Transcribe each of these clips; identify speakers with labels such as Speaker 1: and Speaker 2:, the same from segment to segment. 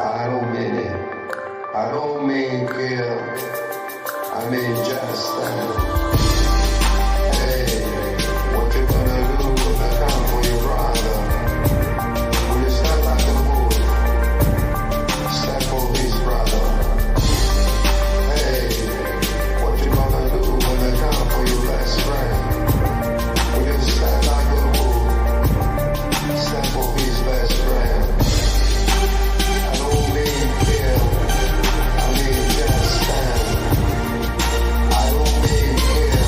Speaker 1: I don't mean it. I don't mean kill. I mean just stand. Hey, what you gonna do when they come for your brother? Will you step like a bull? Step for his brother. Hey, what you gonna do when they come for your best friend? Will you step like a bull? Step for his best friend. I don't mean kill. I mean just stand. I don't mean kill.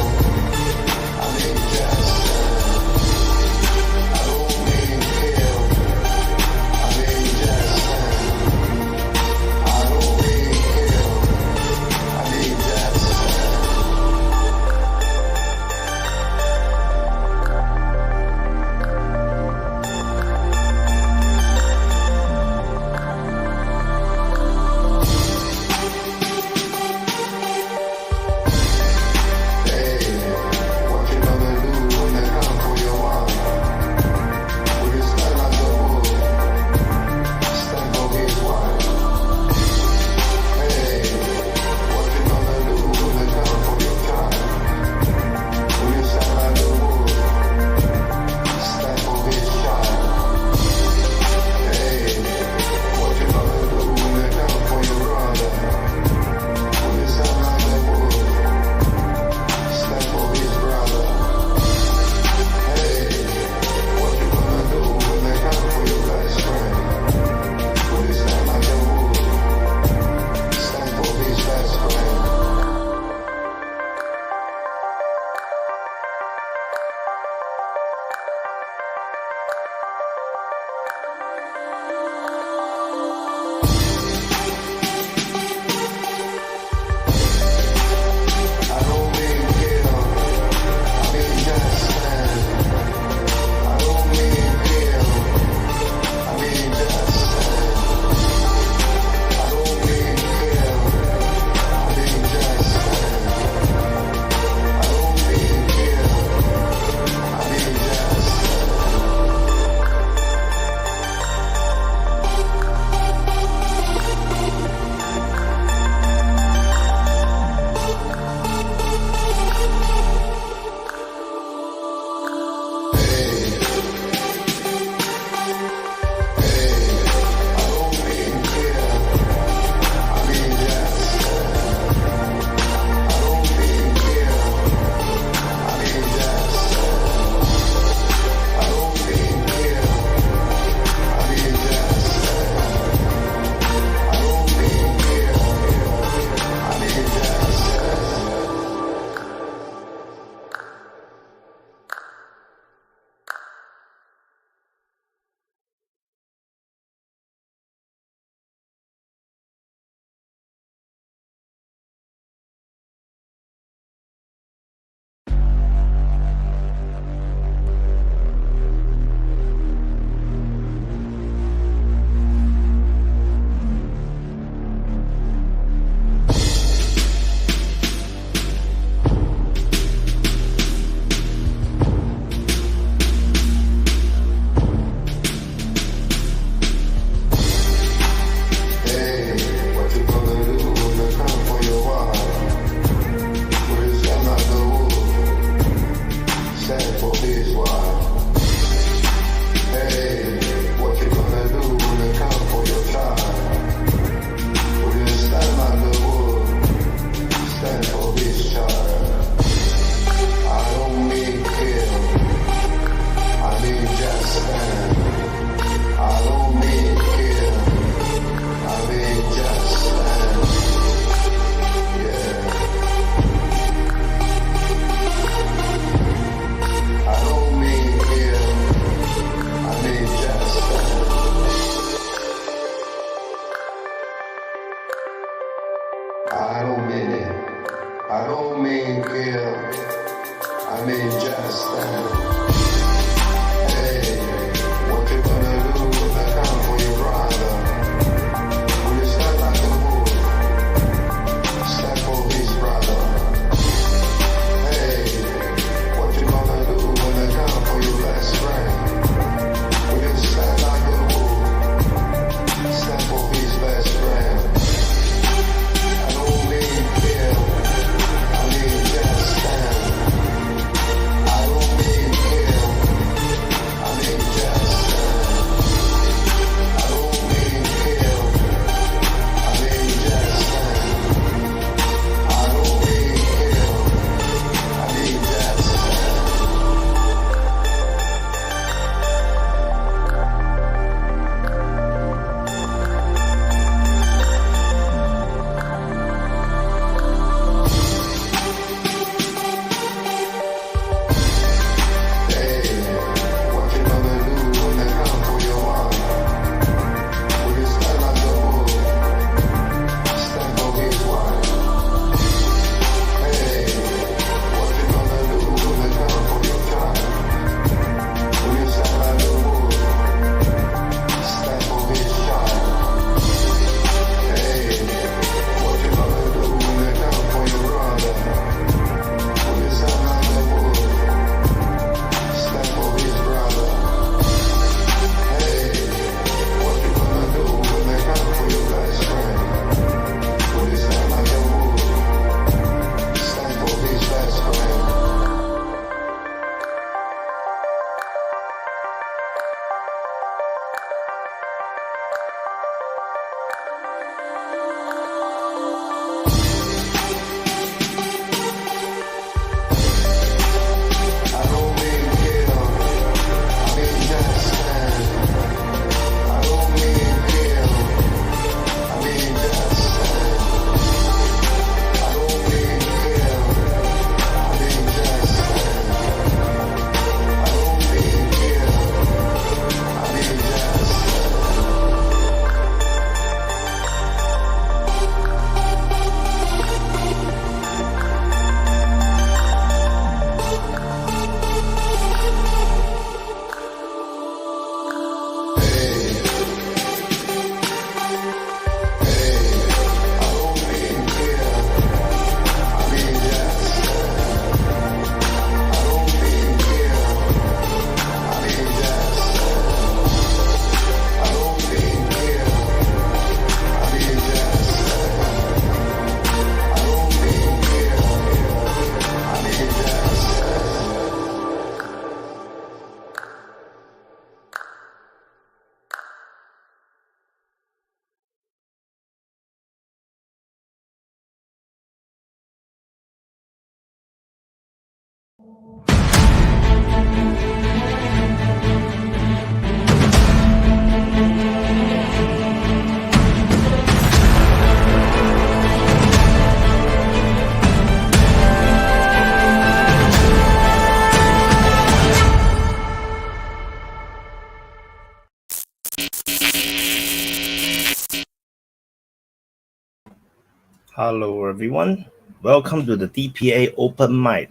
Speaker 2: Hello, everyone. Welcome to the DPA Open Mic,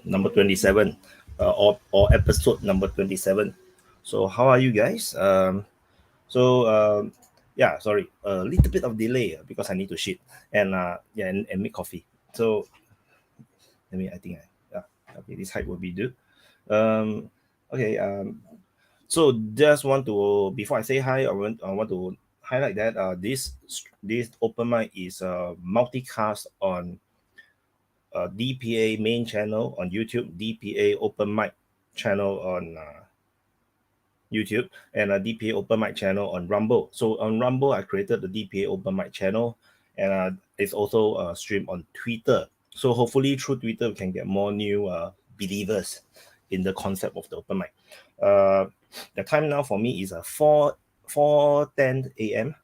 Speaker 2: number 27, or episode number 27. So, how are you guys? So, yeah, sorry, a little bit of delay because I need to shit and make coffee. So, I think, okay, this height will be good. Um, okay, so just want to before I say hi, I want to highlight that this open mic is multicast on DPA main channel on YouTube, DPA open mic channel on YouTube, and a DPA open mic channel on Rumble. So on Rumble, I created the DPA open mic channel, and it's also streamed on Twitter. So hopefully through Twitter, we can get more new believers in the concept of the open mic. Uh, the time now for me is 4:10 a.m.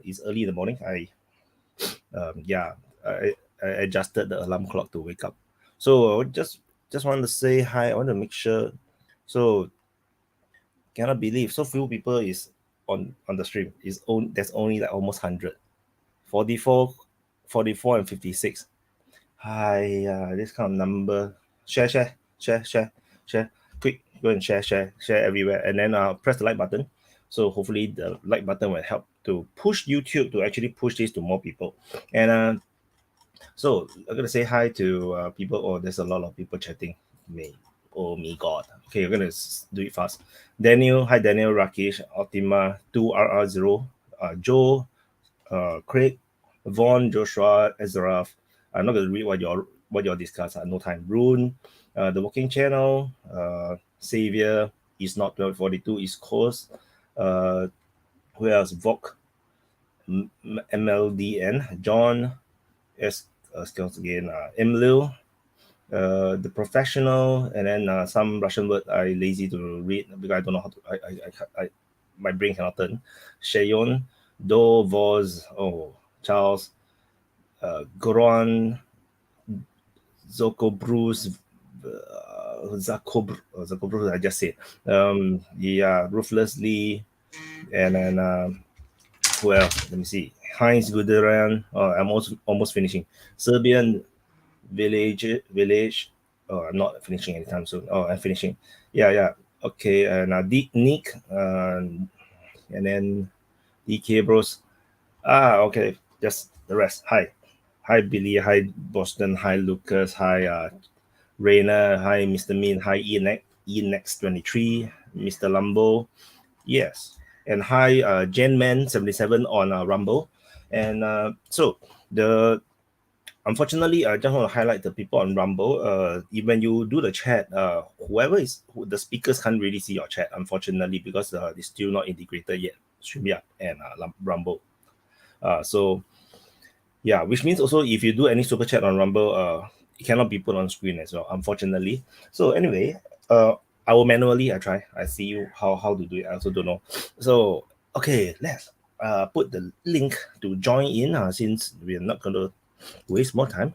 Speaker 2: It's early in the morning. Yeah, I adjusted the alarm clock to wake up. So just want to say hi. I want to make sure. So cannot believe so few people is on the stream. There's only like almost 100, 44, 44 and 56. Hi, this kind of number. Share. Quick, go and share everywhere, and then press the like button. So hopefully the like button will help to push YouTube to actually push this to more people. And so I'm gonna say hi to people. Oh, there's a lot of people chatting. Me, oh me God. Okay, we're gonna do it fast. Daniel, hi Daniel, Rakesh, Optima, 2RR0, Joe, Craig, Vaughn, Joshua, Ezra. I'm not gonna read what you discuss. No time. Rune, the Working Channel, Savior, is not 1242 East Coast. Who else? Vok, MLDN, John, S. Skills again. Emil, the professional, and then some Russian word I lazy to read because I don't know how to. My brain cannot turn. Shayon, Do, Voz, Charles, Goran, Zoko Bruce, Zako Bruce. I just said. Yeah, ruthlessly, and then who else? Let me see. Heinz Guderan. Oh, I'm almost finishing. Serbian village. Oh, I'm not finishing anytime soon. Oh, I'm finishing. Yeah. Okay, and Nick, and then DK Bros. Okay, just the rest. Hi Billy. Hi Boston. Hi Lucas. Hi Rainer. Hi Mr. Mean. Hi Enex 23. Mr. Lambo. Yes, and hi Genman77 on Rumble, and so the unfortunately, I just want to highlight the people on Rumble. When you do the chat, the speakers can't really see your chat, unfortunately, because it's still not integrated yet. StreamYard and Rumble. So yeah, which means also if you do any super chat on Rumble, it cannot be put on screen as well, unfortunately. So anyway, I will manually. I try. I see you how to do it. I also don't know. So okay, let's put the link to join in. Since we're not gonna waste more time,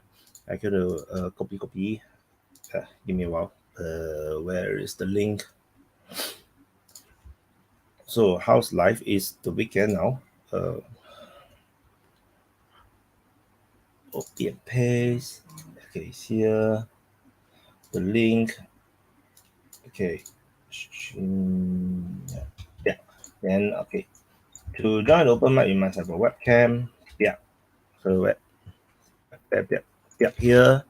Speaker 2: I gotta copy. Give me a while. Where is the link? So how's life? Is the weekend now? Copy and paste. Okay, here the link. Okay. Yeah. Then okay. To join the open mic, you must have a webcam. Yeah. So here.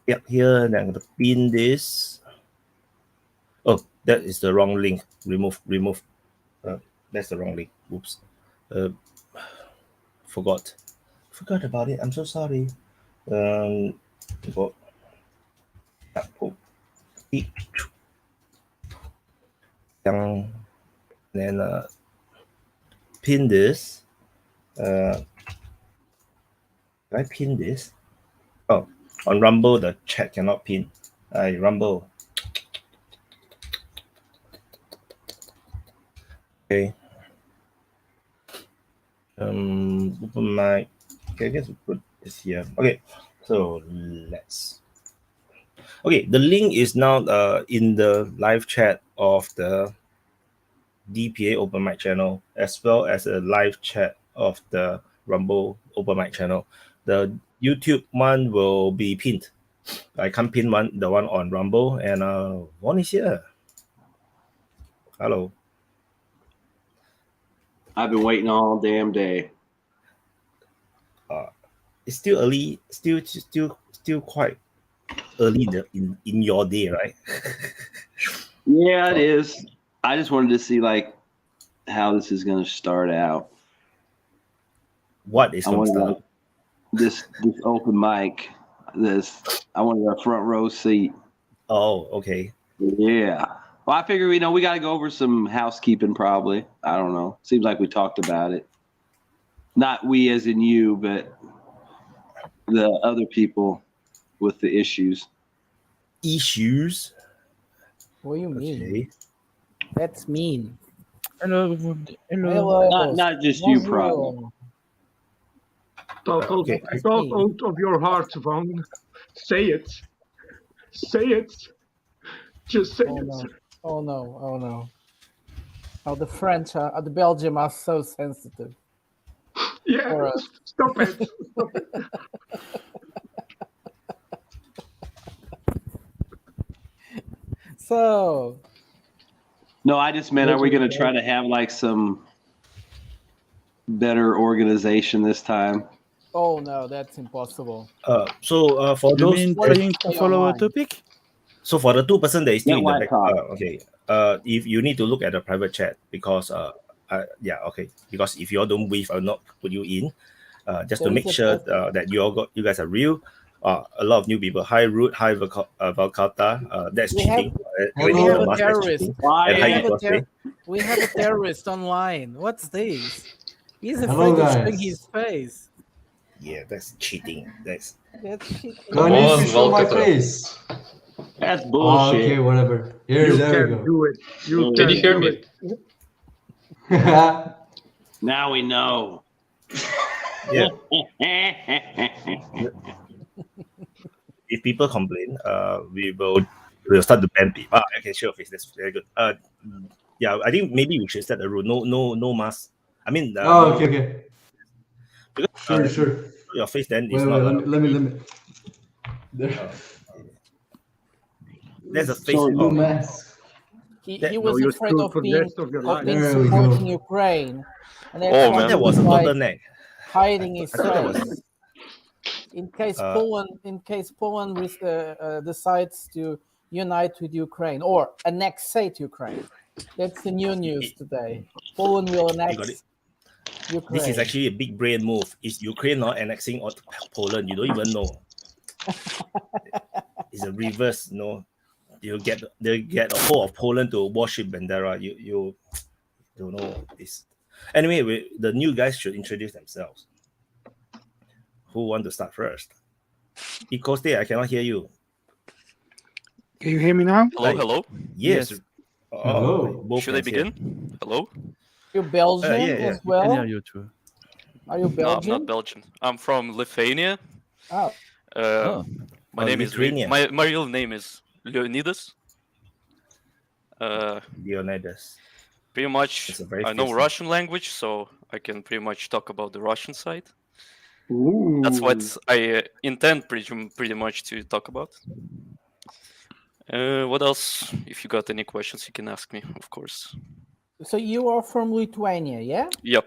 Speaker 2: Yep, here. Then I'm gonna pin this. Oh, that is the wrong link. Remove. That's the wrong link. Oops. Uh, forgot. Forgot about it. I'm so sorry. Forgot. Oh, then pin this. Can I pin this? Oh, on Rumble the chat cannot pin. Rumble. Okay. Open mic. Okay, I guess we put this here. Okay, so let's. Okay, the link is now in the live chat of the DPA open mic channel, as well as a live chat of the Rumble open mic channel. The YouTube one will be pinned. I can't pin the one on Rumble, and one is here. Hello.
Speaker 3: I've been waiting all damn day.
Speaker 2: It's still early, still quite early in your day, right?
Speaker 3: Yeah, it is. I just wanted to see like how this is going to start out.
Speaker 2: What is
Speaker 3: I
Speaker 2: going to
Speaker 3: wanted
Speaker 2: start?
Speaker 3: like, this open mic. I wanted a front row seat.
Speaker 2: Oh, okay.
Speaker 3: Yeah. Well, I figure we got to go over some housekeeping probably. I don't know. Seems like we talked about it. Not we as in you, but the other people with the issues.
Speaker 2: Issues?
Speaker 4: What do you mean?
Speaker 2: Okay.
Speaker 4: That's mean.
Speaker 5: Hello.
Speaker 3: Not just you, probably.
Speaker 4: Bonjour.
Speaker 6: Talk
Speaker 2: Okay.
Speaker 6: out of your heart, Van. Say it. Say it. Just say
Speaker 4: Oh
Speaker 6: it.
Speaker 4: no. Oh no. Oh no. Oh, the French, the Belgium are so sensitive.
Speaker 6: Yeah,
Speaker 4: Or,
Speaker 6: stop it. Stop it.
Speaker 4: So,
Speaker 3: No, I just meant, are we going to try to have like some better organization this time?
Speaker 4: oh no, that's impossible.
Speaker 2: So for
Speaker 5: You
Speaker 2: those,
Speaker 5: mean
Speaker 4: What is
Speaker 5: trying to
Speaker 4: stay
Speaker 5: follow a
Speaker 4: online?
Speaker 5: topic?
Speaker 2: so for the 2% that is still
Speaker 3: Yeah,
Speaker 2: in the
Speaker 3: why
Speaker 2: back,
Speaker 3: talk?
Speaker 2: okay. If you need to look at the private chat because yeah, okay. Because if you all don't wave, I'll not put you in. Just to
Speaker 4: There is
Speaker 2: make
Speaker 4: a
Speaker 2: sure
Speaker 4: person.
Speaker 2: that you guys are real. A lot of new people. Hi Root, hi Valkata. That's
Speaker 4: We have-
Speaker 2: cheating.
Speaker 4: We
Speaker 2: Raising
Speaker 4: have
Speaker 2: the
Speaker 4: a
Speaker 2: mask, that's
Speaker 4: terrorist.
Speaker 2: cheating.
Speaker 3: Why?
Speaker 2: And
Speaker 4: We
Speaker 2: hi
Speaker 4: have, a
Speaker 2: Ecosay.
Speaker 4: we have a terrorist online. What's this? He's
Speaker 7: Hello,
Speaker 4: afraid of showing
Speaker 7: guys.
Speaker 4: his face.
Speaker 2: Yeah, that's cheating. That's
Speaker 4: That's shit.
Speaker 7: Don't need to show my face.
Speaker 3: That's
Speaker 7: Oh,
Speaker 3: bullshit.
Speaker 7: okay, whatever. Here,
Speaker 6: You
Speaker 7: there we
Speaker 6: can
Speaker 7: go.
Speaker 6: do it. You
Speaker 3: Can
Speaker 6: can
Speaker 3: you hear
Speaker 6: do
Speaker 3: me?
Speaker 6: it.
Speaker 3: Now we know.
Speaker 2: yeah. If people complain, we'll start to ban people. I can show your face. That's very good. Yeah, I think maybe we should set a rule. No mask. I mean,
Speaker 7: Oh, okay, okay.
Speaker 2: because,
Speaker 7: Sure.
Speaker 2: your face then is
Speaker 7: Wait,
Speaker 2: not.
Speaker 7: let me. There.
Speaker 2: There's a face.
Speaker 3: So
Speaker 7: No
Speaker 2: Oh,
Speaker 7: mask.
Speaker 4: He
Speaker 6: No,
Speaker 4: was
Speaker 6: you're
Speaker 4: afraid
Speaker 6: screwed
Speaker 4: of
Speaker 6: for the
Speaker 4: being,
Speaker 6: rest of your
Speaker 4: of
Speaker 6: life.
Speaker 4: being
Speaker 7: There we
Speaker 4: supporting
Speaker 7: go.
Speaker 4: Ukraine. And that's
Speaker 5: Oh,
Speaker 4: why
Speaker 5: man.
Speaker 4: he
Speaker 2: that was a
Speaker 4: like
Speaker 2: turtleneck.
Speaker 4: hiding his
Speaker 2: I thought that
Speaker 4: face.
Speaker 2: was.
Speaker 4: In case
Speaker 2: Uh,
Speaker 4: Poland decides to unite with Ukraine or annexate Ukraine. That's the new news today. Poland will
Speaker 2: got it.
Speaker 4: annex Ukraine.
Speaker 2: This is actually a big brain move. Is Ukraine not annexing Poland? You don't even know. It's a reverse. No, they get a whole of Poland to worship Bandera. You don't know this. Anyway, the new guys should introduce themselves. Who want to start first? Ecoste, I cannot hear you.
Speaker 6: Can you hear me now?
Speaker 5: Hello, hello.
Speaker 2: Yes.
Speaker 5: Yes.
Speaker 2: Oh,
Speaker 7: Hello.
Speaker 2: both
Speaker 5: Should I
Speaker 2: hands here.
Speaker 5: begin? Hello?
Speaker 4: Are you Belgian
Speaker 2: yeah.
Speaker 4: as
Speaker 5: I can
Speaker 4: well?
Speaker 5: hear you too.
Speaker 4: Are you
Speaker 5: No, I'm
Speaker 4: Belgian?
Speaker 5: not Belgian. I'm from Lithuania.
Speaker 4: Oh,
Speaker 5: My name is
Speaker 2: Lithuania.
Speaker 5: my real name is Leonidas.
Speaker 2: Leonidas.
Speaker 5: Pretty much,
Speaker 2: It's a very
Speaker 5: I know
Speaker 2: fierce name.
Speaker 5: Russian language, so I can pretty much talk about the Russian side.
Speaker 3: Ooh.
Speaker 5: That's what I intend pretty much to talk about. What else? If you got any questions, you can ask me, of course.
Speaker 4: so you are from Lithuania, yeah?
Speaker 5: Yep.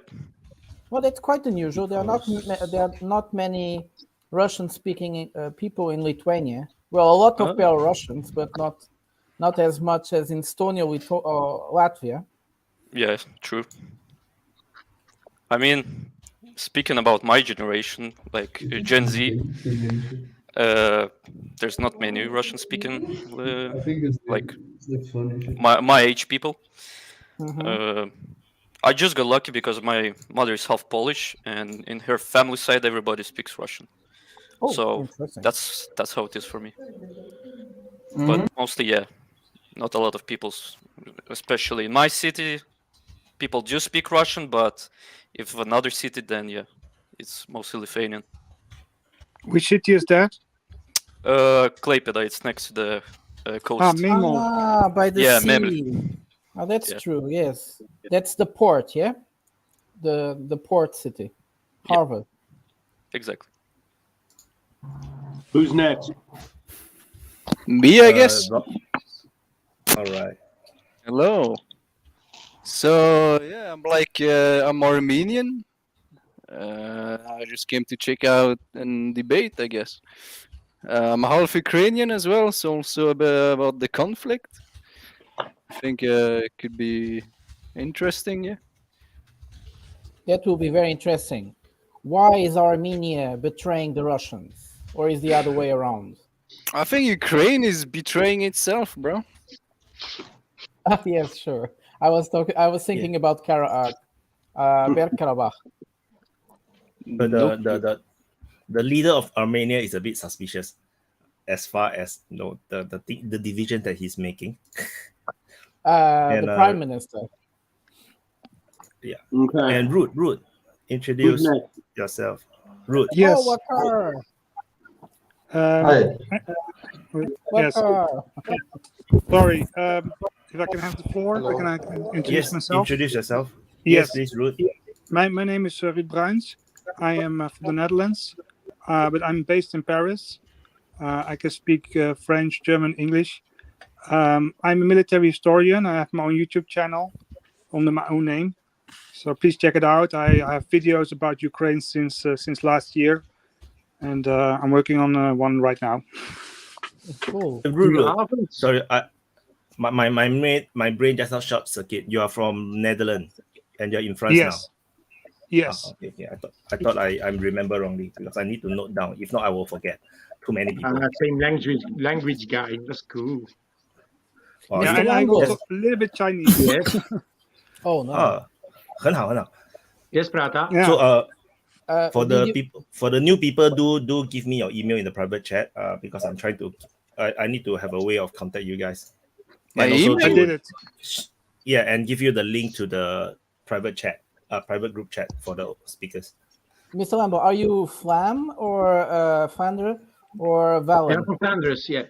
Speaker 4: Well, that's quite unusual. There are not many Russian-speaking people in Lithuania. Well, a lot of
Speaker 5: Oh.
Speaker 4: Belarusians, but not as much as in Estonia or Latvia.
Speaker 5: Yeah, true. I mean, speaking about my generation, like Gen Z, there's not many Russian-speaking,
Speaker 7: I think it's
Speaker 5: like
Speaker 7: funny.
Speaker 5: my age people.
Speaker 4: Mhm.
Speaker 5: I just got lucky because my mother is half Polish, and in her family side, everybody speaks Russian.
Speaker 4: Oh,
Speaker 5: So
Speaker 4: interesting.
Speaker 5: that's how it is for me.
Speaker 7: Mhm.
Speaker 5: But mostly, yeah, not a lot of people, especially in my city. People do speak Russian, but if another city, then yeah, it's mostly Lithuanian.
Speaker 6: Which city is that?
Speaker 5: Klaipėda, it's next to the coast.
Speaker 6: Memo.
Speaker 4: By the
Speaker 5: Yeah,
Speaker 4: sea.
Speaker 5: Memel.
Speaker 4: Oh, that's
Speaker 5: Yeah.
Speaker 4: true. Yes, that's the port. Yeah, the port city,
Speaker 5: Yeah.
Speaker 4: Harvard.
Speaker 5: Exactly.
Speaker 3: Who's next?
Speaker 8: Me, I guess.
Speaker 2: All right.
Speaker 8: Hello. So yeah, I'm Armenian. I just came to check out and debate, I guess. I'm half Ukrainian as well, so also about the conflict. I think it could be interesting, yeah.
Speaker 4: That will be very interesting. Why is Armenia betraying the Russians, or is the other way around?
Speaker 8: I think Ukraine is betraying itself, bro.
Speaker 4: Yes, sure. I was thinking about Bergkarabakh.
Speaker 2: But the leader of Armenia is a bit suspicious, as far as the division that he's making.
Speaker 4: The prime minister.
Speaker 2: Yeah.
Speaker 3: Okay.
Speaker 2: And Ruth, introduce yourself. Ruth.
Speaker 9: Yes.
Speaker 4: Oh, Wakar.
Speaker 7: Hi.
Speaker 9: Yes.
Speaker 4: Wakar.
Speaker 9: Sorry. If I can have the floor, can I introduce
Speaker 2: Yes,
Speaker 9: myself?
Speaker 2: introduce yourself.
Speaker 9: Yes.
Speaker 2: Please, Ruth.
Speaker 9: My name is Ruud Bruins. I am from the Netherlands, but I'm based in Paris. I can speak French, German, English. I'm a military historian. I have my own YouTube channel under my own name. So please check it out. I have videos about Ukraine since last year, and I'm working on one right now.
Speaker 4: Cool.
Speaker 2: Ruud, sorry, my brain just not short circuit. You are from Netherlands, and you're in France now.
Speaker 9: Yes.
Speaker 2: Okay. I thought I remember wrongly, because I need to note down. If not, I will forget. Too many people.
Speaker 6: Same language guy. That's cool.
Speaker 2: Oh,
Speaker 9: Yeah,
Speaker 2: so-
Speaker 9: and I'm also a little bit Chinese.
Speaker 6: Yes.
Speaker 4: Oh no.
Speaker 2: 很好，很好。
Speaker 6: Yes, Prata.
Speaker 9: Yeah.
Speaker 2: So for the
Speaker 4: did you-
Speaker 2: people, for the new people, do give me your email in the private chat, because I'm trying to I need to have a way of contact you guys.
Speaker 8: My
Speaker 2: And also
Speaker 8: email?
Speaker 9: I
Speaker 2: to-
Speaker 9: did it.
Speaker 2: Yeah, and give you the link to the private chat, private group chat for the speakers.
Speaker 4: Mr. Lambo, are you Flam or Vander or
Speaker 6: I'm
Speaker 4: Valen?
Speaker 6: from Flanders, yeah.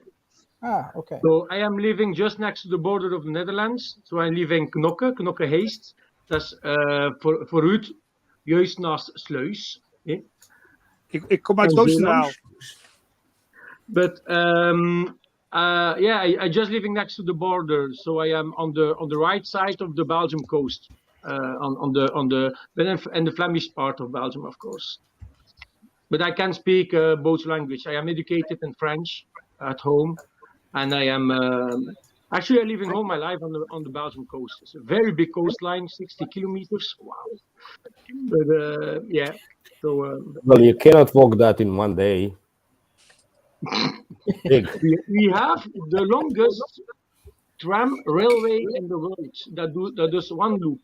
Speaker 4: Ah, okay.
Speaker 6: So I am living just next to the border of the Netherlands. So I live in Knokke Heest. Dat is vooruit, juist naast Sluis. Yeah.
Speaker 9: Ik kom uit Roosendaal.
Speaker 6: But I just living next to the border, so I am on the right side of the Belgium coast, and the Flemish part of Belgium, of course. But I can speak both languages. I am educated in French at home, and I am actually living all my life on the Belgium coast. It's a very big coastline, 60 kilometers. Wow. But yeah, so
Speaker 10: Well, you cannot walk that in one day. Big.
Speaker 6: we have the longest tram railway in the world that does one loop,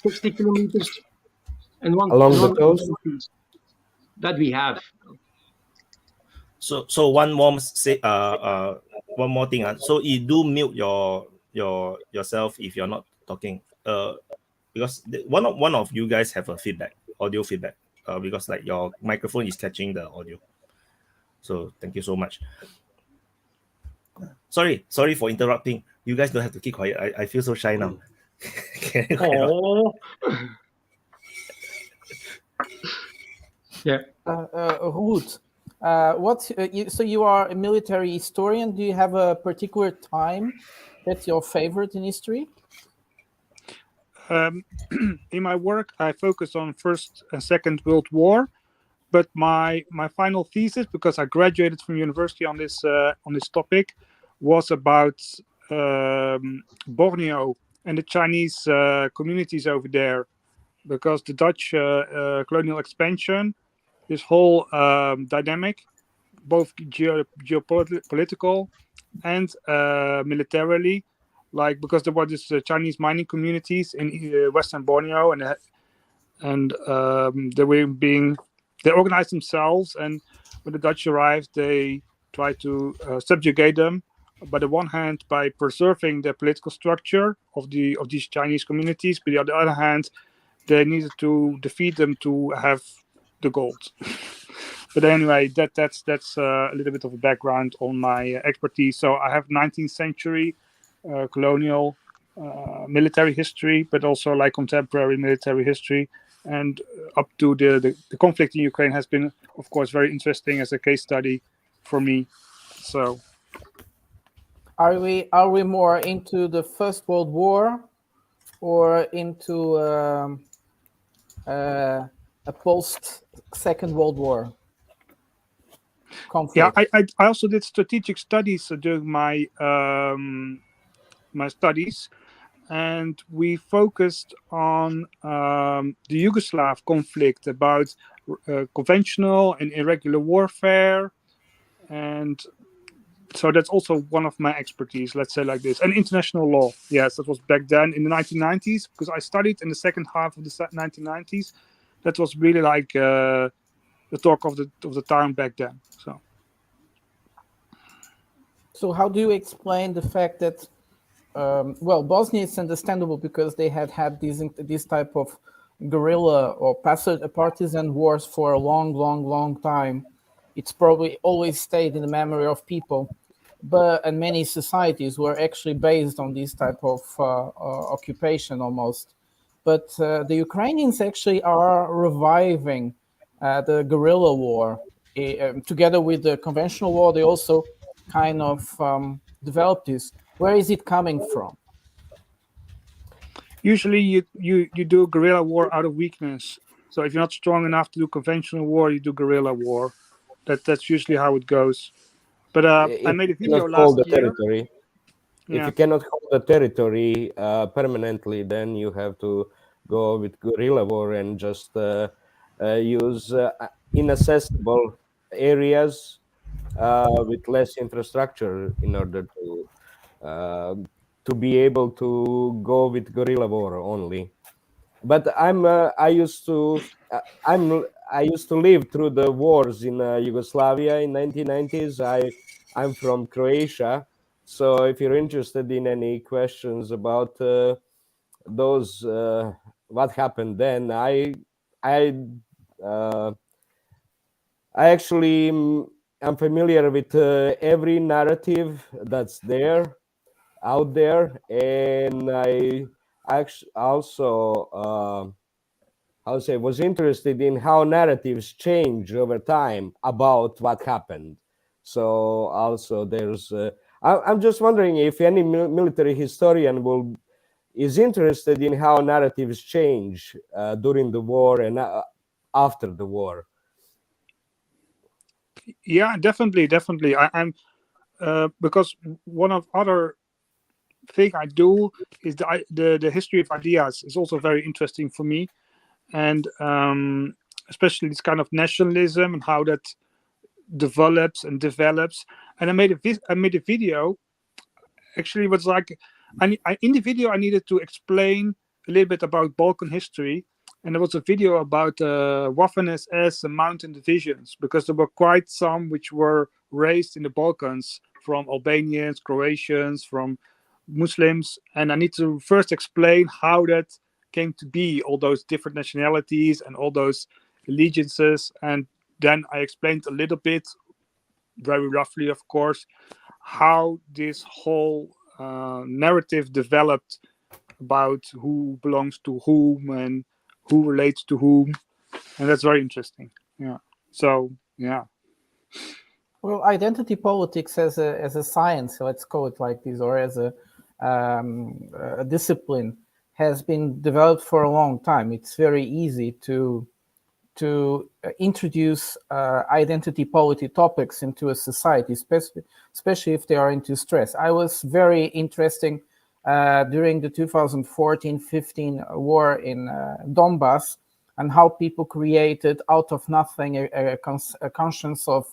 Speaker 6: 60 kilometers and one
Speaker 10: Along the
Speaker 6: one
Speaker 10: coast?
Speaker 6: piece that we have.
Speaker 2: So one more thing. So you do mute yourself if you're not talking. Because one of you guys have a audio feedback. Because like your microphone is catching the audio. So thank you so much. Sorry for interrupting. You guys don't have to keep quiet. I feel so shy now.
Speaker 6: Oh. Yeah.
Speaker 4: Ruud, so you are a military historian. Do you have a particular time that's your favorite in history?
Speaker 9: In my work, I focus on First and Second World War, but my final thesis, because I graduated from university on this topic, was about Borneo and the Chinese communities over there, because the Dutch colonial expansion, this whole dynamic, both geopolitical and militarily, like because there were these Chinese mining communities in Western Borneo, and they organized themselves, and when the Dutch arrived, they tried to subjugate them. By the one hand, by preserving the political structure of these Chinese communities, but on the other hand, they needed to defeat them to have the gold. But anyway, that's a little bit of a background on my expertise. So I have 19th century colonial military history, but also like contemporary military history, and up to the conflict in Ukraine has been, of course, very interesting as a case study for me. So,
Speaker 4: are we more into the First World War or into a post Second World War conflict?
Speaker 9: Yeah, I also did strategic studies during my my studies, and we focused on the Yugoslav conflict, about conventional and irregular warfare, and so that's also one of my expertise, let's say like this. And international law, yes, that was back then in the 1990s, because I studied in the second half of the 1990s. That was really like the talk of the time back then.
Speaker 4: So how do you explain the fact that, well, Bosnia is understandable because they had these type of guerrilla or partisan wars for a long time. It's probably always stayed in the memory of people, and many societies were actually based on this type of occupation almost. But the Ukrainians actually are reviving the guerrilla war. Together with the conventional war, they also kind of developed this. Where is it coming from?
Speaker 9: Usually you do guerrilla war out of weakness. So if you're not strong enough to do conventional war, you do guerrilla war. That's usually how it goes. But I made a video last year.
Speaker 10: Territory. If you cannot hold the territory permanently, then you have to go with guerrilla war and just use inaccessible areas with less infrastructure in order to be able to go with guerrilla war only. But I used to live through the wars in Yugoslavia in 1990s. I'm from Croatia, so if you're interested in any questions about those what happened then, I actually am familiar with every narrative that's out there, and I actually also was interested in how narratives change over time about what happened. So also there's I'm just wondering if any military historian is interested in how narratives change during the war and after the war.
Speaker 9: Yeah, definitely. I'm because one of other thing I do is the history of ideas is also very interesting for me, and especially this kind of nationalism and how that develops. And I made a video. Actually, it was like in the video I needed to explain a little bit about Balkan history. And there was a video about Waffen-SS and mountain divisions, because there were quite some which were raised in the Balkans from Albanians, Croatians, from Muslims. And I need to first explain how that came to be, all those different nationalities and all those allegiances. And then I explained a little bit, very roughly, of course, how this whole narrative developed about who belongs to whom and who relates to whom, and that's very interesting. Yeah. So yeah.
Speaker 4: Well, identity politics as a science, let's call it like this, or as a discipline, has been developed for a long time. It's very easy to introduce identity politics topics into a society, especially if they are into stress. I was very interesting during the 2014-15 war in Donbass, and how people created out of nothing a conscience of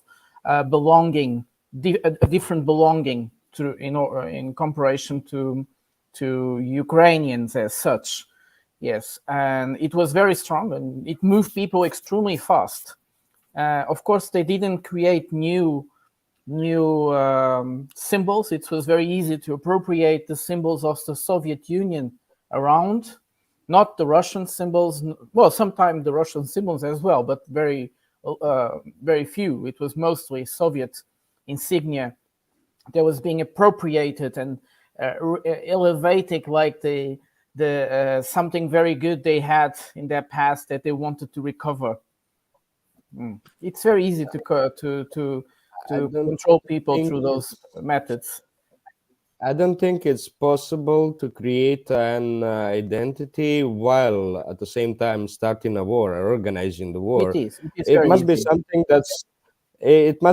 Speaker 4: belonging, a different belonging in comparison to Ukrainians as such. Yes, and it was very strong, and it moved people extremely fast. Of course, they didn't create new symbols. It was very easy to appropriate the symbols of the Soviet Union around, not the Russian symbols. Well, sometimes the Russian symbols as well, but very few. It was mostly Soviet insignia that was being appropriated and elevated like the something very good they had in their past that they wanted to recover. It's very easy to control people through those methods.
Speaker 10: I don't think it's possible to create an identity while at the same time starting a war or organizing the war.
Speaker 4: It
Speaker 10: must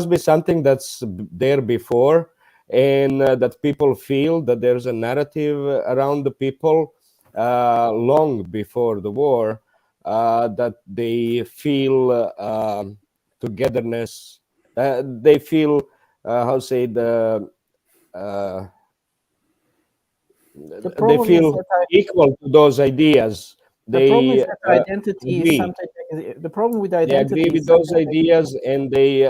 Speaker 10: be something that's there before, and that people feel that there's a narrative around the people long before the war, that they feel togetherness. They feel they feel equal to those ideas.
Speaker 4: The problem is that identity is something. The problem with identity,
Speaker 10: they agree with those ideas, and they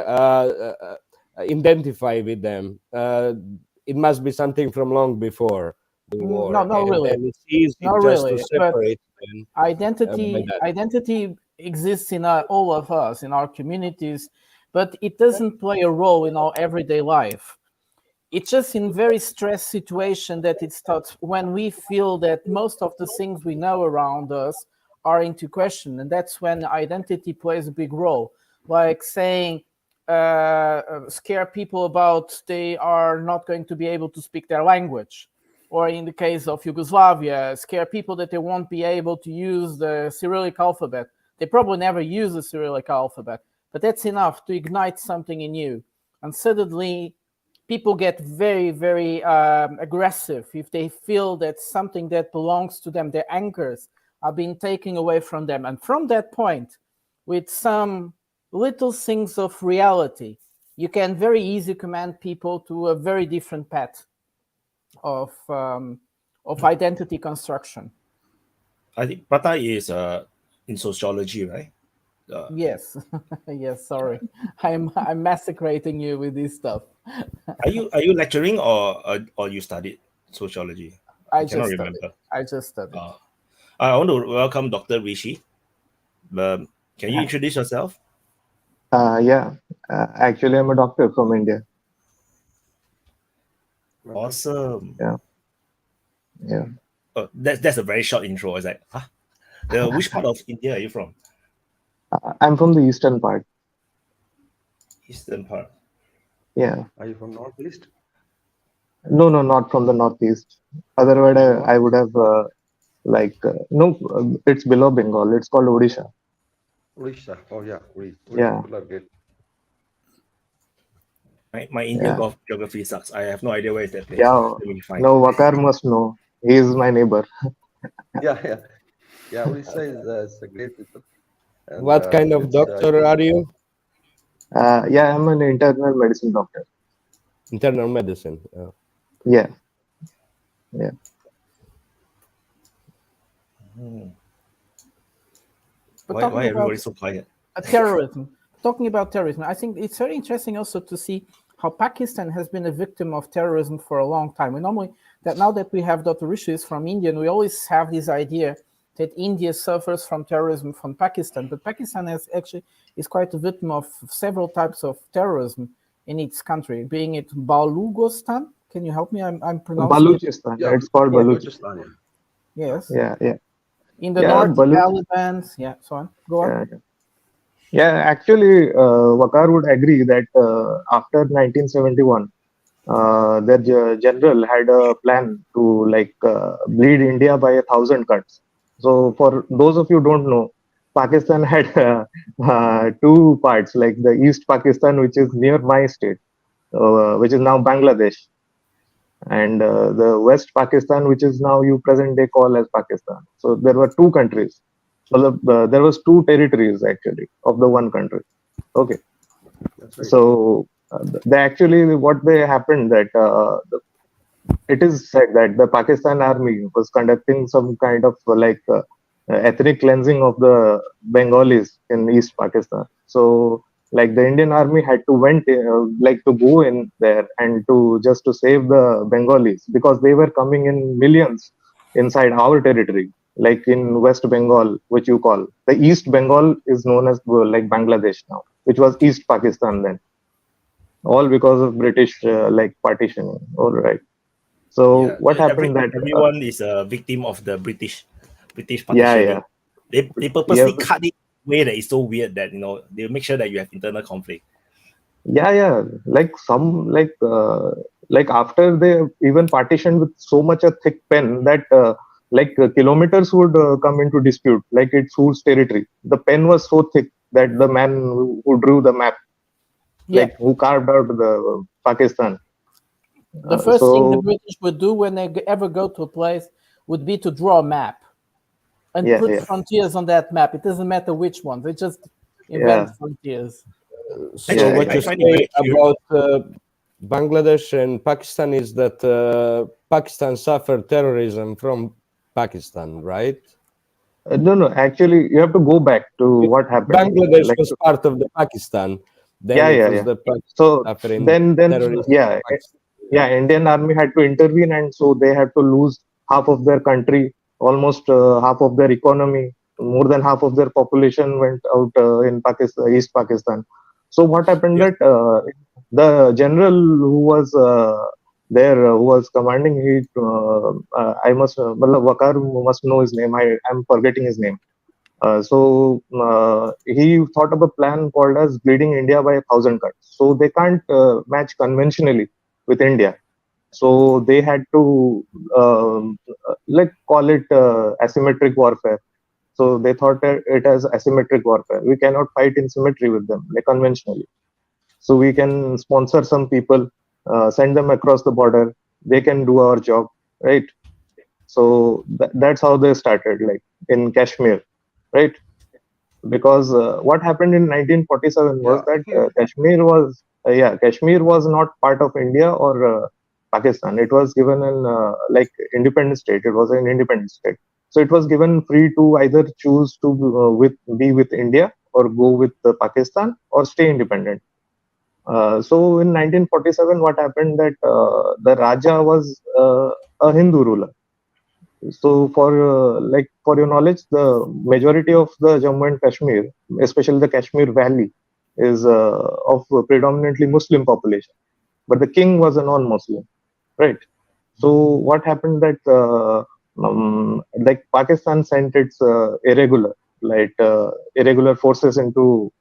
Speaker 10: identify with them. It must be something from long before the war.
Speaker 4: No, not really.
Speaker 10: And it's easy
Speaker 4: not
Speaker 10: just
Speaker 4: really.
Speaker 10: to separate them.
Speaker 4: Identity exists in all of us, in our communities, but it doesn't play a role in our everyday life. It's just in very stressed situation that it starts when we feel that most of the things we know around us are into question, and that's when identity plays a big role. Like saying, scare people about they are not going to be able to speak their language, or in the case of Yugoslavia, scare people that they won't be able to use the Cyrillic alphabet. They probably never use the Cyrillic alphabet, but that's enough to ignite something in you, and suddenly people get very, very aggressive if they feel that something that belongs to them, their anchors, are being taken away from them. And from that point, with some little things of reality, you can very easily command people to a very different path of identity construction.
Speaker 2: I think Prata is in sociology, right?
Speaker 4: Yes, yes. Sorry, I'm massacrating you with this stuff.
Speaker 2: Are you lecturing or you studied sociology? I cannot remember.
Speaker 4: I just studied.
Speaker 2: I want to welcome Dr. Rishi. Can you introduce yourself?
Speaker 11: Actually, I'm a doctor from India.
Speaker 2: Awesome.
Speaker 11: Yeah.
Speaker 2: Oh, that's a very short intro. It's like, which part of India are you from?
Speaker 11: I'm from the eastern part.
Speaker 2: Eastern part.
Speaker 11: Yeah.
Speaker 12: Are you from Northeast?
Speaker 11: No, not from the Northeast. Otherwise, I would have it's below Bengal. It's called Odisha.
Speaker 12: Odisha. Oh yeah,
Speaker 11: Yeah.
Speaker 2: My Indian geography sucks. I have no idea where is that place.
Speaker 11: Yeah. No, Vakar must know. He is my neighbor.
Speaker 12: Yeah. Odisha is a great people. And,
Speaker 10: what kind of doctor are you?
Speaker 11: I'm an internal medicine doctor.
Speaker 10: Internal medicine.
Speaker 11: Yeah.
Speaker 2: But why everybody so quiet?
Speaker 4: Terrorism. Talking about terrorism, I think it's very interesting also to see how Pakistan has been a victim of terrorism for a long time. We normally, now that we have Dr. Rishi from India, we always have this idea that India suffers from terrorism from Pakistan, but Pakistan is quite a victim of several types of terrorism in its country, being it Balughistan. Can you help me? I'm pronouncing
Speaker 11: Balochistan.
Speaker 12: Yeah,
Speaker 11: it's called Balochistan.
Speaker 4: Yes.
Speaker 11: Yeah.
Speaker 4: In the north, Taliban. Yeah, so on. Go on.
Speaker 11: Yeah, actually, Vakar would agree that after 1971, their general had a plan to bleed India by 1,000 cuts. So for those of you who don't know, Pakistan had two parts, like the East Pakistan, which is near my state, which is now Bangladesh, and the West Pakistan, which is now you present day call as Pakistan. So there were two countries. So there was two territories actually of the one country. Okay.
Speaker 12: That's right.
Speaker 11: So what they happened that it is said that the Pakistan army was conducting some kind of ethnic cleansing of the Bengalis in East Pakistan. So the Indian army had to go in there and to save the Bengalis, because they were coming in millions inside our territory, like in West Bengal, which you call the East Bengal is known as Bangladesh now, which was East Pakistan then, all because of British partitioning. All right. So
Speaker 2: Yeah,
Speaker 11: what happened that
Speaker 2: everyone is a victim of the British
Speaker 11: yeah,
Speaker 2: partitioning.
Speaker 11: yeah,
Speaker 2: They purposely
Speaker 11: yeah,
Speaker 2: cut it in a way that is so weird that they make sure that you have internal conflict.
Speaker 11: yeah. Like like after they even partitioned with so much a thick pen that kilometers would come into dispute. Like it's whose territory. The pen was so thick that the man who drew the map,
Speaker 4: Yeah.
Speaker 11: like who carved out the Pakistan.
Speaker 4: The first thing the
Speaker 11: So
Speaker 4: British would do when they ever go to a place would be to draw a map and
Speaker 11: yeah,
Speaker 4: put
Speaker 11: yeah,
Speaker 4: frontiers on that map. It doesn't matter which one. They just invent
Speaker 11: yeah,
Speaker 4: frontiers.
Speaker 10: So
Speaker 11: yeah,
Speaker 10: what
Speaker 11: yeah.
Speaker 10: you
Speaker 2: I find it
Speaker 10: say
Speaker 2: very curious.
Speaker 10: about Bangladesh and Pakistan is that Pakistan suffered terrorism from Pakistan, right?
Speaker 11: No. Actually, you have to go back to what happened.
Speaker 10: Bangladesh
Speaker 11: Like
Speaker 10: was part of the Pakistan. Then
Speaker 11: yeah,
Speaker 10: it
Speaker 11: yeah,
Speaker 10: was
Speaker 11: yeah.
Speaker 10: the Pakistan
Speaker 11: So
Speaker 10: suffering
Speaker 11: then
Speaker 10: terrorism
Speaker 11: yeah,
Speaker 10: from Pakistan.
Speaker 11: yeah. Indian army had to intervene, and so they had to lose half of their country, almost half of their economy. More than half of their population went out in Pakistan, East Pakistan. So what happened
Speaker 2: Yes.
Speaker 11: that the general who was there, who was commanding, I must, Wakar must know his name. I'm forgetting his name. He thought of a plan called as bleeding India by 1,000 cuts. So they can't match conventionally with India. So they had to call it asymmetric warfare. So they thought it as asymmetric warfare. We cannot fight in symmetry with them, like conventionally. So we can sponsor some people, send them across the border. They can do our job, right? So that's how they started, like in Kashmir, right? Because what happened in 1947 was
Speaker 12: Yeah,
Speaker 11: that
Speaker 12: here,
Speaker 11: Kashmir was not part of India or Pakistan. It was given an independent state. It was an independent state, so it was given free to either choose to be with India or go with Pakistan or stay independent. So in 1947, what happened that the Raja was a Hindu ruler. So for your knowledge, the majority of the Jammu and Kashmir, especially the Kashmir Valley, is of predominantly Muslim population. But the king was a non-Muslim, right? So what happened that Pakistan sent its irregular forces into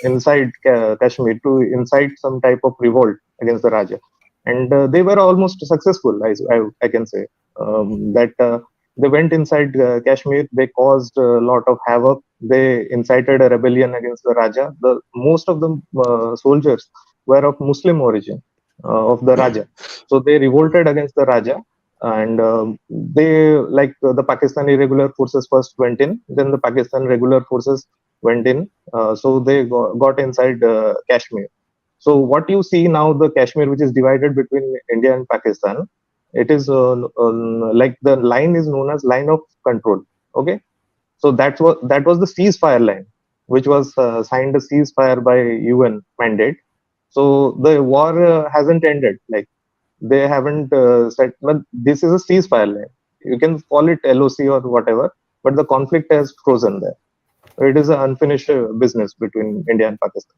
Speaker 11: inside Kashmir to incite some type of revolt against the Raja, and they were almost successful. I can say that they went inside Kashmir. They caused a lot of havoc. They incited a rebellion against the Raja. The most of the soldiers were of Muslim origin of the Raja, so they revolted against the Raja. And the Pakistani regular forces first went in, then the Pakistan regular forces went in, so they got inside Kashmir. So what you see now, the Kashmir, which is divided between India and Pakistan, it is like the line is known as line of control. Okay, so that was the ceasefire line, which was signed a ceasefire by UN mandate. So the war hasn't ended. Like they haven't said, but this is a ceasefire line. You can call it LOC or whatever, but the conflict has frozen there. It is an unfinished business between India and Pakistan,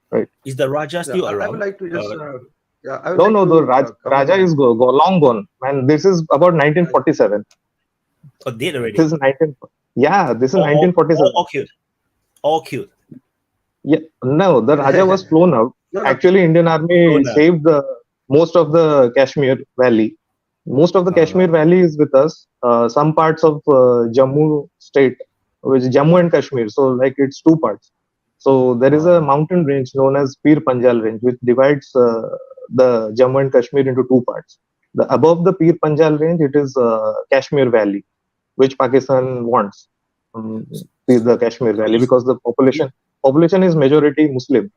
Speaker 11: right?
Speaker 2: Is the Raja still
Speaker 12: I would
Speaker 2: around?
Speaker 12: like to just, I would
Speaker 11: No,
Speaker 12: like
Speaker 11: no,
Speaker 12: to
Speaker 11: the
Speaker 12: come
Speaker 11: Raja
Speaker 12: in.
Speaker 11: is long gone, and this is about 1947.
Speaker 2: Oh, dead already.
Speaker 11: This is 19. Yeah, this is
Speaker 2: All
Speaker 11: 1947.
Speaker 2: killed. All killed.
Speaker 11: Yeah, no, the Raja was flown out.
Speaker 12: No,
Speaker 11: Actually, Indian Army
Speaker 2: Flown out.
Speaker 11: saved the most of the Kashmir Valley. Most of the Kashmir Valley is with us. Some parts of Jammu state, which is Jammu and Kashmir. So like it's two parts. So there is a mountain range known as Pir Panjal range, which divides the Jammu and Kashmir into two parts. Above the Pir Panjal range, it is Kashmir Valley, which Pakistan wants. The Kashmir Valley, because the population is majority Muslim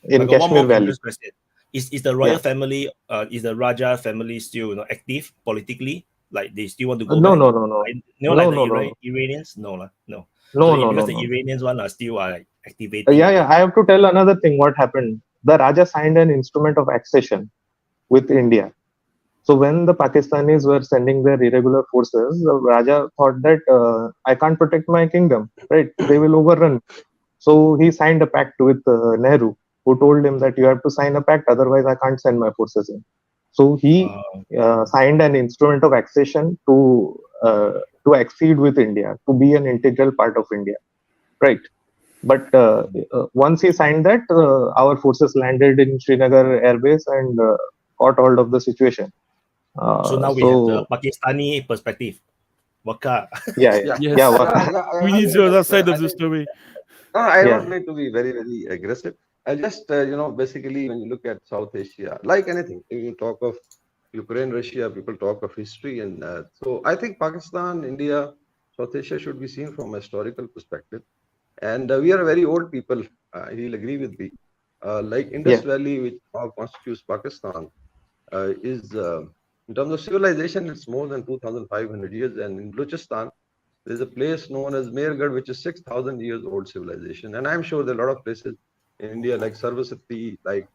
Speaker 2: I
Speaker 11: in
Speaker 2: got one
Speaker 11: Kashmir
Speaker 2: more
Speaker 11: Valley.
Speaker 2: curious question. Is the royal
Speaker 11: Yeah.
Speaker 2: family, is the Raja family still active politically? Like they still want to go
Speaker 11: No,
Speaker 2: back?
Speaker 11: no, no, no.
Speaker 2: Like,
Speaker 11: No,
Speaker 2: like
Speaker 11: no,
Speaker 2: the
Speaker 11: no, no.
Speaker 2: Iranians? No, no.
Speaker 11: No,
Speaker 2: So
Speaker 11: no,
Speaker 2: because
Speaker 11: no,
Speaker 2: the
Speaker 11: no.
Speaker 2: Iranians one are still activating.
Speaker 11: Yeah. I have to tell another thing. What happened? The Raja signed an instrument of accession with India. So when the Pakistanis were sending their irregular forces, the Raja thought that I can't protect my kingdom, right? They will overrun. So he signed a pact with Nehru, who told him that you have to sign a pact, otherwise I can't send my forces in. So he signed an instrument of accession to accede with India, to be an integral part of India, right? But once he signed that, our forces landed in Srinagar Air Base and caught hold of the situation.
Speaker 2: So now we have the Pakistani perspective. Waka.
Speaker 11: Yeah,
Speaker 12: Yeah,
Speaker 7: Yes.
Speaker 11: yeah,
Speaker 7: We need the other side of the story.
Speaker 12: I
Speaker 11: Yeah.
Speaker 12: don't need to be very, very aggressive. I just, basically, when you look at South Asia, like anything, you talk of Ukraine, Russia, people talk of history. And so I think Pakistan, India, South Asia should be seen from a historical perspective. And we are very old people. He'll agree with me. Like Indus
Speaker 11: Yeah.
Speaker 12: Valley, which now constitutes Pakistan, is in terms of civilization, it's more than 2,500 years. And in Balochistan, there's a place known as Mehergarh, which is 6,000 years old civilization. And I'm sure there are a lot of places in India like Sarvasati, like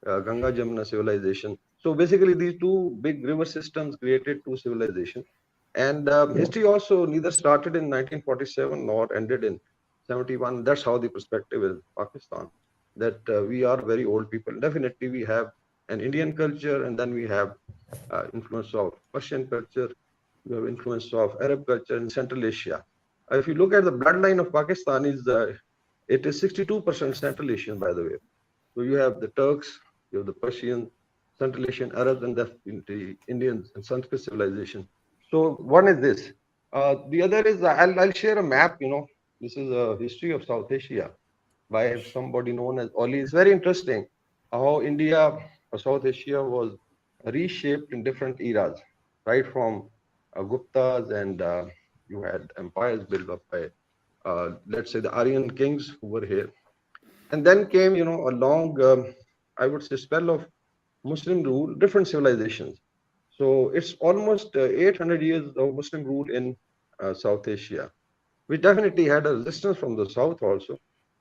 Speaker 12: Ganga Jamuna civilization. So basically, these two big river systems created two civilizations. And history also neither started in 1947 nor ended in 71. That's how the perspective is Pakistan, that we are very old people. Definitely, we have an Indian culture, and then we have influence of Persian culture, we have influence of Arab culture in Central Asia. If you look at the bloodline of Pakistan, it is 62% Central Asian, by the way. So you have the Turks, you have the Persian, Central Asian Arabs, and the Indians and Sanskrit civilization. So one is this. The other is I'll share a map. This is a history of South Asia by somebody known as Oli. It's very interesting how India or South Asia was reshaped in different eras, right from Guptas, and you had empires built up by, let's say, the Aryan kings who were here. And then came, a long, I would say, spell of Muslim rule, different civilizations. So it's almost 800 years of Muslim rule in South Asia. We definitely had a resistance from the south also,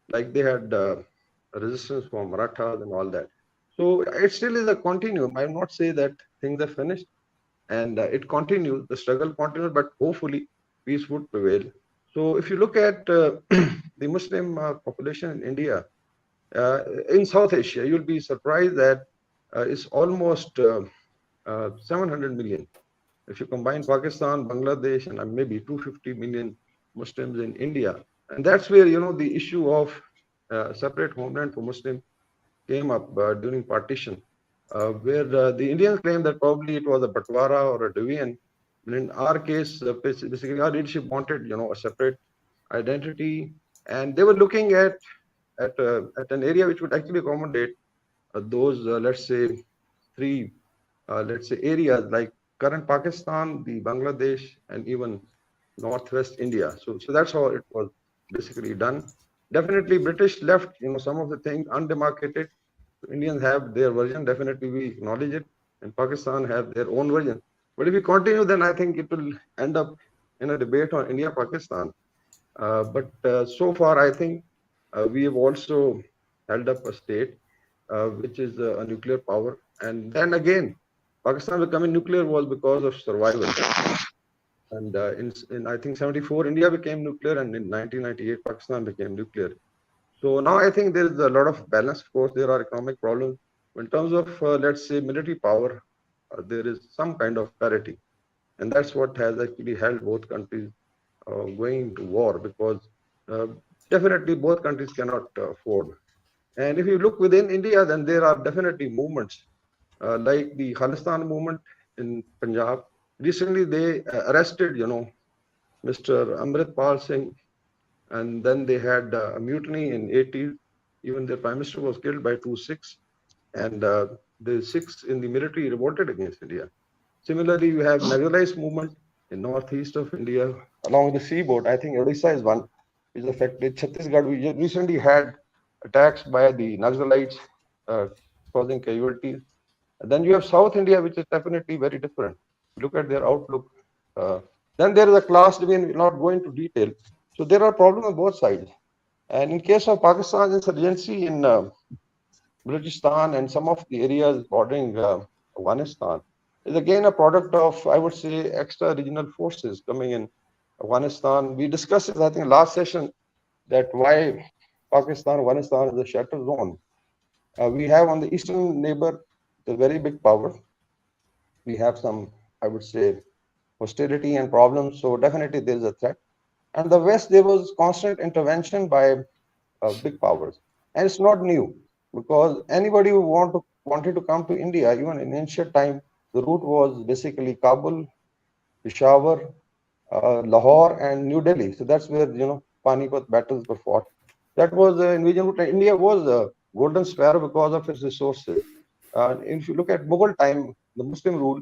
Speaker 12: like they had a resistance from Marathas and all that. So it still is a continuum. I will not say that things are finished, and it continues, the struggle continues, but hopefully peace would prevail. So if you look at the Muslim population in India, in South Asia, you'll be surprised that it's almost 700 million. If you combine Pakistan, Bangladesh, and maybe 250 million Muslims in India, and that's where the issue of separate homeland for Muslims came up during partition, where the Indians claim that probably it was a Batwara or a division. In our case, basically our leadership wanted a separate identity, and they were looking at an area which would actually accommodate those, let's say, three, let's say, areas like current Pakistan, the Bangladesh, and even Northwest India. So that's how it was basically done. Definitely, British left, some of the things undemarcated. Indians have their version. Definitely, we acknowledge it, and Pakistan have their own version. But if we continue, then I think it will end up in a debate on India-Pakistan. But so far, I think we have also held up a state which is a nuclear power. And then again, Pakistan becoming nuclear was because of survival. And in I think 74, India became nuclear, and in 1998, Pakistan became nuclear. So now I think there is a lot of balance. Of course, there are economic problems. In terms of, let's say, military power, there is some kind of parity. And that's what has actually held both countries going to war, because definitely both countries cannot afford. And if you look within India, then there are definitely movements like the Khalistan movement in Punjab. Recently, they arrested, Mr. Amritpal Singh, and then they had a mutiny in 80s. Even their prime minister was killed by 2 Sikhs, and the Sikhs in the military revolted against India. Similarly, you have Naxalite movement in northeast of India along the seaboard. I think Odisha is one which affected Chhattisgarh. We recently had attacks by the Naxalites causing casualties. And then you have South India, which is definitely very different. Look at their outlook. Then there is a class division. We'll not go into detail. So there are problems on both sides. And in case of Pakistan's insurgency in Balochistan and some of the areas bordering Afghanistan, is again a product of, I would say, extra regional forces coming in Afghanistan. We discussed it, I think, last session, that why Afghanistan is a shelter zone. We have on the eastern neighbor the very big power, we have some, I would say, hostility and problems. So definitely there is a threat. And the West, there was constant intervention by big powers. And it's not new, because anybody who wanted to come to India, even in ancient time, the route was basically Kabul, Peshawar, Lahore, and New Delhi. So that's where, Panipat battles were fought. That was the invasion route. India was a golden sparrow because of its resources. If you look at Mughal time, the Muslim rule,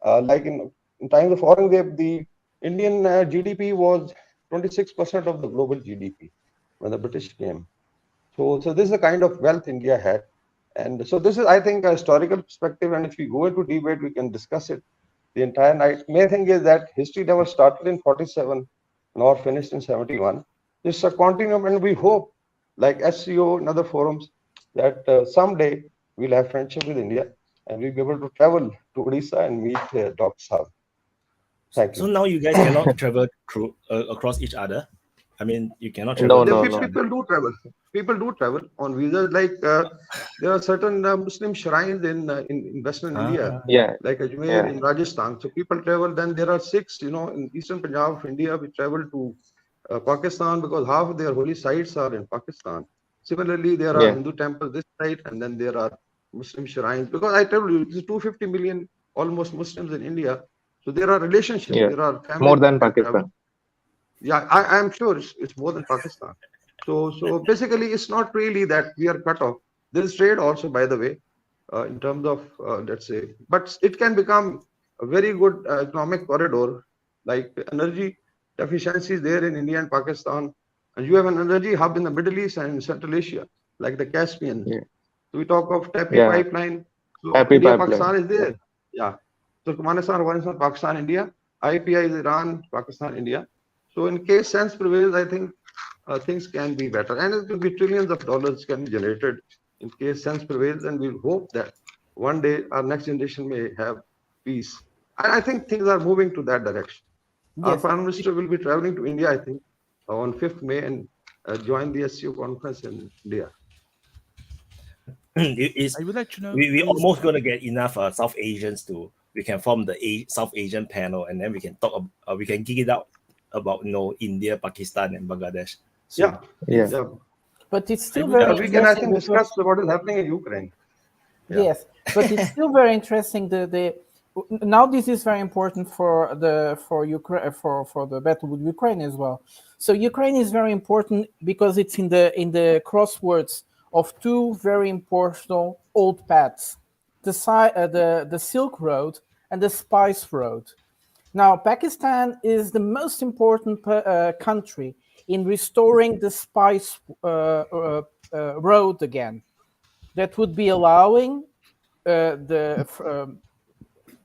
Speaker 12: like in times of Aurangzeb, the Indian GDP was 26% of the global GDP when the British came. So this is the kind of wealth India had. And so this is, I think, a historical perspective. And if we go into debate, we can discuss it the entire night. Main thing is that history never started in 47 nor finished in 71. It's a continuum, and we hope, like SCO and other forums, that someday we'll have friendship with India and we'll be able to travel to Odisha and meet Dr. Saab. Thank you.
Speaker 2: So now you guys cannot travel through across each other. I mean, you cannot travel.
Speaker 12: No. People do travel. People do travel on visas. Like there are certain Muslim shrines in Western India, like Ajmer in Rajasthan. So people travel. Then there are Sikhs, in Eastern Punjab of India, we travel to Pakistan, because half of their holy sites are in Pakistan. Similarly, there are Hindu temples this side, and then there are Muslim shrines. Because I tell you, there's 250 million almost Muslims in India. So there are relationships. There are families.
Speaker 11: More than Pakistan.
Speaker 12: Yeah, I'm sure it's more than Pakistan. So basically, it's not really that we are cut off. There is trade also, by the way, in terms of, let's say, but it can become a very good economic corridor, like energy deficiencies there in India and Pakistan. And you have an energy hub in the Middle East and in Central Asia, like the Caspian. So we talk of TAPI pipeline. So India, Pakistan is there. Yeah. So Afghanistan, Pakistan, India. IPI is Iran, Pakistan, India. So in case sense prevails, I think things can be better. And it will be trillions of dollars can be generated in case sense prevails. And we'll hope that one day our next generation may have peace. And I think things are moving to that direction. Our Prime Minister will be traveling to India, I think, on 5th May and join the SCO conference in India.
Speaker 7: I would like to know.
Speaker 2: We almost going to get enough South Asians we can form the South Asian panel, and then we can talk. We can geek it out about India, Pakistan, and Bangladesh. So,
Speaker 12: yeah.
Speaker 4: But it's still very
Speaker 12: we can, I think, discuss what is happening in Ukraine.
Speaker 4: Yes, but it's still very interesting. Now this is very important for Ukraine, for the battle with Ukraine as well. So Ukraine is very important because it's in the crosswords of two very important old paths, the Silk Road and the Spice Road. Now, Pakistan is the most important country in restoring the Spice Road again. That would be allowing the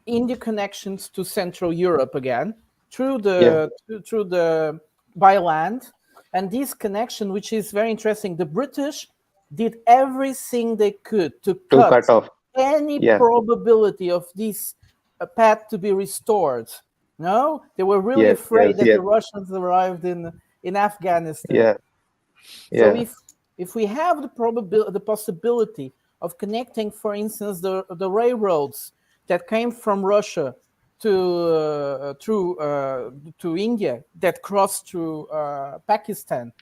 Speaker 4: India connections to Central Europe again through the by land, and this connection, which is very interesting. The British did everything they could to cut off any probability of this path to be restored. No, they were really afraid that the Russians arrived in Afghanistan. So if we have the possibility of connecting, for instance, the railroads that came from Russia to India, that crossed through Pakistan,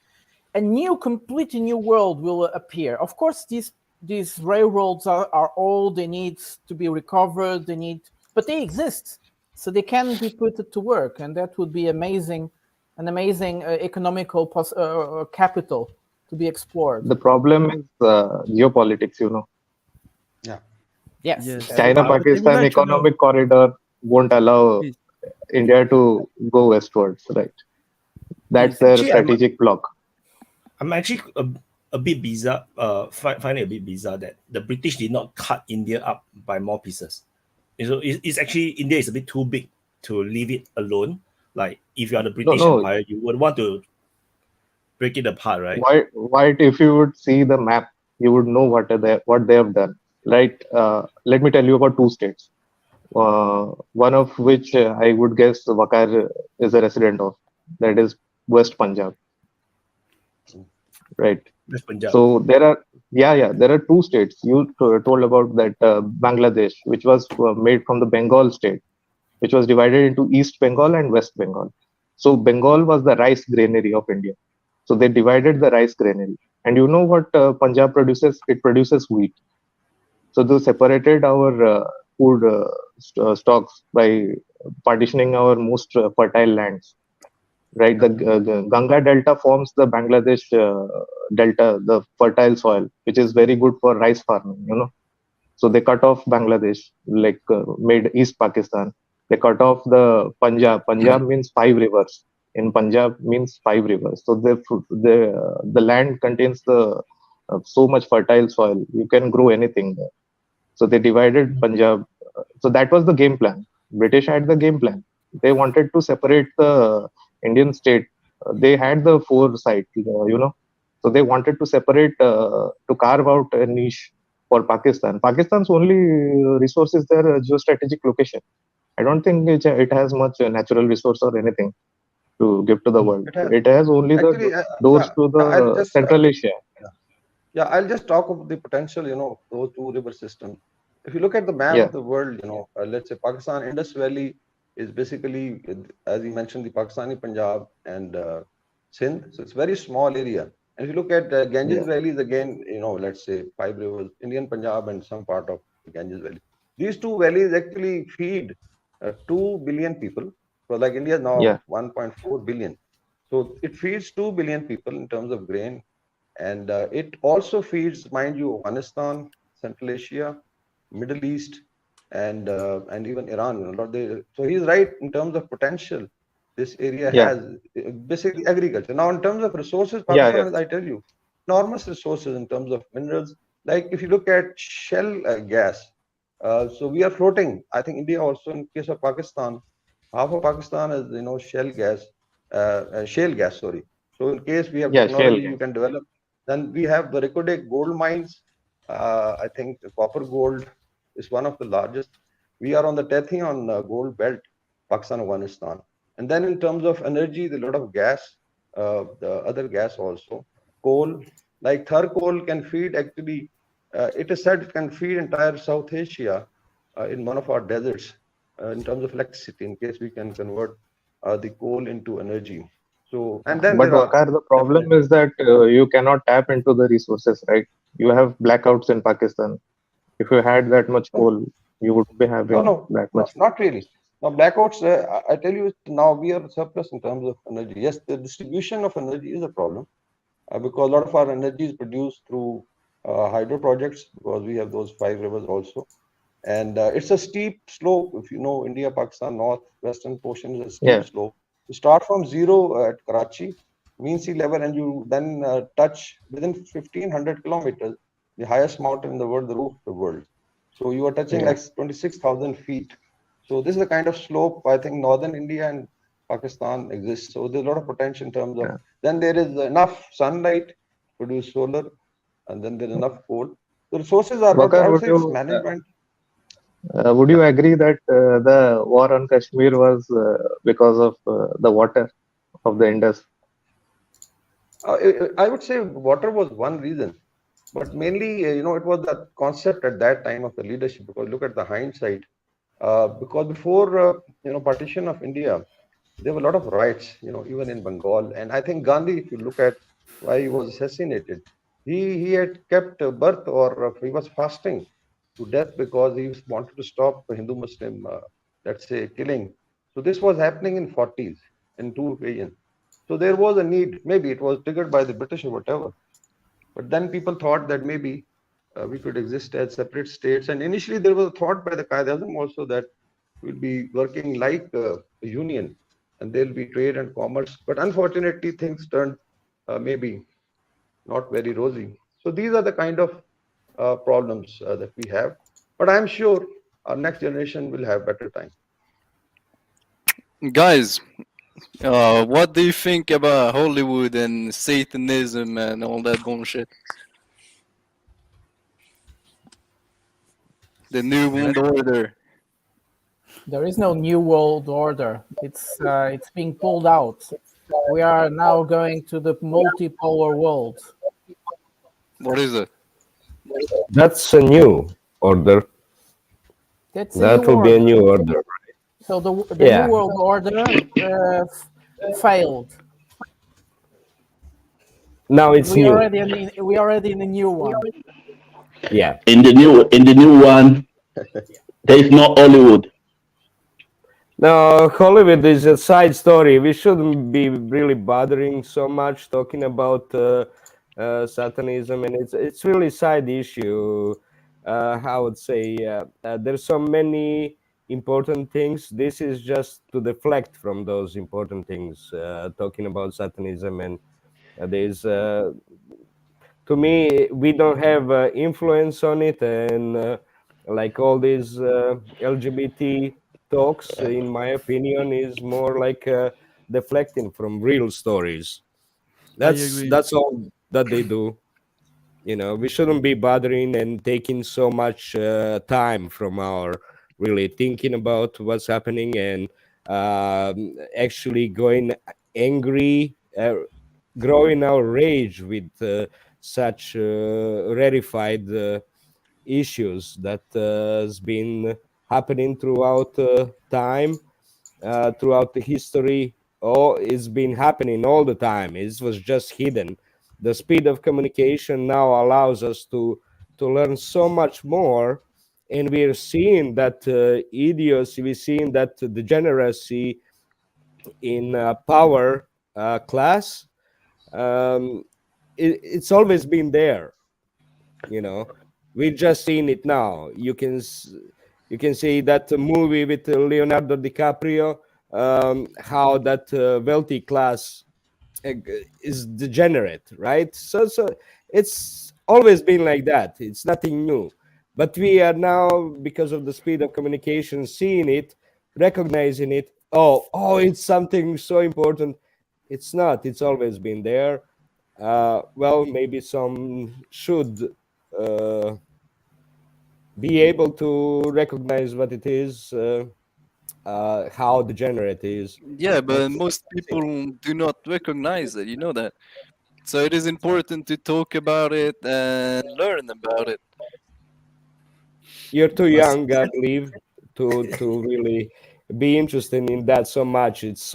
Speaker 4: a completely new world will appear. Of course, these railroads are old; they need to be recovered. But they exist, so they can be put to work, and that would be an amazing economical capital to be explored.
Speaker 11: The problem is geopolitics,
Speaker 4: Yes.
Speaker 11: China-Pakistan economic corridor won't allow India to go westwards, right? That's their strategic block.
Speaker 2: I'm actually a bit bizarre, finding it a bit bizarre that the British did not cut India up by more pieces. So it's actually, India is a bit too big to leave it alone. Like, if you are the British Empire, you would want to break it apart, right?
Speaker 11: Why? If you would see the map, you would know what they have done. Right? Let me tell you about two states. One of which I would guess Waqar is a resident of. That is West Punjab. Right.
Speaker 2: West Punjab.
Speaker 11: So there are two states. You told about that Bangladesh, which was made from the Bengal state, which was divided into East Bengal and West Bengal. So Bengal was the rice granary of India. So they divided the rice granary. And you know what Punjab produces? It produces wheat. So they separated our food stocks by partitioning our most fertile lands. Right, the Ganga Delta forms the Bangladesh Delta, the fertile soil, which is very good for rice farming. So they cut off Bangladesh, like made East Pakistan. They cut off the Punjab. Punjab means 5 rivers. In Punjab means 5 rivers. So the land contains the so much fertile soil. You can grow anything there. So they divided Punjab. So that was the game plan. British had the game plan. They wanted to separate the Indian state. They had the foresight, So they wanted to separate, to carve out a niche for Pakistan. Pakistan's only resource is their geostrategic location. I don't think it has much natural resource or anything to give to the world. It has only
Speaker 12: Actually,
Speaker 11: the doors to the Central Asia.
Speaker 12: Yeah, I'll just talk about the potential, those two river systems. If you look at the map of the world, let's say Pakistan, Indus Valley is basically, as you mentioned, the Pakistani Punjab and Sindh. So it's a very small area. And if you look at Ganges Valley, is again, let's say 5 rivers, Indian Punjab and some part of Ganges Valley. These two valleys actually feed 2 billion people. So like India is now 1.4 billion. So it feeds 2 billion people in terms of grain. And it also feeds, mind you, Afghanistan, Central Asia, Middle East, and even Iran. So he's right in terms of potential. This area has basically agriculture. Now, in terms of resources, Pakistan, as I tell you, enormous resources in terms of minerals. Like if you look at shell gas, so we are floating. I think India also, in case of Pakistan, half of Pakistan is shale gas. Sorry. So in case we have technology, you can develop. Then we have the Reko gold mines. I think the copper gold is one of the largest. We are on the Tethion gold belt, Pakistan, Afghanistan. And then in terms of energy, there's a lot of gas, the other gas also. Coal, like Thar coal can feed actually, it is said it can feed entire South Asia in one of our deserts in terms of electricity, in case we can convert the coal into energy. So, and then
Speaker 11: but Waqar, the problem is that you cannot tap into the resources, right? You have blackouts in Pakistan. If you had that much coal, you would be having that much.
Speaker 12: Not really. Now, blackouts, I tell you, now we are surplus in terms of energy. Yes, the distribution of energy is a problem because a lot of our energy is produced through hydro projects, because we have those 5 rivers also. And it's a steep slope. If you know India, Pakistan, northwestern portion is a steep slope. You start from zero at Karachi, mean sea level, and you then touch within 1,500 kilometers the highest mountain in the world, the roof of the world. So you are touching like 26,000 feet. So this is the kind of slope I think northern India and Pakistan exists. So there's a lot of potential in terms of. Then there is enough sunlight to produce solar, and then there's enough coal. The resources are not. I would say it's management.
Speaker 11: Would you agree that the war on Kashmir was because of the water of the Indus?
Speaker 12: I would say water was one reason, but mainly, it was the concept at that time of the leadership. Because look at the hindsight. Because before, partition of India, there were a lot of riots, even in Bengal. And I think Gandhi, if you look at why he was assassinated, he had kept birth, or he was fasting to death because he wanted to stop Hindu-Muslim, let's say, killing. So this was happening in 40s in 2 occasions. So there was a need. Maybe it was triggered by the British or whatever. But then people thought that maybe we could exist as separate states. And initially there was a thought by the Quaid-e-Azam also that we'll be working like a union and there'll be trade and commerce. But unfortunately, things turned maybe not very rosy. So these are the kind of problems that we have. But I'm sure our next generation will have better time.
Speaker 8: Guys, what do you think about Hollywood and Satanism and all that bullshit? The New World Order.
Speaker 4: There is no New World Order. It's being pulled out. We are now going to the multipolar world.
Speaker 8: What is it?
Speaker 10: That's a new order.
Speaker 4: That's a
Speaker 10: That
Speaker 4: new
Speaker 10: will be a
Speaker 4: order.
Speaker 10: new order.
Speaker 4: So the
Speaker 10: Yeah.
Speaker 4: New World Order failed.
Speaker 10: Now it's new.
Speaker 4: We already in a new one.
Speaker 10: Yeah.
Speaker 13: In the new one, there is no Hollywood.
Speaker 10: No, Hollywood is a side story. We shouldn't be really bothering so much talking about Satanism, and it's really side issue. I would say there's so many important things. This is just to deflect from those important things. Talking about Satanism, and there's to me we don't have influence on it, and like all these LGBT talks, in my opinion, is more like deflecting from real stories. That's all that they do. You know, we shouldn't be bothering and taking so much time from our really thinking about what's happening, and actually going angry, growing our rage with such rarefied issues that has been happening throughout time, throughout the history. Oh, it's been happening all the time. It was just hidden. The speed of communication now allows us to learn so much more, and we're seeing that idiocy, we're seeing that degeneracy in power class. It's always been there. You know, we've just seen it now. You can see that movie with Leonardo DiCaprio, how that wealthy class is degenerate, right? So it's always been like that. It's nothing new, but we are now, because of the speed of communication, seeing it, recognizing it. Oh, it's something so important. It's not. It's always been there. Well, maybe some should be able to recognize what it is, how degenerate it is.
Speaker 8: Yeah, but most people do not recognize it. You know that. So it is important to talk about it and learn about it.
Speaker 10: You're too young, I believe, to really be interested in that so much. It's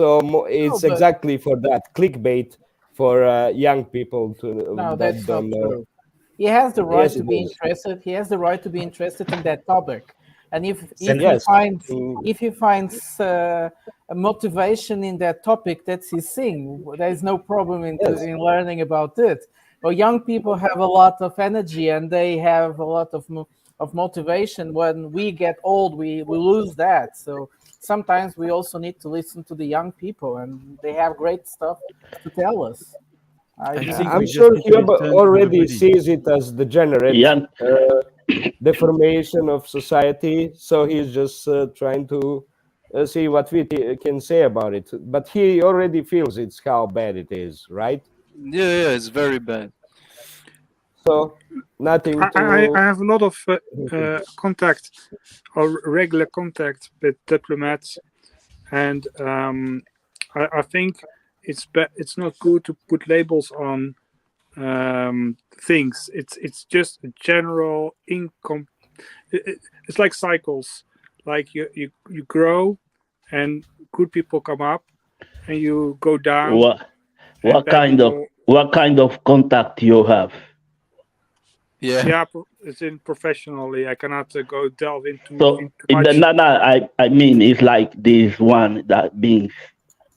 Speaker 10: exactly for that clickbait for young people
Speaker 4: No,
Speaker 10: that
Speaker 4: that's
Speaker 10: don't
Speaker 4: not
Speaker 10: know.
Speaker 4: true. He has the right
Speaker 10: Yes,
Speaker 4: to
Speaker 10: it
Speaker 4: be
Speaker 10: is.
Speaker 4: interested. He has the right to be interested in that topic. And if
Speaker 10: Yes.
Speaker 4: he finds a motivation in that topic, that's his thing. There is no problem in learning about it. Well, young people have a lot of energy and they have a lot of motivation. When we get old, we lose that. So sometimes we also need to listen to the young people, and they have great stuff to tell us.
Speaker 10: I'm sure Hiob already sees it as degenerate deformation of society, so he's just trying to see what we can say about it. But he already feels it's how bad it is, right?
Speaker 8: Yeah, it's very bad.
Speaker 10: So nothing to.
Speaker 9: I have a lot of contact or regular contact with diplomats, and I think it's not good to put labels on things. It's just a general income. It's like cycles. Like you grow, and good people come up, and you go down.
Speaker 13: What kind of contact you have?
Speaker 9: Yeah, it's in professionally. I cannot delve into.
Speaker 13: So I mean, it's like this one that being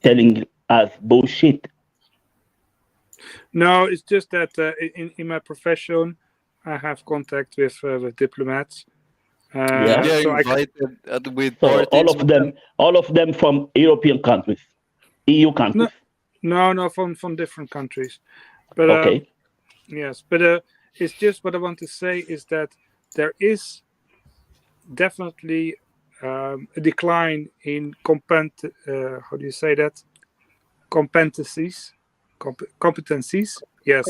Speaker 13: telling us bullshit.
Speaker 9: No, it's just that in my profession, I have contact with diplomats.
Speaker 8: So
Speaker 13: all of them from European countries, EU countries.
Speaker 9: No, from different countries. But
Speaker 13: okay.
Speaker 9: Yes, but it's just what I want to say is that there is definitely a decline in how do you say that? Competencies. Yes.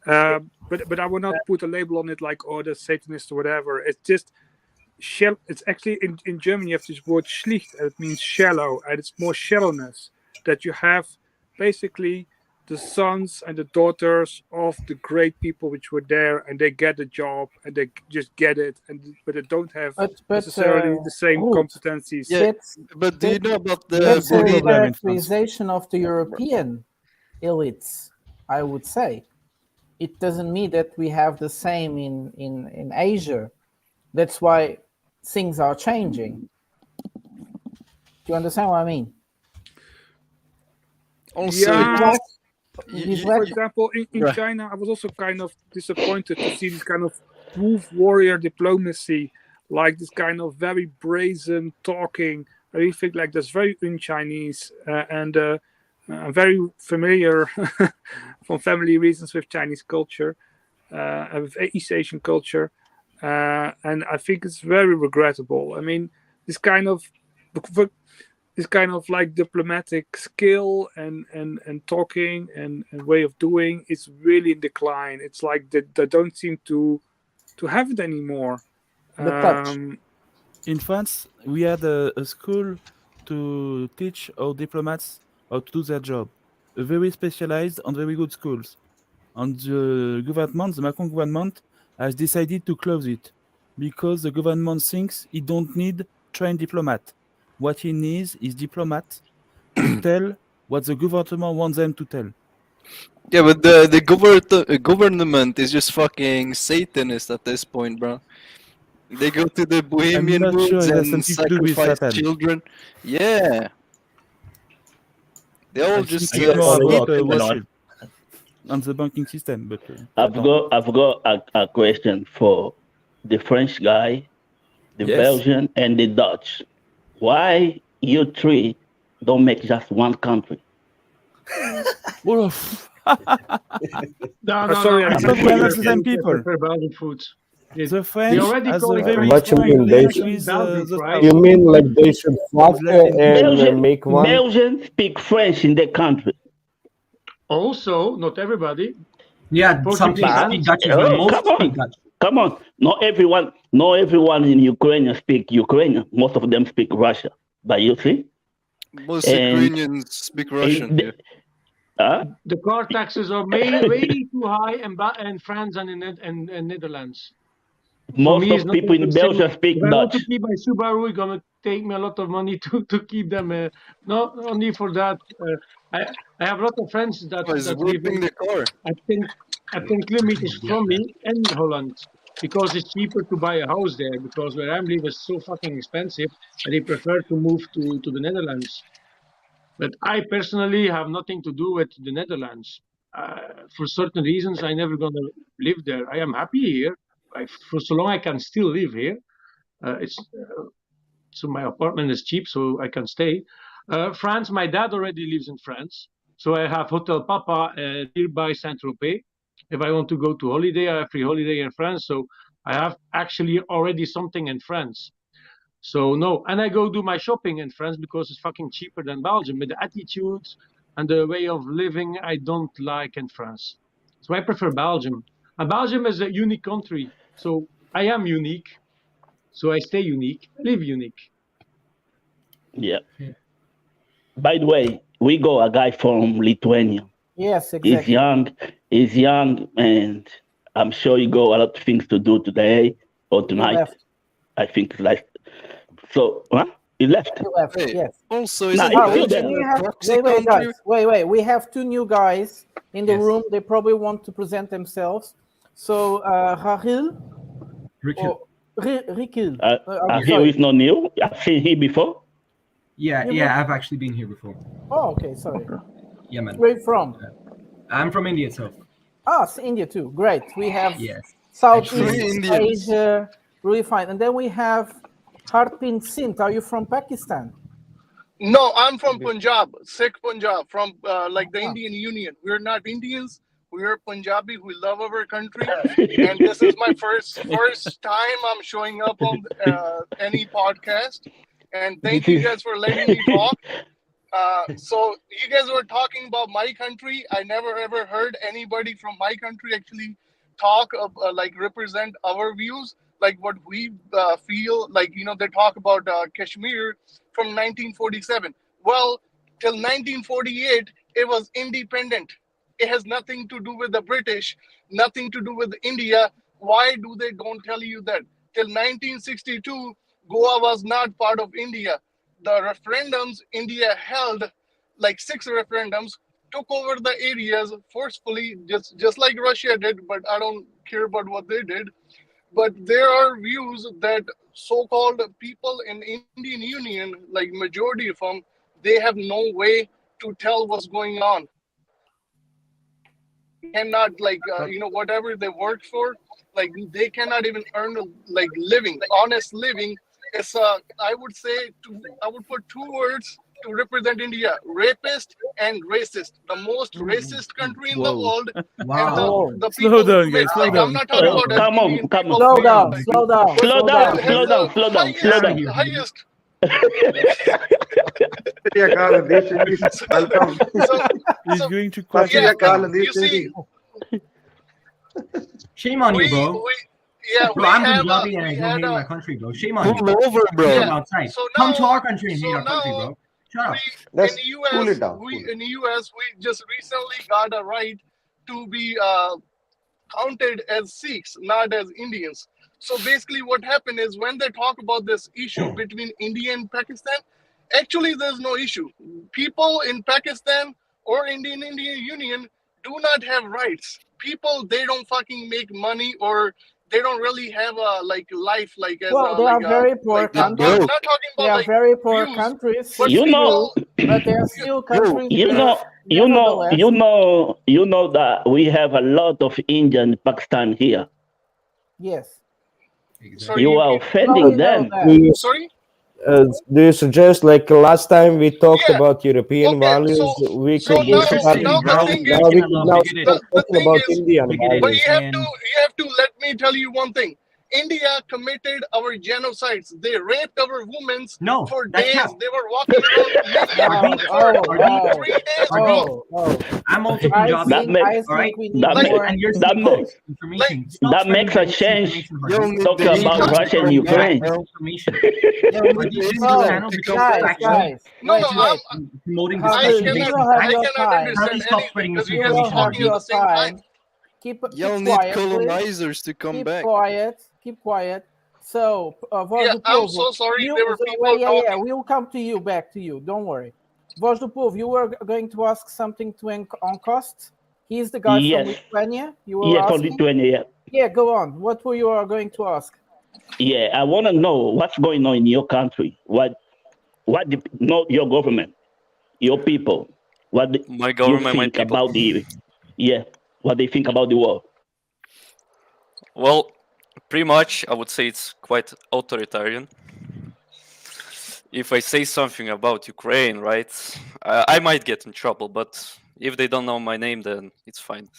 Speaker 9: But I will not put a label on it like, oh, that's Satanist or whatever. It's just it's actually in German you have this word schlicht, and it means shallow, and it's more shallowness that you have basically the sons and the daughters of the great people which were there, and they get a job and they just get it, but they don't have necessarily the same competencies.
Speaker 8: Yeah, but do you know about the
Speaker 4: That's a
Speaker 8: bullying?
Speaker 4: characterization of the European elites, I would say. It doesn't mean that we have the same in Asia. That's why things are changing. Do you understand what I mean?
Speaker 8: Also,
Speaker 9: Yeah.
Speaker 4: These
Speaker 9: For
Speaker 4: left-
Speaker 9: example, in
Speaker 8: Right.
Speaker 9: China, I was also kind of disappointed to see this kind of wolf warrior diplomacy, like this kind of very brazen talking. I really think like that's very un-Chinese, and I'm very familiar from family reasons with Chinese culture, and with East Asian culture, and I think it's very regrettable. I mean, this kind of like diplomatic skill and talking and way of doing is really in decline. It's like they don't seem to have it anymore.
Speaker 4: The touch.
Speaker 7: In France, we had a school to teach our diplomats how to do their job. A very specialized and very good schools. And the government, the Macron government, has decided to close it because the government thinks it don't need trained diplomat. What he needs is diplomat to tell what the government wants them to tell.
Speaker 8: Yeah, but the government is just fucking Satanist at this point, bro. They go to the Bohemian
Speaker 7: not sure
Speaker 8: woods
Speaker 7: it has
Speaker 8: and
Speaker 7: something to do with
Speaker 8: sacrifice
Speaker 7: Satan.
Speaker 8: children. Yeah. They all
Speaker 7: I
Speaker 8: just
Speaker 7: think it's more
Speaker 8: sleep.
Speaker 7: about worship and the banking system. But
Speaker 13: I've got a question for the French guy, the
Speaker 7: Yes.
Speaker 13: Belgian, and the Dutch. Why you three don't make just one country?
Speaker 6: No,
Speaker 9: sorry, I
Speaker 7: thought we are not the same people.
Speaker 6: Belgian food.
Speaker 7: The French
Speaker 6: already
Speaker 7: has a
Speaker 6: call it
Speaker 7: very
Speaker 10: What you
Speaker 7: strong
Speaker 10: mean, they
Speaker 7: link
Speaker 10: should-
Speaker 7: with
Speaker 6: Belgians,
Speaker 7: the
Speaker 6: right?
Speaker 10: You mean like they should fuck and
Speaker 13: Belgian,
Speaker 10: make one?
Speaker 13: Belgian speak French in the country.
Speaker 6: Also, not everybody.
Speaker 14: Yeah, some
Speaker 6: Portuguese
Speaker 14: people
Speaker 6: and-
Speaker 14: speak Dutch as well.
Speaker 13: Oh,
Speaker 14: Most
Speaker 13: come
Speaker 14: speak
Speaker 13: on.
Speaker 14: Dutch.
Speaker 13: Come on. Not everyone in Ukraine speak Ukrainian. Most of them speak Russian. But you see?
Speaker 8: Most
Speaker 13: And-
Speaker 8: Ukrainians speak Russian.
Speaker 13: And
Speaker 8: Yeah.
Speaker 6: The car taxes are way too high in France and in Netherlands.
Speaker 13: most
Speaker 6: me, it's
Speaker 13: of
Speaker 6: not
Speaker 13: people in
Speaker 6: interesting.
Speaker 13: Belgium speak
Speaker 6: If I want
Speaker 13: Dutch.
Speaker 6: to keep my Subaru, it's gonna take me a lot of money to keep them. Not only for that, I have a lot of friends that
Speaker 8: Oh, he's
Speaker 6: live
Speaker 8: whipping
Speaker 6: in,
Speaker 8: the car.
Speaker 6: I think kilometers from me in Holland, because it's cheaper to buy a house there, because where I live is so fucking expensive, and they prefer to move to the Netherlands. But I personally have nothing to do with the Netherlands. For certain reasons, I never gonna live there. I am happy here. For so long I can still live here. So my apartment is cheap, so I can stay. France, my dad already lives in France, so I have Hotel Papa nearby Saint-Tropez. If I want to go to holiday, I have free holiday in France, so I have actually already something in France. So no, and I go do my shopping in France because it's fucking cheaper than Belgium. But the attitudes and the way of living I don't like in France. So I prefer Belgium. And Belgium is a unique country. So I am unique. So I stay unique, live unique.
Speaker 13: Yeah. By the way, we got a guy from Lithuania.
Speaker 4: Yes, exactly.
Speaker 13: He's young, and I'm sure he got a lot of things to do today or tonight.
Speaker 4: left.
Speaker 13: I think like so. Huh? He left.
Speaker 4: He left,
Speaker 8: Hey,
Speaker 4: yes.
Speaker 8: Also,
Speaker 13: Nah,
Speaker 8: isn't
Speaker 13: it's
Speaker 4: Oh,
Speaker 13: still
Speaker 4: we,
Speaker 13: there.
Speaker 4: we
Speaker 8: Belgium a
Speaker 4: have,
Speaker 8: proxy
Speaker 4: wait,
Speaker 8: country?
Speaker 4: guys. Wait. We have two new guys in the
Speaker 14: Yes.
Speaker 4: room. They probably want to present themselves. So, Rahil
Speaker 14: Rikhil.
Speaker 4: or Rikhil.
Speaker 13: He
Speaker 4: sorry.
Speaker 13: is not new. I've seen him before.
Speaker 14: Yeah, I've actually been here before.
Speaker 4: Oh, okay, sorry.
Speaker 14: Yeah, man.
Speaker 4: Where are you from?
Speaker 14: I'm from India itself.
Speaker 4: Ah, it's India too. Great. We have
Speaker 14: Yes.
Speaker 4: Southeast
Speaker 8: Three Indians.
Speaker 4: Asia. Really fine. And then we have Hardeep Singh. Are you from Pakistan?
Speaker 15: No, I'm from Punjab, Sikh Punjab, from like the
Speaker 4: Ah.
Speaker 15: Indian Union. We're not Indians. We're Punjabi. We love our country, and this is my first time I'm showing up on any podcast. And thank you guys for letting me talk. So you guys were talking about my country. I never ever heard anybody from my country actually talk like represent our views, like what we feel. Like, you know, they talk about Kashmir from 1947. Well, till 1948, it was independent. It has nothing to do with the British, nothing to do with India. Why do they don't tell you that? Till 1962, Goa was not part of India. The referendums India held, like 6 referendums, took over the areas forcefully, just like Russia did, but I don't care about what they did. But there are views that so-called people in Indian Union, like majority of them, they have no way to tell what's going on. Cannot whatever they work for, like they cannot even earn like living, honest living. It's I would put 2 words to represent India: rapist and racist. The most racist country in the world.
Speaker 14: Wow.
Speaker 15: And the
Speaker 7: Slow
Speaker 15: people
Speaker 7: down,
Speaker 15: who
Speaker 7: guys.
Speaker 15: make,
Speaker 7: Slow
Speaker 15: like,
Speaker 7: down.
Speaker 15: I'm not talking about
Speaker 13: Come on,
Speaker 15: Indian
Speaker 13: come
Speaker 15: people.
Speaker 13: on.
Speaker 4: Slow down, slow down,
Speaker 13: Slow down,
Speaker 15: Has
Speaker 13: slow
Speaker 15: the
Speaker 13: down, slow down, slow down.
Speaker 11: Welcome.
Speaker 7: He's going to crash
Speaker 15: Yeah,
Speaker 7: his car.
Speaker 15: you see,
Speaker 14: Shame on you, bro. Bro, I'm Punjabi and I don't hate my country, bro. Shame on you.
Speaker 8: Pull over, bro.
Speaker 14: Come outside.
Speaker 15: So
Speaker 14: Come
Speaker 15: now-
Speaker 14: to our country and hate
Speaker 15: so
Speaker 14: our country,
Speaker 15: now
Speaker 14: bro. Shut up.
Speaker 11: Let's
Speaker 15: in the
Speaker 11: cool
Speaker 15: US,
Speaker 11: it down.
Speaker 15: in the US, we just recently got a right to be counted as Sikhs, not as Indians. So basically, what happened is when they talk about this issue between India and Pakistan, actually there's no issue. People in Pakistan or Indian Union do not have rights. People, they don't fucking make money, or they don't really have a life like as
Speaker 4: Well, they are very poor countries.
Speaker 15: I'm not talking
Speaker 4: They
Speaker 15: about
Speaker 4: are very poor
Speaker 15: views,
Speaker 4: countries.
Speaker 15: but
Speaker 13: You know,
Speaker 4: but they are still countries.
Speaker 13: you know, that we have a lot of Indian Pakistan here.
Speaker 4: Yes.
Speaker 15: Sorry,
Speaker 13: You are offending them.
Speaker 15: Sorry?
Speaker 10: Do you suggest, like last time we talked about European values, we
Speaker 15: So
Speaker 10: could
Speaker 15: now
Speaker 10: start,
Speaker 15: the thing is,
Speaker 10: now we could now start
Speaker 15: the
Speaker 10: talking
Speaker 15: thing
Speaker 10: about
Speaker 15: is,
Speaker 10: Indian
Speaker 15: but
Speaker 10: values?
Speaker 15: you have to let me tell you one thing. India committed our genocides. They raped our women for days. They were walking around for 3 days, bro.
Speaker 14: I'm also Punjabi. All right? And you're
Speaker 13: that
Speaker 14: saying
Speaker 13: makes-
Speaker 14: false information. Stop
Speaker 13: that
Speaker 14: spreading
Speaker 13: makes a
Speaker 14: false
Speaker 13: change.
Speaker 14: information.
Speaker 13: Talking about Russia and Ukraine.
Speaker 14: Information. This channel becomes factual.
Speaker 15: No,
Speaker 14: Promoting
Speaker 15: I
Speaker 14: discussion
Speaker 15: cannot,
Speaker 14: based on
Speaker 15: I
Speaker 14: facts.
Speaker 15: cannot
Speaker 14: How do
Speaker 15: understand
Speaker 14: you stop
Speaker 15: anything
Speaker 14: spreading
Speaker 15: because you guys are
Speaker 14: misinformation?
Speaker 15: talking at the same time.
Speaker 4: Keep
Speaker 8: Y'all need
Speaker 4: quiet, please.
Speaker 8: colonizers to come
Speaker 4: Keep
Speaker 8: back.
Speaker 4: quiet. Keep quiet. So,
Speaker 15: Yeah, I'm so sorry. There were people talking.
Speaker 4: we will come to you, back to you. Don't worry. Voz do Povo, you were going to ask something to on cost. He's the guy
Speaker 13: Yes.
Speaker 4: from Lithuania. You were
Speaker 13: Yeah, from
Speaker 4: asking?
Speaker 13: Lithuania. Yeah.
Speaker 4: Yeah, go on. What were you going to ask?
Speaker 13: Yeah, I want to know what's going on in your country. Not your government, your people.
Speaker 5: My government,
Speaker 13: you
Speaker 5: my
Speaker 13: think
Speaker 5: people.
Speaker 13: about what they think about the war.
Speaker 5: Well, pretty much, I would say it's quite authoritarian. If I say something about Ukraine, right, I might get in trouble, but if they don't know my name, then it's fine.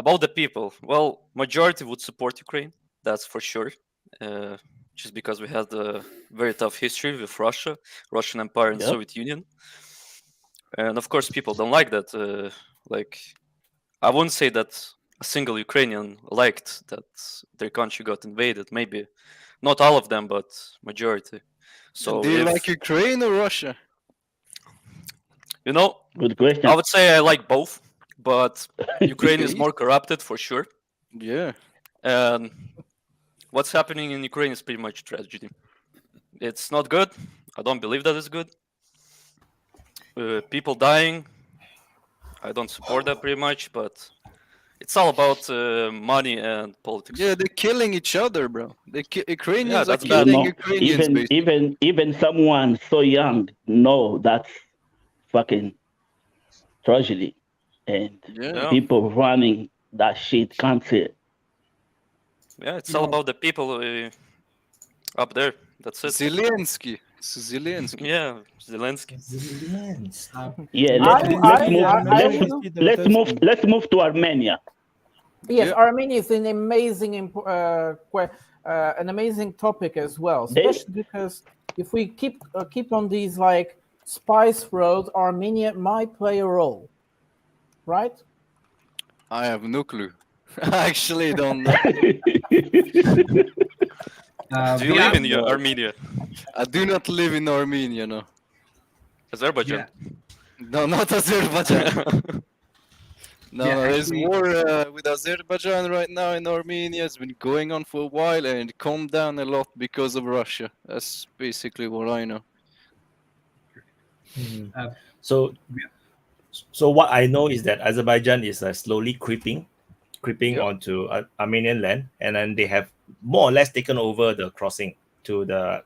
Speaker 5: About the people, well, majority would support Ukraine, that's for sure. Just because we had a very tough history with Russia, Russian Empire and
Speaker 13: Yep.
Speaker 5: Soviet Union. And of course, people don't like that. I wouldn't say that a single Ukrainian liked that their country got invaded. Maybe not all of them, but majority. So
Speaker 8: Do you like Ukraine or Russia?
Speaker 13: Good question.
Speaker 5: I would say I like both, but Ukraine is more corrupted for sure.
Speaker 8: Yeah.
Speaker 5: And what's happening in Ukraine is pretty much tragedy. It's not good. I don't believe that it's good. People dying. I don't support that pretty much, but it's all about money and politics.
Speaker 8: Yeah, they're killing each other, bro. Ukrainians are
Speaker 5: that's bad.
Speaker 8: killing Ukrainians, basically.
Speaker 13: even someone so young know that's fucking tragedy, and people running that shit can't see it.
Speaker 5: Yeah, it's all about the people up there. That's it.
Speaker 8: Zelensky.
Speaker 5: Yeah, Zelensky.
Speaker 13: Yeah, let's move to Armenia.
Speaker 4: Yes, Armenia is an amazing, an amazing topic as well, especially because if we keep on these like spice roads, Armenia might play a role, right?
Speaker 8: I have no clue. I actually don't know.
Speaker 5: Do you live in Armenia?
Speaker 8: I do not live in Armenia, no.
Speaker 5: Azerbaijan?
Speaker 8: No, not Azerbaijan. No,
Speaker 16: Yeah,
Speaker 8: there's
Speaker 16: actually-
Speaker 8: war with Azerbaijan right now in Armenia. It's been going on for a while and it calmed down a lot because of Russia. That's basically what I know.
Speaker 2: So what I know is that Azerbaijan is slowly creeping onto Armenian land, and then they have more or less taken over the crossing to the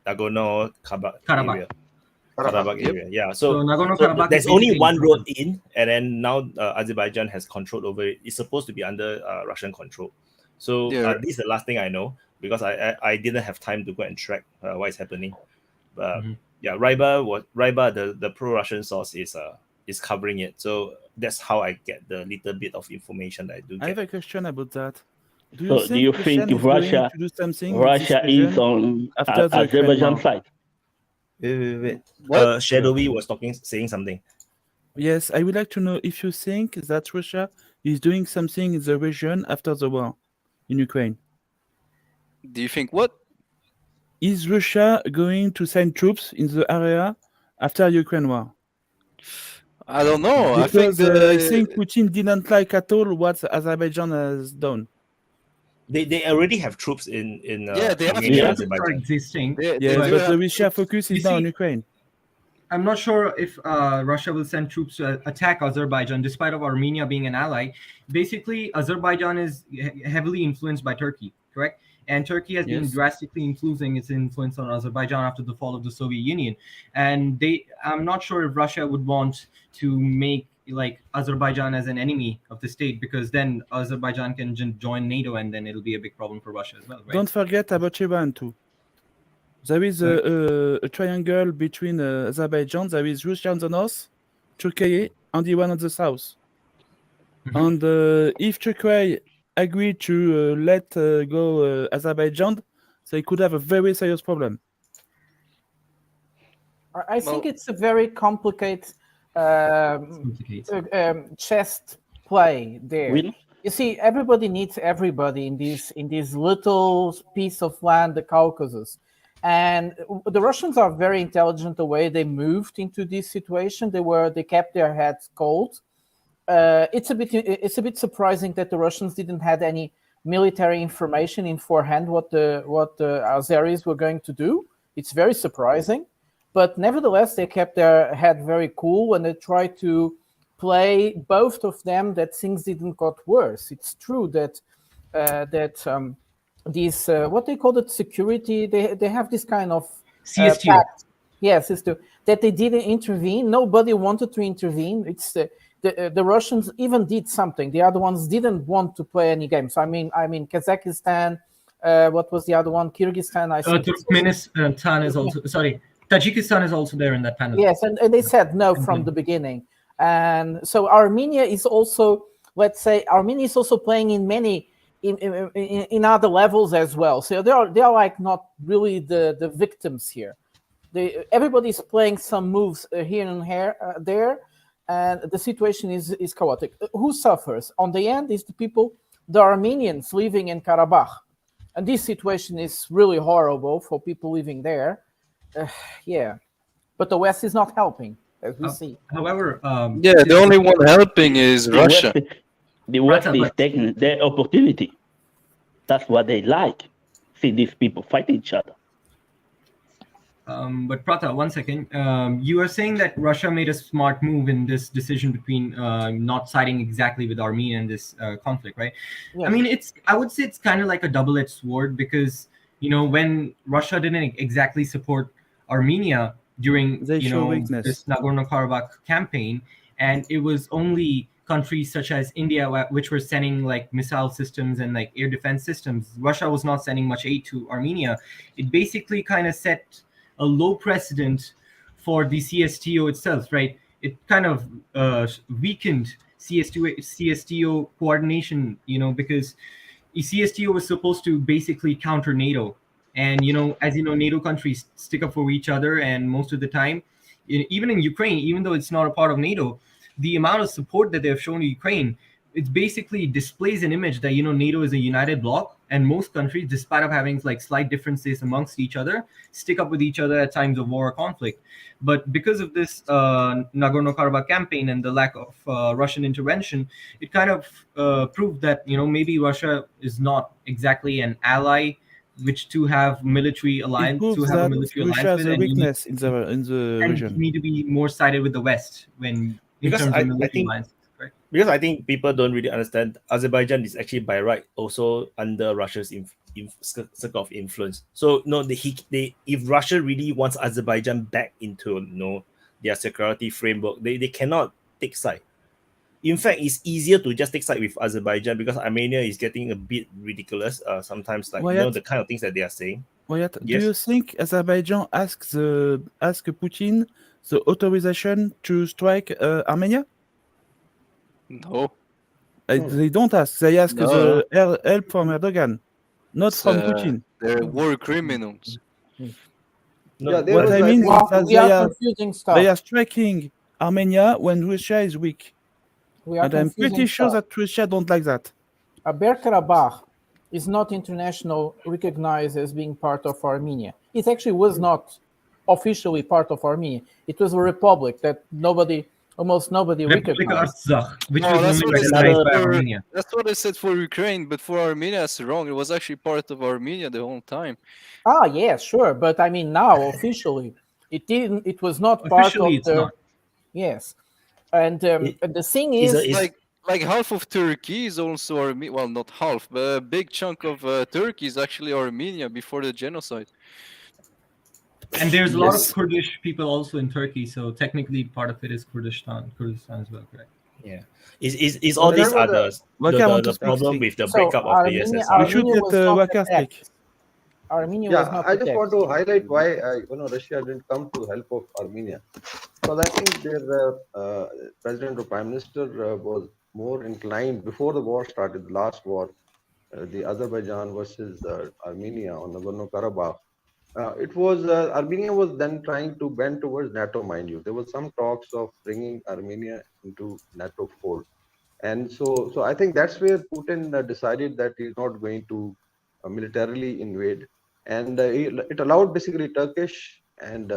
Speaker 2: Nagorno-Karabakh area. Karabakh area, yeah. So
Speaker 16: Nagorno-Karabakh
Speaker 2: there's
Speaker 16: is
Speaker 2: only
Speaker 16: basically
Speaker 2: one road in, and then now Azerbaijan has control over it. It's supposed to be under Russian control. So this is the last thing I know, because I didn't have time to go and track what is happening. But yeah, Ryba, the pro-Russian source is covering it. So that's how I get the little bit of information that I do get.
Speaker 7: I have a question about that. Do
Speaker 13: So
Speaker 7: you think Russia
Speaker 13: Russia
Speaker 7: is going to do something in
Speaker 13: Russia
Speaker 7: this
Speaker 13: is
Speaker 7: region
Speaker 13: on
Speaker 7: after the Ukraine
Speaker 13: Azerbaijan
Speaker 7: war?
Speaker 13: side?
Speaker 2: Wait. Shadowy was saying something.
Speaker 7: Yes, I would like to know if you think that Russia is doing something in the region after the war in Ukraine.
Speaker 8: Do you think what?
Speaker 7: Is Russia going to send troops in the area after Ukraine war?
Speaker 8: I don't know.
Speaker 7: Because I think Putin didn't like at all what Azerbaijan has done.
Speaker 2: They already have troops in
Speaker 8: they have
Speaker 2: Armenia,
Speaker 16: troops
Speaker 2: Azerbaijan.
Speaker 16: are existing.
Speaker 7: Yes, but the Russia focus is
Speaker 16: You
Speaker 7: now on
Speaker 16: see,
Speaker 7: Ukraine.
Speaker 16: I'm not sure if Russia will send troops to attack Azerbaijan, despite of Armenia being an ally. Basically, Azerbaijan is heavily influenced by Turkey, correct? And Turkey has been drastically influencing its influence on Azerbaijan after the fall of the Soviet Union. And I'm not sure if Russia would want to make like Azerbaijan as an enemy of the state, because then Azerbaijan can join NATO, and then it'll be a big problem for Russia as well, right?
Speaker 7: Don't forget about Iran too. There is a triangle between Azerbaijan. There is Russia on the north, Turkey, and Iran on the south. And if Turkey agree to let go Azerbaijan, they could have a very serious problem.
Speaker 4: I think it's a very complicated chess play there. You see, everybody needs everybody in this little piece of land, the Caucasus. And the Russians are very intelligent the way they moved into this situation. They kept their heads cold. It's a bit surprising that the Russians didn't have any military information in forehand what the Azeris were going to do. It's very surprising, but nevertheless they kept their head very cool and they tried to play both of them that things didn't got worse. It's true that these what they call it security, they have this kind of
Speaker 16: CSTO.
Speaker 4: pact. Yes, it's that they didn't intervene. Nobody wanted to intervene. It's the Russians even did something. The other ones didn't want to play any games. I mean Kazakhstan. What was the other one? Kyrgyzstan. I think
Speaker 16: Turkmenistan is also Tajikistan is also there in that panel.
Speaker 4: Yes, and they said no from the beginning. And so Armenia is also, let's say, Armenia is also playing in many in other levels as well. So they are like not really the victims here. Everybody's playing some moves here and there, and the situation is chaotic. Who suffers? On the end is the Armenians living in Karabakh, and this situation is really horrible for people living there. But the West is not helping, as we see.
Speaker 16: However,
Speaker 8: the only one helping is Russia.
Speaker 13: The West is taking their opportunity. That's what they like. See these people fight each other.
Speaker 16: But Prata, one second. You are saying that Russia made a smart move in this decision between not siding exactly with Armenia in this conflict, right?
Speaker 4: Yeah.
Speaker 16: I mean, I would say it's kind of like a double-edged sword, because when Russia didn't exactly support Armenia during this Nagorno-Karabakh campaign, and it was only countries such as India which were sending like missile systems and like air defense systems. Russia was not sending much aid to Armenia. It basically kind of set a low precedent for the CSTO itself, right? It kind of weakened CSTO coordination, because CSTO was supposed to basically counter NATO. And, as you know, NATO countries stick up for each other. And most of the time, even in Ukraine, even though it's not a part of NATO, the amount of support that they have shown to Ukraine it basically displays an image that NATO is a united bloc, and most countries, despite of having like slight differences amongst each other, stick up with each other at times of war or conflict. But because of this Nagorno-Karabakh campaign and the lack of Russian intervention, it kind of proved that maybe Russia is not exactly an ally which to have military alliance, to have a military alliance
Speaker 7: Russia
Speaker 16: with,
Speaker 7: has a
Speaker 16: and
Speaker 7: weakness in the region.
Speaker 16: need to be more sided with the West when in terms of military alliance.
Speaker 2: Because I think people don't really understand, Azerbaijan is actually by right also under Russia's circle of influence. So no, if Russia really wants Azerbaijan back into their security framework, they cannot take side. In fact, it's easier to just take side with Azerbaijan because Armenia is getting a bit ridiculous sometimes, like the kind of things that they are saying.
Speaker 7: Wyatt, do you think Azerbaijan ask Putin the authorization to strike Armenia?
Speaker 8: No.
Speaker 7: They don't ask. They ask the help from Erdogan, not from Putin.
Speaker 8: They're war criminals.
Speaker 7: No, what I mean is that they are striking Armenia when Russia is weak. And I'm pretty sure that Russia don't like that.
Speaker 4: Karabakh is not international recognized as being part of Armenia. It actually was not officially part of Armenia. It was a republic that almost nobody recognized.
Speaker 16: Which was only recognized by Armenia.
Speaker 8: That's what I said for Ukraine, but for Armenia, it's wrong. It was actually part of Armenia the whole time.
Speaker 4: Ah, yes, sure, but I mean now officially, it didn't. It was not part of the.
Speaker 16: Not.
Speaker 4: Yes, and the thing is,
Speaker 8: like half of Turkey is also Armenia. Well, not half, but a big chunk of Turkey is actually Armenia before the genocide.
Speaker 16: And there's a lot of Kurdish people also in Turkey, so technically part of it is Kurdistan as well, correct?
Speaker 2: Yeah. Is all these others the problem with the breakup of the USSR?
Speaker 7: We should get Waka speak.
Speaker 4: Armenia was not
Speaker 12: I just want to highlight why Russia didn't come to help of Armenia, because I think their president or prime minister was more inclined before the war started, the last war, the Azerbaijan versus Armenia on Nagorno-Karabakh. It was Armenia was then trying to bend towards NATO, mind you. There was some talks of bringing Armenia into NATO fold, and so I think that's where Putin decided that he's not going to militarily invade. And it allowed basically Turkish and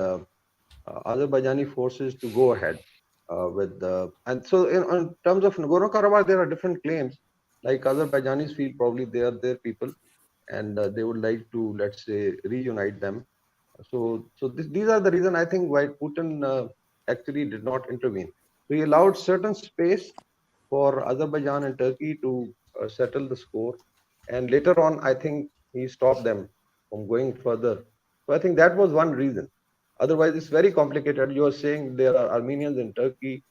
Speaker 12: Azerbaijani forces to go ahead with the. And so in terms of Nagorno-Karabakh, there are different claims. Like Azerbaijanis feel probably they are their people, and they would like to, let's say, reunite them. So these are the reason I think why Putin actually did not intervene. So he allowed certain space for Azerbaijan and Turkey to settle the score, and later on, I think he stopped them from going further. So I think that was one reason. Otherwise, it's very complicated. You are saying there are Armenians in Turkey,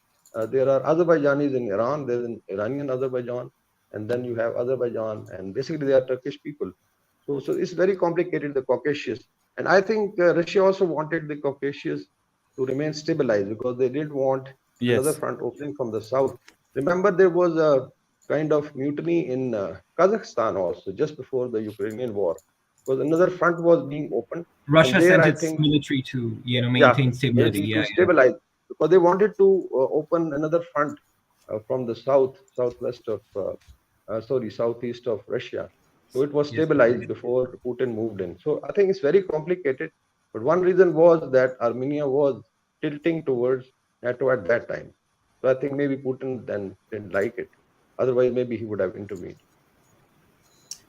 Speaker 12: there are Azerbaijanis in Iran, there's an Iranian Azerbaijan, and then you have Azerbaijan, and basically they are Turkish people. So it's very complicated, the Caucasus. And I think Russia also wanted the Caucasus to remain stabilized because they didn't want another front opening from the south. Remember, there was a kind of mutiny in Kazakhstan also, just before the Ukrainian war. Because another front was being opened.
Speaker 16: Russia sent its military to maintain stability.
Speaker 12: To stabilize, because they wanted to open another front from the southeast of Russia. So it was stabilized before Putin moved in. So I think it's very complicated. But one reason was that Armenia was tilting towards NATO at that time. So I think maybe Putin then didn't like it. Otherwise, maybe he would have intervened.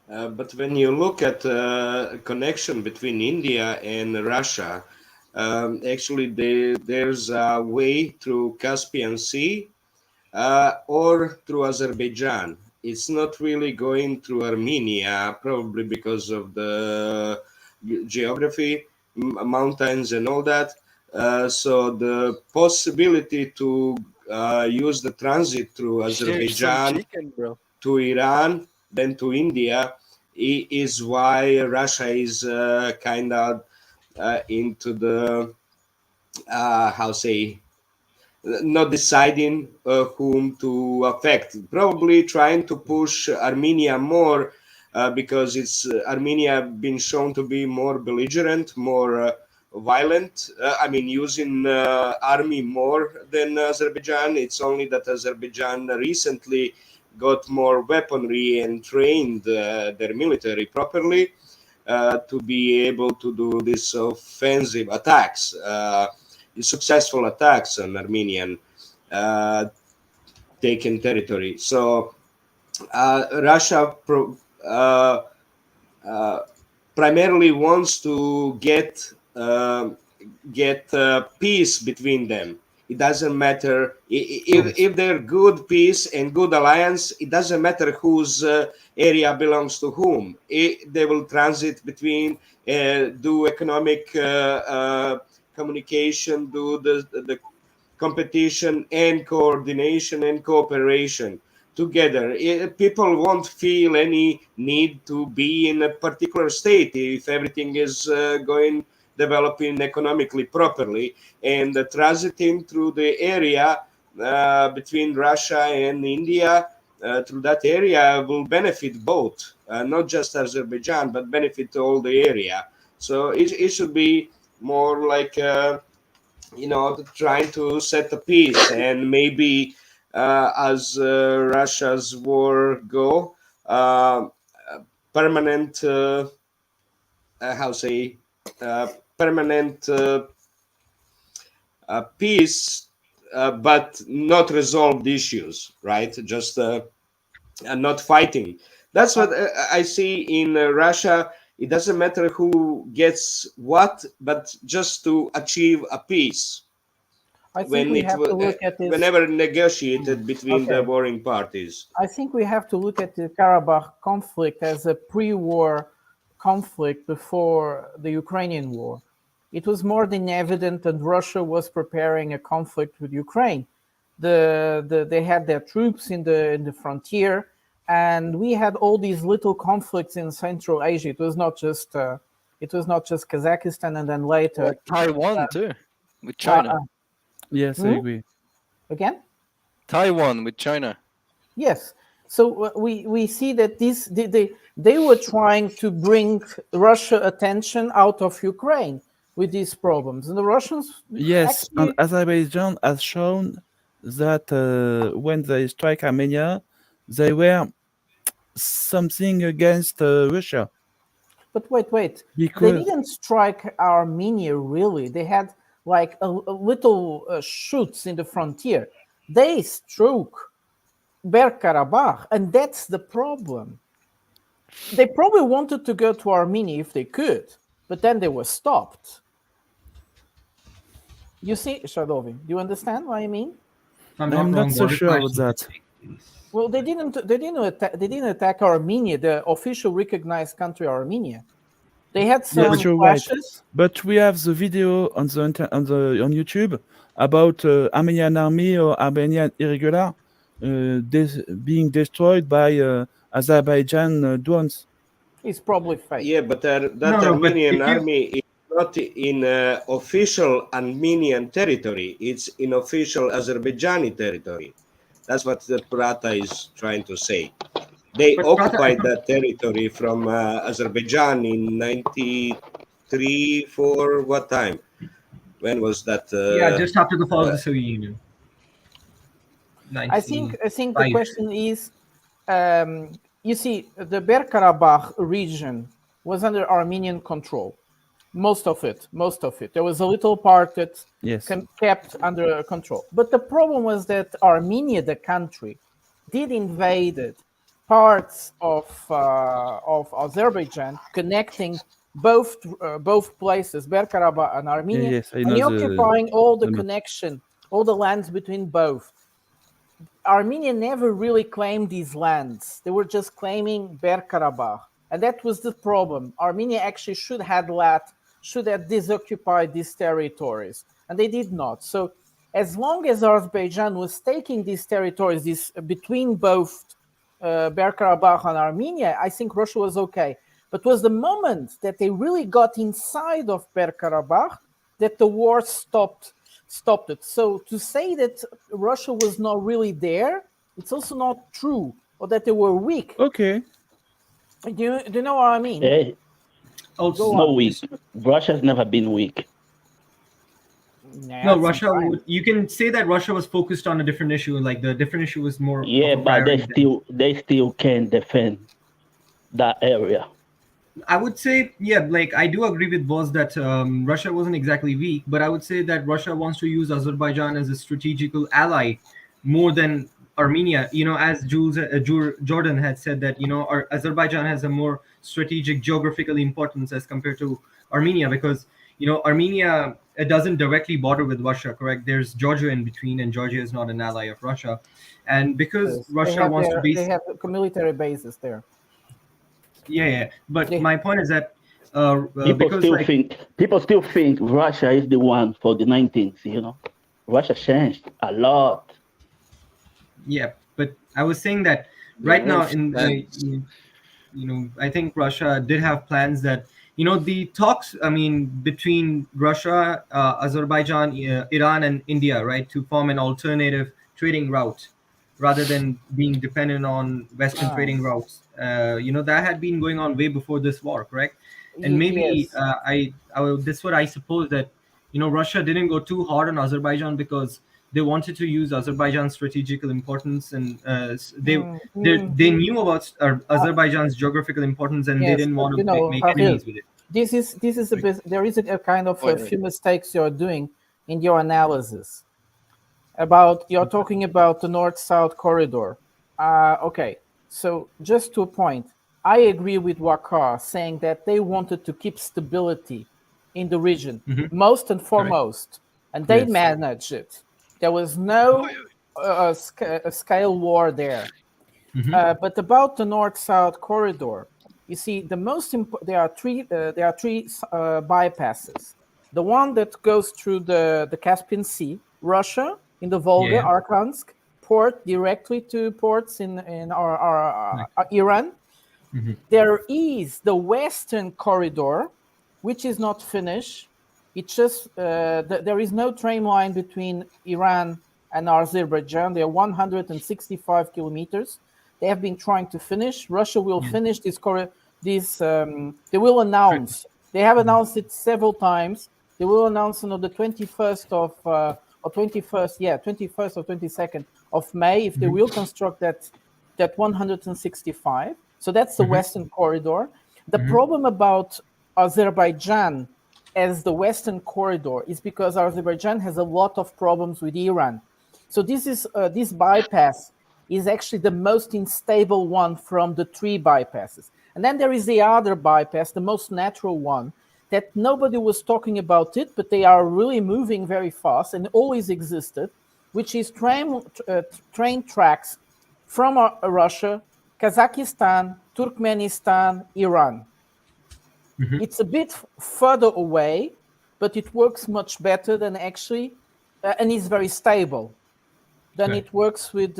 Speaker 17: But when you look at connection between India and Russia, actually there's a way through Caspian Sea or through Azerbaijan. It's not really going through Armenia, probably because of the geography, mountains and all that. So the possibility to use the transit through Azerbaijan to Iran, then to India, is why Russia is kind of into the, not deciding whom to affect. Probably trying to push Armenia more because it's Armenia been shown to be more belligerent, more violent. Using army more than Azerbaijan. It's only that Azerbaijan recently got more weaponry and trained their military properly to be able to do these offensive attacks, successful attacks on Armenian taken territory. So Russia primarily wants to get peace between them. It doesn't matter if they're good peace and good alliance. It doesn't matter whose area belongs to whom. They will transit between, do economic communication, do the competition and coordination and cooperation together. People won't feel any need to be in a particular state if everything is developing economically properly, and transiting through the area between Russia and India through that area will benefit both, not just Azerbaijan, but benefit all the area. So it should be more like trying to set a peace, and maybe as Russia's war go, permanent permanent peace, but not resolved issues, right? Just not fighting. That's what I see in Russia. It doesn't matter who gets what, but just to achieve a peace.
Speaker 4: I think we have to look at this.
Speaker 17: Whenever negotiated between the warring parties.
Speaker 4: I think we have to look at the Karabakh conflict as a pre-war conflict before the Ukrainian war. It was more than evident that Russia was preparing a conflict with Ukraine. They had their troops in the frontier, and we had all these little conflicts in Central Asia. It was not just Kazakhstan, and then later
Speaker 8: Taiwan too, with China.
Speaker 7: Yes, I agree.
Speaker 4: Again?
Speaker 8: Taiwan with China.
Speaker 4: Yes. So we see that they were trying to bring Russia attention out of Ukraine with these problems, and the Russians.
Speaker 7: Yes, and Azerbaijan has shown that when they strike Armenia, they were something against Russia.
Speaker 4: But wait.
Speaker 7: Because
Speaker 4: they didn't strike Armenia really. They had like a little shoots in the frontier. They struck Bergkarabakh, and that's the problem. They probably wanted to go to Armenia if they could, but then they were stopped. You see, Shadovi, do you understand what I mean?
Speaker 7: I'm not so sure about that.
Speaker 4: Well, they didn't attack Armenia, the official recognized country Armenia. They had some clashes.
Speaker 7: Right. But we have the video on YouTube about Armenian army or Armenian irregular being destroyed by Azerbaijan drones.
Speaker 4: It's probably fake.
Speaker 17: Yeah, but that Armenian army is not in official Armenian territory. It's in official Azerbaijani territory. That's what the Prata is trying to say. They occupied that territory from Azerbaijan in 93, for what time? When was that?
Speaker 16: Just after the fall of the Soviet Union.
Speaker 4: I think the question is, you see, the Bergkarabakh region was under Armenian control. Most of it. There was a little part that kept under control. But the problem was that Armenia, the country, did invaded parts of Azerbaijan, connecting both places, Bergkarabakh and Armenia, and occupying all the connection, all the lands between both. Armenia never really claimed these lands. They were just claiming Bergkarabakh. And that was the problem. Armenia actually should have disoccupied these territories. And they did not. So as long as Azerbaijan was taking these territories between both Bergkarabakh and Armenia, I think Russia was okay. But was the moment that they really got inside of Bergkarabakh that the war stopped it. So to say that Russia was not really there, it's also not true, or that they were weak.
Speaker 7: Okay.
Speaker 4: Do you know what I mean?
Speaker 13: It's not weak. Russia's never been weak.
Speaker 16: No, Russia. You can say that Russia was focused on a different issue. Like the different issue was more.
Speaker 13: Yeah, but they still can defend that area.
Speaker 16: I would say, yeah, like I do agree with Boz that Russia wasn't exactly weak, but I would say that Russia wants to use Azerbaijan as a strategical ally more than Armenia. You know, as Jordan had said that, you know, Azerbaijan has a more strategic geographical importance as compared to Armenia, because, you know, Armenia, it doesn't directly border with Russia, correct? There's Georgia in between, and Georgia is not an ally of Russia. And because Russia wants to
Speaker 4: they have military bases there.
Speaker 16: Yeah. But my point is that
Speaker 13: people still think Russia is the one for the 19th. You know, Russia changed a lot.
Speaker 16: Yeah, but I was saying that right now I think Russia did have plans that, you know, the talks, I mean, between Russia, Azerbaijan, Iran, and India, right, to form an alternative trading route rather than being dependent on Western trading routes. You know, that had been going on way before this war, correct? And maybe this is what I suppose, that, you know, Russia didn't go too hard on Azerbaijan because they wanted to use Azerbaijan's strategical importance, and they knew about Azerbaijan's geographical importance, and they didn't want to make enemies with it.
Speaker 4: This is a bit, there is a kind of a few mistakes you're doing in your analysis. You're talking about the North-South corridor. Okay, so just to a point, I agree with Wakar saying that they wanted to keep stability in the region, most and foremost, and they managed it. There was no scale war there. But about the North-South corridor, you see, there are three bypasses. The one that goes through the Caspian Sea, Russia, in the Volga, Arkhangelsk, port directly to ports in Iran. There is the Western corridor, which is not finished. It's just there is no train line between Iran and Azerbaijan. They are 165 kilometers. They have been trying to finish. Russia will finish this corridor. They will announce. They have announced it several times. They will announce on the 21st or 22nd of May if they will construct that 165. So that's the Western corridor. The problem about Azerbaijan as the Western corridor is because Azerbaijan has a lot of problems with Iran. So this bypass is actually the most unstable one from the three bypasses. And then there is the other bypass, the most natural one, that nobody was talking about it, but they are really moving very fast and always existed, which is train tracks from Russia, Kazakhstan, Turkmenistan, Iran. It's a bit further away, but it works much better than actually, and is very stable than it works with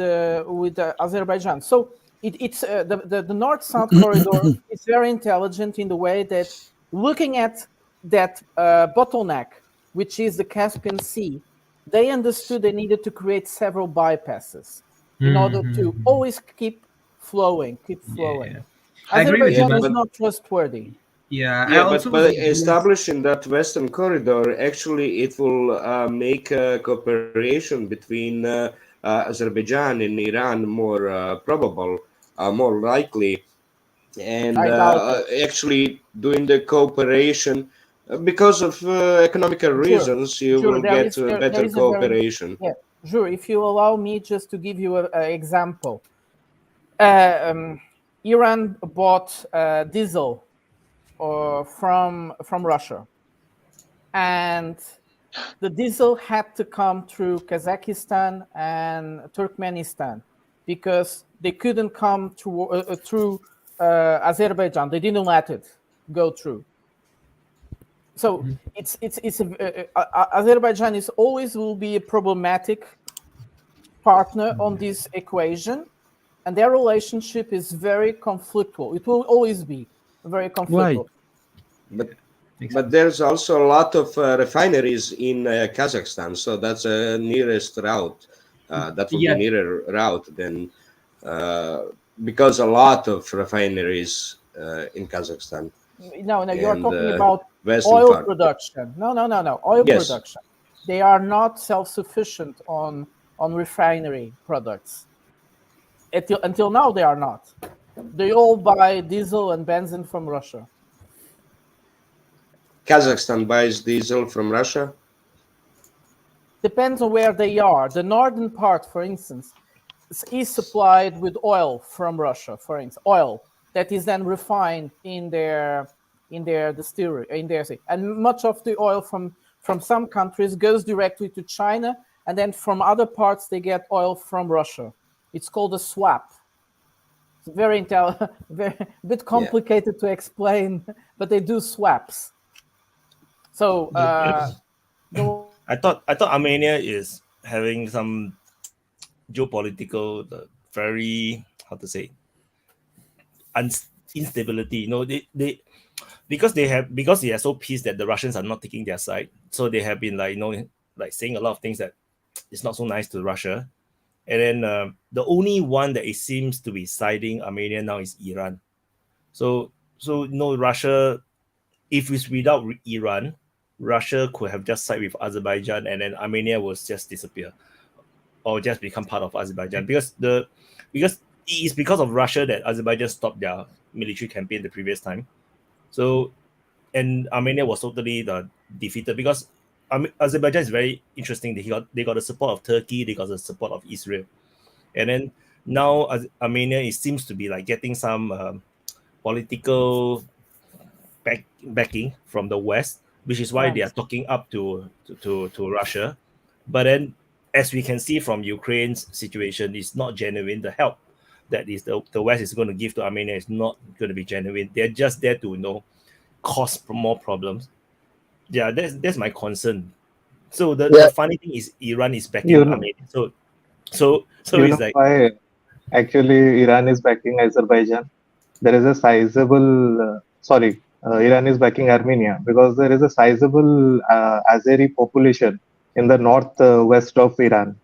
Speaker 4: Azerbaijan. So it's the North-South corridor is very intelligent in the way that looking at that bottleneck, which is the Caspian Sea, they understood they needed to create several bypasses in order to always keep flowing. Azerbaijan is not trustworthy.
Speaker 17: But establishing that Western corridor, actually, it will make cooperation between Azerbaijan and Iran more probable, more likely, and actually doing the cooperation because of economical reasons, you will get better cooperation.
Speaker 4: Sure. If you allow me just to give you an example, Iran bought diesel from Russia, and the diesel had to come through Kazakhstan and Turkmenistan because they couldn't come through Azerbaijan. They didn't let it go through. So Azerbaijan always will be a problematic partner on this equation, and their relationship is very conflictual. It will always be very conflictual.
Speaker 17: But there's also a lot of refineries in Kazakhstan, so that's a nearest route. That will be nearer route than because a lot of refineries in Kazakhstan.
Speaker 4: No, you're talking about oil production. No. Oil production. they are not self-sufficient on refinery products. Until now, they are not. They all buy diesel and benzene from Russia.
Speaker 17: Kazakhstan buys diesel from Russia.
Speaker 4: Depends on where they are. The northern part, for instance, is supplied with oil from Russia, for instance, oil that is then refined in their distillery, and much of the oil from some countries goes directly to China, and then from other parts they get oil from Russia. It's called a swap. It's very bit complicated to explain, but they do swaps. So
Speaker 2: I thought Armenia is having some geopolitical, very, how to say, instability. You know, they because they are so pissed that the Russians are not taking their side, so they have been saying a lot of things that it's not so nice to Russia. And then the only one that it seems to be siding Armenia now is Iran. So Russia, if it's without Iran, Russia could have just sided with Azerbaijan, and then Armenia will just disappear or just become part of Azerbaijan, because it's because of Russia that Azerbaijan stopped their military campaign the previous time. So, and Armenia was totally defeated, because Azerbaijan is very interesting. They got the support of Turkey, they got the support of Israel, and then now Armenia seems to be getting some political backing from the West, which is why they are talking up to Russia. But then, as we can see from Ukraine's situation, it's not genuine. The help that is the West is going to give to Armenia is not going to be genuine. They're just there to cause more problems. Yeah, that's my concern. So the funny thing is Iran is backing Armenia. So it's like,
Speaker 11: why actually Iran is backing Azerbaijan. There is a sizable Iran is backing Armenia because there is a sizable Azeri population in the northwest of Iran.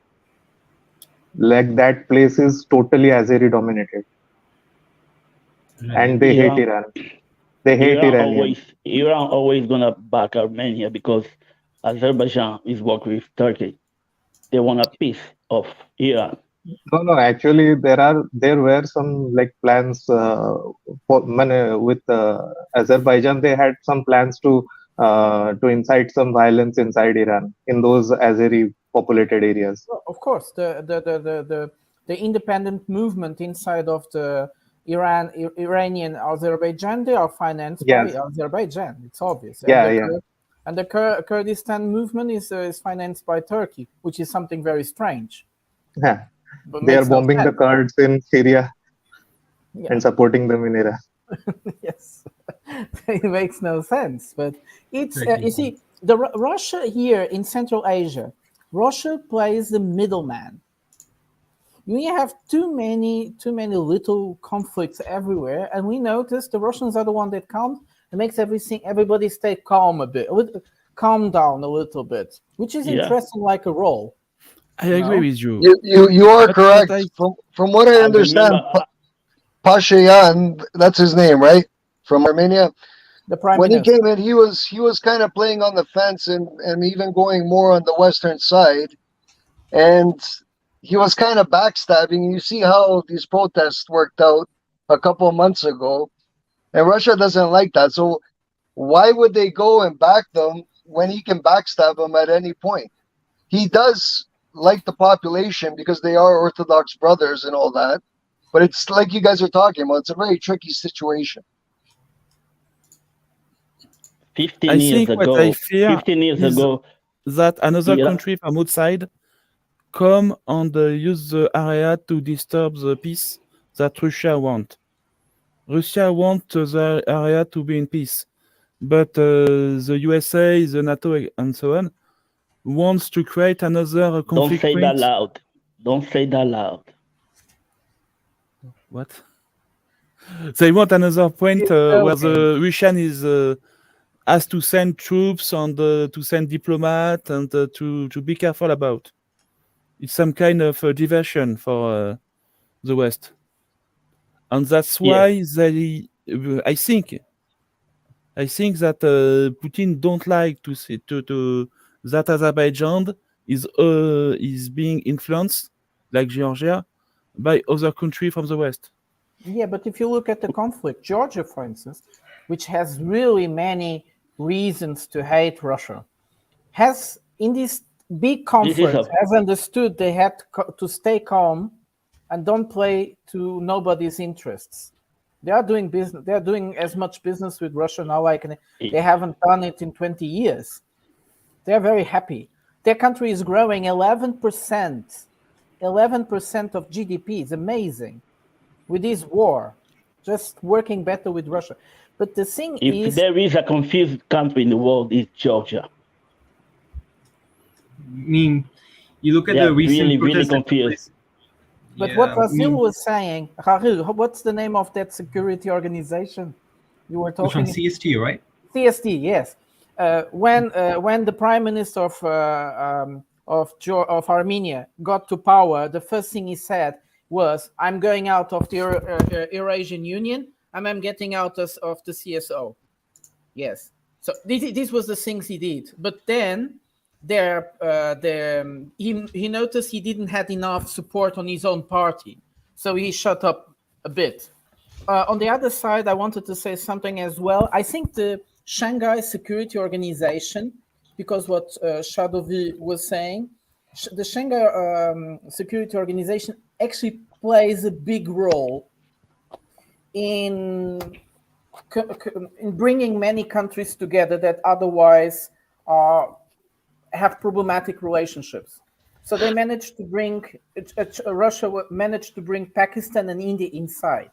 Speaker 11: Like, that place is totally Azeri dominated, and they hate Iran. They hate Iranians.
Speaker 13: Iran always gonna back Armenia because Azerbaijan is working with Turkey. They want a piece of Iran.
Speaker 11: No. Actually, there were some plans with Azerbaijan. They had some plans to incite some violence inside Iran in those Azeri populated areas.
Speaker 4: Well, of course, the independent movement inside of the Iranian Azerbaijan, they are financed by Azerbaijan. It's obvious. And the Kurdistan movement is financed by Turkey, which is something very strange.
Speaker 11: Yeah. They are bombing the Kurds in Syria and supporting them in Iraq.
Speaker 4: Yes, it makes no sense. But it's you see, Russia here in Central Asia, Russia plays the middleman. We have too many little conflicts everywhere, and we notice the Russians are the one that comes and makes everybody stay calm calm down a little bit, which is interesting, like a role.
Speaker 7: I agree with you.
Speaker 18: You are correct. From what I understand, Pashinyan, that's his name, right? From Armenia.
Speaker 4: The prime
Speaker 18: when
Speaker 4: minister.
Speaker 18: He came in, he was kind of playing on the fence and even going more on the western side, and he was kind of backstabbing. You see how these protests worked out a couple of months ago, and Russia doesn't like that. So why would they go and back them when he can backstab them at any point? He does like the population because they are Orthodox brothers and all that, but it's like you guys are talking about, it's a very tricky situation.
Speaker 13: 15 years ago,
Speaker 7: that another country from outside come and use the area to disturb the peace that Russia want. Russia want the area to be in peace, but the USA, the NATO, and so on wants to create another conflict.
Speaker 13: Don't say that loud. Don't say that loud.
Speaker 7: What? They want another point where the Russian is has to send troops and to send diplomats and to be careful about. It's some kind of diversion for the West, and that's why they. I think that Putin don't like to that Azerbaijan is being influenced, like Georgia, by other countries from the West.
Speaker 4: Yeah, but if you look at the conflict, Georgia, for instance, which has really many reasons to hate Russia, has in this big conflict has understood they had to stay calm and don't play to nobody's interests. They are doing business. They are doing as much business with Russia now like they haven't done it in 20 years. They are very happy. Their country is growing 11%. 11% of GDP is amazing. With this war, just working better with Russia. But the thing is...
Speaker 13: If there is a confused country in the world, it's Georgia.
Speaker 16: I mean, you look at the recent
Speaker 13: really confused.
Speaker 4: But what Vasil was saying, Haril, what's the name of that security organization you were talking?
Speaker 16: Which one? CST, right?
Speaker 4: CST, yes. When the Prime Minister of Armenia got to power, the first thing he said was, "I'm going out of the Eurasian Union and I'm getting out of the CSO." Yes. So this was the things he did. But then he noticed he didn't have enough support on his own party, so he shut up a bit. On the other side, I wanted to say something as well. I think the Shanghai Security Organization, because what Shadovi was saying, the Shanghai Security Organization actually plays a big role in bringing many countries together that otherwise have problematic relationships. So they managed to bring Russia managed to bring Pakistan and India inside.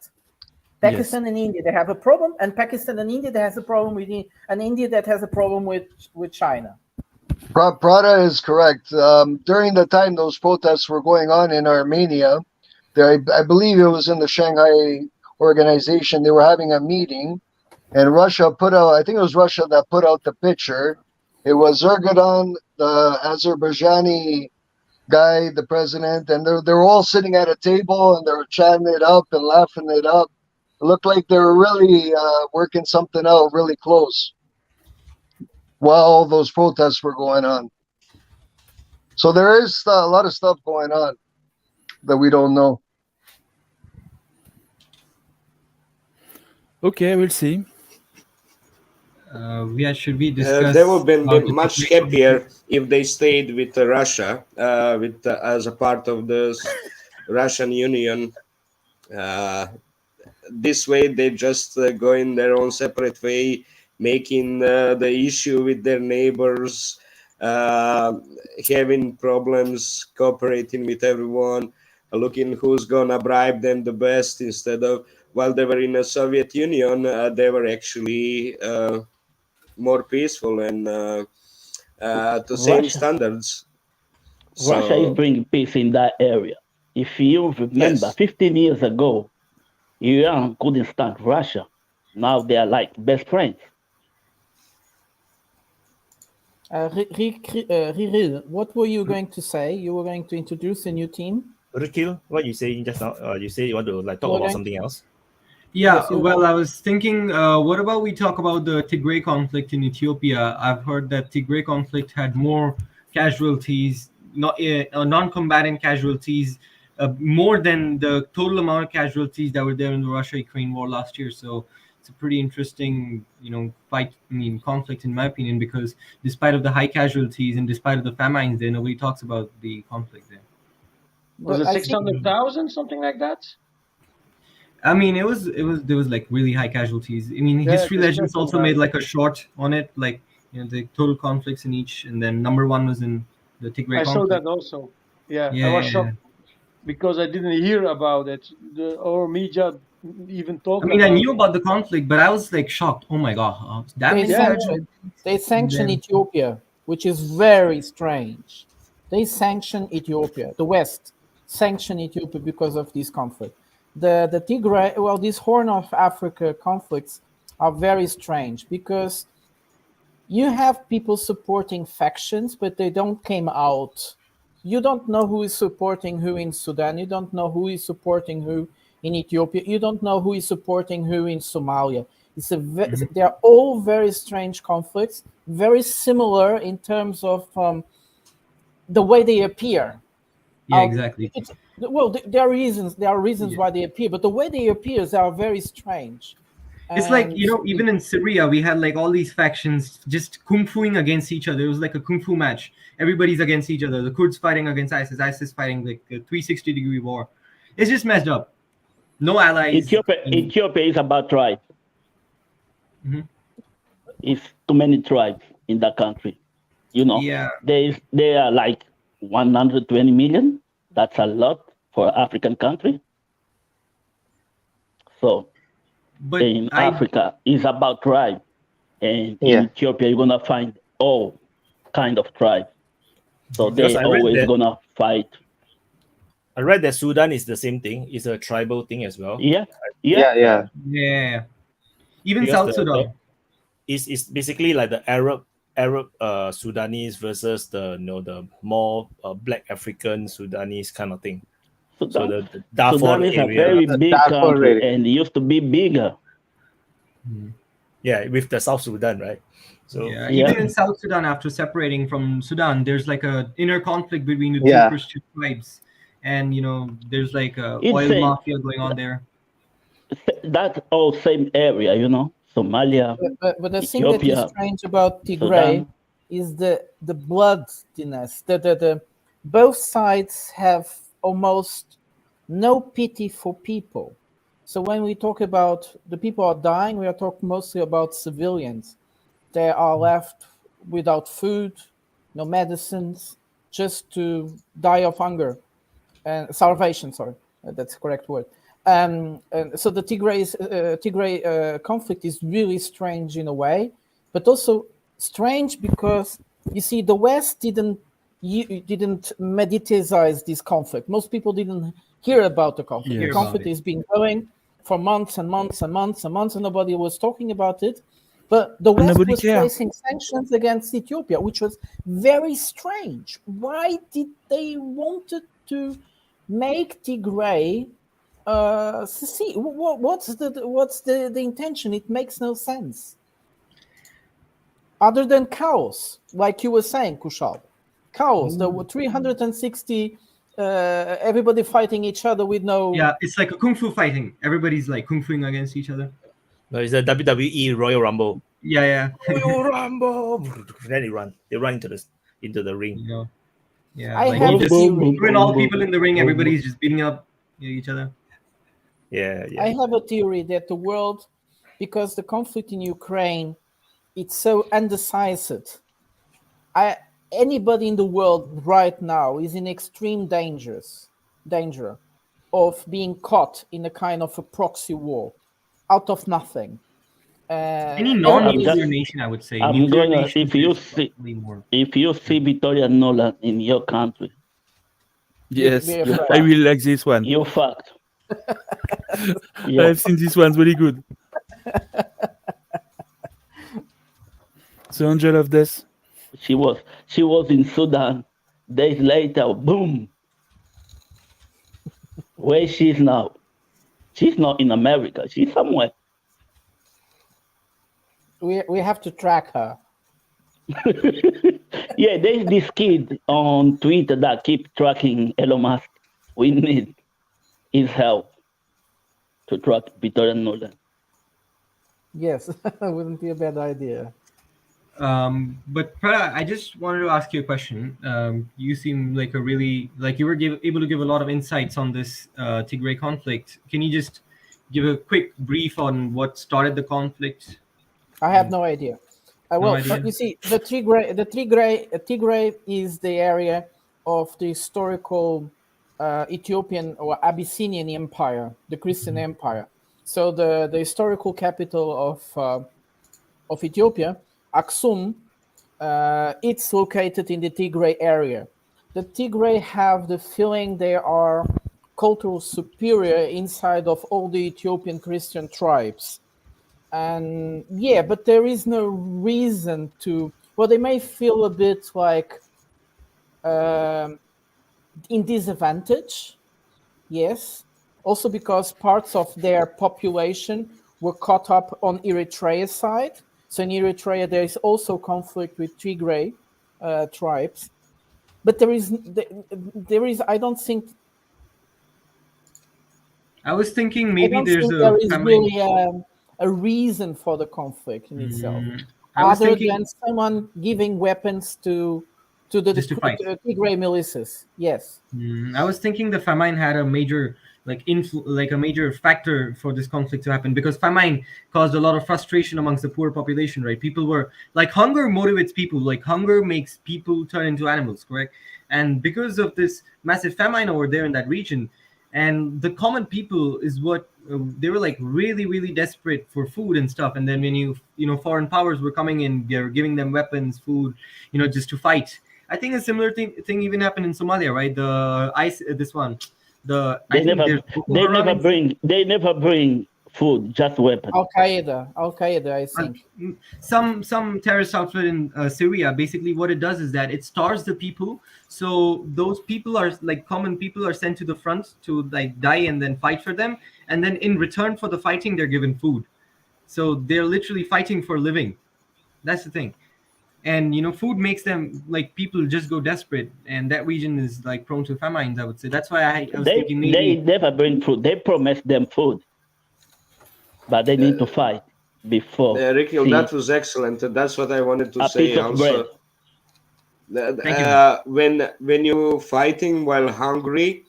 Speaker 4: Pakistan and India, they have a problem, and Pakistan and India, that has a problem with and India that has a problem with China.
Speaker 18: Prada is correct. During the time those protests were going on in Armenia, I believe it was in the Shanghai organization, they were having a meeting, and Russia put out, I think it was Russia that put out the picture. It was Erdogan, the Azerbaijani guy, the president, and they were all sitting at a table and they were chatting it up and laughing it up. It looked like they were really working something out really close while all those protests were going on. So there is a lot of stuff going on that we don't know.
Speaker 7: Okay, we'll see.
Speaker 16: Should we discuss?
Speaker 17: They would have been much happier if they stayed with Russia, as a part of the Russian Union. This way, they just go in their own separate way, making the issue with their neighbors, having problems, cooperating with everyone, looking who's gonna bribe them the best, instead of, while they were in the Soviet Union, they were actually more peaceful and to same standards.
Speaker 13: Russia is bringing peace in that area. If you remember, 15 years ago, Iran couldn't stand Russia. Now they are like best friends.
Speaker 4: Rikhil, what were you going to say? You were going to introduce a new team?
Speaker 2: Rikhil, what you saying just now? You say you want to talk about something else?
Speaker 16: Yeah, well, I was thinking, what about we talk about the Tigray conflict in Ethiopia? I've heard that Tigray conflict had more casualties, non-combatant casualties, more than the total amount of casualties that were there in the Russia-Ukraine war last year. So it's a pretty interesting, conflict in my opinion, because despite of the high casualties and despite of the famines there, nobody talks about the conflict there.
Speaker 6: Was it 600,000, something like that?
Speaker 16: I mean, there was like really high casualties. I mean, History Legends also made like a short on it, like the total conflicts in each, and then number one was in the Tigray conflict.
Speaker 6: I saw that also. Yeah, I was shocked because I didn't hear about it, or media even talk.
Speaker 16: I mean, I knew about the conflict, but I was like shocked. Oh my god,
Speaker 4: they sanctioned Ethiopia, which is very strange. They sanctioned Ethiopia. The West sanctioned Ethiopia because of this conflict. The Tigray, well, these Horn of Africa conflicts are very strange because you have people supporting factions, but they don't came out. You don't know who is supporting who in Sudan. You don't know who is supporting who in Ethiopia. You don't know who is supporting who in Somalia. They are all very strange conflicts, very similar in terms of the way they appear.
Speaker 16: Yeah, exactly.
Speaker 4: There are reasons. There are reasons why they appear, but the way they appear are very strange.
Speaker 16: It's like, even in Syria, we had like all these factions just kung fuing against each other. It was like a kung fu match. Everybody's against each other. The Kurds fighting against ISIS, ISIS fighting like a 360-degree war. It's just messed up. No allies.
Speaker 13: Ethiopia is about tribes.
Speaker 16: Mm-hmm.
Speaker 13: It's too many tribes in that country.
Speaker 16: Yeah.
Speaker 13: There are like 120 million. That's a lot for an African country. So,
Speaker 16: but
Speaker 13: in Africa, it's about tribe. And in Ethiopia, you're going to find all kind of tribes. So they're always going to fight.
Speaker 2: I read that Sudan is the same thing. It's a tribal thing as well.
Speaker 16: Yeah. Even
Speaker 2: Because
Speaker 16: South Sudan.
Speaker 2: It's basically like the Arab Sudanese versus the more black African Sudanese kind of thing. So the Darfur
Speaker 13: Sudan is
Speaker 2: area,
Speaker 13: a very big country, and it used to be bigger.
Speaker 2: Yeah, with the South Sudan, right? So
Speaker 16: even in South Sudan, after separating from Sudan, there's like a inner conflict between the two Christian tribes, and there's like a oil mafia going on there.
Speaker 13: That's all same area, Somalia.
Speaker 4: But the thing
Speaker 13: Ethiopia,
Speaker 4: that is strange about Tigray is the bloodiness. The both sides have almost no pity for people. So when we talk about the people are dying, we are talking mostly about civilians. They are left without food, no medicines, just to die of hunger and starvation. Sorry, that's the correct word. And so the Tigray conflict is really strange in a way, but also strange because you see the West didn't medicize this conflict. Most people didn't hear about the conflict. The conflict has been going for months and months and months and months, and nobody was talking about it. But the West was placing sanctions against Ethiopia, which was very strange. Why did they wanted to make Tigray secede? What's the intention? It makes no sense. Other than chaos, like you were saying, Kaushal. Chaos. There were 360 everybody fighting each other with no...
Speaker 16: Yeah, it's like a kung fu fighting. Everybody's like kung fuing against each other.
Speaker 2: No, it's a WWE Royal Rumble.
Speaker 16: Yeah.
Speaker 2: Royal Rumble. Then they run into the ring.
Speaker 16: Yeah. I have when all people in the ring, everybody's just beating up each other.
Speaker 2: Yeah.
Speaker 4: I have a theory that the world, because the conflict in Ukraine, it's so undecisive. Anybody in the world right now is in extreme danger of being caught in a kind of a proxy war out of nothing.
Speaker 16: Any non-nuclear nation, I would say.
Speaker 13: I'm going to, if you see Victoria Nolan in your country.
Speaker 7: Yes, I will like this one.
Speaker 13: You're fucked.
Speaker 7: I've seen this one, really good. The Angel of Death.
Speaker 13: She was in Sudan. Days later, boom. Where she's now? She's not in America. She's somewhere.
Speaker 4: We have to track her.
Speaker 13: Yeah, there's this kid on Twitter that keep tracking Elon Musk. We need his help to track Victoria Nolan.
Speaker 4: Yes, wouldn't be a bad idea.
Speaker 16: But Prada, I just wanted to ask you a question. You seem like you were able to give a lot of insights on this Tigray conflict. Can you just give a quick brief on what started the conflict?
Speaker 4: I have no idea. You see, the Tigray is the area of the historical Ethiopian or Abyssinian Empire, the Christian Empire. So the historical capital of Ethiopia, Aksum, it's located in the Tigray area. The Tigray have the feeling they are cultural superior inside of all the Ethiopian Christian tribes. And but there is no reason to, they may feel a bit like in disadvantage, yes. Also because parts of their population were caught up on Eritrea's side. So in Eritrea, there is also conflict with Tigray tribes. But there is, I don't think.
Speaker 16: I was thinking maybe
Speaker 4: there is really a reason for the conflict in itself, other than someone giving weapons to the Tigray militias. Yes.
Speaker 16: I was thinking the famine had a major a major factor for this conflict to happen, because famine caused a lot of frustration amongst the poor population, right? People were like, hunger motivates people, like hunger makes people turn into animals, correct? And because of this massive famine over there in that region, and the common people is what they were like really desperate for food and stuff. And then when foreign powers were coming in, they're giving them weapons, food, just to fight. I think a similar thing even happened in Somalia, right?
Speaker 13: They never bring food, just weapons.
Speaker 4: Al Qaeda, I think.
Speaker 16: Some terrorist outfit in Syria, basically what it does is that it starves the people. So those people are like common people are sent to the front to like die and then fight for them. And then in return for the fighting, they're given food. So they're literally fighting for a living. That's the thing. And food makes them like people just go desperate, and that region is like prone to famines, I would say. That's why I was thinking maybe
Speaker 13: they never bring food. They promise them food, but they need to fight before.
Speaker 17: Rikhil, that was excellent. That's what I wanted to say also. When you're fighting while hungry,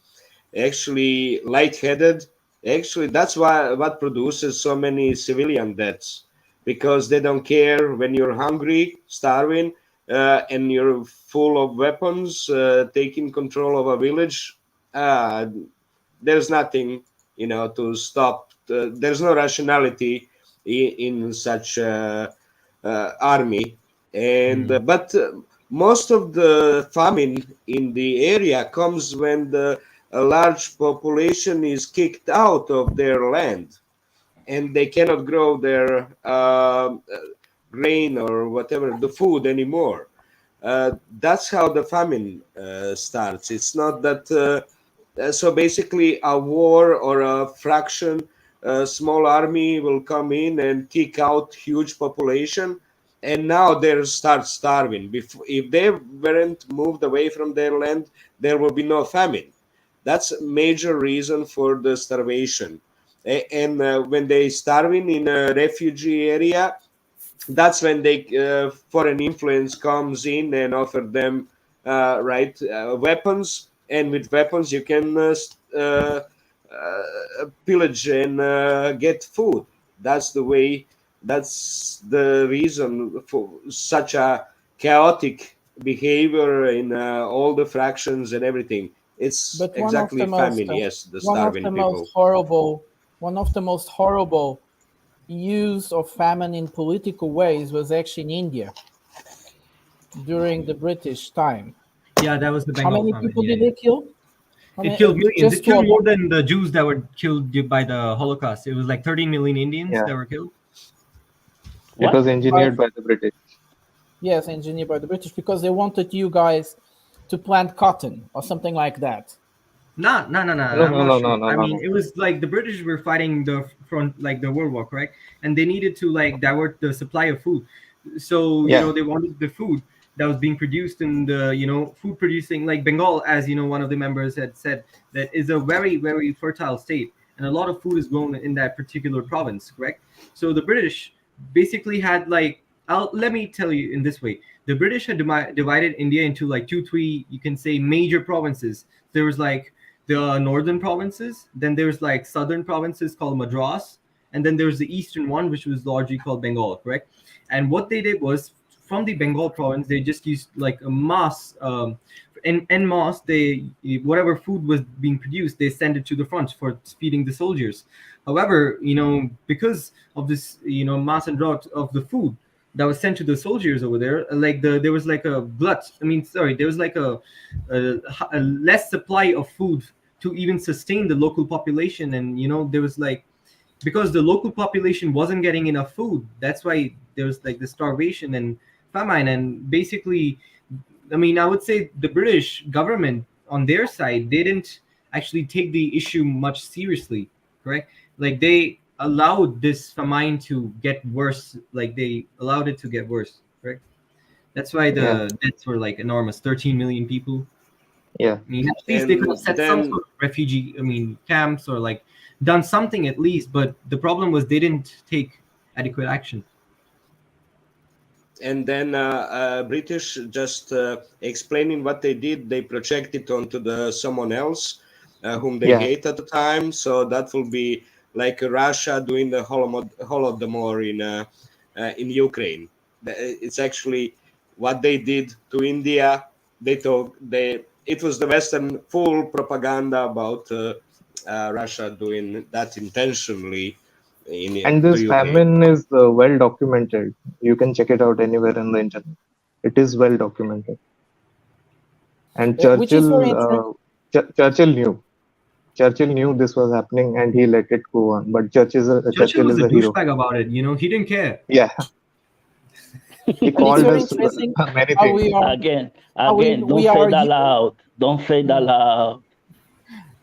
Speaker 17: actually lightheaded, actually that's what produces so many civilian deaths. Because they don't care when you're hungry, starving, and you're full of weapons, taking control of a village. There's nothing, to stop. There's no rationality in such army. And but most of the famine in the area comes when a large population is kicked out of their land. And they cannot grow their grain or whatever, the food anymore. That's how the famine starts. It's not that. So basically, a war or a fraction, a small army will come in and kick out huge population, and now they start starving. If they weren't moved away from their land, there will be no famine. That's a major reason for the starvation. And when they starving in a refugee area, that's when foreign influence comes in and offer them weapons, and with weapons you can pillage and get food. That's the way. That's the reason for such a chaotic behavior in all the fractions and everything. It's exactly famine. Yes, the starving people.
Speaker 4: One of the most horrible use of famine in political ways was actually in India during the British time.
Speaker 16: Yeah, that was the Bengal famine.
Speaker 4: How many people did they kill?
Speaker 16: It killed millions. It killed more than the Jews that were killed by the Holocaust. It was like 13 million Indians that were killed.
Speaker 11: It was engineered by the British.
Speaker 4: Yes, engineered by the British, because they wanted you guys to plant cotton or something like that.
Speaker 16: No. I mean, it was like the British were fighting the front, like the World War, correct? And they needed to like divert the supply of food. So they wanted the food that was being produced in the food producing, like Bengal, as one of the members had said, that is a very, very fertile state, and a lot of food is grown in that particular province, correct? So the British basically had like, let me tell you in this way, the British had divided India into like 2-3, you can say, major provinces. There was like the northern provinces, then there's like southern provinces called Madras, and then there's the eastern one, which was largely called Bengal, correct? And what they did was, from the Bengal province, they just used like a mass, en masse, whatever food was being produced, they sent it to the front for feeding the soldiers. However, because of this, mass and drought of the food that was sent to the soldiers over there, like there was like a there was like a less supply of food to even sustain the local population. And there was like, because the local population wasn't getting enough food, that's why there was like the starvation and famine. And basically, I would say the British government on their side, they didn't actually take the issue much seriously, correct? Like they allowed this famine to get worse. Like they allowed it to get worse, correct? That's why the deaths were like enormous. 13 million people.
Speaker 11: Yeah.
Speaker 16: I mean, at least they could have set some sort of refugee, camps or like done something at least. But the problem was they didn't take adequate action.
Speaker 17: And then British just explaining what they did, they project it onto the someone else whom they hate at the time. So that will be like Russia doing the Holodomor in Ukraine. It's actually what they did to India. It was the Western full propaganda about Russia doing that intentionally.
Speaker 11: And this famine is well documented. You can check it out anywhere on the internet. It is well documented. And Churchill knew. Churchill knew this was happening, and he let it go on. But Churchill is a hero.
Speaker 16: Douchebag about it. He didn't care.
Speaker 11: Yeah. He called us many things.
Speaker 13: Again, don't say that loud. Don't say that loud.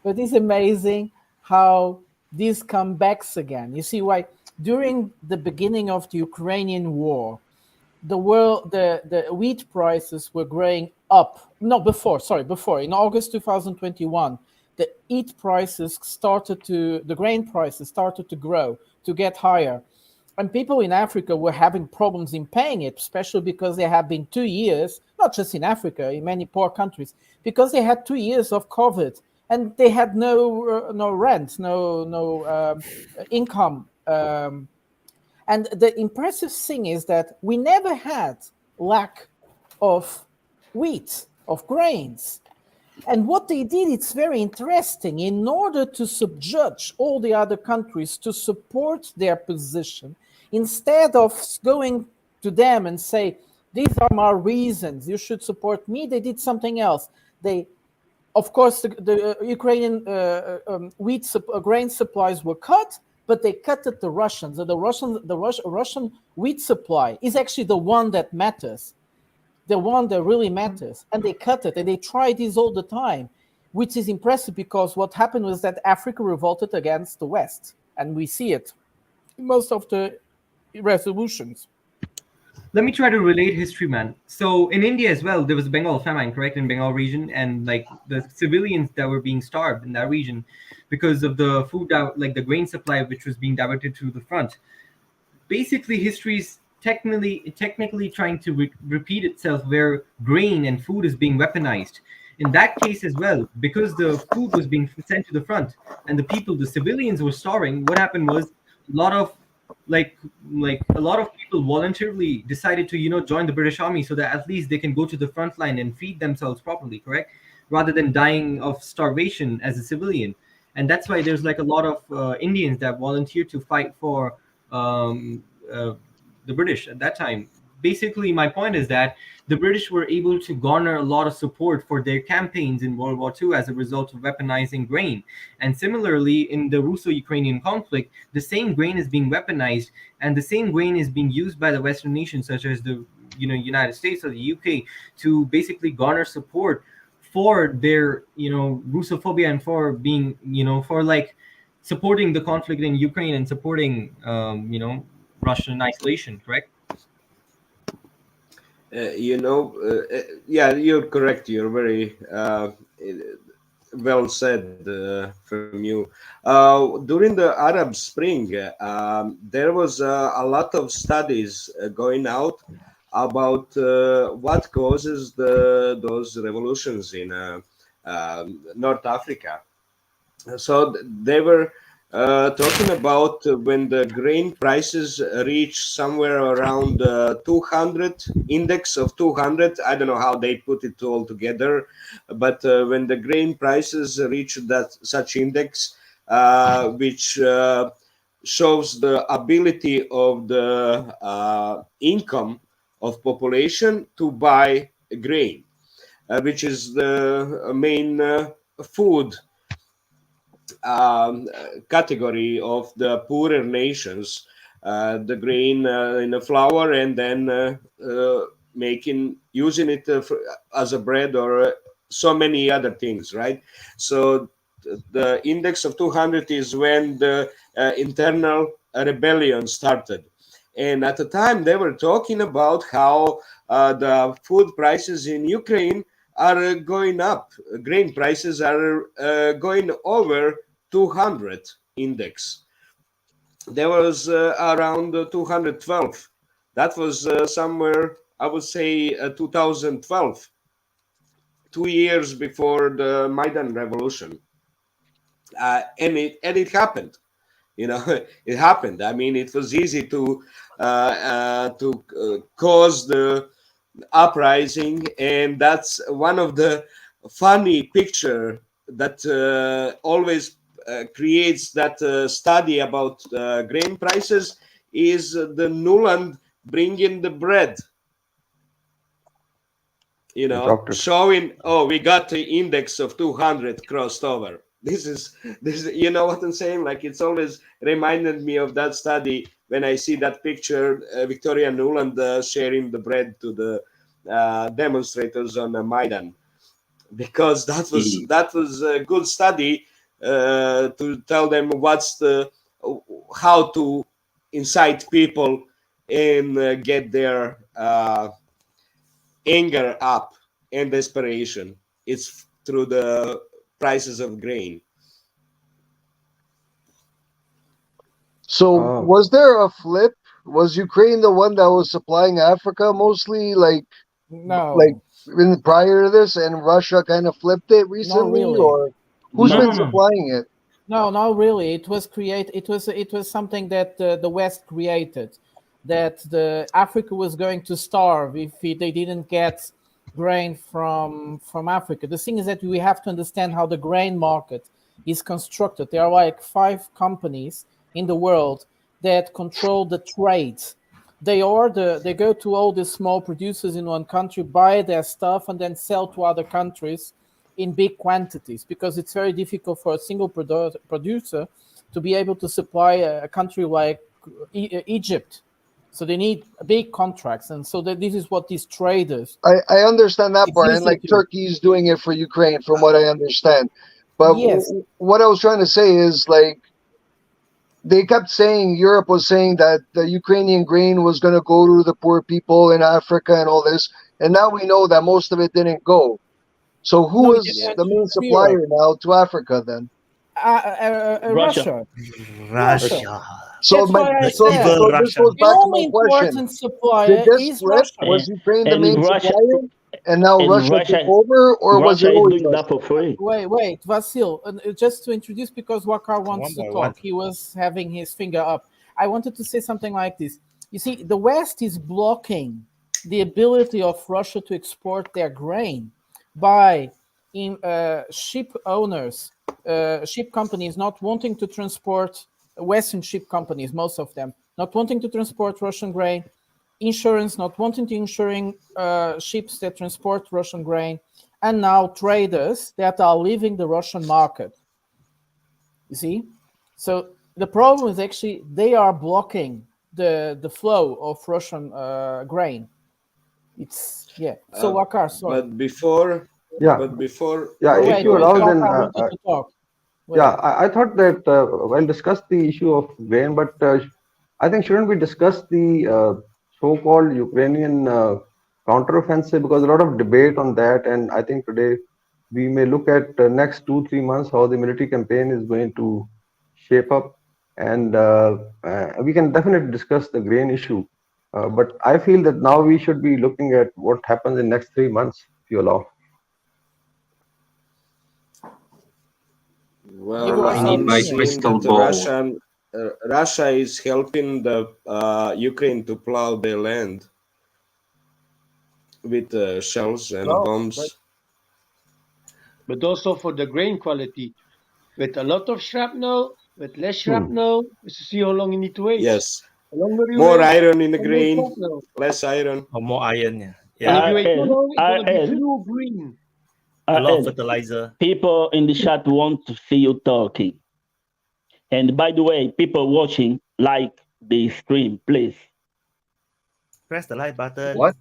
Speaker 4: But it's amazing how these come back again. You see why during the beginning of the Ukrainian war, the wheat prices were going up. No, before. In August 2021, the grain prices started to grow, to get higher. And people in Africa were having problems in paying it, especially because there have been 2 years, not just in Africa, in many poor countries, because they had 2 years of COVID. And they had no rent, no income. And the impressive thing is that we never had lack of wheat, of grains. And what they did, it's very interesting. In order to subjudge all the other countries to support their position, instead of going to them and say, these are my reasons, you should support me, they did something else. Of course, the Ukrainian grain supplies were cut, but they cut it to Russians. So the Russian wheat supply is actually the one that matters, the one that really matters. And they cut it, and they try this all the time, which is impressive because what happened was that Africa revolted against the West, and we see it in most of the resolutions.
Speaker 16: Let me try to relate history, man. So in India as well, there was a Bengal famine, correct, in Bengal region, and like the civilians that were being starved in that region because of the food, like the grain supply, which was being diverted to the front. Basically, history is technically trying to repeat itself, where grain and food is being weaponized. In that case as well, because the food was being sent to the front, and the civilians were starving. What happened was a lot of people voluntarily decided to join the British Army so that at least they can go to the front line and feed themselves properly, correct, rather than dying of starvation as a civilian. And that's why there's like a lot of Indians that volunteered to fight for the British at that time. Basically, my point is that the British were able to garner a lot of support for their campaigns in World War II as a result of weaponizing grain. And similarly, in the Russo-Ukrainian conflict, the same grain is being weaponized, and the same grain is being used by the Western nations, such as the United States or the UK, to basically garner support for their Russophobia and for being for like supporting the conflict in Ukraine and supporting Russian isolation, correct?
Speaker 17: Yeah, you're correct. You're very well said from you. During the Arab Spring, there was a lot of studies going out about what causes those revolutions in North Africa. So they were talking about when the grain prices reach somewhere around 200, index of 200. I don't know how they put it all together, but when the grain prices reach such index, which shows the ability of the income of population to buy grain, which is the main food category of the poorer nations, the grain in a flour, and then using it as a bread or so many other things, right? So the index of 200 is when the internal rebellion started. And at the time, they were talking about how the food prices in Ukraine are going up. Grain prices are going over 200 index. There was around 212. That was somewhere, I would say, 2012, 2 years before the Maidan revolution. And it happened. You know, it happened. I mean, it was easy to cause the uprising, and that's one of the funny picture that always creates that study about grain prices is the Nuland bringing the bread. You know, showing, oh, we got the index of 200 crossed over. This is, you know what I'm saying? Like, it's always reminded me of that study when I see that picture, Victoria Nuland sharing the bread to the demonstrators on Maidan, because that was a good study to tell them how to incite people and get their anger up and desperation. It's through the prices of grain.
Speaker 18: So was there a flip? Was Ukraine the one that was supplying Africa mostly, like prior to this, and Russia kind of flipped it recently,
Speaker 4: really.
Speaker 18: or who's been supplying it?
Speaker 4: No, not really. It was It was something that the West created. That the Africa was going to starve if they didn't get grain from Africa. The thing is that we have to understand how the grain market is constructed. There are like 5 companies in the world that control the trade. They go to all the small producers in one country, buy their stuff, and then sell to other countries in big quantities, because it's very difficult for a single producer to be able to supply a country like Egypt. So they need big contracts, and so this is what these traders.
Speaker 18: I understand that part, and like Turkey is doing it for Ukraine, from what I understand. But
Speaker 4: yes,
Speaker 18: what I was trying to say is, like, they kept saying, Europe was saying that the Ukrainian grain was going to go to the poor people in Africa and all this, and now we know that most of it didn't go. So who is the main supplier now to Africa then?
Speaker 4: Russia.
Speaker 18: So this goes back to my question. Did this flip? Was Ukraine the main supplier, and now Russia took over, or was it always
Speaker 13: that for free?
Speaker 4: Wait, Vasil, just to introduce, because Wakar wants to talk. He was having his finger up. I wanted to say something like this. You see, the West is blocking the ability of Russia to export their grain by ship owners, ship companies not wanting to transport, Western ship companies, most of them, not wanting to transport Russian grain, insurance not wanting to insuring ships that transport Russian grain, and now traders that are leaving the Russian market. You see? So the problem is actually they are blocking the flow of Russian grain. It's, yeah. So Wakar, sorry.
Speaker 12: But before...
Speaker 10: if you allow, then I thought that we'll discuss the issue of grain, but I think shouldn't we discuss the so-called Ukrainian counteroffensive, because a lot of debate on that, and I think today we may look at the next 2-3 months how the military campaign is going to shape up, and we can definitely discuss the grain issue. But I feel that now we should be looking at what happens in the next 3 months, if you allow.
Speaker 17: Well, I need my crystal ball. Russia is helping the Ukraine to plow their land with shells and bombs.
Speaker 6: But also for the grain quality, with a lot of shrapnel, with less shrapnel, to see how long you need to wait.
Speaker 17: Yes.
Speaker 6: More
Speaker 17: iron in the grain, less iron.
Speaker 2: Or more iron,
Speaker 6: And if you wait too long, it's going to be blue green.
Speaker 2: A lot of fertilizer.
Speaker 13: People in the chat want to see you talking. And by the way, people watching, like the stream, please.
Speaker 2: Press the like button.
Speaker 18: What?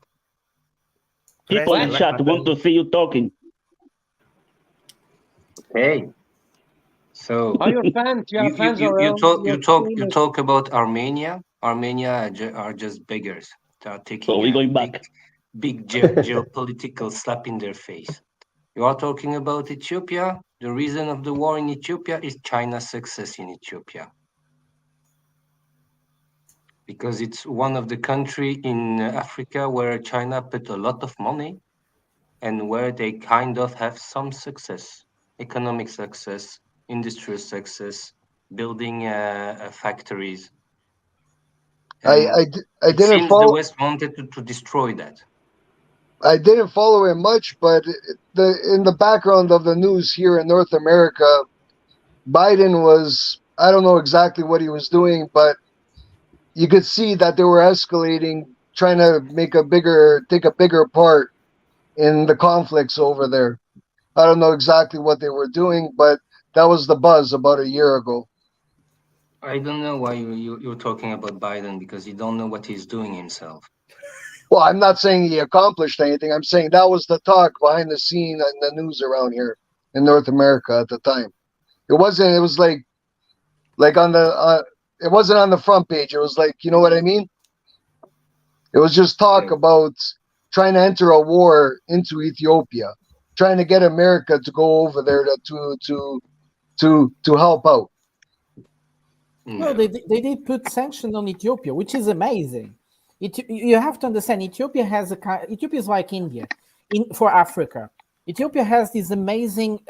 Speaker 13: People in chat want to see you talking.
Speaker 19: Hey. So
Speaker 6: Are your fans? Yeah, fans
Speaker 19: you
Speaker 6: around.
Speaker 19: talk about Armenia. Armenia are just beggars. They are
Speaker 13: So
Speaker 19: taking
Speaker 13: we're
Speaker 19: a
Speaker 13: going back.
Speaker 19: big geopolitical slap in their face. You are talking about Ethiopia. The reason of the war in Ethiopia is China's success in Ethiopia. Because it's one of the country in Africa where China put a lot of money and where they kind of have some success, economic success, industrial success, building factories.
Speaker 18: I
Speaker 19: It
Speaker 18: didn't
Speaker 19: seems the
Speaker 18: follow.
Speaker 19: West wanted to destroy that.
Speaker 18: I didn't follow it much, but in the background of the news here in North America, Biden was, I don't know exactly what he was doing, but you could see that they were escalating, trying to take a bigger part in the conflicts over there. I don't know exactly what they were doing, but that was the buzz about a year ago.
Speaker 19: I don't know why you're talking about Biden, because you don't know what he's doing himself.
Speaker 18: Well, I'm not saying he accomplished anything. I'm saying that was the talk behind the scene and the news around here in North America at the time. It wasn't. It was like on the. It wasn't on the front page. It was like, you know what I mean. It was just talk about trying to enter a war into Ethiopia, trying to get America to go over there to help out.
Speaker 4: No, they did put sanctions on Ethiopia, which is amazing. You have to understand, Ethiopia is like India for Africa. Ethiopia has this amazing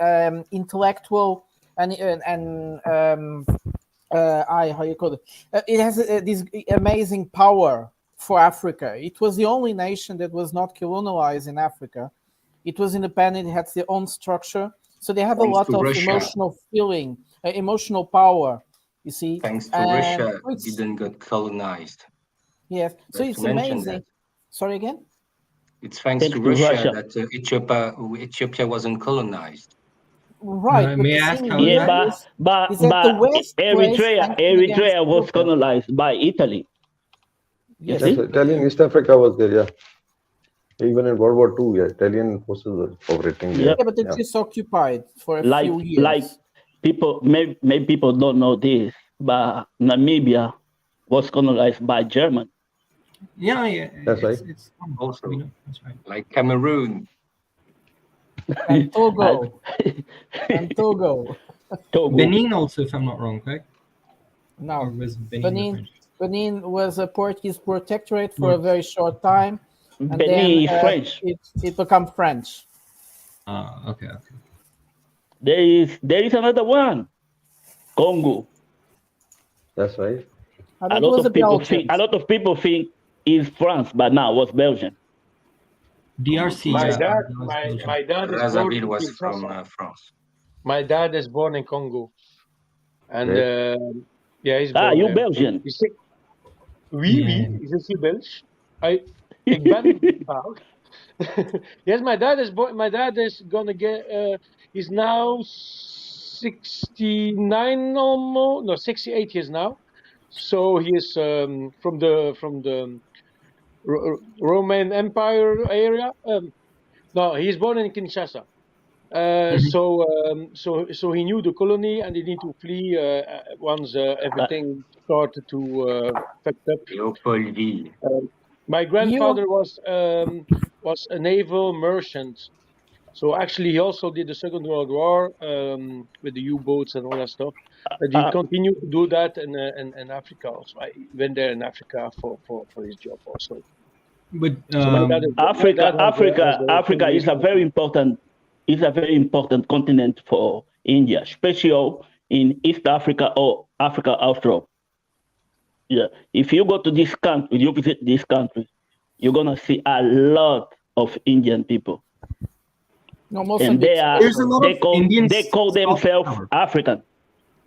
Speaker 4: intellectual and how you call it? It has this amazing power for Africa. It was the only nation that was not colonized in Africa. It was independent. It had their own structure, so they have a lot of emotional feeling, emotional power. You see,
Speaker 19: thanks to Russia, didn't get colonized.
Speaker 4: Yes, so it's amazing. Sorry again.
Speaker 19: It's thanks to Russia that Ethiopia wasn't colonized.
Speaker 4: Right.
Speaker 13: May I ask how? Yeah, but Eritrea was colonized by Italy.
Speaker 12: Yes, Italian East Africa was there. Yeah. Even in World War II, yeah, Italian forces were operating there.
Speaker 4: Yeah, but it's just occupied for a few years.
Speaker 13: Like people, maybe people don't know this, but Namibia was colonized by German.
Speaker 16: Yeah.
Speaker 12: That's right.
Speaker 16: It's
Speaker 19: also,
Speaker 16: that's right.
Speaker 19: Like Cameroon.
Speaker 4: And Togo. and Togo.
Speaker 16: Benin also, if I'm not wrong, right?
Speaker 4: No.
Speaker 16: Or was Benin
Speaker 4: Benin was a Portuguese protectorate for a very short time. And
Speaker 13: Benin
Speaker 4: then,
Speaker 13: is French.
Speaker 4: It became French.
Speaker 16: Okay.
Speaker 13: There is another one, Congo.
Speaker 12: That's right.
Speaker 13: A lot of people think it's France, but now it was Belgium.
Speaker 16: DRC.
Speaker 6: My
Speaker 16: yeah.
Speaker 6: dad is
Speaker 19: Brazzaville was from France.
Speaker 6: My dad is born in Congo, and he's born.
Speaker 13: You Belgian?
Speaker 6: Oui, je suis Belge. Ik ben Belg. Yes, my dad is born. My dad is gonna get. He's now 69 almost. No, 68 years now. So he is from the Roman Empire area. No, he's born in Kinshasa. So he knew the colony, and he need to flee once everything started to affect up. My grandfather was a naval merchant, so actually he also did the Second World War with the U-boats and all that stuff. But he continued to do that in Africa also. I went there in Africa for his job also.
Speaker 16: But
Speaker 13: Africa is a very important. It's a very important continent for India, especially in East Africa or Africa Austral. Yeah, if you go to this country, you visit this country, you're gonna see a lot of Indian people.
Speaker 4: No, most
Speaker 13: and
Speaker 4: of
Speaker 13: they call themselves African.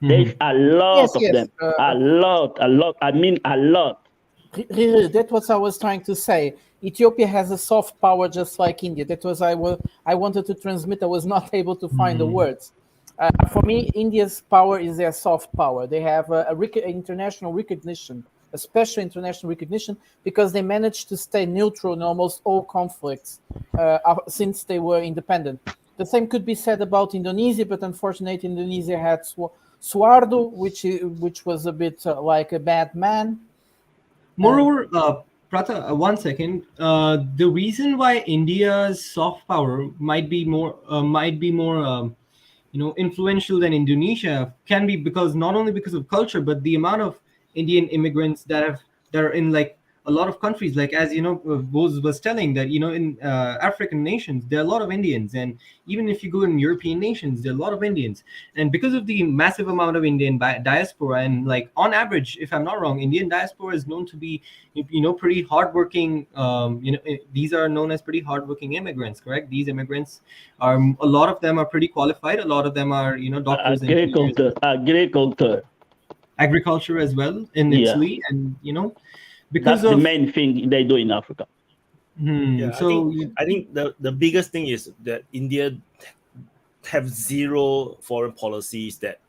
Speaker 13: There's a lot of them. A lot. I mean, a lot.
Speaker 4: That's what I was trying to say. Ethiopia has a soft power just like India. That was I wanted to transmit. I was not able to find the words. For me, India's power is their soft power. They have international recognition, especially international recognition, because they managed to stay neutral in almost all conflicts since they were independent. The same could be said about Indonesia, but unfortunately, Indonesia had Suharto, which was a bit like a bad man.
Speaker 16: Moreover, Prata, 1 second. The reason why India's soft power might be more influential than Indonesia can be because not only because of culture, but the amount of Indian immigrants that are in like a lot of countries. Like, as you know, Bose was telling that, in African nations there are a lot of Indians, and even if you go in European nations there are a lot of Indians. And because of the massive amount of Indian diaspora, and like on average, if I'm not wrong, Indian diaspora is known to be pretty hardworking. These are known as pretty hardworking immigrants, correct? These immigrants are, a lot of them are pretty qualified. A lot of them are doctors, agriculture as well in Italy, and because
Speaker 13: that's
Speaker 16: of
Speaker 13: the main thing they do in Africa.
Speaker 2: Yeah,
Speaker 16: So
Speaker 2: I think the biggest thing is that India have zero foreign policies that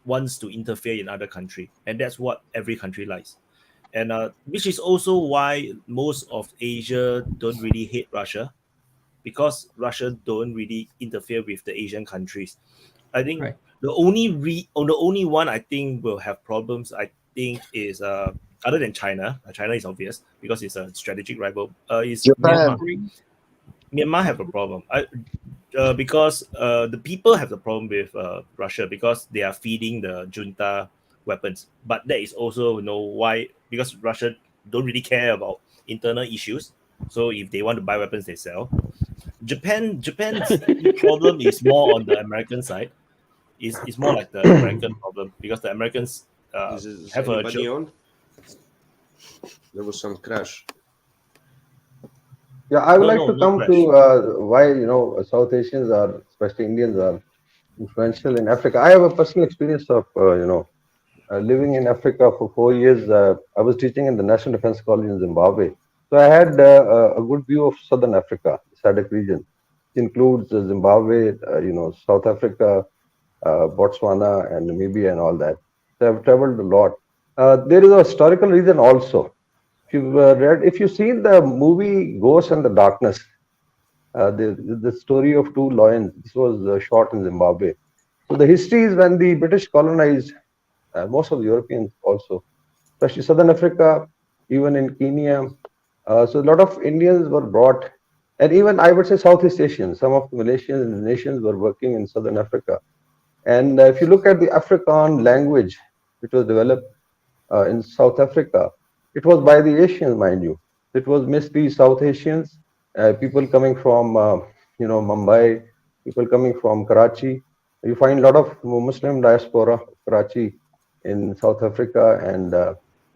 Speaker 2: wants to interfere in other country, and that's what every country likes. And which is also why most of Asia don't really hate Russia, because Russia don't really interfere with the Asian countries. I think
Speaker 16: Right.
Speaker 2: the only one I think will have problems, I think, is other than China. China is obvious because it's a strategic rival. Is
Speaker 18: Japan.
Speaker 2: Myanmar. Myanmar have a problem. Because the people have the problem with Russia because they are feeding the junta weapons. But that is also why, because Russia don't really care about internal issues. So if they want to buy weapons, they sell. Japan's problem is more on the American side. It's more like the American problem because the Americans
Speaker 17: Is
Speaker 2: have
Speaker 17: anybody on? There was some crash.
Speaker 12: Yeah, I would
Speaker 2: No,
Speaker 12: like
Speaker 2: no,
Speaker 12: to
Speaker 2: no
Speaker 12: come
Speaker 2: crash.
Speaker 12: to why South Asians are, especially Indians, are influential in Africa. I have a personal experience of living in Africa for 4 years. I was teaching in the National Defense College in Zimbabwe, so I had a good view of Southern Africa, the SADC region. It includes Zimbabwe, South Africa, Botswana, and Namibia, and all that. So I've traveled a lot. There is a historical reason also. If you've seen the movie Ghost and the Darkness, the story of two lions. This was shot in Zimbabwe. So the history is when the British colonized most of the Europeans also, especially Southern Africa, even in Kenya. So a lot of Indians were brought, and even I would say Southeast Asians. Some of the Malaysians and Indonesians were working in Southern Africa. And if you look at the Afrikaans language, which was developed in South Africa, it was by the Asians, mind you. It was mostly South Asians, people coming from Mumbai, people coming from Karachi. You find a lot of Muslim diaspora, Karachi, in South Africa, and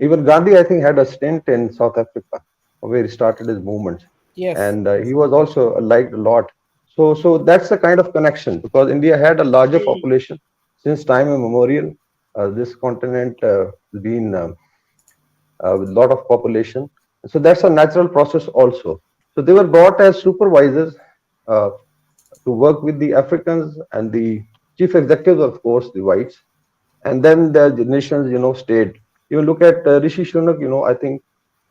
Speaker 12: even Gandhi, I think, had a stint in South Africa where he started his movements.
Speaker 4: Yes.
Speaker 12: And he was also liked a lot. So that's the kind of connection, because India had a larger population since time immemorial. This continent has been with a lot of population. So that's a natural process also. So they were brought as supervisors to work with the Africans and the chief executives, of course, the whites. And then the nations, stayed. You look at Rishi Sunak, I think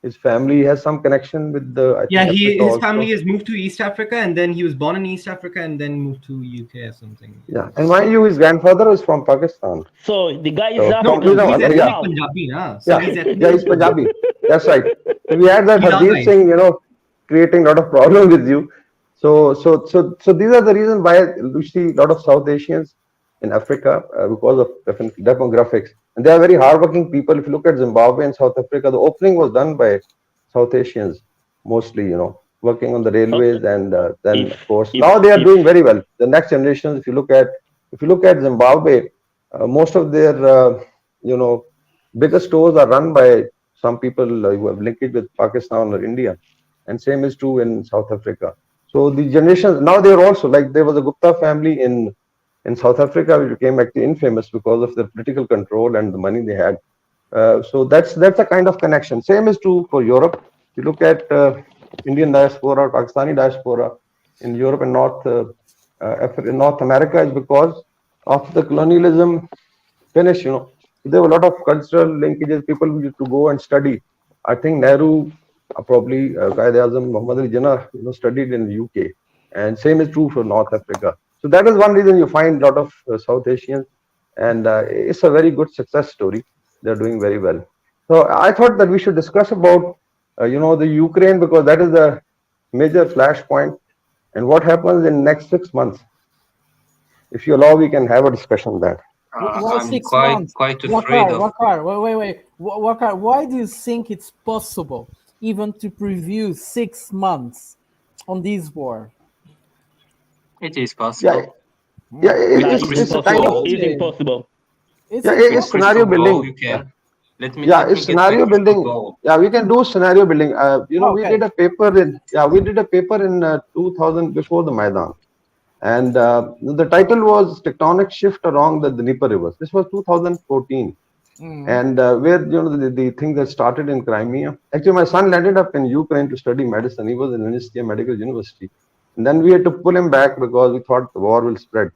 Speaker 12: his family has some connection with the.
Speaker 16: His family has moved to East Africa, and then he was born in East Africa, and then moved to UK or something.
Speaker 12: Yeah, and mind you, his grandfather is from Pakistan.
Speaker 13: So the guy is
Speaker 12: So,
Speaker 13: African.
Speaker 16: He's ethnic
Speaker 12: yeah.
Speaker 16: Punjabi, huh? So he's ethnic.
Speaker 12: Yeah, he's Punjabi. That's right. So we had that
Speaker 16: He's
Speaker 12: Hardeep
Speaker 16: alright.
Speaker 12: Singh, creating a lot of problem with you. So these are the reasons why you see a lot of South Asians in Africa because of demographics, and they are very hardworking people. If you look at Zimbabwe and South Africa, the opening was done by South Asians mostly, working on the railways, and then of course now they are doing very well. The next generation, if you look at Zimbabwe, most of their bigger stores are run by some people who have linkage with Pakistan or India, and same is true in South Africa. So the generations now, they are also, like, there was a Gupta family in South Africa which became actually infamous because of the political control and the money they had. So that's a kind of connection. Same is true for Europe. You look at Indian diaspora, Pakistani diaspora in Europe and North America, is because after the colonialism finished, there were a lot of cultural linkages. People used to go and study. I think Nehru, probably Qaid-e-Azam Muhammad Ali Jinnah, studied in the UK. and same is true for North Africa. So that is one reason you find a lot of South Asians, and it's a very good success story. They're doing very well. So I thought that we should discuss about the Ukraine, because that is the major flashpoint, and what happens in next 6 months. If you allow, we can have a discussion on that.
Speaker 4: Why
Speaker 19: I'm
Speaker 4: 6
Speaker 19: quite
Speaker 4: months?
Speaker 19: quite afraid of.
Speaker 4: Wait. Wakar, why do you think it's possible even to preview 6 months on this war?
Speaker 19: It is possible.
Speaker 12: Yeah,
Speaker 13: it's
Speaker 12: a kind of.
Speaker 13: It's impossible.
Speaker 12: It's scenario building.
Speaker 19: You can. Let me
Speaker 12: It's
Speaker 19: get
Speaker 12: scenario
Speaker 19: my crystal
Speaker 12: building.
Speaker 19: ball.
Speaker 12: Yeah, we can do scenario building. We
Speaker 4: Okay.
Speaker 12: did a paper in 2000 before the Maidan, and the title was "Tectonic Shift Along the Dnieper Rivers." This was 2014, and where the thing that started in Crimea. Actually, my son landed up in Ukraine to study medicine. He was in Ministry of Medical University, and then we had to pull him back because we thought the war will spread.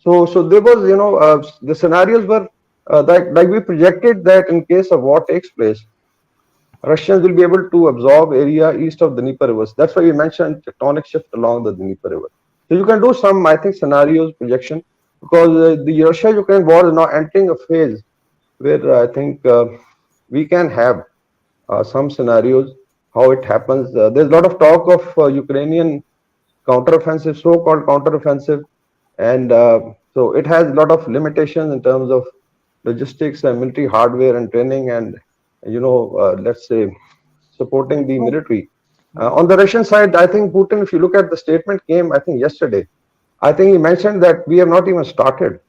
Speaker 12: So there was, the scenarios were like we projected that in case of war takes place, Russians will be able to absorb area east of the Dnieper rivers. That's why we mentioned tectonic shift along the Dnieper river. So you can do some, I think, scenarios projection, because the Russia-Ukraine war is now entering a phase where I think we can have some scenarios how it happens. There's a lot of talk of Ukrainian counteroffensive, so-called counteroffensive, and so it has a lot of limitations in terms of logistics and military hardware and training, and let's say supporting the military. On the Russian side, I think Putin, if you look at the statement came, I think yesterday, I think he mentioned that we have not even started.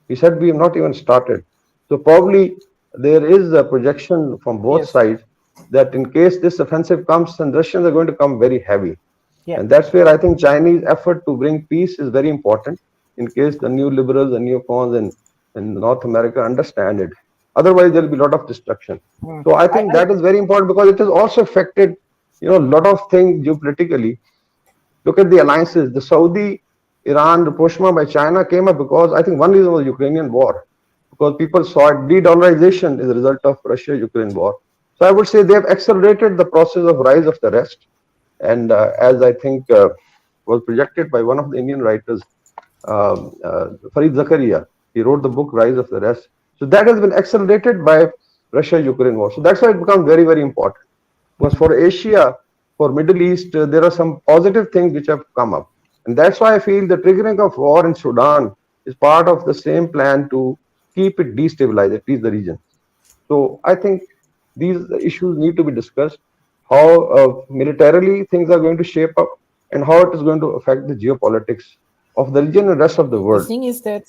Speaker 12: He said we have not even started. So probably there is a projection from both sides that in case this offensive comes, then Russians are going to come very heavy. And that's where I think Chinese effort to bring peace is very important, in case the new liberals and neocons in North America understand it. Otherwise, there will be a lot of destruction. So I think that is very important, because it has also affected, a lot of things geopolitically. Look at the alliances. The Saudi-Iran rapprochement by China came up because I think one reason was the Ukrainian war, because people saw it. De-dollarization is a result of Russia-Ukraine war. So I would say they have accelerated the process of rise of the rest. And as I think was projected by one of the Indian writers, Farid Zakaria, he wrote the book Rise of the Rest. So that has been accelerated by Russia-Ukraine war. So that's why it becomes very, very important. Because for Asia, for Middle East, there are some positive things which have come up. And that's why I feel the triggering of war in Sudan is part of the same plan to keep it destabilized, at least the region. So I think these issues need to be discussed, how militarily things are going to shape up and how it is going to affect the geopolitics of the region and rest of the world.
Speaker 4: The thing is that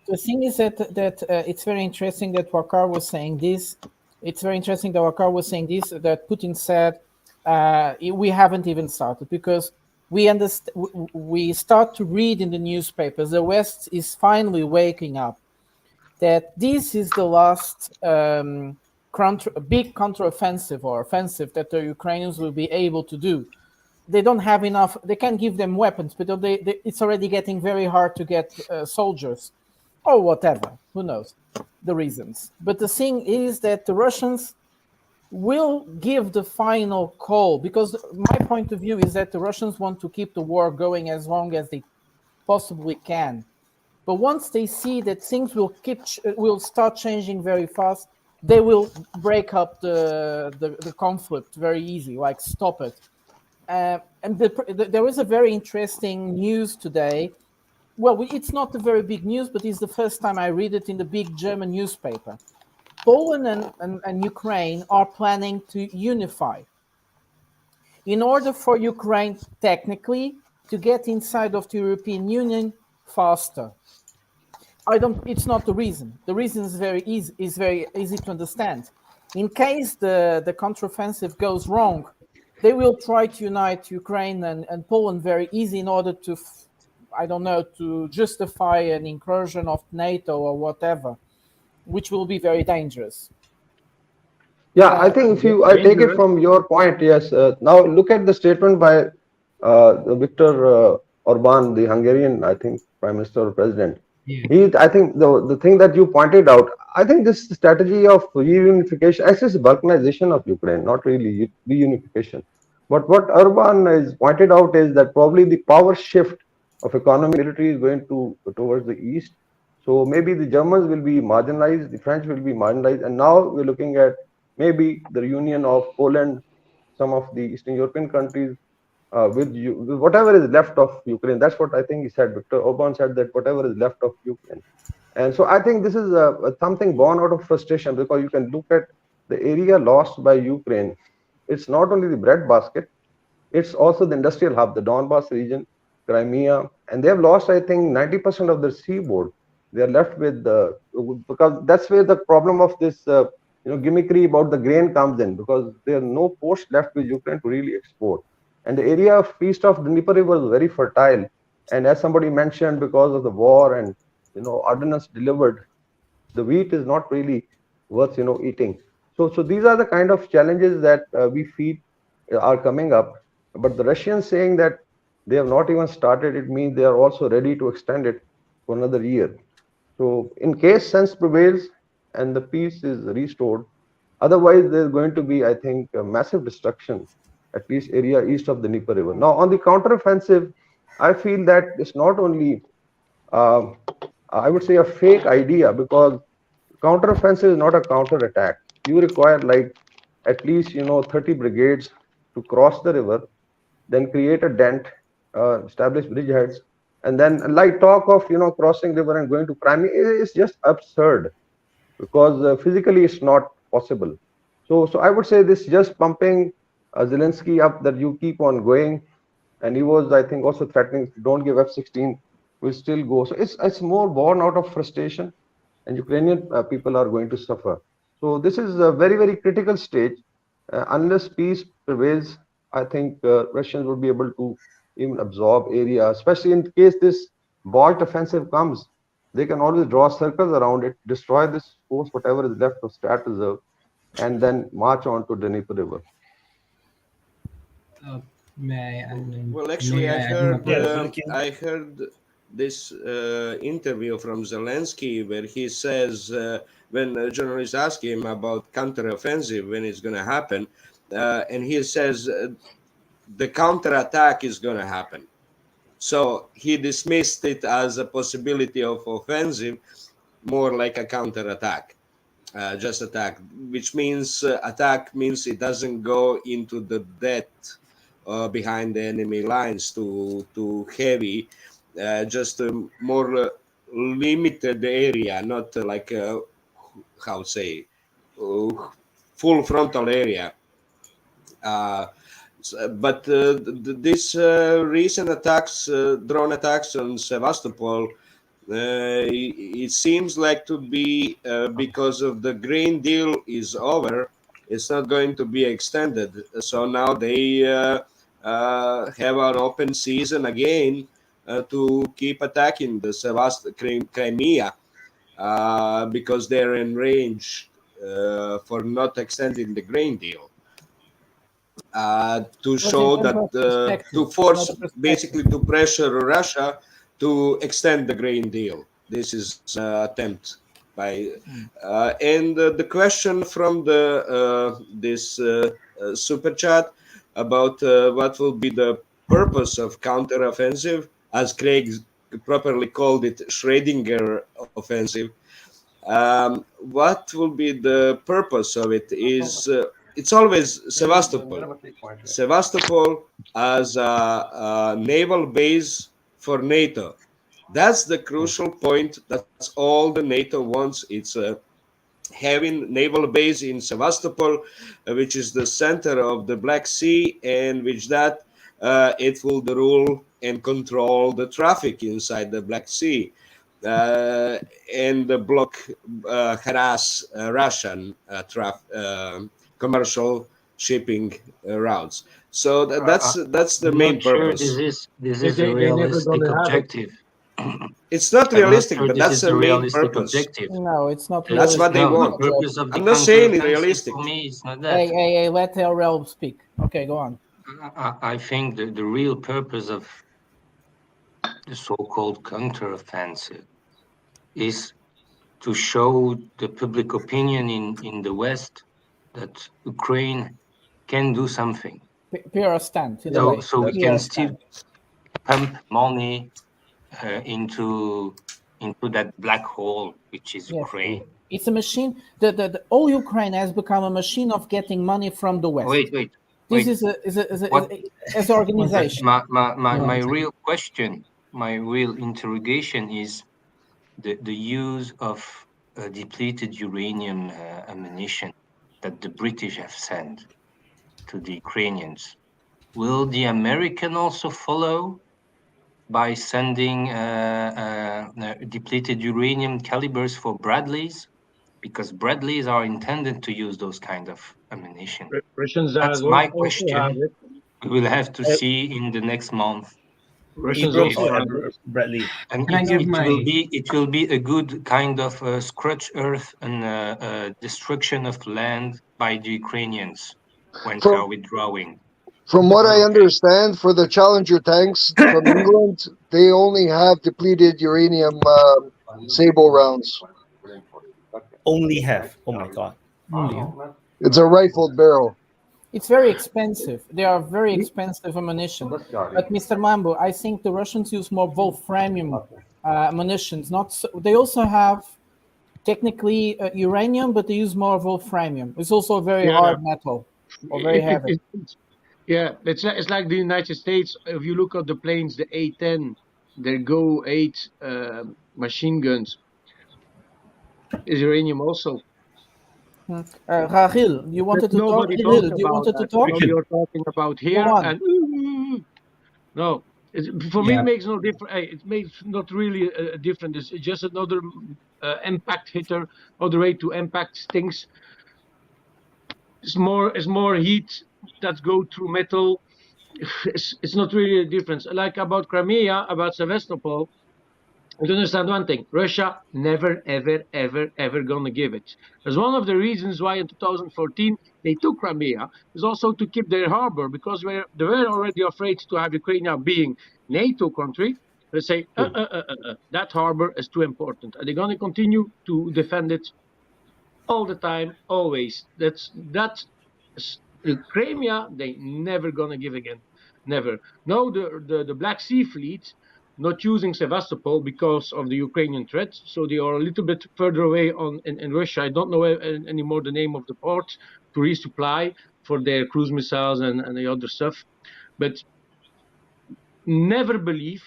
Speaker 4: it's very interesting that Wakar was saying this. It's very interesting that Wakar was saying this, that Putin said we haven't even started, because we start to read in the newspapers, the West is finally waking up, that this is the last big counteroffensive or offensive that the Ukrainians will be able to do. They don't have enough, they can give them weapons, but it's already getting very hard to get soldiers or whatever, who knows the reasons. But the thing is that the Russians will give the final call, because my point of view is that the Russians want to keep the war going as long as they possibly can. But once they see that things will start changing very fast, they will break up the conflict very easy, like stop it. And there is a very interesting news today. Well, it's not a very big news, but it's the first time I read it in the big German newspaper. Poland and Ukraine are planning to unify in order for Ukraine technically to get inside of the European Union faster. It's not the reason. The reason is very easy to understand. In case the counteroffensive goes wrong, they will try to unite Ukraine and Poland very easy in order to, to justify an incursion of NATO or whatever, which will be very dangerous.
Speaker 12: Yeah, I think I take it from your point, yes. Now look at the statement by Viktor Orban, the Hungarian, I think, Prime Minister or President. Yeah. I think the thing that you pointed out, I think this strategy of reunification, actually it's balkanization of Ukraine, not really reunification. But what Urban is pointed out is that probably the power shift of economy military is going to towards the east. So maybe the Germans will be marginalized, the French will be marginalized, and now we're looking at maybe the reunion of Poland, some of the Eastern European countries with whatever is left of Ukraine. That's what I think he said. Viktor Orban said that whatever is left of Ukraine. And so I think this is something born out of frustration, because you can look at the area lost by Ukraine. It's not only the breadbasket, it's also the industrial hub, the Donbas region, Crimea, and they have lost, I think, 90% of their seaboard. They are left with because that's where the problem of this gimmickry about the grain comes in, because there are no ports left with Ukraine to really export. And the area of east of the Dnieper River was very fertile. And as somebody mentioned, because of the war and ordnance delivered, the wheat is not really worth eating. So these are the kind of challenges that we feel are coming up. But the Russians saying that they have not even started, it means they are also ready to extend it for another year. So in case sense prevails and the peace is restored, otherwise there's going to be, I think, a massive destruction, at least area east of the Dnieper River. Now on the counteroffensive, I feel that it's not only, I would say, a fake idea, because counteroffensive is not a counterattack. You require like at least 30 brigades to cross the river, then create a dent, establish bridgeheads, and then like talk of crossing river and going to Crimea is just absurd, because physically it's not possible. So I would say this just pumping Zelensky up, that you keep on going, and he was, I think, also threatening, don't give F-16, will still go. So it's more born out of frustration, and Ukrainian people are going to suffer. So this is a very, very critical stage. Unless peace prevails, I think Russians would be able to even absorb area, especially in case this Balt offensive comes. They can always draw circles around it, destroy this force, whatever is left of Stat Reserve, and then march on to Dnieper River.
Speaker 17: Well, actually, I heard this interview from Zelensky where he says, when journalists ask him about counteroffensive, when it's going to happen, and he says the counterattack is going to happen. So he dismissed it as a possibility of offensive, more like a counterattack, just attack, which means attack means it doesn't go into the depth behind the enemy lines too heavy, just a more limited area, not like how to say full frontal area. But these recent attacks, drone attacks on Sevastopol, it seems like to be because of the grain deal is over. It's not going to be extended. So now they have an open season again to keep attacking the Crimea because they're in range for not extending the grain deal. To show that, to force, basically to pressure Russia to extend the grain deal. This is attempt by, and the question from this super chat about what will be the purpose of counteroffensive, as Craig properly called it, Schrödinger offensive. What will be the purpose of it is it's always Sevastopol. Sevastopol as a naval base for NATO. That's the crucial point. That's all the NATO wants. It's having naval base in Sevastopol, which is the center of the Black Sea, and which that it will rule and control the traffic inside the Black Sea. And block, harass Russian commercial shipping routes. So that's the main purpose.
Speaker 19: This is a realistic objective.
Speaker 17: It's not realistic, but that's the main purpose.
Speaker 4: No, it's not.
Speaker 17: That's what they want. I'm not saying it's realistic.
Speaker 19: For me, it's not that.
Speaker 4: Hey, let Ariel speak. Okay, go on.
Speaker 19: I think the real purpose of the so-called counteroffensive is to show the public opinion in the West that Ukraine can do something.
Speaker 4: Percent in a way.
Speaker 19: So we can still pump money into that black hole, which is Ukraine.
Speaker 4: It's a machine. The all Ukraine has become a machine of getting money from the West.
Speaker 19: Wait.
Speaker 4: This is an organization.
Speaker 19: My real question, my real interrogation is the use of depleted uranium ammunition that the British have sent to the Ukrainians. Will the American also follow by sending depleted uranium calibers for Bradleys? Because Bradleys are intended to use those kind of ammunition.
Speaker 6: Russians
Speaker 19: That's my question. We will have to see in the next month.
Speaker 6: Russians also have
Speaker 2: Bradley.
Speaker 19: And it will be a good kind of scorched earth and destruction of land by the Ukrainians when they are withdrawing.
Speaker 18: From what I understand, for the Challenger tanks from England, they only have depleted uranium Sable rounds.
Speaker 2: Only have. Oh my God.
Speaker 18: It's a rifled barrel.
Speaker 4: It's very expensive. They are very expensive ammunition. But Mr. Mambo, I think the Russians use more wolframium munitions. They also have technically uranium, but they use more wolframium. It's also a very hard metal or very heavy.
Speaker 6: It's like the United States. If you look at the planes, the A-10, their Go-8 machine guns is uranium also.
Speaker 4: Rikhil, you wanted to talk? Rikhil, you wanted to talk?
Speaker 6: You're talking about here and no. For me, it makes no difference. It makes not really a difference. It's just another impact hitter, other way to impact things. It's more heat that go through metal. It's not really a difference. Like about Crimea, about Sevastopol. You understand one thing: Russia never, ever, ever, ever gonna give it. As one of the reasons why in 2014 they took Crimea is also to keep their harbor, because they were already afraid to have Ukraine being NATO country. They say that harbor is too important, and they're gonna continue to defend it all the time, always. That's Crimea. They never gonna give again, never. No, the Black Sea Fleet. Not using Sevastopol because of the Ukrainian threat, so they are a little bit further away in Russia. I don't know anymore the name of the port to resupply for their cruise missiles and the other stuff. But never believe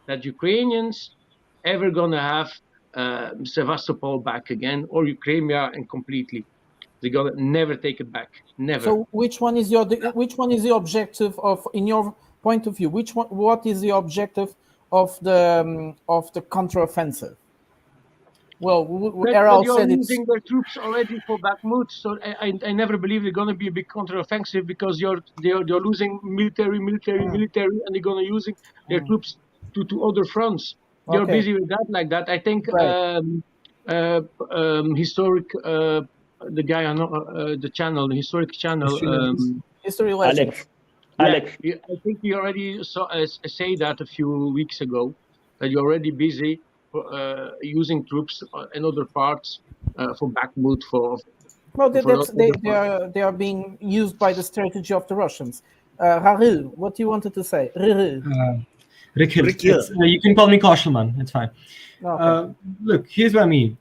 Speaker 6: that Ukrainians ever gonna have Sevastopol back again or Ukraine and completely. They're gonna never take it back. Never.
Speaker 4: So which one is the objective of, in your point of view? What is the objective of the counteroffensive? Well, Errol said
Speaker 6: it's using their troops already for Bakhmut, so I never believe they're going to be a big counteroffensive because they're losing military, and they're going to using their troops to other fronts. They're busy with that, like that. I think historic, the guy on the channel, the historic channel,
Speaker 4: History Legend.
Speaker 13: Alex.
Speaker 6: Yeah, I think you already say that a few weeks ago, that you're already busy using troops in other parts for Bakhmut.
Speaker 4: They are being used by the strategy of the Russians. Rikhil, what you wanted to say?
Speaker 16: Rikhil. You can call me Kaushalman. It's fine. Look, here's what I mean.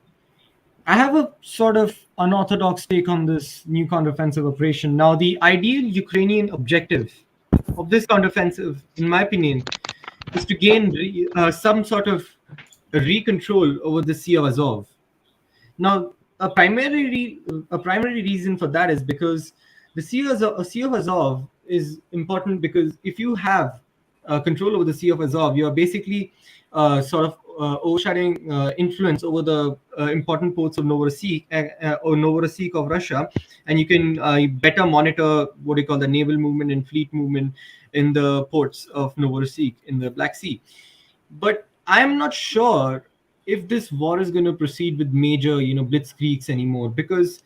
Speaker 16: I have a sort of unorthodox take on this new counteroffensive operation. Now, the ideal Ukrainian objective of this counteroffensive, in my opinion, is to gain some sort of recontrol over the Sea of Azov. Now, a primary reason for that is because the Sea of Azov is important, because if you have control over the Sea of Azov, you are basically sort of overshadowing influence over the important ports of Novorossiysk or Novorossiysk of Russia, and you can better monitor what you call the naval movement and fleet movement in the ports of Novorossiysk in the Black Sea. But I'm not sure if this war is going to proceed with major, blitzkriegs anymore. Because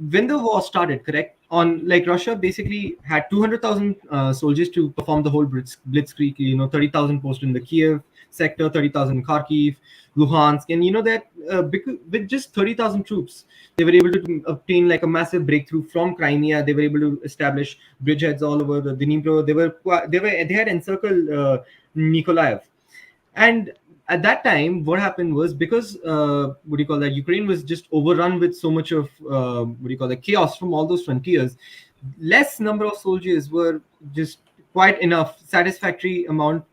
Speaker 16: when the war started, correct, on like Russia basically had 200,000 soldiers to perform the whole blitzkrieg. 30,000 posted in the Kiev sector, 30,000 in Kharkiv, Luhansk, and that because with just 30,000 troops, they were able to obtain like a massive breakthrough from Crimea. They were able to establish bridgeheads all over the Dnipro. They had encircled Nikolaev. And at that time, what happened was, because Ukraine was just overrun with so much of chaos from all those frontiers. Less number of soldiers were just quite enough, satisfactory amount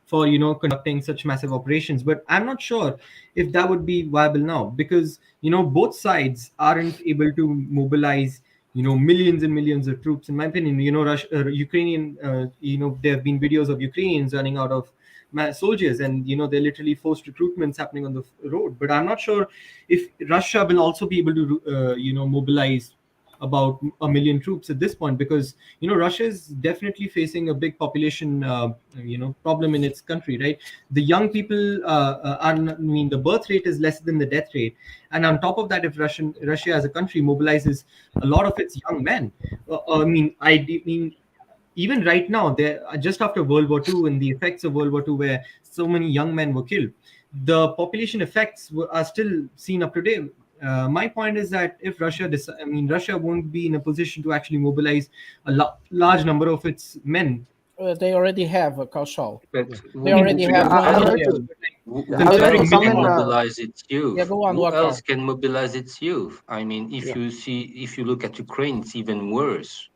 Speaker 16: for conducting such massive operations. But I'm not sure if that would be viable now, because both sides aren't able to mobilize millions and millions of troops. In my opinion, Ukrainian, there have been videos of Ukrainians running out of soldiers, and they're literally forced recruitments happening on the road. But I'm not sure if Russia will also be able to mobilize about 1 million troops at this point, because Russia is definitely facing a big population problem in its country, right? The young people the birth rate is less than the death rate, and on top of that, if Russia as a country mobilizes a lot of its young men, even right now, just after World War II and the effects of World War II, where so many young men were killed, the population effects are still seen up to date. My point is that if Russia won't be in a position to actually mobilize a large number of its men.
Speaker 4: They already have a Kaushal.
Speaker 19: They already have. Who else can mobilize its youth?
Speaker 4: Yeah, go on,
Speaker 19: Who
Speaker 4: Wakar.
Speaker 19: else can mobilize its youth? I mean, if you look at Ukraine, it's even worse.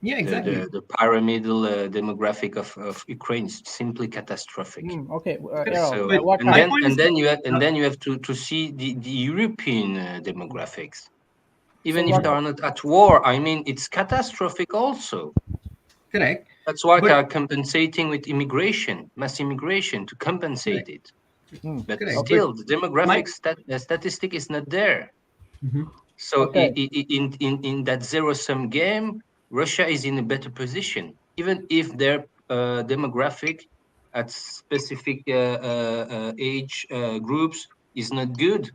Speaker 16: Yeah, exactly.
Speaker 19: The pyramidal demographic of Ukraine is simply catastrophic.
Speaker 4: Okay.
Speaker 19: And then you have to see the European demographics. Even if they are not at war, I mean, it's catastrophic also.
Speaker 16: Correct.
Speaker 19: That's why they are compensating with immigration, mass immigration, to compensate it. But still, the demographic statistic is not there. So in that zero-sum game, Russia is in a better position, even if their demographic at specific age groups is not good.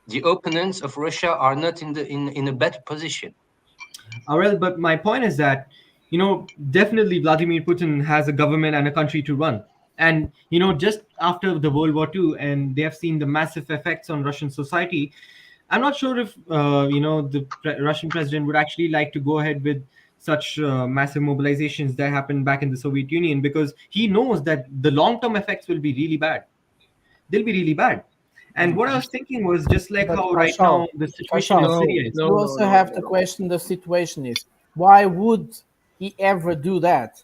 Speaker 19: The opponents of Russia are not in a better position.
Speaker 16: Well, but my point is that definitely Vladimir Putin has a government and a country to run, and just after the World War II, and they have seen the massive effects on Russian society. I'm not sure if the Russian president would actually like to go ahead with such massive mobilizations that happened back in the Soviet Union, because he knows that the long-term effects will be really bad. They'll be really bad. And what I was thinking was just like how right now the situation in Syria is.
Speaker 4: You also have to question the situation is, why would he ever do that?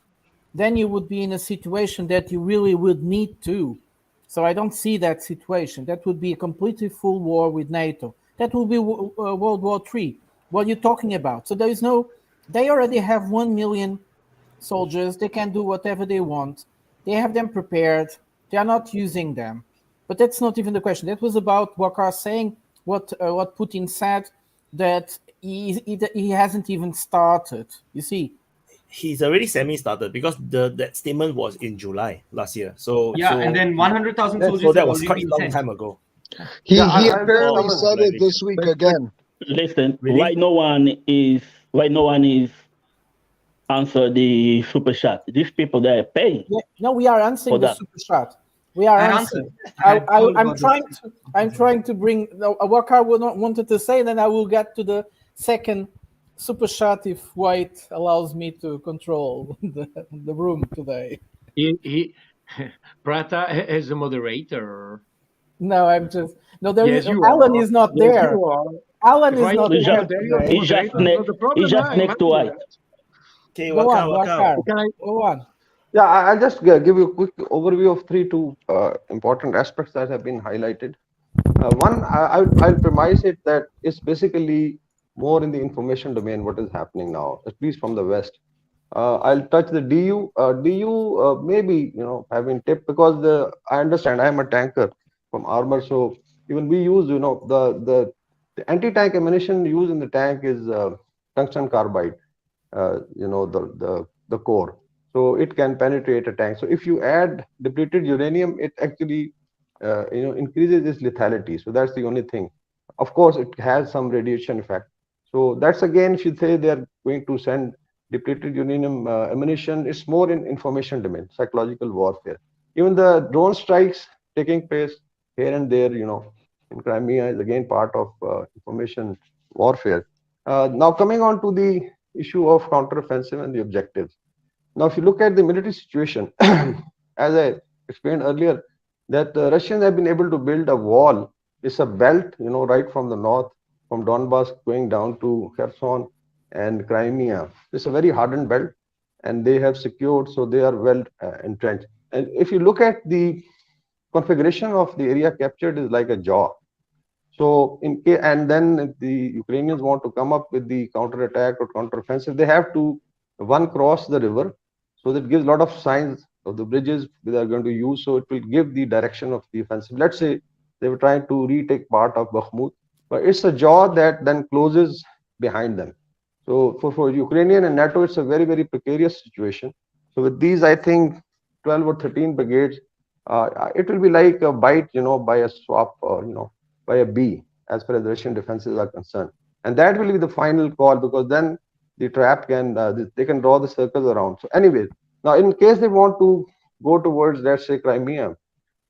Speaker 4: Then you would be in a situation that you really would need to. So I don't see that situation. That would be a completely full war with NATO. That will be World War III. What are you talking about? So there is no. They already have 1 million soldiers. They can do whatever they want. They have them prepared. They are not using them. But that's not even the question. That was about Wakar saying what Putin said, that he hasn't even started. You see,
Speaker 2: he's already semi-started, because that statement was in July last year. So
Speaker 16: and then 100,000 soldiers.
Speaker 2: So that was quite a long time ago.
Speaker 18: He apparently said it this week again.
Speaker 13: Listen, why no one is answer the super chat? These people, they are paying.
Speaker 4: Yeah, no, we are answering the super chat. We are answering. I'm trying to bring Wakar wanted to say, then I will get to the second super chat if White allows me to control the room today.
Speaker 6: Prata is a moderator.
Speaker 4: No, I'm just Alan is not there. Alan is not there.
Speaker 13: He's just next to White.
Speaker 2: Okay,
Speaker 4: Go on.
Speaker 12: Yeah, I'll just give you a quick overview of two important aspects that have been highlighted. One, I'll premise it that it's basically more in the information domain what is happening now, at least from the West. I'll touch the DU. DU maybe have been tipped, because I understand I'm a tanker from armor, so even we use the anti-tank ammunition used in the tank is tungsten carbide, the core. So it can penetrate a tank. So if you add depleted uranium, it actually increases its lethality. So that's the only thing. Of course, it has some radiation effect. So that's again, if you say they are going to send depleted uranium ammunition, it's more in information domain, psychological warfare. Even the drone strikes taking place here and there, in Crimea is again part of information warfare. Now coming on to the issue of counteroffensive and the objectives. Now, if you look at the military situation, as I explained earlier, that the Russians have been able to build a wall. It's a belt, right from the north, from Donbass going down to Kherson and Crimea. It's a very hardened belt, and they have secured, so they are well entrenched. And if you look at the configuration of the area captured, is like a jaw. So and then if the Ukrainians want to come up with the counterattack or counteroffensive, they have to cross the river. So that gives a lot of signs of the bridges they are going to use. So it will give the direction of the offensive. Let's say they were trying to retake part of Bakhmut, but it's a jaw that then closes behind them. So for Ukrainian and NATO, it's a very, very precarious situation. So with these, I think 12 or 13 brigades, it will be like a bite, by a swap or, by a bee, as far as Russian defenses are concerned. And that will be the final call, because then the trap can, they can draw the circles around. So anyway, now in case they want to go towards, let's say, Crimea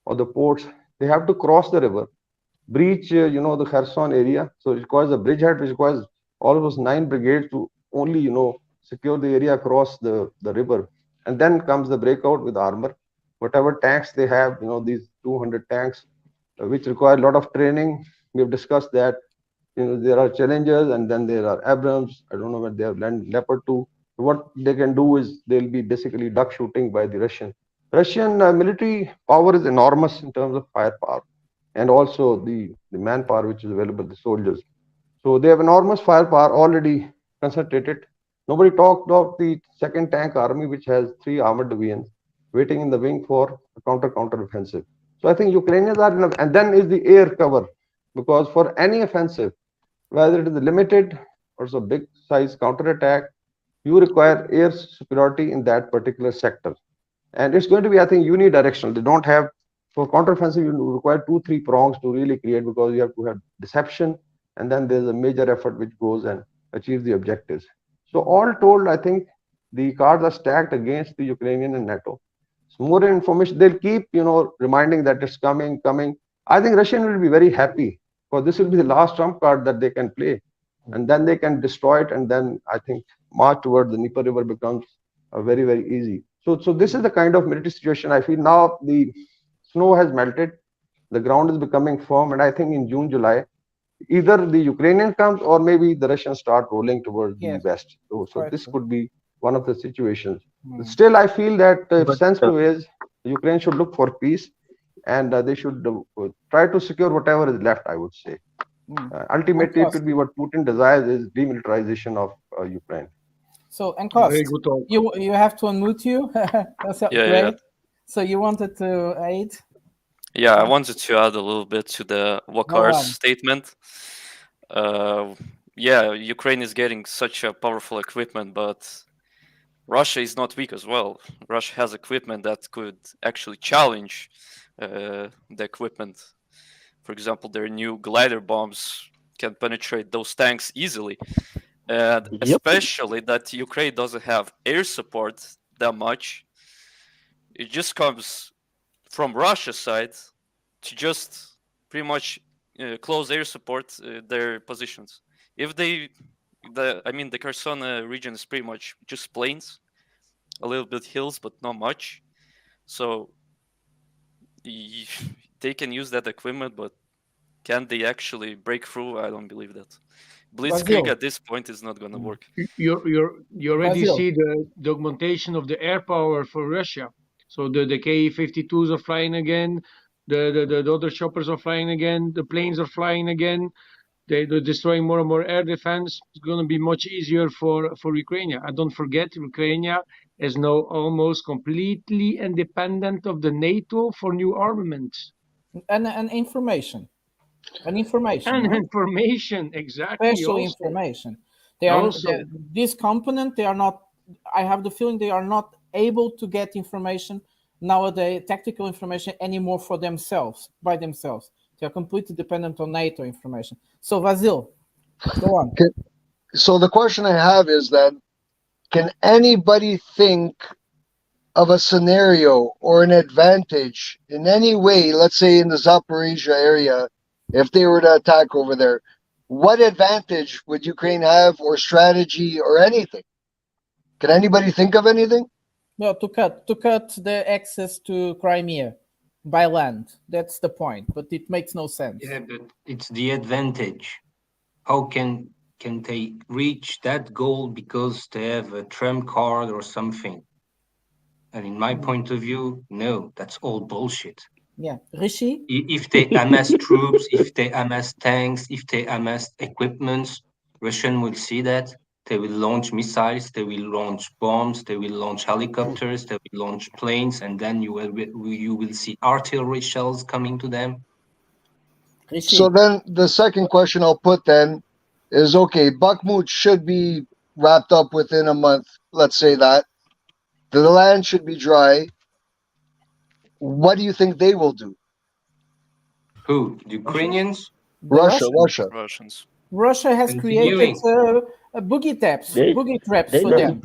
Speaker 12: or the ports, they have to cross the river, breach, the Kherson area. So it requires a bridgehead, which requires almost 9 brigades to only, secure the area across the river. And then comes the breakout with armor. Whatever tanks they have, these 200 tanks, which require a lot of training. We have discussed that. There are Challengers, and then there are Abrams. I don't know what they have Leopard 2. What they can do is they'll be basically duck shooting by the Russian. Russian military power is enormous in terms of firepower, and also the manpower which is available, the soldiers. So they have enormous firepower already concentrated. Nobody talked of the second tank army, which has 3 armored divisions waiting in the wing for a counter offensive. So I think Ukrainians are enough, and then is the air cover, because for any offensive, whether it is limited or so big size counterattack, you require air superiority in that particular sector. And it's going to be, I think, unidirectional. They don't have, for counteroffensive, you require 2-3 prongs to really create, because you have to have deception, and then there's a major effort which goes and achieves the objectives. So all told, I think the cards are stacked against the Ukrainian and NATO. So more information, they'll keep, reminding that it's coming. I think Russian will be very happy, because this will be the last trump card that they can play, and then they can destroy it, and then I think march toward the Dnieper River becomes very, very easy. So this is the kind of military situation. I feel now the snow has melted, the ground is becoming firm, and I think in June, July, either the Ukrainian comes or maybe the Russians start rolling towards the west. So this could be one of the situations. Still, I feel that sensible is Ukraine should look for peace, and they should try to secure whatever is left, I would say. Ultimately, it could be what Putin desires is demilitarization of Ukraine.
Speaker 4: So, and Cost, you have to unmute you. That's great. So you wanted to aid?
Speaker 5: Yeah, I wanted to add a little bit to the Wakar's statement. Yeah, Ukraine is getting such a powerful equipment, but Russia is not weak as well. Russia has equipment that could actually challenge the equipment. For example, their new glider bombs can penetrate those tanks easily. And especially that Ukraine doesn't have air support that much. It just comes from Russia's side to just pretty much close air support their positions. If the Kherson region is pretty much just plains, a little bit hills, but not much. So they can use that equipment, but can they actually break through? I don't believe that. Blitzkrieg at this point is not going to work.
Speaker 6: You already see the augmentation of the air power for Russia. So the Kh-52s are flying again, the other choppers are flying again, the planes are flying again. They're destroying more and more air defense. It's going to be much easier for Ukraine. And don't forget, Ukraine is now almost completely independent of the NATO for new armaments.
Speaker 4: And information. And information,
Speaker 6: exactly.
Speaker 4: Special information. This component, they are not, I have the feeling they are not able to get information nowadays tactical information anymore for themselves, by themselves. They are completely dependent on NATO information. So Vasil, go on.
Speaker 18: So the question I have is that, can anybody think of a scenario or an advantage in any way, let's say in the Zaporizhia area, if they were to attack over there, what advantage would Ukraine have, or strategy, or anything? Can anybody think of anything?
Speaker 4: Well, to cut the access to Crimea by land. That's the point, but it makes no sense.
Speaker 19: Yeah, but it's the advantage. How can they reach that goal because they have a trump card or something? And in my point of view, no, that's all bullshit.
Speaker 4: Yeah, Rishi?
Speaker 19: If they amass troops, if they amass tanks, if they amass equipments, Russian will see that. They will launch missiles, they will launch bombs, they will launch helicopters, they will launch planes, and then you will see artillery shells coming to them.
Speaker 4: Rishi.
Speaker 18: So then the second question I'll put then is, okay, Bakhmut should be wrapped up within a month, let's say that. The land should be dry. What do you think they will do?
Speaker 19: Who? The Ukrainians?
Speaker 18: Russia.
Speaker 4: Russia has created boogie traps for them.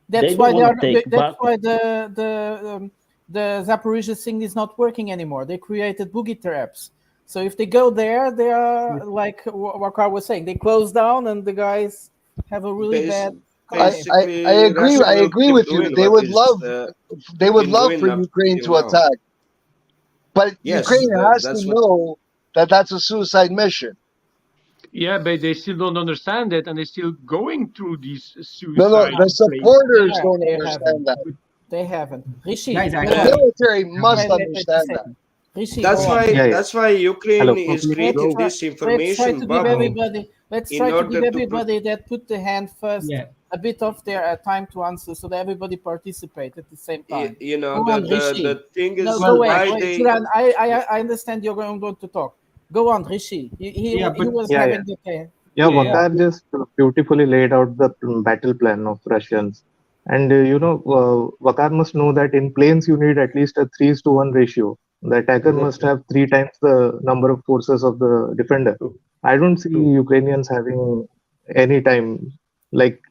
Speaker 4: That's why the Zaporizhia thing is not working anymore. They created boogie traps. So if they go there, they are like Wakar was saying. They close down, and the guys have a really bad.
Speaker 18: I agree with you. They would love for Ukraine to attack, but Ukraine has to know that that's a suicide mission.
Speaker 6: Yeah, but they still don't understand it, and they're still going through these suicide.
Speaker 18: No, the supporters don't understand that.
Speaker 4: They haven't. Rishi,
Speaker 16: Guys,
Speaker 18: the military must understand that.
Speaker 4: Rishi,
Speaker 17: that's why Ukraine is creating this information bubble.
Speaker 4: Let's try to give everybody that put the hand first a bit of their time to answer, so that everybody participate at the same time.
Speaker 17: You know,
Speaker 4: the
Speaker 17: thing is,
Speaker 4: I understand you're going to talk. Go on, Rishi. He was having the
Speaker 11: Wakar just beautifully laid out the battle plan of Russians. And, Wakar must know that in planes, you need at least a 3:1 ratio. The attacker must have 3 times the number of forces of the defender. I don't see Ukrainians having any time, like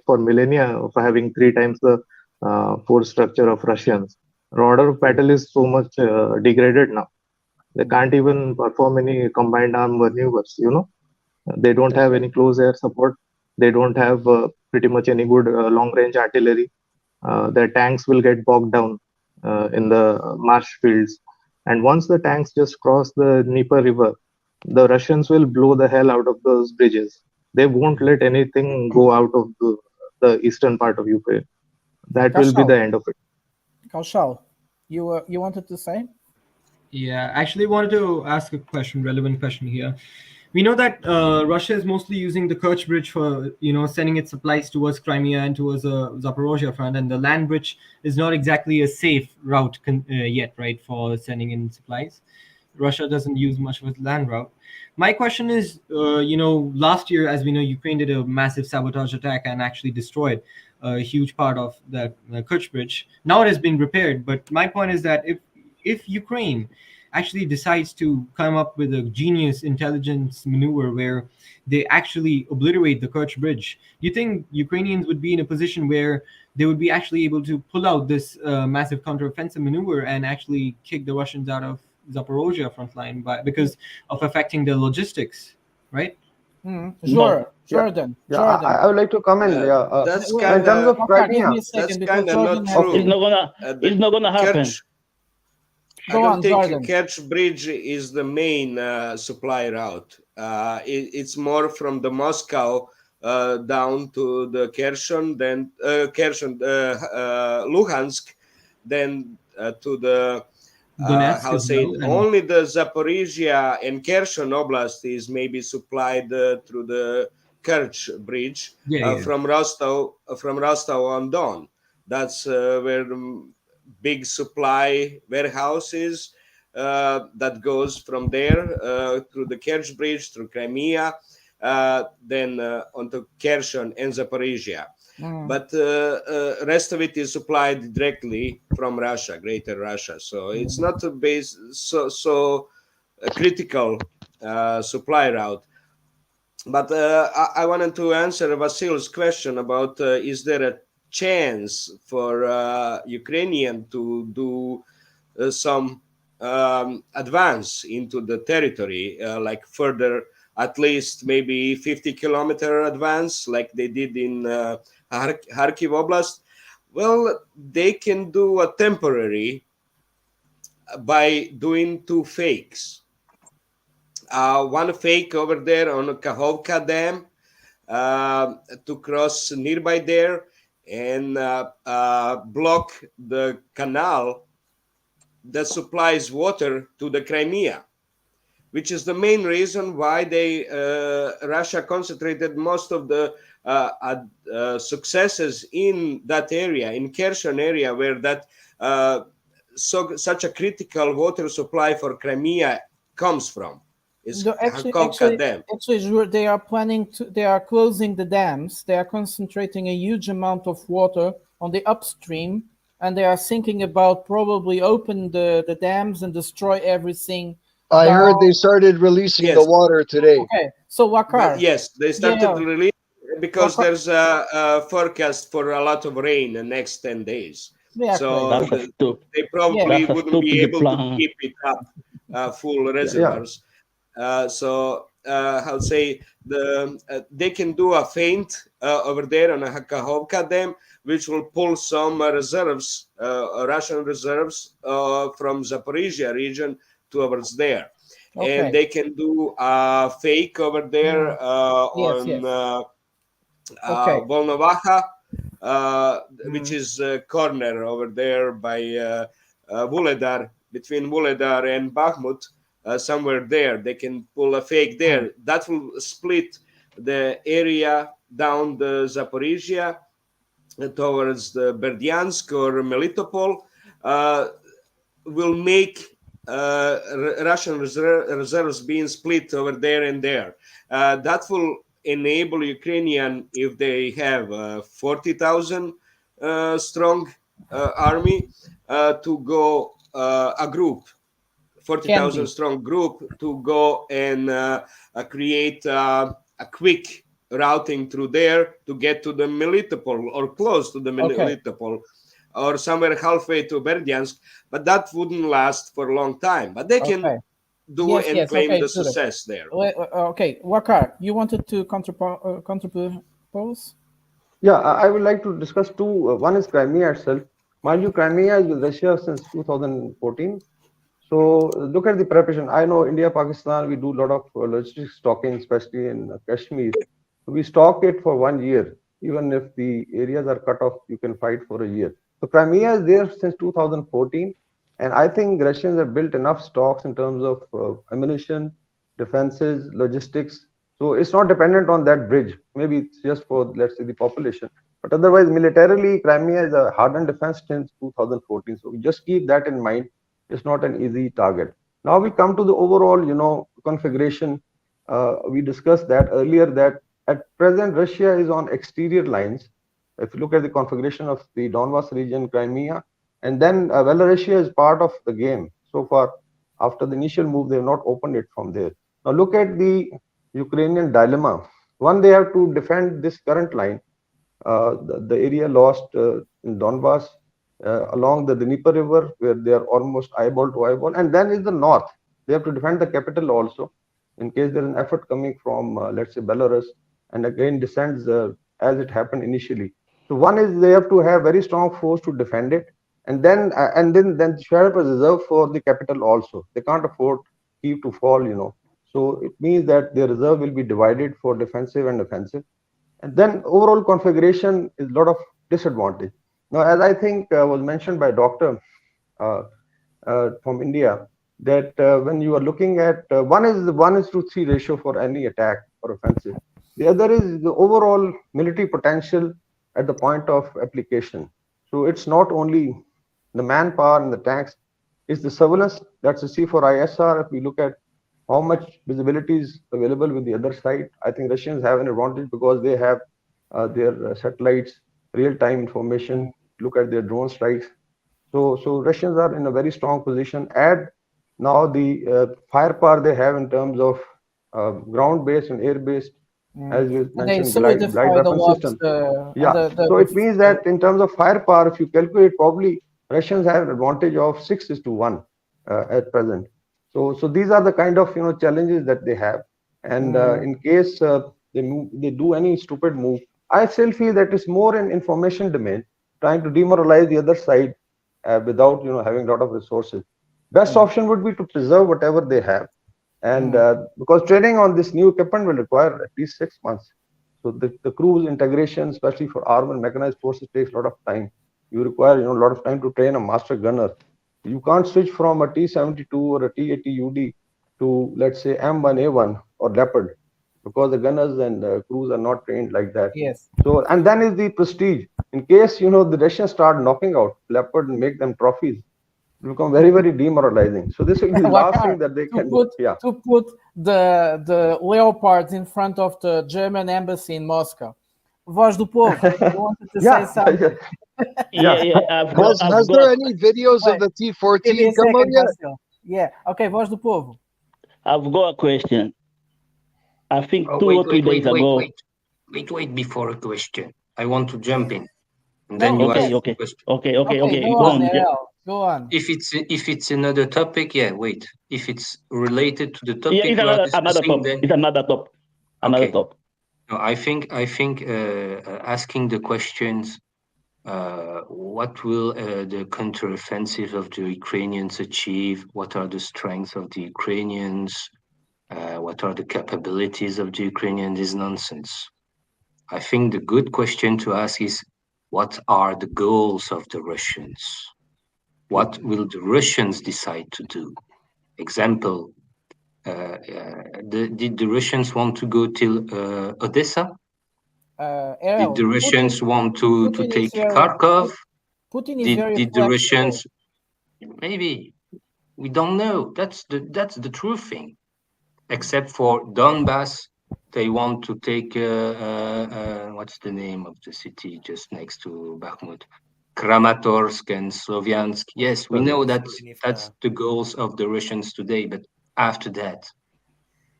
Speaker 11: for millennia, of having 3 times the force structure of Russians. The order of battle is so much degraded now. They can't even perform any combined arm maneuvers, They don't have any close air support. They don't have pretty much any good long-range artillery. Their tanks will get bogged down in the marsh fields. And once the tanks just cross the Dnieper River, the Russians will blow the hell out of those bridges. They won't let anything go out of the eastern part of Ukraine. That will be the end of it.
Speaker 4: Kaushal, you wanted to say?
Speaker 16: Yeah, actually wanted to ask a relevant question here. We know that Russia is mostly using the Kerch Bridge for, sending its supplies towards Crimea and towards the Zaporozhye front, and the land bridge is not exactly a safe route yet, right, for sending in supplies. Russia doesn't use much of its land route. My question is, last year, as we know, Ukraine did a massive sabotage attack and actually destroyed a huge part of that Kerch Bridge. Now it has been repaired, but my point is that if Ukraine actually decides to come up with a genius intelligence maneuver where they actually obliterate the Kerch Bridge, do you think Ukrainians would be in a position where they would be actually able to pull out this massive counteroffensive maneuver and actually kick the Russians out of Zaporozhye front line because of affecting the logistics, right?
Speaker 4: Sure, Jordan.
Speaker 11: I would like to comment.
Speaker 17: That's
Speaker 11: in terms of Crimea,
Speaker 17: that's kind of not true.
Speaker 13: It's not gonna happen.
Speaker 17: I don't think Kerch Bridge is the main supply route. It's more from the Moscow down to the Kherson, then Luhansk, then to the only the Zaporizhia and Kherson Oblast is maybe supplied through the Kerch Bridge from Rostov on Don. That's where big supply warehouses that goes from there through the Kerch Bridge, through Crimea, then onto Kherson and Zaporizhia. but rest of it is supplied directly from Russia, Greater Russia. So it's not a base so critical supply route. But I wanted to answer Vasil's question about is there a chance for Ukrainian to do some advance into the territory, like further, at least maybe 50-kilometer advance, like they did in Kharkiv Oblast. Well, they can do a temporary by doing two fakes. One fake over there on Kakhovka Dam to cross nearby there and block the canal that supplies water to the Crimea, which is the main reason why they Russia concentrated most of the successes in that area, in Kherson area, where that such a critical water supply for Crimea comes from.
Speaker 4: Actually, they are planning to. They are closing the dams. They are concentrating a huge amount of water on the upstream, and they are thinking about probably open the dams and destroy everything.
Speaker 18: I heard they started releasing the water today.
Speaker 4: Okay, so Wakar.
Speaker 17: Yes, they started to release because there's a forecast for a lot of rain the next 10 days. So they probably wouldn't be able to keep it up, full reservoirs. So how to say they can do a feint over there on a Kakhovka Dam, which will pull some reserves, Russian reserves from Zaporizhia region towards there.
Speaker 4: Okay.
Speaker 17: And they can do a fake over there on Volnovaha, which is a corner over there by Vuhledar, between Vuhledar and Bakhmut. Somewhere there, they can pull a fake there. That will split the area down the Zaporizhia towards the Berdyansk or Melitopol. Will make Russian reserves being split over there and there. That will enable Ukrainian, if they have 40,000 strong army, to go a group. 40,000 strong group to go and create a quick routing through there to get to the Melitopol or close to the Melitopol or somewhere halfway to Berdyansk, but that wouldn't last for a long time. But they can do and claim the success there.
Speaker 4: Okay, Wakar, you wanted to contribute?
Speaker 10: Yeah, I would like to discuss two. One is Crimea itself. Mind you, Crimea is with Russia since 2014. So look at the preparation. I know India, Pakistan, we do a lot of logistics stocking, especially in Kashmir. We stock it for 1 year. Even if the areas are cut off, you can fight for a year. So Crimea is there since 2014. And I think Russians have built enough stocks in terms of ammunition, defenses, logistics. So it's not dependent on that bridge. Maybe it's just for, let's say, the population. But otherwise, militarily, Crimea is a hardened defense since 2014. So just keep that in mind. It's not an easy target. Now we come to the overall, configuration. We discussed that earlier that at present Russia is on exterior lines. If you look at the configuration of the Donbas region, Crimea, and then Belarusia is part of the game. So far, after the initial move, they have not opened it from there. Now look at the Ukrainian dilemma. One, they have to defend this current line, the area lost in Donbas, along the Dnieper River, where they are almost eyeball to eyeball. And then is the north. They have to defend the capital also, in case there is an effort coming from, let's say, Belarus, and again descends as it happened initially. So one is they have to have very strong force to defend it, and then share up a reserve for the capital also. They can't afford Kyiv to fall, So it means that their reserve will be divided for defensive and offensive. And then overall configuration is a lot of disadvantage. Now, as I think was mentioned by Doctor from India, that when you are looking at one is the 1:3 ratio for any attack or offensive. The other is the overall military potential at the point of application. So it's not only the manpower and the tanks, it's the surveillance. That's the C4ISR. If we look at how much visibility is available with the other side, I think Russians have an advantage because they have
Speaker 12: their satellites, real-time information, look at their drone strikes. So Russians are in a very strong position. Add now the firepower they have in terms of ground-based and air-based, as you
Speaker 4: And they
Speaker 12: mentioned, glide
Speaker 4: solidified a
Speaker 12: weapon
Speaker 4: lot.
Speaker 12: system.
Speaker 4: And
Speaker 12: Yeah. So it means that in terms of firepower, if you calculate, probably Russians have an advantage of 6:1 at present. So these are the kind of challenges that they have. And in case they do any stupid move, I still feel that it's more an information domain, trying to demoralize the other side without having a lot of resources. Best option would be to preserve whatever they have, and because training on this new equipment will require at least 6 months. So the crew's integration, especially for armed and mechanized forces, takes a lot of time. You require a lot of time to train a master gunner. You can't switch from a T-72 or a T-80 UD to, let's say, M1A1 or Leopard, because the gunners and crews are not trained like that.
Speaker 4: Yes.
Speaker 12: So, and then is the prestige. In case the Russians start knocking out Leopard and make them trophies, it will become very, very demoralizing. So this will be the last thing that they can do. Yeah.
Speaker 4: To put the leopards in front of the German embassy in Moscow. Voz do Povo, you wanted to say something?
Speaker 18: Has there any videos of the T-14 come out yet?
Speaker 4: Yeah. Okay, Voz do Povo.
Speaker 13: I've got a question. I think 2 or 3 days ago.
Speaker 19: Wait before a question. I want to jump in. And
Speaker 13: No,
Speaker 19: then you
Speaker 13: okay,
Speaker 19: ask
Speaker 13: okay.
Speaker 19: the question.
Speaker 13: Okay.
Speaker 4: Go on.
Speaker 19: If it's another topic, yeah, wait. If it's related to the topic
Speaker 13: Yeah, it's
Speaker 19: we are
Speaker 13: another
Speaker 19: discussing,
Speaker 13: top.
Speaker 19: then
Speaker 13: It's another top. Another
Speaker 19: Okay.
Speaker 13: top.
Speaker 19: no, I think asking the questions, what will the counteroffensive of the Ukrainians achieve? What are the strengths of the Ukrainians? What are the capabilities of the Ukrainians is nonsense. I think the good question to ask is, what are the goals of the Russians? What will the Russians decide to do? Example, did the Russians want to go till Odessa? Did the Russians want to take Kharkov?
Speaker 4: Putin is very
Speaker 19: Did the
Speaker 4: flexible.
Speaker 19: Russians? Maybe we don't know. That's the true thing. Except for Donbass, they want to take what's the name of the city just next to Bakhmut? Kramatorsk and Sloviansk. Yes, we know that's the goals of the Russians today. But after that,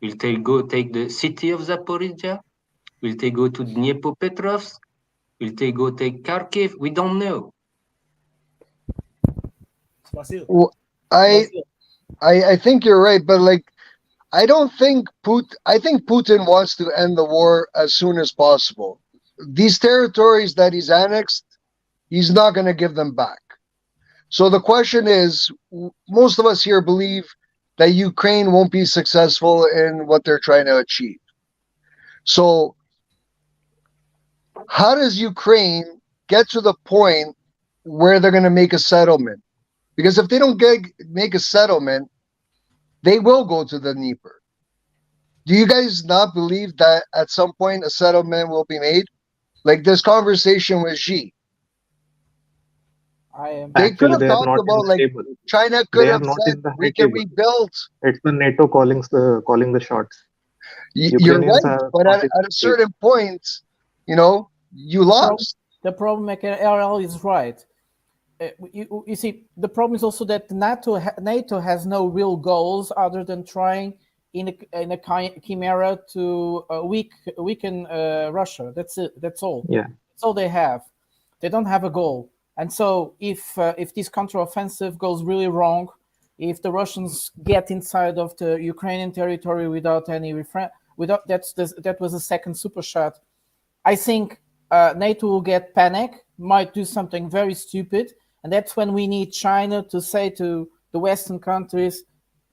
Speaker 19: will they go take the city of Zaporizhia? Will they go to Dnipropetrovsk? Will they go take Kharkiv? We don't know.
Speaker 18: I think you're right, but I don't think I think Putin wants to end the war as soon as possible. These territories that he's annexed, he's not going to give them back. So the question is, most of us here believe that Ukraine won't be successful in what they're trying to achieve. So how does Ukraine get to the point where they're going to make a settlement? Because if they don't make a settlement, they will go to the Dnieper. Do you guys not believe that at some point a settlement will be made? Like this conversation with Xi. They could have talked about China could have said we can rebuild.
Speaker 11: It's the NATO calling the shots.
Speaker 18: You're right, but at a certain point, you lost.
Speaker 4: The problem, RL is right. You see, the problem is also that NATO has no real goals other than trying in a chimera to weaken Russia. That's it. That's all.
Speaker 11: Yeah.
Speaker 4: That's all they have. They don't have a goal. And so if this counteroffensive goes really wrong, if the Russians get inside of the Ukrainian territory without any that was a second super shot, I think NATO will get panic, might do something very stupid, and that's when we need China to say to the Western countries,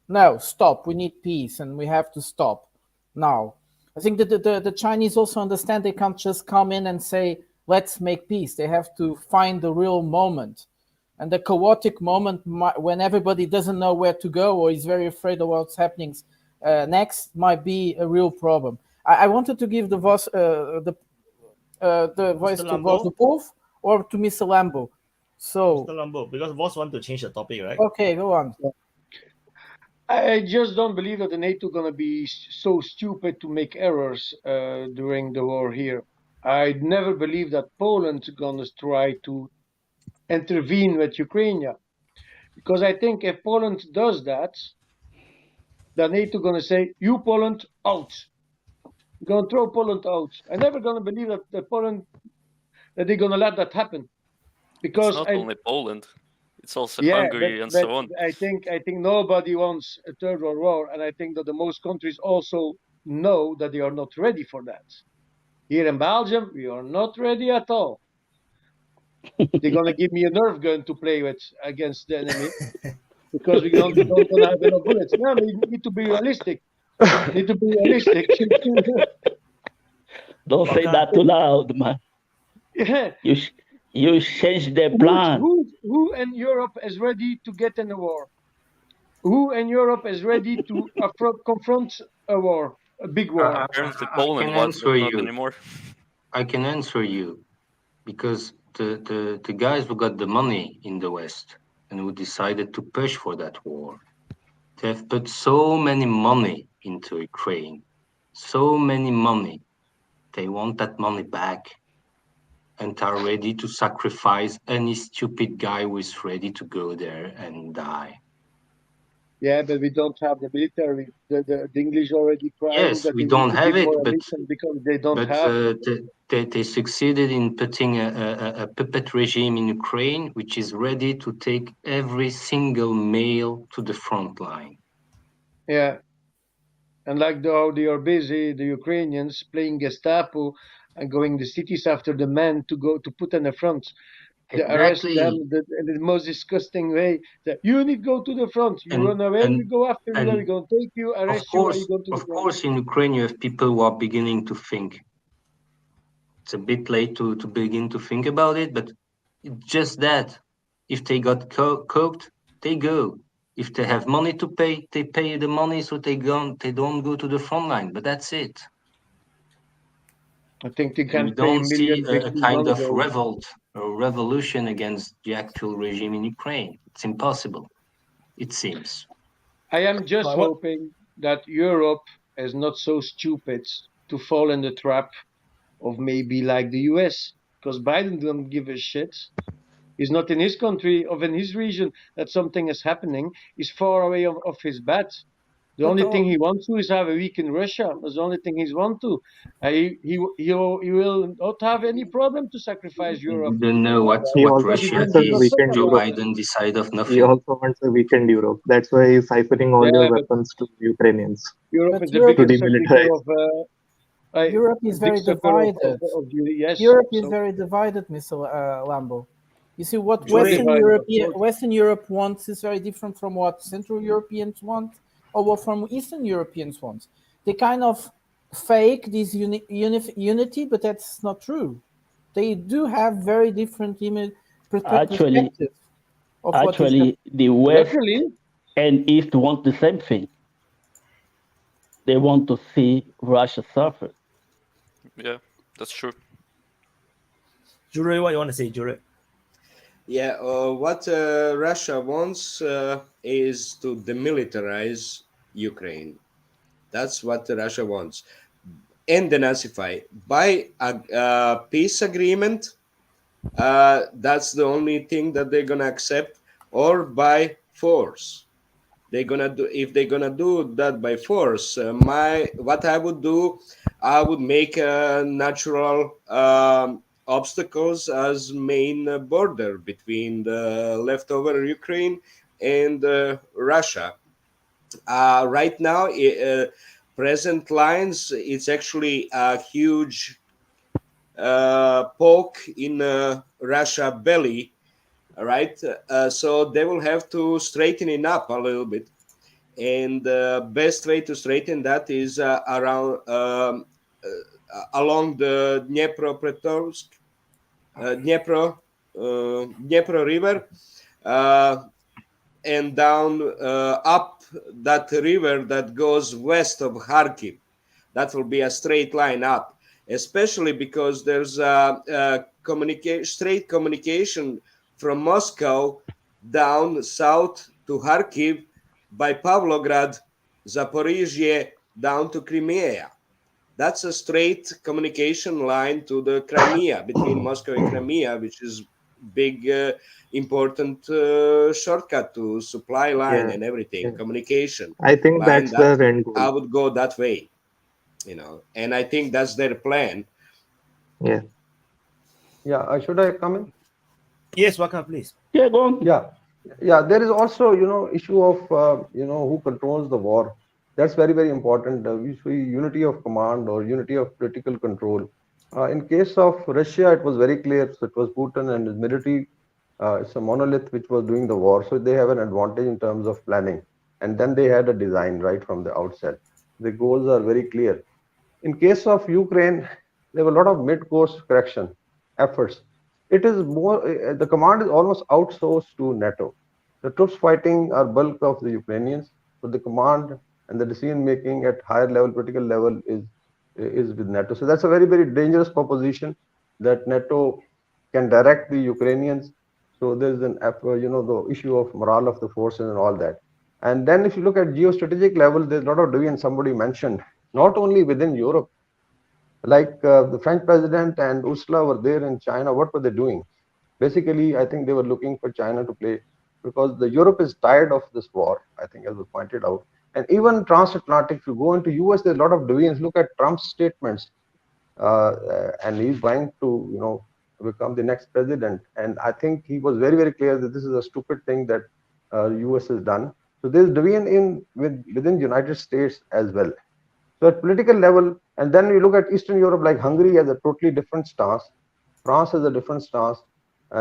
Speaker 4: no, stop, we need peace, and we have to stop now. I think that the Chinese also understand they can't just come in and say, let's make peace. They have to find the real moment. And the chaotic moment, when everybody doesn't know where to go or is very afraid of what's happening next, might be a real problem. I wanted to give the voice to Voz do Povo or to Mr. Lambo. So,
Speaker 2: Mr. Lambo, because Voz want to change the topic, right?
Speaker 4: Okay, go on.
Speaker 6: I just don't believe that the NATO going to be so stupid to make errors during the war here.
Speaker 20: I'd never believe that Poland's gonna try to intervene with Ukraine, because I think if Poland does that, the NATO gonna say, "You Poland out." Gonna throw Poland out. I never gonna believe that Poland that they're gonna let that happen, because
Speaker 5: It's not only Poland; it's also
Speaker 20: yeah,
Speaker 5: Hungary and
Speaker 20: but
Speaker 5: so on.
Speaker 20: I think nobody wants a third world war, and I think that the most countries also know that they are not ready for that. Here in Belgium, we are not ready at all. They're gonna give me a Nerf gun to play with against the enemy because we don't gonna have enough bullets. No, we need to be realistic. Need to be realistic.
Speaker 13: Don't say that too loud, man.
Speaker 20: Yeah.
Speaker 13: You change the plan.
Speaker 20: Who in Europe is ready to get in a war? Who in Europe is ready to confront a war, a big war?
Speaker 5: Apparently
Speaker 19: I
Speaker 5: Poland
Speaker 19: can
Speaker 5: was,
Speaker 19: answer
Speaker 5: but not
Speaker 19: you.
Speaker 5: anymore.
Speaker 19: I can answer you because the guys who got the money in the West and who decided to push for that war, they have put so many money into Ukraine, so many money. They want that money back and are ready to sacrifice any stupid guy who is ready to go there and die.
Speaker 20: Yeah, but we don't have the military. The English already crying
Speaker 19: Yes,
Speaker 20: that
Speaker 19: we
Speaker 20: they need
Speaker 19: don't
Speaker 20: to
Speaker 19: have
Speaker 20: give
Speaker 19: it,
Speaker 20: more
Speaker 19: but
Speaker 20: ammunition because they don't have.
Speaker 19: they succeeded in putting a puppet regime in Ukraine, which is ready to take every single male to the front line.
Speaker 20: Yeah, and like how they are busy, the Ukrainians playing Gestapo and going the cities after the men to go to put in the front. They arrest them in the most disgusting way. That you need to go to the front. You run away, we go after you. We're going to take you, arrest you, and you go to the front.
Speaker 19: Of course, in Ukraine, you have people who are beginning to think. It's a bit late to begin to think about it, but it's just that. If they got coked, they go. If they have money to pay, they pay the money, so they don't go to the front line. But that's it.
Speaker 20: I think they
Speaker 19: And
Speaker 20: can
Speaker 19: we
Speaker 20: pay
Speaker 19: don't see a kind of
Speaker 20: though.
Speaker 19: revolt or revolution against the actual regime in Ukraine. It's impossible, it seems.
Speaker 20: I am just hoping that Europe is not so stupid to fall in the trap of maybe like the US, because Biden don't give a shit. He's not in his country or in his region that something is happening. He's far away of his bed. The only thing he wants to is have a week in Russia. That's the only thing he's want to. He will not have any problem to sacrifice Europe.
Speaker 19: We don't know what Russia is. Joe Biden decide of nothing.
Speaker 11: He also wants a weekend Europe. That's why he's siphoning all your weapons to Ukrainians.
Speaker 20: Europe is the
Speaker 11: to
Speaker 20: biggest
Speaker 11: demilitarize.
Speaker 4: Europe is very divided. Europe is very divided, Mr. Lambo. You see, what Western Europe wants is very different from what Central Europeans want or what from Eastern Europeans want. They kind of fake this unity, but that's not true. They do have very different perspectives.
Speaker 13: Actually, the West and East want the same thing. They want to see Russia suffer.
Speaker 5: Yeah, that's true.
Speaker 2: Jure, what you want to say, Jure?
Speaker 17: Yeah, what Russia wants is to demilitarize Ukraine. That's what Russia wants. And denazify. By a peace agreement, that's the only thing that they're going to accept, or by force. They're gonna do, if they're gonna do that by force, what I would do, I would make natural obstacles as main border between the leftover Ukraine and Russia. Right now, present lines, it's actually a huge poke in Russia belly. All right, so they will have to straighten it up a little bit, and the best way to straighten that is along the Dnipro River, and down up that river that goes west of Kharkiv. That will be a straight line up, especially because there's straight communication from Moscow down south to Kharkiv by Pavlograd, Zaporizhzhia, down to Crimea. that's a straight communication line to the Crimea, between Moscow and Crimea, which is big, important shortcut to supply line
Speaker 11: Yeah,
Speaker 17: and everything,
Speaker 11: yeah.
Speaker 17: communication
Speaker 11: I think
Speaker 17: line.
Speaker 11: that's the
Speaker 17: That
Speaker 11: end goal.
Speaker 17: I would go that way, and I think that's their plan.
Speaker 11: Yeah.
Speaker 12: Yeah, should I come in?
Speaker 2: Yes, Waka, please.
Speaker 13: Yeah, go on.
Speaker 12: Yeah. There is also, issue of, who controls the war. That's very, very important. We see unity of command or unity of political control. In case of Russia, it was very clear. So it was Putin and his military. It's a monolith which was doing the war. So they have an advantage in terms of planning. And then they had a design right from the outset. The goals are very clear. In case of Ukraine, there were a lot of mid-course correction efforts. It is more, the command is almost outsourced to NATO. The troops fighting are bulk of the Ukrainians, so the command and the decision making at higher level, political level is with NATO. So that's a very, very dangerous proposition that NATO can direct the Ukrainians. So there's the issue of morale of the forces and all that. And then if you look at geostrategic level, there's a lot of doing. Somebody mentioned not only within Europe, like the French president and Ursula were there in China. What were they doing? Basically, I think they were looking for China to play because the Europe is tired of this war. I think, as was pointed out, and even transatlantic. If you go into US, there's a lot of divisions. Look at Trump's statements, and he's trying to become the next president. And I think he was very, very clear that this is a stupid thing that US has done. So there's division within United States as well. So at political level, and then you look at Eastern Europe, like Hungary has a totally different stance. France has a different stance.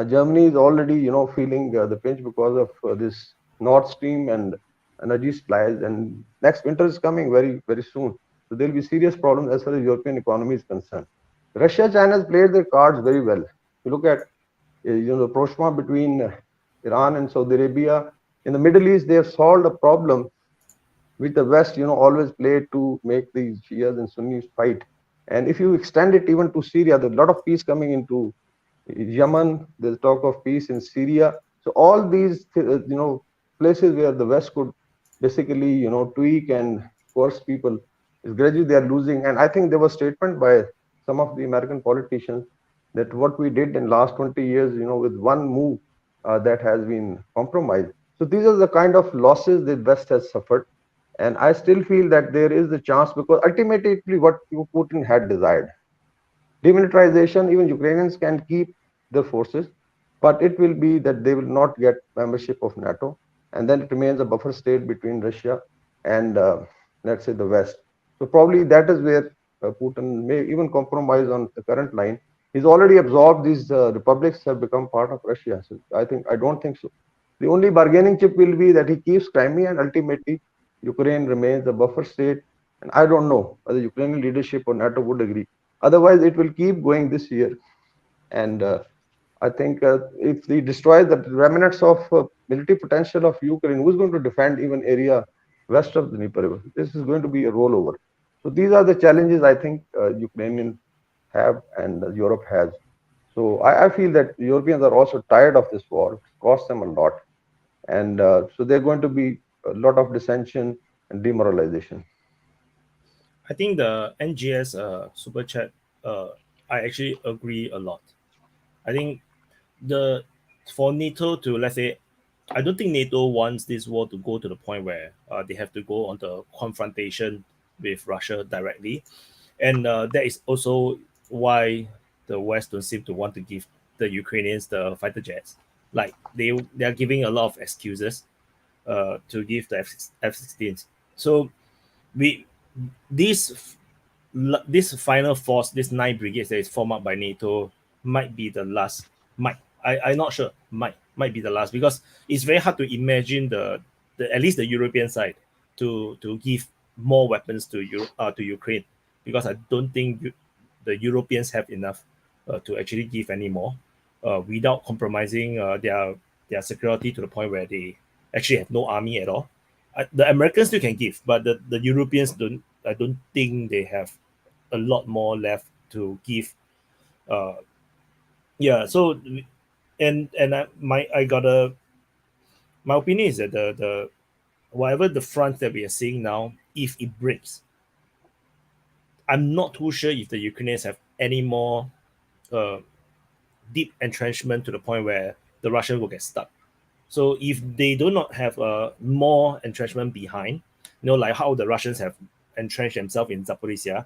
Speaker 12: Germany is already, feeling the pinch because of this Nord Stream and energy supplies. And next winter is coming very, very soon. So there'll be serious problems as far as European economy is concerned. Russia, China has played their cards very well. You look at, the proxima between Iran and Saudi Arabia. In the Middle East, they have solved a problem which the West, always played to make these Shias and Sunnis fight. And if you extend it even to Syria, there's a lot of peace coming into Yemen. There's talk of peace in Syria. So all these, places where the West could basically, tweak and force people, is gradually they are losing. And I think there was statement by some of the American politicians that what we did in last 20 years, with one move, that has been compromised. So these are the kind of losses the West has suffered. And I still feel that there is a chance because ultimately what Putin had desired. Demilitarization, even Ukrainians can keep their forces, but it will be that they will not get membership of NATO. And then it remains a buffer state between Russia and, let's say, the West. So probably that is where Putin may even compromise on the current line. He's already absorbed these republics have become part of Russia. So I don't think so. The only bargaining chip will be that he keeps Crimea and ultimately Ukraine remains a buffer state, and I don't know whether Ukrainian leadership or NATO would agree. Otherwise, it will keep going this year. And I think if he destroys the remnants of military potential of Ukraine, who's going to defend even area west of the Dnieper River? This is going to be a rollover. So these are the challenges I think Ukrainians have and Europe has. So I feel that Europeans are also tired of this war. It costs them a lot. And so they're going to be a lot of dissension and demoralization.
Speaker 2: I think the NGS super chat, I actually agree a lot. I think for NATO to, let's say, I don't think NATO wants this war to go to the point where they have to go on the confrontation with Russia directly. And that is also why the West don't seem to want to give the Ukrainians the fighter jets. Like they are giving a lot of excuses to give the F-16s. So this final force, this 9 brigades that is formed up by NATO, might be the last. I'm not sure. Might be the last, because it's very hard to imagine the at least the European side to give more weapons to Ukraine, because I don't think the Europeans have enough to actually give any more without compromising their security to the point where they actually have no army at all. The Americans still can give, but the Europeans don't. I don't think they have a lot more left to give. Yeah. So, my opinion is that the whatever the front that we are seeing now, if it breaks, I'm not too sure if the Ukrainians have any more deep entrenchment to the point where the Russians will get stuck. So if they do not have more entrenchment behind, like how the Russians have entrenched themselves in Zaporizhia,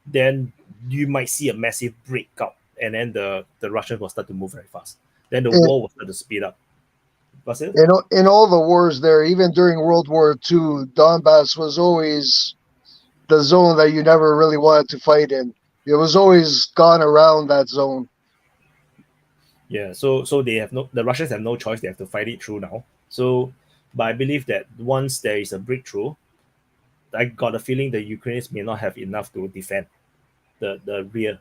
Speaker 2: then you might see a massive breakout, and then the Russians will start to move very fast. Then the war will start to speed up. Basil?
Speaker 18: In all the wars there, even during World War II, Donbass was always the zone that you never really wanted to fight in. It was always gone around that zone.
Speaker 2: Yeah, so the Russians have no choice; they have to fight it through now. So, but I believe that once there is a breakthrough, I got a feeling the Ukrainians may not have enough to defend the rear.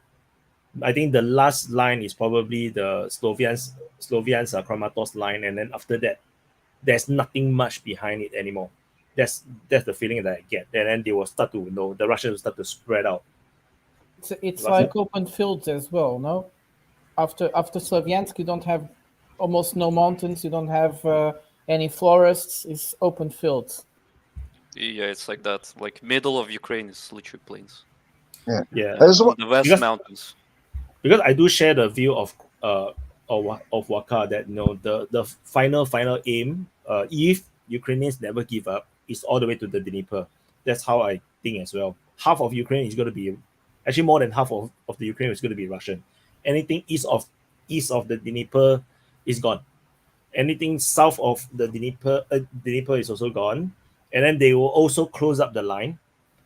Speaker 2: I think the last line is probably the Slovians Kramatorsk line, and then after that, there's nothing much behind it anymore. That's the feeling that I get, and then they will start to the Russians will start to spread out.
Speaker 4: It's like open fields as well, no? After Sloviansk, you don't have almost no mountains. You don't have any forests. It's open fields.
Speaker 5: Yeah, it's like that. Like middle of Ukraine is literally plains.
Speaker 2: Yeah.
Speaker 5: The West Mountains.
Speaker 2: Because I do share the view of Waka that the final aim, if Ukrainians never give up, is all the way to the Dnieper. That's how I think as well. Half of Ukraine is going to be, actually more than half of the Ukraine is going to be Russian. Anything east of the Dnieper is gone. Anything south of the Dnieper is also gone. And then they will also close up the line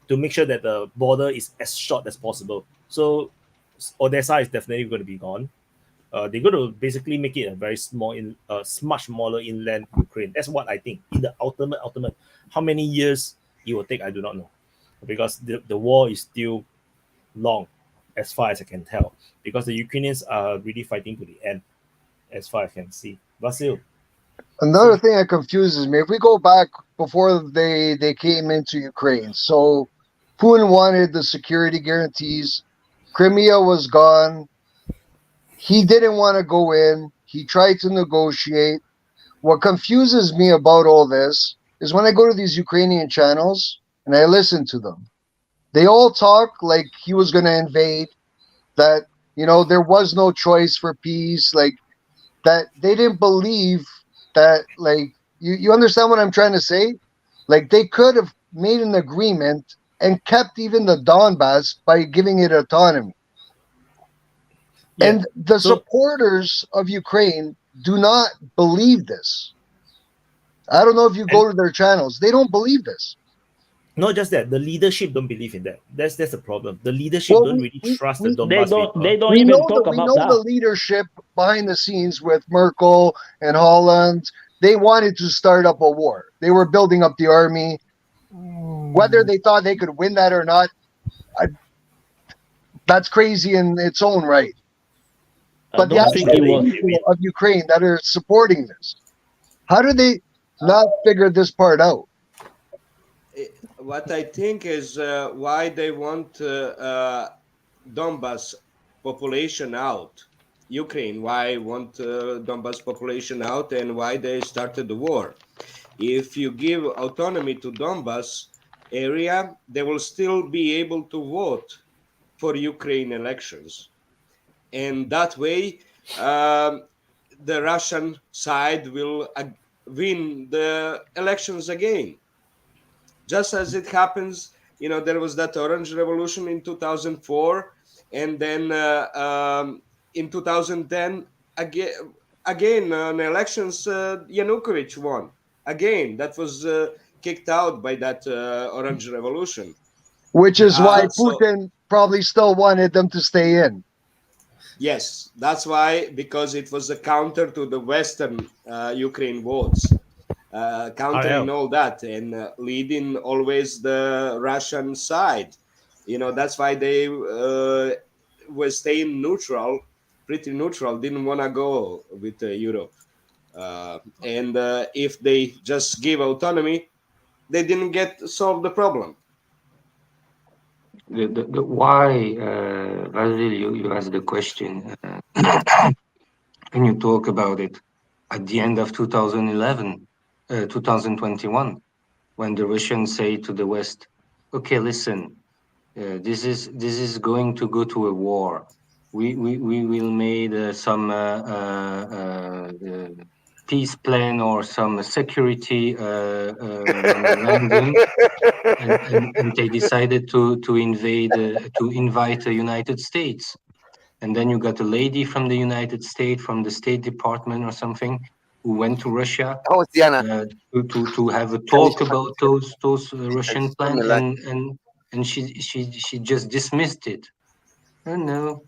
Speaker 2: to make sure that the border is as short as possible. So Odessa is definitely going to be gone. They're going to basically make it a very small, much smaller inland Ukraine. That's what I think. In the ultimate, how many years it will take, I do not know, because the war is still long, as far as I can tell, because the Ukrainians are really fighting to the end, as far as I can see. Vasil.
Speaker 18: Another thing that confuses me, if we go back before they came into Ukraine, so Putin wanted the security guarantees. Crimea was gone. He didn't want to go in. He tried to negotiate. What confuses me about all this is when I go to these Ukrainian channels and I listen to them. They all talk like he was going to invade, that, there was no choice for peace, like that they didn't believe that, like, you understand what I'm trying to say? Like, they could have made an agreement and kept even the Donbass by giving it autonomy. Yeah. And the supporters of Ukraine do not believe this. I don't know if you go to their channels. They don't believe this.
Speaker 2: Not just that, the leadership don't believe in that. That's the problem. The leadership don't really trust the Donbass people.
Speaker 13: They don't even talk about that.
Speaker 18: The leadership behind the scenes with Merkel and Holland, they wanted to start up a war. They were building up the army. Whether they thought they could win that or not, that's crazy in its own right. But the people of Ukraine that are supporting this, how do they not figure this part out?
Speaker 17: What I think is why they want Donbass population out, Ukraine, why want Donbass population out, and why they started the war. If you give autonomy to Donbass area, they will still be able to vote for Ukraine elections. And that way, the Russian side will win the elections again. Just as it happens, there was that Orange Revolution in 2004, and then in 2010, again on elections, Yanukovych won. Again, that was kicked out by that Orange Revolution.
Speaker 18: Which is why Putin probably still wanted them to stay in.
Speaker 17: Yes, that's why, because it was a counter to the Western Ukraine votes. Countering all that and leading always the Russian side. That's why they were staying neutral, pretty neutral, didn't want to go with Europe. And if they just give autonomy, they didn't solve the problem.
Speaker 19: Why, Basil, you asked the question, and you talk about it at the end of 2011, 2021, when the Russians say to the West, okay, listen, This is going to go to a war. We will made some peace plan or some security landing, and they decided to invite the United States. And then you got a lady from the United States, from the State Department or something, who went to Russia to have a talk about those Russian plans, and she just dismissed it. No.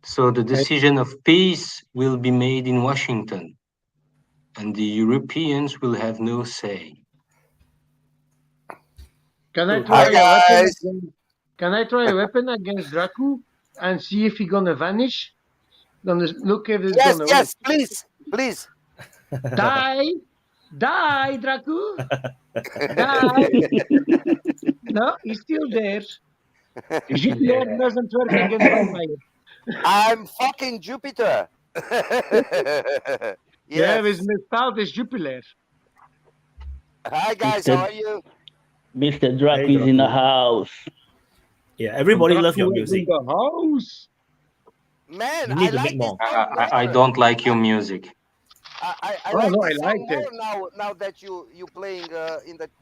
Speaker 19: So the decision of peace will be made in Washington, and the Europeans will have no say.
Speaker 20: Can I try a weapon? Can I try a weapon against Dracu and see if he's gonna vanish? Gonna look if it's gonna.
Speaker 21: Yes, please.
Speaker 20: Die, Dracu. Die. No, he's still there. Jupiter doesn't work against vampire.
Speaker 21: I'm fucking Jupiter.
Speaker 20: Yeah, his misspelled is Jupiter.
Speaker 21: Hi guys, how are you?
Speaker 13: Mr. Dracu is in the house.
Speaker 2: Yeah, everybody loves your
Speaker 20: Dracu
Speaker 2: music.
Speaker 20: in the house.
Speaker 21: Man,
Speaker 2: You need
Speaker 21: I
Speaker 2: to
Speaker 21: like
Speaker 2: make more.
Speaker 19: I don't like your music.
Speaker 21: I
Speaker 20: Oh,
Speaker 21: like
Speaker 20: no,
Speaker 21: this
Speaker 20: I
Speaker 21: song
Speaker 20: liked it.
Speaker 21: more now that you playing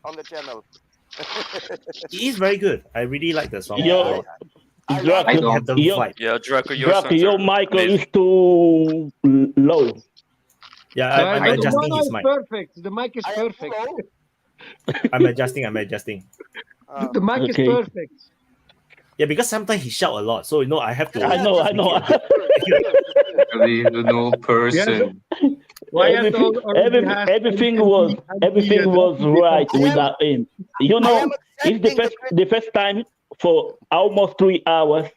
Speaker 21: on the channel.
Speaker 2: He is very good. I really like the song.
Speaker 13: Yo, Dracu,
Speaker 2: have the vibe.
Speaker 5: Yeah, Draco, your
Speaker 13: Dracu,
Speaker 5: songs
Speaker 13: your
Speaker 5: are
Speaker 13: mic
Speaker 5: amazing.
Speaker 13: is too low.
Speaker 2: Yeah, I'm
Speaker 20: No,
Speaker 2: adjusting his
Speaker 20: it's
Speaker 2: mic.
Speaker 20: perfect. The mic is perfect.
Speaker 2: I'm adjusting.
Speaker 20: The mic is
Speaker 13: Okay.
Speaker 20: perfect.
Speaker 2: Yeah, because sometimes he shout a lot, so I have to.
Speaker 13: I know.
Speaker 19: No person.
Speaker 20: Wyatt already has
Speaker 13: Everything was right without him. It's the first time for almost 3 hours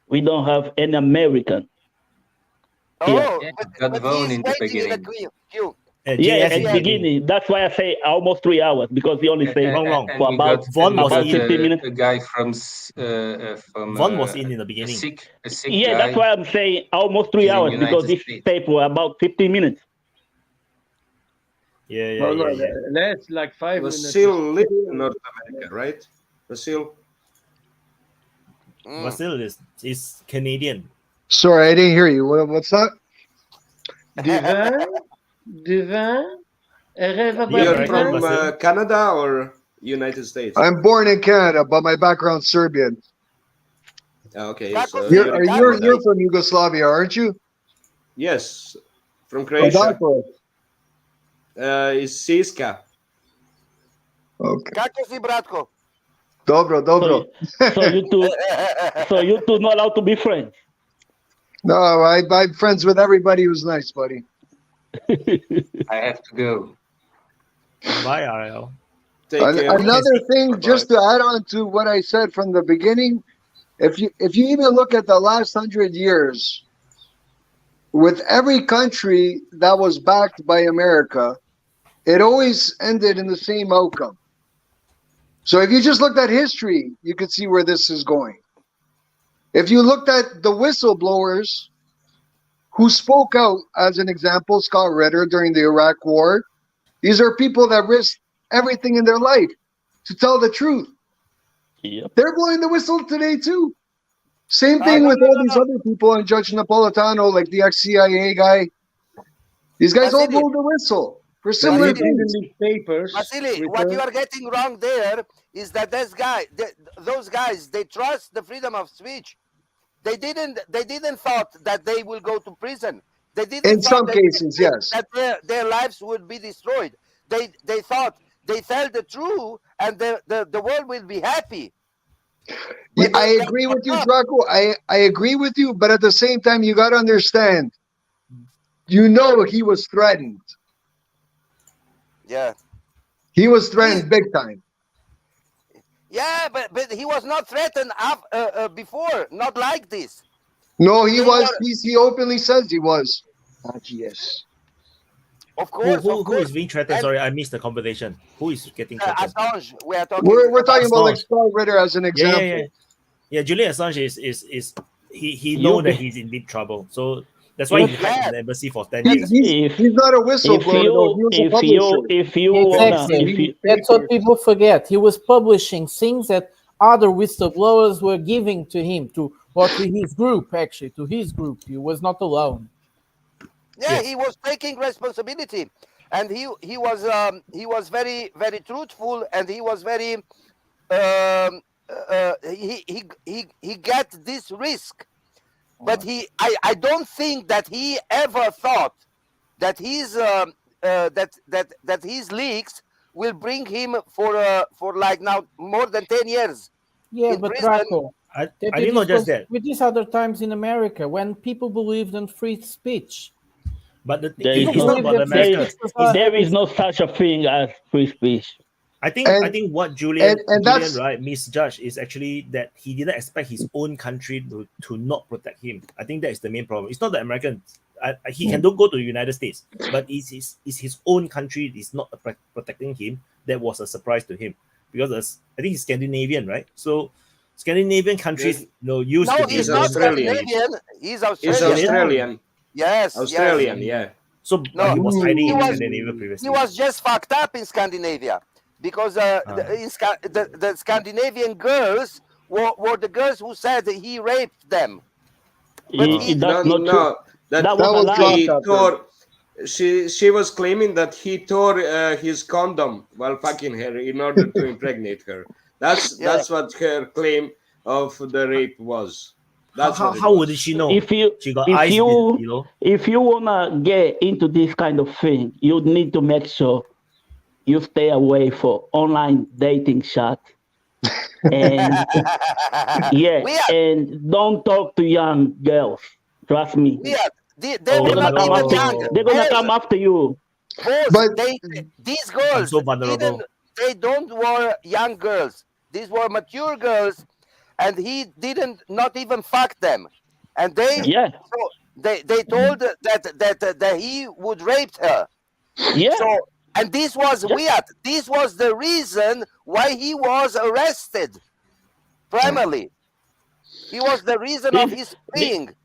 Speaker 13: we don't have an American.
Speaker 21: Oh,
Speaker 19: Got Vaughn in the
Speaker 21: waiting in the
Speaker 19: beginning.
Speaker 21: queue.
Speaker 13: Yeah, at the beginning. That's why I say almost 3 hours, because he only stayed
Speaker 2: Wrong.
Speaker 13: for about 15 minutes.
Speaker 19: A guy from
Speaker 2: Vaughn was in the beginning.
Speaker 19: A sick
Speaker 13: Yeah,
Speaker 19: guy.
Speaker 13: that's why I'm saying almost 3
Speaker 19: in the
Speaker 13: hours, because
Speaker 19: United
Speaker 13: he
Speaker 19: States.
Speaker 13: stayed for about 15 minutes.
Speaker 2: Yeah.
Speaker 20: That's like 5 minutes.
Speaker 17: Vasil lives in North America, right? Vasil.
Speaker 2: Vasil is Canadian.
Speaker 18: Sorry, I didn't hear you. What's that?
Speaker 20: Divin?
Speaker 17: You're from Canada or United States?
Speaker 18: I'm born in Canada, but my background's Serbian.
Speaker 17: Okay, so
Speaker 18: You're from Yugoslavia, aren't you?
Speaker 17: Yes, from Croatia.
Speaker 18: Odakle?
Speaker 17: Is Siska.
Speaker 18: Okay.
Speaker 21: Kako si, bratko?
Speaker 18: Dobro.
Speaker 13: So you two not allowed to be friends.
Speaker 18: No, I'm friends with everybody who's nice, buddy.
Speaker 19: I have to go.
Speaker 2: Bye, RL.
Speaker 18: Another thing, just to add on to what I said from the beginning, if you even look at the last 100 years, with every country that was backed by America, it always ended in the same outcome. So if you just looked at history, you could see where this is going. If you looked at the whistleblowers who spoke out, as an example, Scott Ritter during the Iraq War, these are people that risked everything in their life to tell the truth.
Speaker 13: Yep.
Speaker 18: They're blowing the whistle today too. Same thing with all these other people and Judge Napolitano, like the ex-CIA guy. These guys all blow the whistle for similar things.
Speaker 21: Vasily, what you are getting wrong there is that those guys, they trust the freedom of speech. They didn't thought that they will go to prison. They didn't.
Speaker 18: In some cases, yes.
Speaker 21: That their lives would be destroyed. They thought they tell the truth and the world will be happy.
Speaker 18: Yeah, I agree with you, Draco. I agree with you, but at the same time, you got to understand, he was threatened.
Speaker 21: Yeah.
Speaker 18: He was threatened big time.
Speaker 21: Yeah, but he was not threatened before, not like this.
Speaker 18: No, he was. He openly says he was.
Speaker 20: Yes.
Speaker 21: Of course.
Speaker 2: Who is being threatened? Sorry, I missed the conversation. Who is getting threatened?
Speaker 21: Assange. We are talking.
Speaker 18: We're talking about like Scott Ritter as an example.
Speaker 2: Yeah. Julian Assange is he knows that he's in deep trouble. So That's why he hid in the embassy for 10 years.
Speaker 18: He's not a whistleblower, though. He was a publisher.
Speaker 4: That's what people forget. He was publishing things that other whistleblowers were giving to him, to his group, actually, to his group. He was not alone.
Speaker 21: Yeah, he was taking responsibility, and he was very, very truthful, and he was very he got this risk, but I don't think that he ever thought that his that his leaks will bring him for like now more than 10 years.
Speaker 4: Yeah,
Speaker 21: in
Speaker 4: but
Speaker 21: prison.
Speaker 4: Rako,
Speaker 2: I didn't know just that.
Speaker 4: With these other times in America, when people believed in free speech.
Speaker 2: But
Speaker 13: There is no such a thing as free speech.
Speaker 2: I think what Julian right misjudged is actually that he didn't expect his own country to not protect him. I think that is the main problem. It's not the Americans. He can don't go to the United States, but it's his own country is not protecting him. That was a surprise to him because I think he's Scandinavian, right? So Scandinavian countries used to be.
Speaker 21: He's not Scandinavian. He's Australian.
Speaker 17: He's Australian.
Speaker 21: Yes,
Speaker 17: Australian,
Speaker 21: yes.
Speaker 17: yeah.
Speaker 2: So he was hiding in Scandinavia previously.
Speaker 21: He was just fucked up in Scandinavia because the Scandinavian girls were the girls who said that he raped them. But
Speaker 17: she was claiming that he tore his condom while fucking her in order to impregnate her. That's what her claim of the rape was. That's
Speaker 2: how would she know?
Speaker 13: If you wanna get into this kind of thing, you need to make sure you stay away for online dating chats. And and don't talk to young girls. Trust me.
Speaker 21: They're gonna
Speaker 13: come after you.
Speaker 21: But these girls,
Speaker 2: so vulnerable.
Speaker 21: they don't were young girls. These were mature girls, and he didn't not even fuck them. And they told that he would rape her.
Speaker 13: Yeah.
Speaker 21: So, and this was weird. This was the reason why he was arrested. Primarily, he was the reason of his freeing.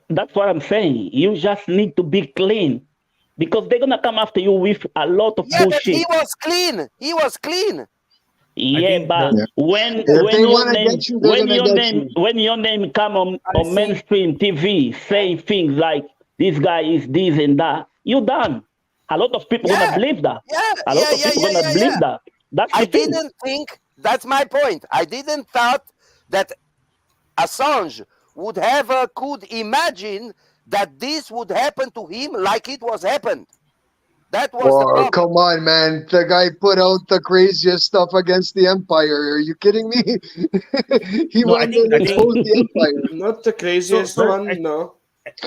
Speaker 13: That's what I'm saying. You just need to be clean, because they're gonna come after you with a lot of bullshit.
Speaker 21: But he was clean. He was clean.
Speaker 13: Yeah, but when your name come on mainstream TV, say things like this guy is this and that, you done. A lot of people gonna believe that. A lot of people gonna believe that.
Speaker 21: I didn't think. That's my point. I didn't thought that Assange would could imagine that this would happen to him like it was happened. That was the problem.
Speaker 18: Come on, man. The guy put out the craziest stuff against the empire. Are you kidding me? He wanted to expose the empire.
Speaker 17: Not the craziest one, no.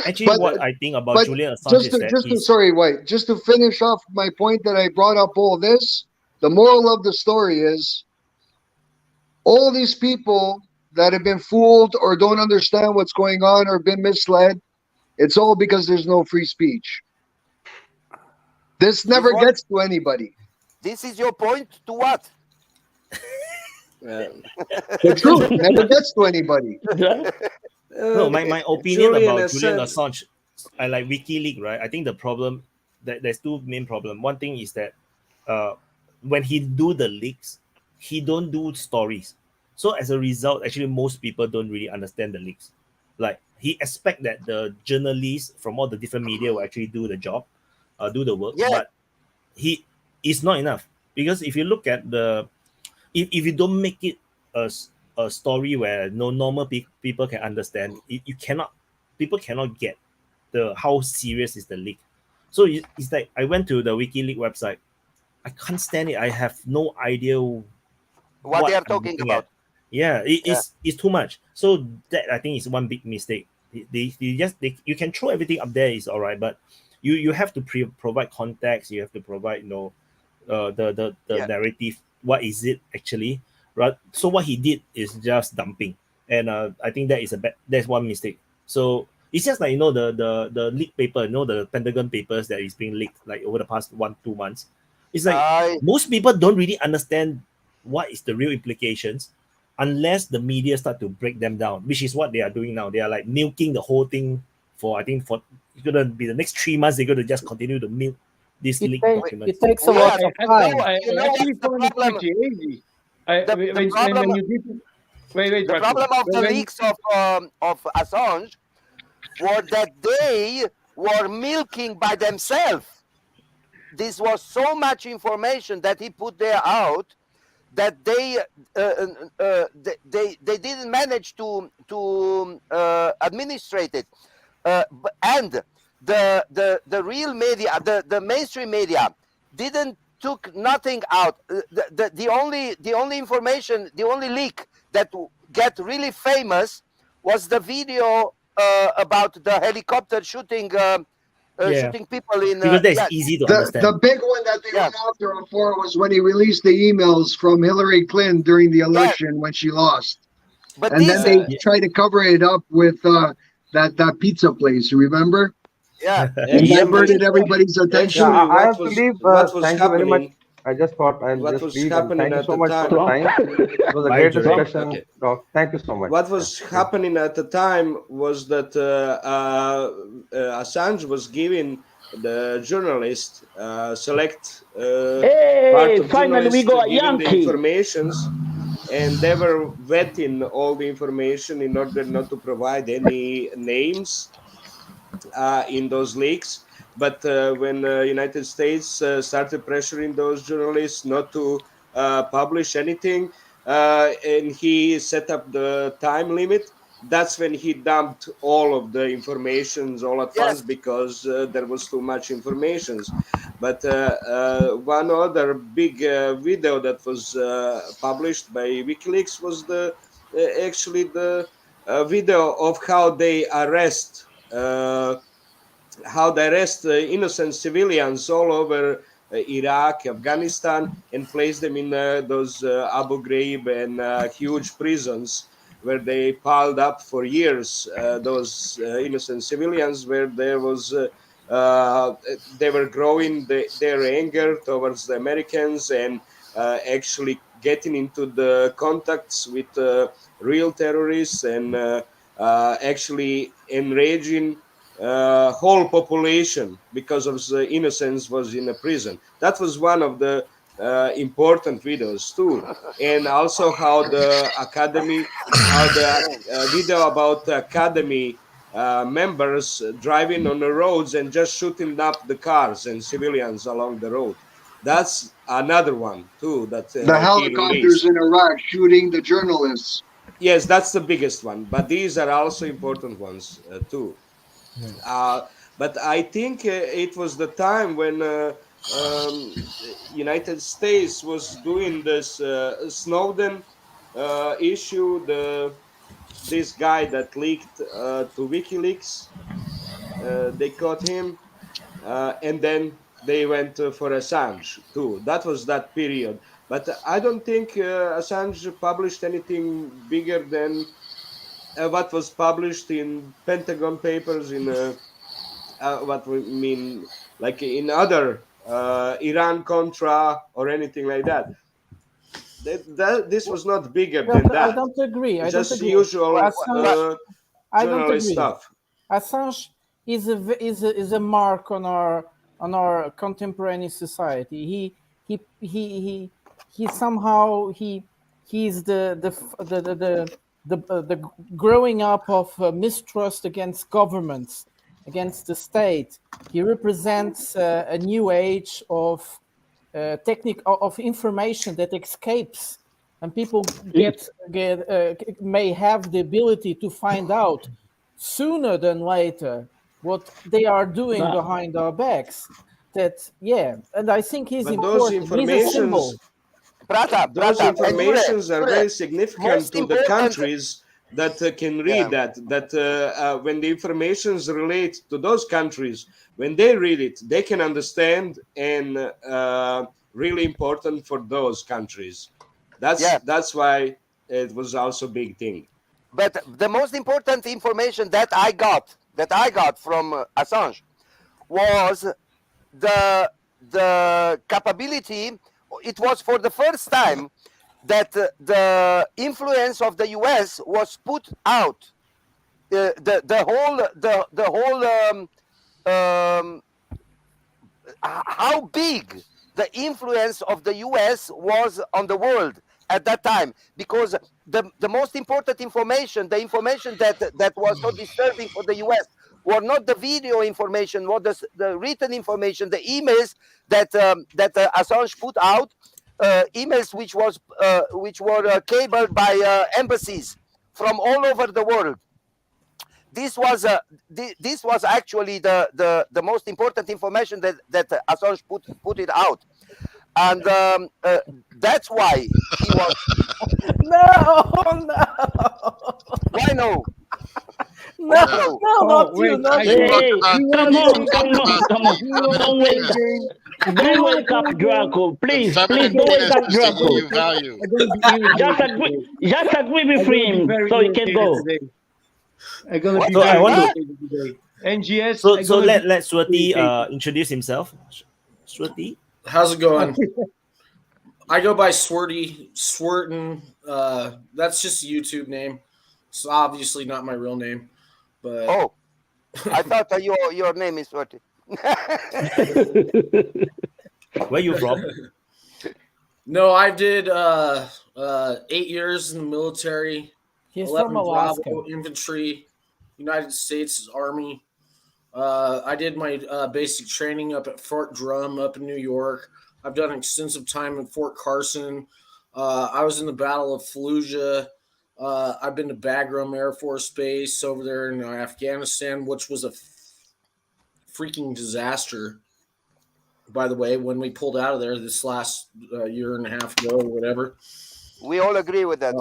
Speaker 2: Actually, what I think about Julian Assange is that
Speaker 18: just to finish off my point that I brought up all this, the moral of the story is all these people that have been fooled or don't understand what's going on or been misled, it's all because there's no free speech. This never gets to anybody.
Speaker 21: This is your point to what?
Speaker 18: The truth never gets to anybody.
Speaker 2: No, my opinion about Julian Assange, I like WikiLeaks, right? I think the problem that there's two main problems. One thing is that when he do the leaks, he don't do stories. So as a result, actually most people don't really understand the leaks. Like he expect that the journalists from all the different media will actually do the job, do the work, but it's not enough. Because if you look at if you don't make it a story where normal people can understand, people cannot get how serious is the leak. So it's like I went to the WikiLeaks website. I can't stand it. I have no idea
Speaker 21: what they are talking about.
Speaker 2: Yeah, it's too much. So that I think is one big mistake. You can throw everything up there, is all right, but you have to provide context. You have to provide the narrative. What is it actually? Right. So what he did is just dumping, and I think that's one mistake. So it's just like the leak paper, the Pentagon papers that is being leaked like over the past 1-2 months. It's like most people don't really understand what is the real implications unless the media start to break them down, which is what they are doing now. They are like milking the whole thing for I think for it's gonna be the next 3 months. They're gonna just continue to milk this leaked documents.
Speaker 4: It takes a lot of time.
Speaker 20: I
Speaker 21: You know
Speaker 20: actually
Speaker 21: what's the
Speaker 20: find it
Speaker 21: problem?
Speaker 20: pretty easy.
Speaker 21: The problem.
Speaker 20: When you did, wait,
Speaker 21: The
Speaker 20: Ratko.
Speaker 21: problem of the
Speaker 20: When-
Speaker 21: leaks of Assange was that they were milking by themselves. This was so much information that he put there out that they didn't manage to administrate it, and the real media, the mainstream media, didn't took nothing out. The only information, the only leak that get really famous was the video about the helicopter shooting. Shooting people in
Speaker 2: because that's easy to understand.
Speaker 18: The big one that they went after him for was when he released the emails from Hillary Clinton during the election when she lost.
Speaker 21: But
Speaker 18: and then they tried to cover it up with that pizza place, you remember?
Speaker 21: Yeah.
Speaker 18: And diverted everybody's attention.
Speaker 12: Actually,
Speaker 10: I have to
Speaker 12: what was-
Speaker 10: leave.
Speaker 12: what was
Speaker 10: Thank you very much.
Speaker 12: happening-
Speaker 10: I just thought I'll
Speaker 12: what
Speaker 10: just
Speaker 12: was
Speaker 10: leave. And
Speaker 12: happening
Speaker 10: thank you
Speaker 12: at
Speaker 10: so
Speaker 12: the
Speaker 10: much for the
Speaker 12: time-
Speaker 10: time. It was a
Speaker 12: Bye,
Speaker 10: great
Speaker 12: Jerome.
Speaker 10: discussion.
Speaker 12: Okay.
Speaker 10: Doc. Thank you so much.
Speaker 12: What was happening at the time was that Assange was giving the journalist select part of
Speaker 13: finally we
Speaker 12: journalists
Speaker 13: got a
Speaker 12: giving the
Speaker 13: Yankee.
Speaker 12: informations, and they were vetting all the information in order not to provide any names in those leaks. But when United States started pressuring those journalists not to publish anything, and he set up the time limit, that's when he dumped all of the informations all at once because there was too much information. But one other big video that was published by WikiLeaks was actually the video of how they arrest innocent civilians all over Iraq, Afghanistan, and place them in those Abu Ghraib and huge prisons where they piled up for years those innocent civilians, where there was they were growing their anger towards the Americans and actually getting into the contacts with real terrorists and actually enraging whole population because of the innocence was in a prison. That was one of the important videos too, and also how the video about the academy members driving on the roads and just shooting up the cars and civilians along the road. That's another one too that
Speaker 18: The helicopters in Iraq shooting the journalists.
Speaker 12: Yes, that's the biggest one, but these are also important ones too. But I think it was the time when United States was doing this Snowden issue, this guy that leaked to WikiLeaks. They caught him, and then they went for Assange too. That was that period. But I don't think Assange published anything bigger than what was published in Pentagon Papers in what we mean, like in other Iran Contra or anything like that. This was not bigger than that.
Speaker 4: I don't agree.
Speaker 12: Just usual
Speaker 4: I don't
Speaker 12: journalist
Speaker 4: agree.
Speaker 12: stuff.
Speaker 4: Assange is a mark on our contemporary society. He somehow he's the growing up of mistrust against governments, against the state. He represents a new age of of information that escapes, and people may have the ability to find out sooner than later what they are doing behind our backs. And I think he's important. He's a symbol.
Speaker 12: Those informations are very significant to the countries that can read that when the informations relate to those countries, when they read it, they can understand, and really important for those countries. That's why it was also a big thing.
Speaker 21: But the most important information that I got from Assange was the capability. It was for the first time that the influence of the US was put out. the whole how big the influence of the US was on the world at that time, because the most important information, the information that was so disturbing for the US, were not the video information, were the written information, the emails that Assange put out, emails which were cabled by embassies from all over the world. This was actually the most important information that Assange put it out, and that's why he was.
Speaker 4: No.
Speaker 21: Why no?
Speaker 4: No,
Speaker 21: no,
Speaker 4: not you, not you.
Speaker 13: Hey, come on. Don't wake up, Draco. Please don't wake up, Draco. Just agree with him so he can go.
Speaker 20: I'm gonna be
Speaker 2: So I
Speaker 20: very
Speaker 2: want to.
Speaker 20: irritated today. NGS.
Speaker 2: So let SWERTY introduce himself. SWERTY.
Speaker 1: How's it going? I go by SWERTY, Swertin. That's just a YouTube name. It's obviously not my real name, but
Speaker 21: I thought that your name is SWERTY.
Speaker 2: Where you from?
Speaker 1: No, I did 8 years in the military.
Speaker 4: He's
Speaker 1: 11
Speaker 4: from Alaska.
Speaker 1: Bravo infantry, United States Army. I did my basic training up at Fort Drum up in New York. I've done extensive time in Fort Carson. I was in the Battle of Fallujah. I've been to Bagram Air Force Base over there in Afghanistan, which was a freaking disaster, by the way, when we pulled out of there this last year and a half ago or whatever.
Speaker 21: We all agree with that.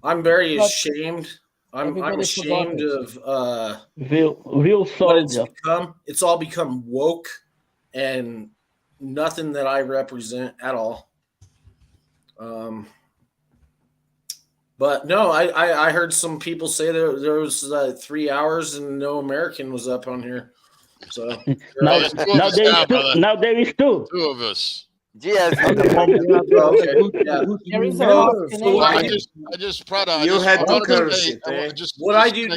Speaker 1: I'm very ashamed. I'm ashamed of
Speaker 13: real soldier.
Speaker 1: It's all become woke and nothing that I represent at all. But no, I heard some people say there was 3 hours and no American was up on here. So
Speaker 13: now there is two.
Speaker 22: Two of us.
Speaker 21: Yes.
Speaker 22: I just Prada.
Speaker 1: You had
Speaker 22: to
Speaker 1: What I do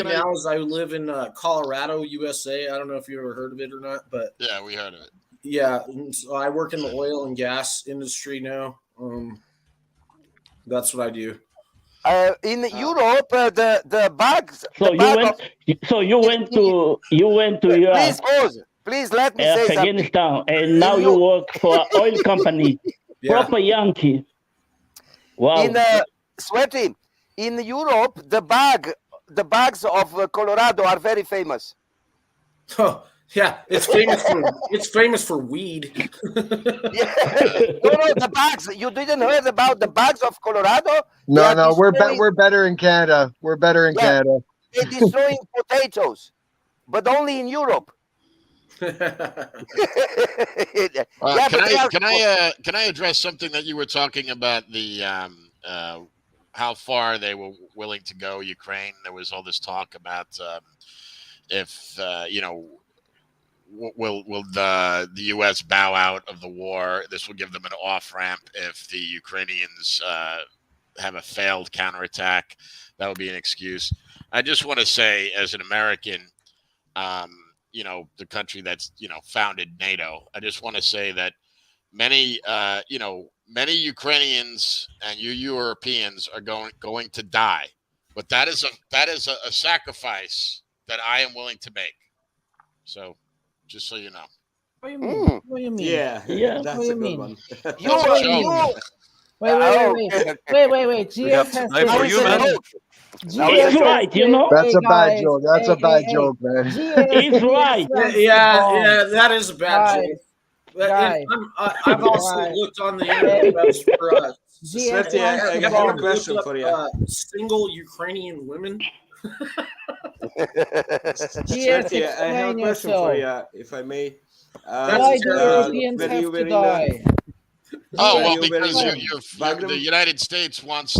Speaker 1: now is I live in Colorado, USA. I don't know if you ever heard of it or not, but
Speaker 22: yeah, we heard of it.
Speaker 1: Yeah, so I work in the oil and gas industry now. That's what I do.
Speaker 21: In Europe, the bags.
Speaker 13: So you went to Europe.
Speaker 21: Please pause. Please let me say something.
Speaker 13: Afghanistan, and now you work for an oil company. Proper Yankee. Wow.
Speaker 21: In SWERTY, in Europe, the bags of Colorado are very famous.
Speaker 1: Oh, yeah, it's famous for weed.
Speaker 21: No, the bags. You didn't heard about the bags of Colorado?
Speaker 18: No, we're better in Canada. We're better in Canada.
Speaker 21: They're destroying potatoes, but only in Europe.
Speaker 22: Can I address something that you were talking about, the how far they were willing to go, Ukraine? There was all this talk about if will the U.S. bow out of the war? This will give them an off ramp if the Ukrainians have a failed counterattack. That would be an excuse. I just want to say, as an American, the country that's founded NATO, I just want to say that many Ukrainians and you Europeans are going to die, but that is a sacrifice that I am willing to make. So, just so you know.
Speaker 4: What do you mean? What do you mean?
Speaker 22: Yeah,
Speaker 4: that's a good one. Wait. GF has
Speaker 22: for you, man.
Speaker 13: He's right,
Speaker 18: That's a bad joke. That's a bad joke, man.
Speaker 13: He's right.
Speaker 1: Yeah, that is a bad joke. I've also looked on the internet for
Speaker 22: SWERTY, I got one question for you.
Speaker 1: Single Ukrainian women.
Speaker 22: SWERTY, I have a question for you, if I may.
Speaker 4: Why do Europeans have to die?
Speaker 22: Oh, well, because the United States wants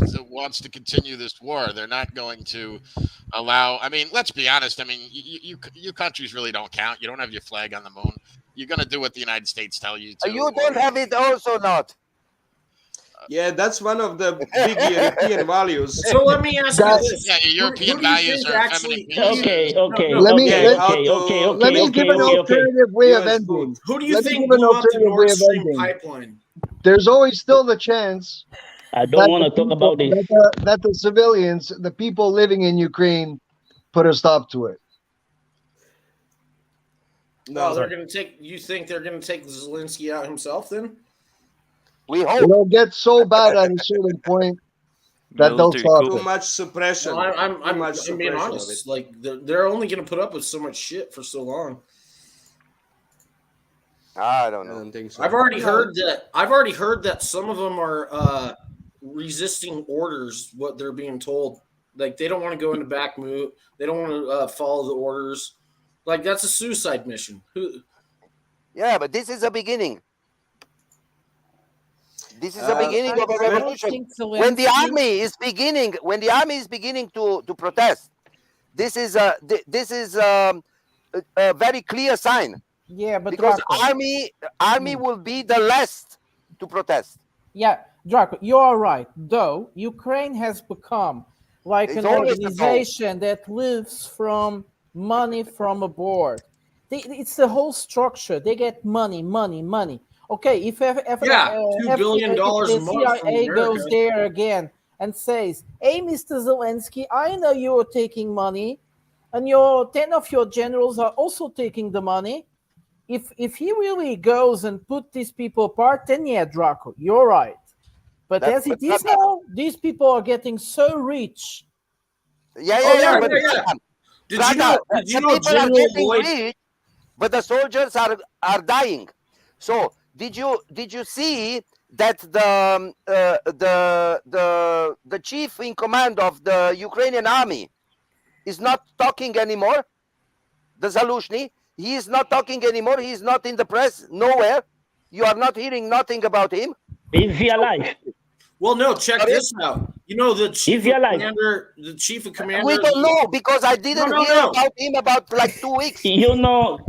Speaker 22: to continue this war. They're not going to allow. I mean, let's be honest. I mean, you countries really don't count. You don't have your flag on the moon. You're going to do what the United States tell you to.
Speaker 21: You don't have it also not.
Speaker 17: Yeah, that's one of the big European values.
Speaker 1: So let me ask you this:
Speaker 22: Yeah, European values are feminine penises.
Speaker 18: Let me
Speaker 13: okay,
Speaker 18: give an alternative way of ending.
Speaker 1: Who do you
Speaker 18: Let me
Speaker 1: think
Speaker 18: give an
Speaker 1: blew up the
Speaker 18: alternative way
Speaker 1: Nord
Speaker 18: of
Speaker 1: Stream
Speaker 18: ending.
Speaker 1: pipeline?
Speaker 18: There's always still the chance
Speaker 13: I don't want to talk about this.
Speaker 18: that the civilians, the people living in Ukraine, put a stop to it.
Speaker 1: No, they're going to take. You think they're going to take Zelensky out himself? Then
Speaker 21: we hope
Speaker 18: it'll get so bad at a certain point that they'll stop
Speaker 17: Too
Speaker 18: it.
Speaker 17: much suppression.
Speaker 1: No, I'm being
Speaker 17: suppression of
Speaker 1: honest. Like they're only going to put up with so much shit for so long.
Speaker 21: I don't know.
Speaker 17: I don't think so.
Speaker 1: I've already heard that some of them are resisting orders. What they're being told, like they don't want to go into Bakhmut. They don't want to follow the orders. Like that's a suicide mission.
Speaker 21: Yeah, but this is a beginning. This is the beginning of a revolution. When the army is beginning to protest, this is a very clear sign.
Speaker 4: Yeah, but
Speaker 21: because
Speaker 4: Draco,
Speaker 21: army will be the last to protest.
Speaker 4: Yeah, Draco, you are right. Though Ukraine has become like
Speaker 21: It's
Speaker 4: an
Speaker 21: always the
Speaker 4: organization that lives from money from abroad. It's the whole structure. They get money. Okay, if
Speaker 1: $2 billion
Speaker 4: if
Speaker 1: a
Speaker 4: the
Speaker 1: month from
Speaker 4: CIA goes
Speaker 1: America.
Speaker 4: there again and says, "Hey, Mr. Zelensky, I know you are taking money, and 10 of your generals are also taking the money." If he really goes and put these people apart, then yeah, Draco, you're right. But as it is now, these people are getting so rich.
Speaker 21: Yeah.
Speaker 1: Did you know General Lloyd?
Speaker 21: Rich, but the soldiers are dying. So did you see that the chief in command of the Ukrainian army is not talking anymore? The Zalushny, he is not talking anymore. He is not in the press nowhere. You are not hearing nothing about him.
Speaker 13: Is he alive?
Speaker 1: Well, no. Check this out. You know the chief of commander. The chief of commander.
Speaker 21: We don't know because I didn't hear about him about like 2 weeks.
Speaker 13: You know,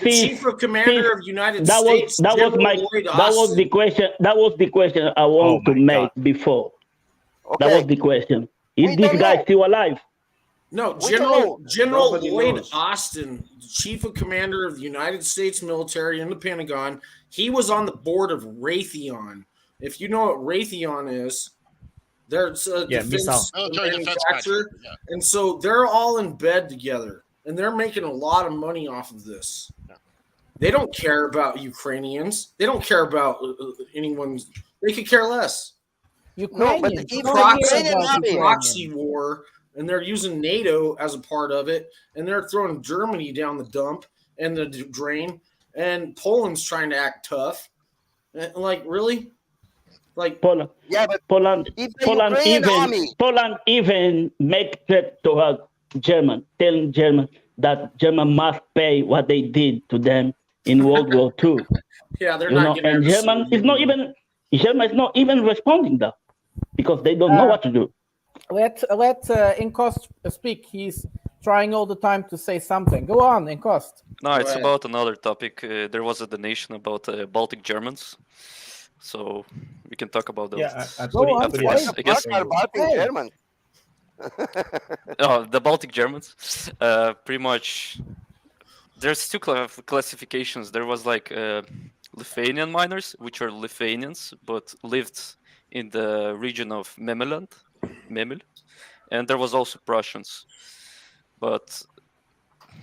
Speaker 1: the chief of commander of the United
Speaker 13: that
Speaker 1: States.
Speaker 13: That was the question. That was the question I wanted to make before. Okay. That was the question. Is this guy still alive?
Speaker 1: No, General Lloyd Austin, chief of commander of the United States military in the Pentagon, he was on the board of Raytheon. If you know what Raytheon is, there's a defense manufacturer, and so they're all in bed together, and they're making a lot of money off of this. They don't care about Ukrainians. They don't care about anyone. They could care less.
Speaker 4: Ukrainians.
Speaker 1: Proxy war. And they're using NATO as a part of it, and they're throwing Germany down the dump and the drain, and Poland's trying to act tough. Like, really? Like
Speaker 13: Poland.
Speaker 21: Yeah, but
Speaker 13: Poland even make threat to her German, telling German that German must pay what they did to them in World War II.
Speaker 1: Yeah, they're not.
Speaker 13: And German is not even responding though, because they don't know what to do.
Speaker 4: Let Incost speak. He's trying all the time to say something. Go on, Incost.
Speaker 5: No, it's about another topic. There was a donation about Baltic Germans, so we can talk about those.
Speaker 21: Yeah, I guess. Baltic Germans.
Speaker 5: The Baltic Germans. Pretty much. There's two classifications. There was like Lithuanian miners, which are Lithuanians but lived in the region of Memel, and there was also Prussians, but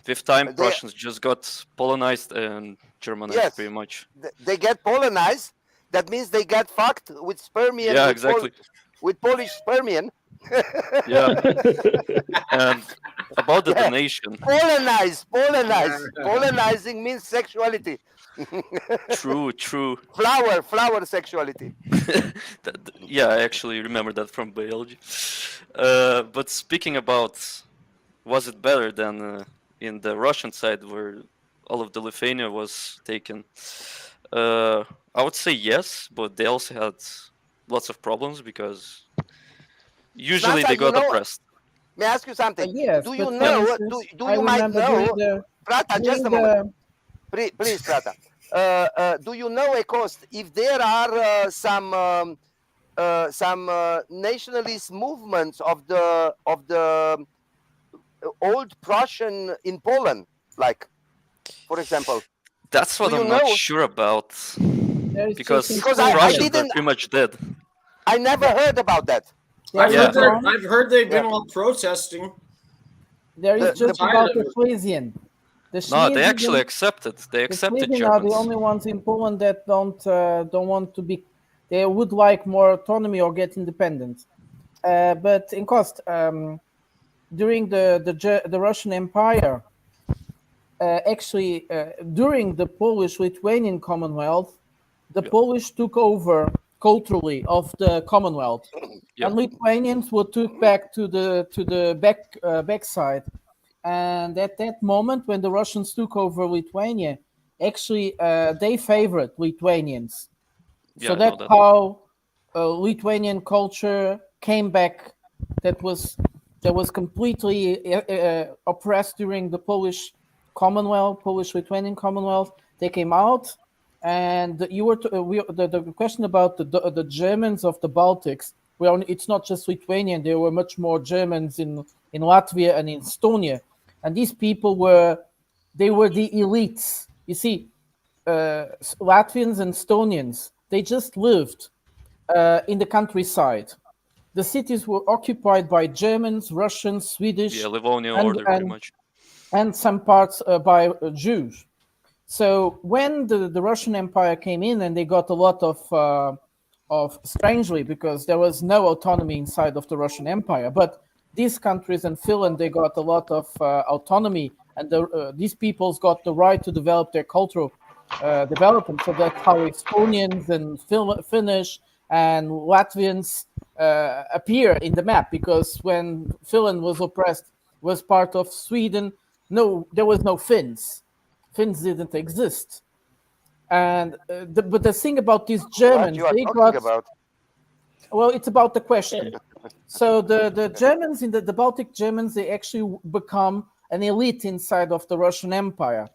Speaker 5: with time Prussians just got Polonized and Germanized pretty much.
Speaker 21: They get Polonized. That means they get fucked with Spermian.
Speaker 5: Yeah, exactly.
Speaker 21: With Polish Spermian.
Speaker 5: Yeah. And about the donation.
Speaker 21: Polonizing means sexuality.
Speaker 5: True.
Speaker 21: Flower sexuality.
Speaker 5: Yeah, I actually remember that from biology. But speaking about, was it better than in the Russian side where all of the Lithuania was taken? I would say yes, but they also had lots of problems because usually they got oppressed.
Speaker 21: May I ask you something?
Speaker 4: Yes,
Speaker 21: do you know? Do you might know? Prata, just a moment. Please, Prata. Do you know, Ekost, if there are some nationalist movements of the old Prussian in Poland, like, for example.
Speaker 5: That's what
Speaker 21: Do you
Speaker 5: I'm not
Speaker 21: know?
Speaker 5: sure about, because
Speaker 21: Because I
Speaker 5: Russians are
Speaker 21: didn't.
Speaker 5: pretty much dead.
Speaker 21: I never heard about that.
Speaker 1: I've
Speaker 5: Yeah.
Speaker 1: heard they've been all protesting.
Speaker 4: There is just about the
Speaker 1: Tired of it.
Speaker 4: Schlesian. The
Speaker 5: No, they
Speaker 4: Schlesian-
Speaker 5: actually accepted. They
Speaker 4: the
Speaker 5: accepted
Speaker 4: Schlesian are the
Speaker 5: Germans.
Speaker 4: only ones in Poland that don't want to be. They would like more autonomy or get independence. But in cost, during the Russian Empire, actually during the Polish-Lithuanian Commonwealth, the Polish took over culturally of the Commonwealth, and Lithuanians were took back to the backside. And at that moment, when the Russians took over Lithuania, actually they favored Lithuanians.
Speaker 5: Yeah,
Speaker 4: So
Speaker 5: I know
Speaker 4: that's
Speaker 5: that.
Speaker 4: how Lithuanian culture came back. That was completely oppressed during the Polish Commonwealth, Polish-Lithuanian Commonwealth. They came out, and you were the question about the Germans of the Baltics. Well, it's not just Lithuanian. There were much more Germans in Latvia and in Estonia, and these people were the elites. You see, Latvians and Estonians, they just lived in the countryside. The cities were occupied by Germans, Russians, Swedish,
Speaker 5: Yeah, Livonian order, pretty much.
Speaker 4: and some parts by Jews. So when the Russian Empire came in, and they got a lot of strangely, because there was no autonomy inside of the Russian Empire, but these countries and Finland, they got a lot of autonomy, and these peoples got the right to develop their cultural development. So that's how Estonians and Finnish and Latvians appear in the map, because when Finland was oppressed, was part of Sweden, no, there was no Finns. Finns didn't exist. And but the thing about these Germans,
Speaker 21: What
Speaker 4: they
Speaker 21: you are
Speaker 4: got
Speaker 21: talking about?
Speaker 4: well, it's about the question. So the Germans in the Baltic Germans, they actually become an elite inside of the Russian Empire.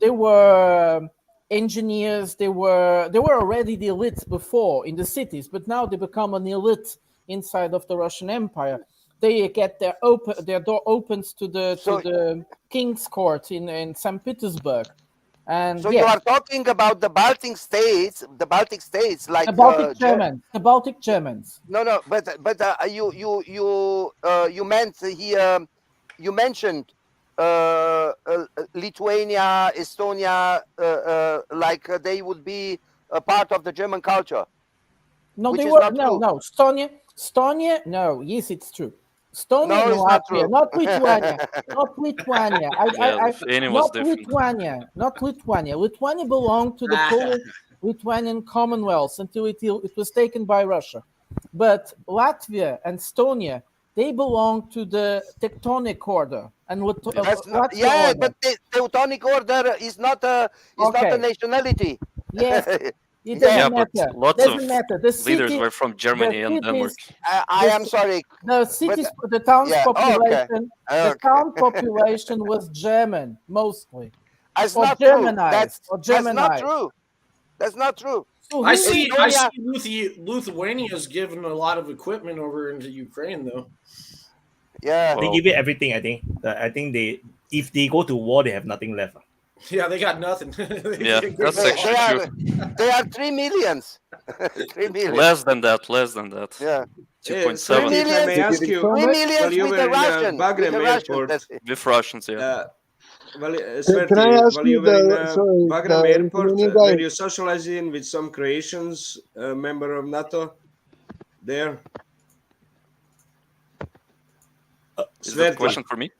Speaker 4: They were engineers. They were already the elites before in the cities, but now they become an elite inside of the Russian Empire. They get their door opens to the king's court in St. Petersburg. And
Speaker 21: So you are talking about the Baltic states, like
Speaker 4: the Baltic Germans. The Baltic Germans.
Speaker 21: No, but you meant here. You mentioned Lithuania, Estonia, like they would be a part of the German culture.
Speaker 4: No,
Speaker 21: which
Speaker 4: they
Speaker 21: is
Speaker 4: were
Speaker 21: not true.
Speaker 4: no. Estonia. No, yes, it's true. Estonia
Speaker 21: No,
Speaker 4: and
Speaker 21: it's not
Speaker 4: Latvia,
Speaker 21: true.
Speaker 4: not Lithuania, not Lithuania.
Speaker 5: Lithuania was
Speaker 4: Not
Speaker 5: different.
Speaker 4: Lithuania, not Lithuania. Lithuania belonged to the Polish-Lithuanian Commonwealth until it was taken by Russia. But Latvia and Estonia, they belong to the Tectonic Order. And
Speaker 21: Yeah,
Speaker 4: order.
Speaker 21: but the Teutonic Order is not a nationality.
Speaker 4: Yes, it
Speaker 21: Yeah,
Speaker 4: doesn't
Speaker 5: but
Speaker 4: matter.
Speaker 5: lots of
Speaker 4: Doesn't matter. The
Speaker 5: leaders
Speaker 4: city,
Speaker 5: were from Germany and Denmark.
Speaker 21: I am sorry.
Speaker 4: The cities, the town's
Speaker 21: yeah,
Speaker 4: population, the
Speaker 21: okay.
Speaker 4: town population was German mostly,
Speaker 21: That's
Speaker 4: or
Speaker 21: not true.
Speaker 4: Germanized,
Speaker 21: That's not true. That's not true.
Speaker 4: So
Speaker 1: I see Lithuania's given a lot of equipment over into Ukraine, though.
Speaker 21: Yeah,
Speaker 2: They give it everything. I think. If they go to war, they have nothing left.
Speaker 1: Yeah, they got nothing.
Speaker 5: Yeah, that's actually true.
Speaker 21: They are 3 millions. 3 million.
Speaker 5: Less than that.
Speaker 21: Yeah.
Speaker 5: 2.7.
Speaker 21: Sorry, if I may ask you, 3 millions
Speaker 17: you
Speaker 21: with
Speaker 17: were
Speaker 21: the
Speaker 17: in
Speaker 21: Russian.
Speaker 17: Bagram airport.
Speaker 5: With Russians, yeah.
Speaker 17: Sverty,
Speaker 18: Can I ask
Speaker 17: while
Speaker 18: you
Speaker 17: you were in
Speaker 18: sorry,
Speaker 17: Bagram
Speaker 18: the
Speaker 17: airport,
Speaker 18: Lithuanian guy?
Speaker 17: were you socializing with some Croatians, member of NATO, there?
Speaker 5: Is that a question for me?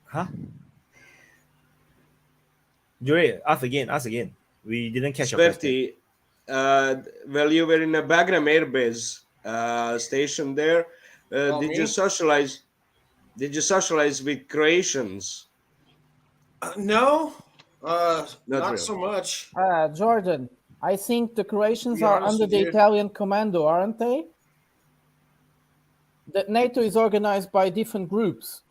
Speaker 2: Huh? Jory, ask again. We didn't catch your question.
Speaker 17: Sverty, well, you were in a Bagram airbase station there. Did you socialize? Did you socialize with Croatians?
Speaker 1: No,
Speaker 17: Not
Speaker 1: not
Speaker 17: really.
Speaker 1: so much.
Speaker 4: Jordan, I think the Croatians
Speaker 1: Be
Speaker 4: are
Speaker 1: honest
Speaker 4: under
Speaker 1: with
Speaker 4: the
Speaker 1: you.
Speaker 4: Italian commando, aren't they? The NATO is organized by different groups.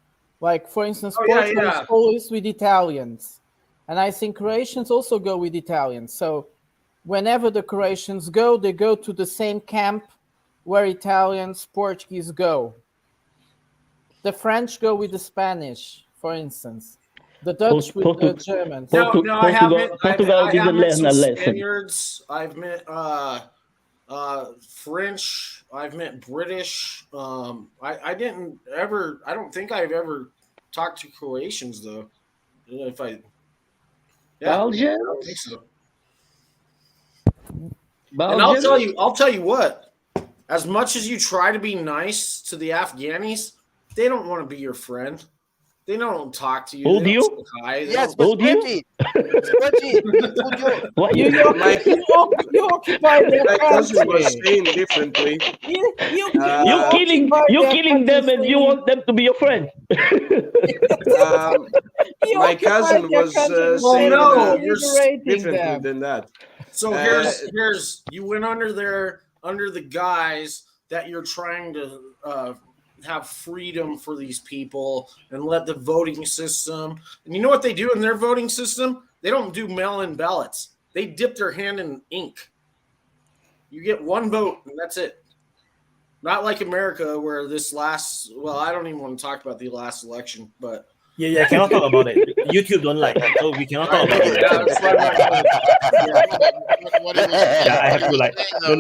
Speaker 4: Like, for instance,
Speaker 1: Oh, yeah,
Speaker 4: Portugal
Speaker 1: yeah.
Speaker 4: is always with Italians. And I think Croatians also go with Italians. So whenever the Croatians go, they go to the same camp where Italians, Portuguese go. The French go with the Spanish, for instance. The Dutch with the Germans.
Speaker 1: No, I have met.
Speaker 13: Portugal
Speaker 1: I have
Speaker 13: didn't
Speaker 1: met
Speaker 13: learn
Speaker 1: some
Speaker 13: a lesson.
Speaker 1: Spaniards. I've met French. I've met British. I didn't ever. I don't think I've ever talked to Croatians though. If I, yeah,
Speaker 20: Belgians?
Speaker 1: I don't think so.
Speaker 20: Belgians?
Speaker 1: And I'll tell you what. As much as you try to be nice to the Afghanis, they don't want to be your friend. They don't talk to you.
Speaker 13: Who do you?
Speaker 1: Say hi. They
Speaker 21: Yes,
Speaker 1: don't-
Speaker 21: but Sweaty,
Speaker 13: What
Speaker 7: you
Speaker 4: occupy their
Speaker 17: My cousin was
Speaker 4: country.
Speaker 17: saying differently.
Speaker 13: You're killing them and you want them to be your friend.
Speaker 17: My cousin was saying differently than that.
Speaker 1: So here's you went under the guise that you're trying to have freedom for these people and let the voting system. And you know what they do in their voting system? They don't do mail-in ballots. They dip their hand in ink. You get one vote and that's it. Not like America where I don't even want to talk about the last election, but
Speaker 2: Yeah, cannot talk about it. YouTube don't like it, so we cannot talk about it.
Speaker 1: Yeah, that's why
Speaker 2: I have to like no.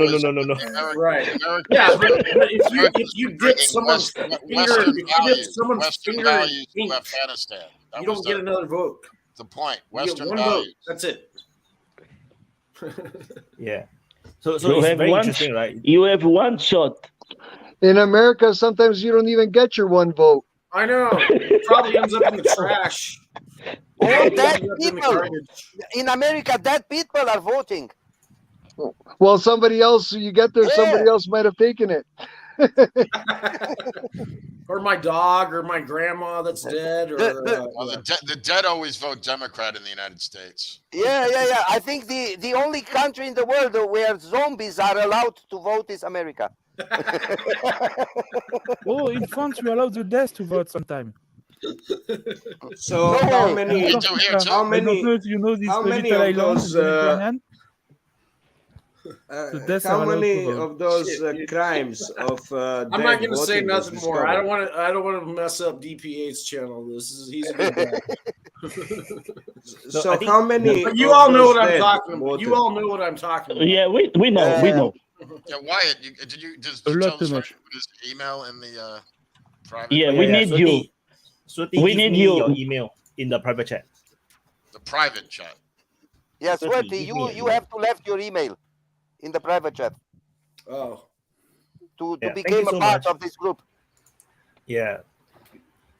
Speaker 1: Right. Yeah, but if you dip someone's finger,
Speaker 22: Western values to
Speaker 1: ink,
Speaker 22: Afghanistan. That
Speaker 1: you
Speaker 22: was
Speaker 1: don't get another vote.
Speaker 22: the point.
Speaker 1: You get
Speaker 22: Western
Speaker 1: one
Speaker 22: values.
Speaker 1: vote. That's it.
Speaker 2: Yeah. So
Speaker 13: you
Speaker 2: it's
Speaker 13: have
Speaker 2: very
Speaker 13: one,
Speaker 2: interesting, right?
Speaker 13: You have one shot.
Speaker 18: In America, sometimes you don't even get your one vote.
Speaker 1: I know. It probably ends up in the trash.
Speaker 21: All dead people. In America, dead people are voting.
Speaker 18: Well, somebody else, you get there, somebody else might have taken it.
Speaker 1: Or my dog, or my grandma that's dead, or
Speaker 22: The dead always vote Democrat in the United States.
Speaker 21: Yeah. I think the only country in the world where zombies are allowed to vote is America.
Speaker 7: Oh, in France, we allow the dead to vote sometime.
Speaker 17: So how many?
Speaker 7: I don't know if you know this
Speaker 17: How many
Speaker 7: little
Speaker 17: of
Speaker 7: island,
Speaker 17: those?
Speaker 7: the Mediterranean. The deaths
Speaker 17: How
Speaker 7: are allowed
Speaker 17: many
Speaker 7: to vote.
Speaker 17: of those crimes of
Speaker 1: I'm not
Speaker 17: dead
Speaker 1: going to say
Speaker 17: voting was
Speaker 1: nothing more. I
Speaker 17: discovered?
Speaker 1: don't want to mess up DPA's channel. He's a good guy.
Speaker 17: So how many?
Speaker 1: But you
Speaker 17: of
Speaker 1: all know
Speaker 17: those
Speaker 1: what I'm
Speaker 17: dead
Speaker 1: talking about.
Speaker 17: voted?
Speaker 1: You all know what I'm talking about.
Speaker 13: Yeah, we know, we know.
Speaker 22: Yeah, Wyatt, did you tell the story with his email in the private?
Speaker 13: Yeah, we need you.
Speaker 2: Sweaty,
Speaker 13: We
Speaker 2: give
Speaker 13: need
Speaker 2: me
Speaker 13: you.
Speaker 2: your email in the private chat.
Speaker 22: The private chat.
Speaker 21: Yes,
Speaker 2: Sweaty,
Speaker 21: Sweaty,
Speaker 2: give me your
Speaker 21: you have to left your email in the private chat
Speaker 1: Oh.
Speaker 21: to
Speaker 2: Yeah, thank
Speaker 21: become
Speaker 2: you
Speaker 21: a
Speaker 2: so
Speaker 21: part
Speaker 2: much.
Speaker 21: of this group.
Speaker 2: Yeah.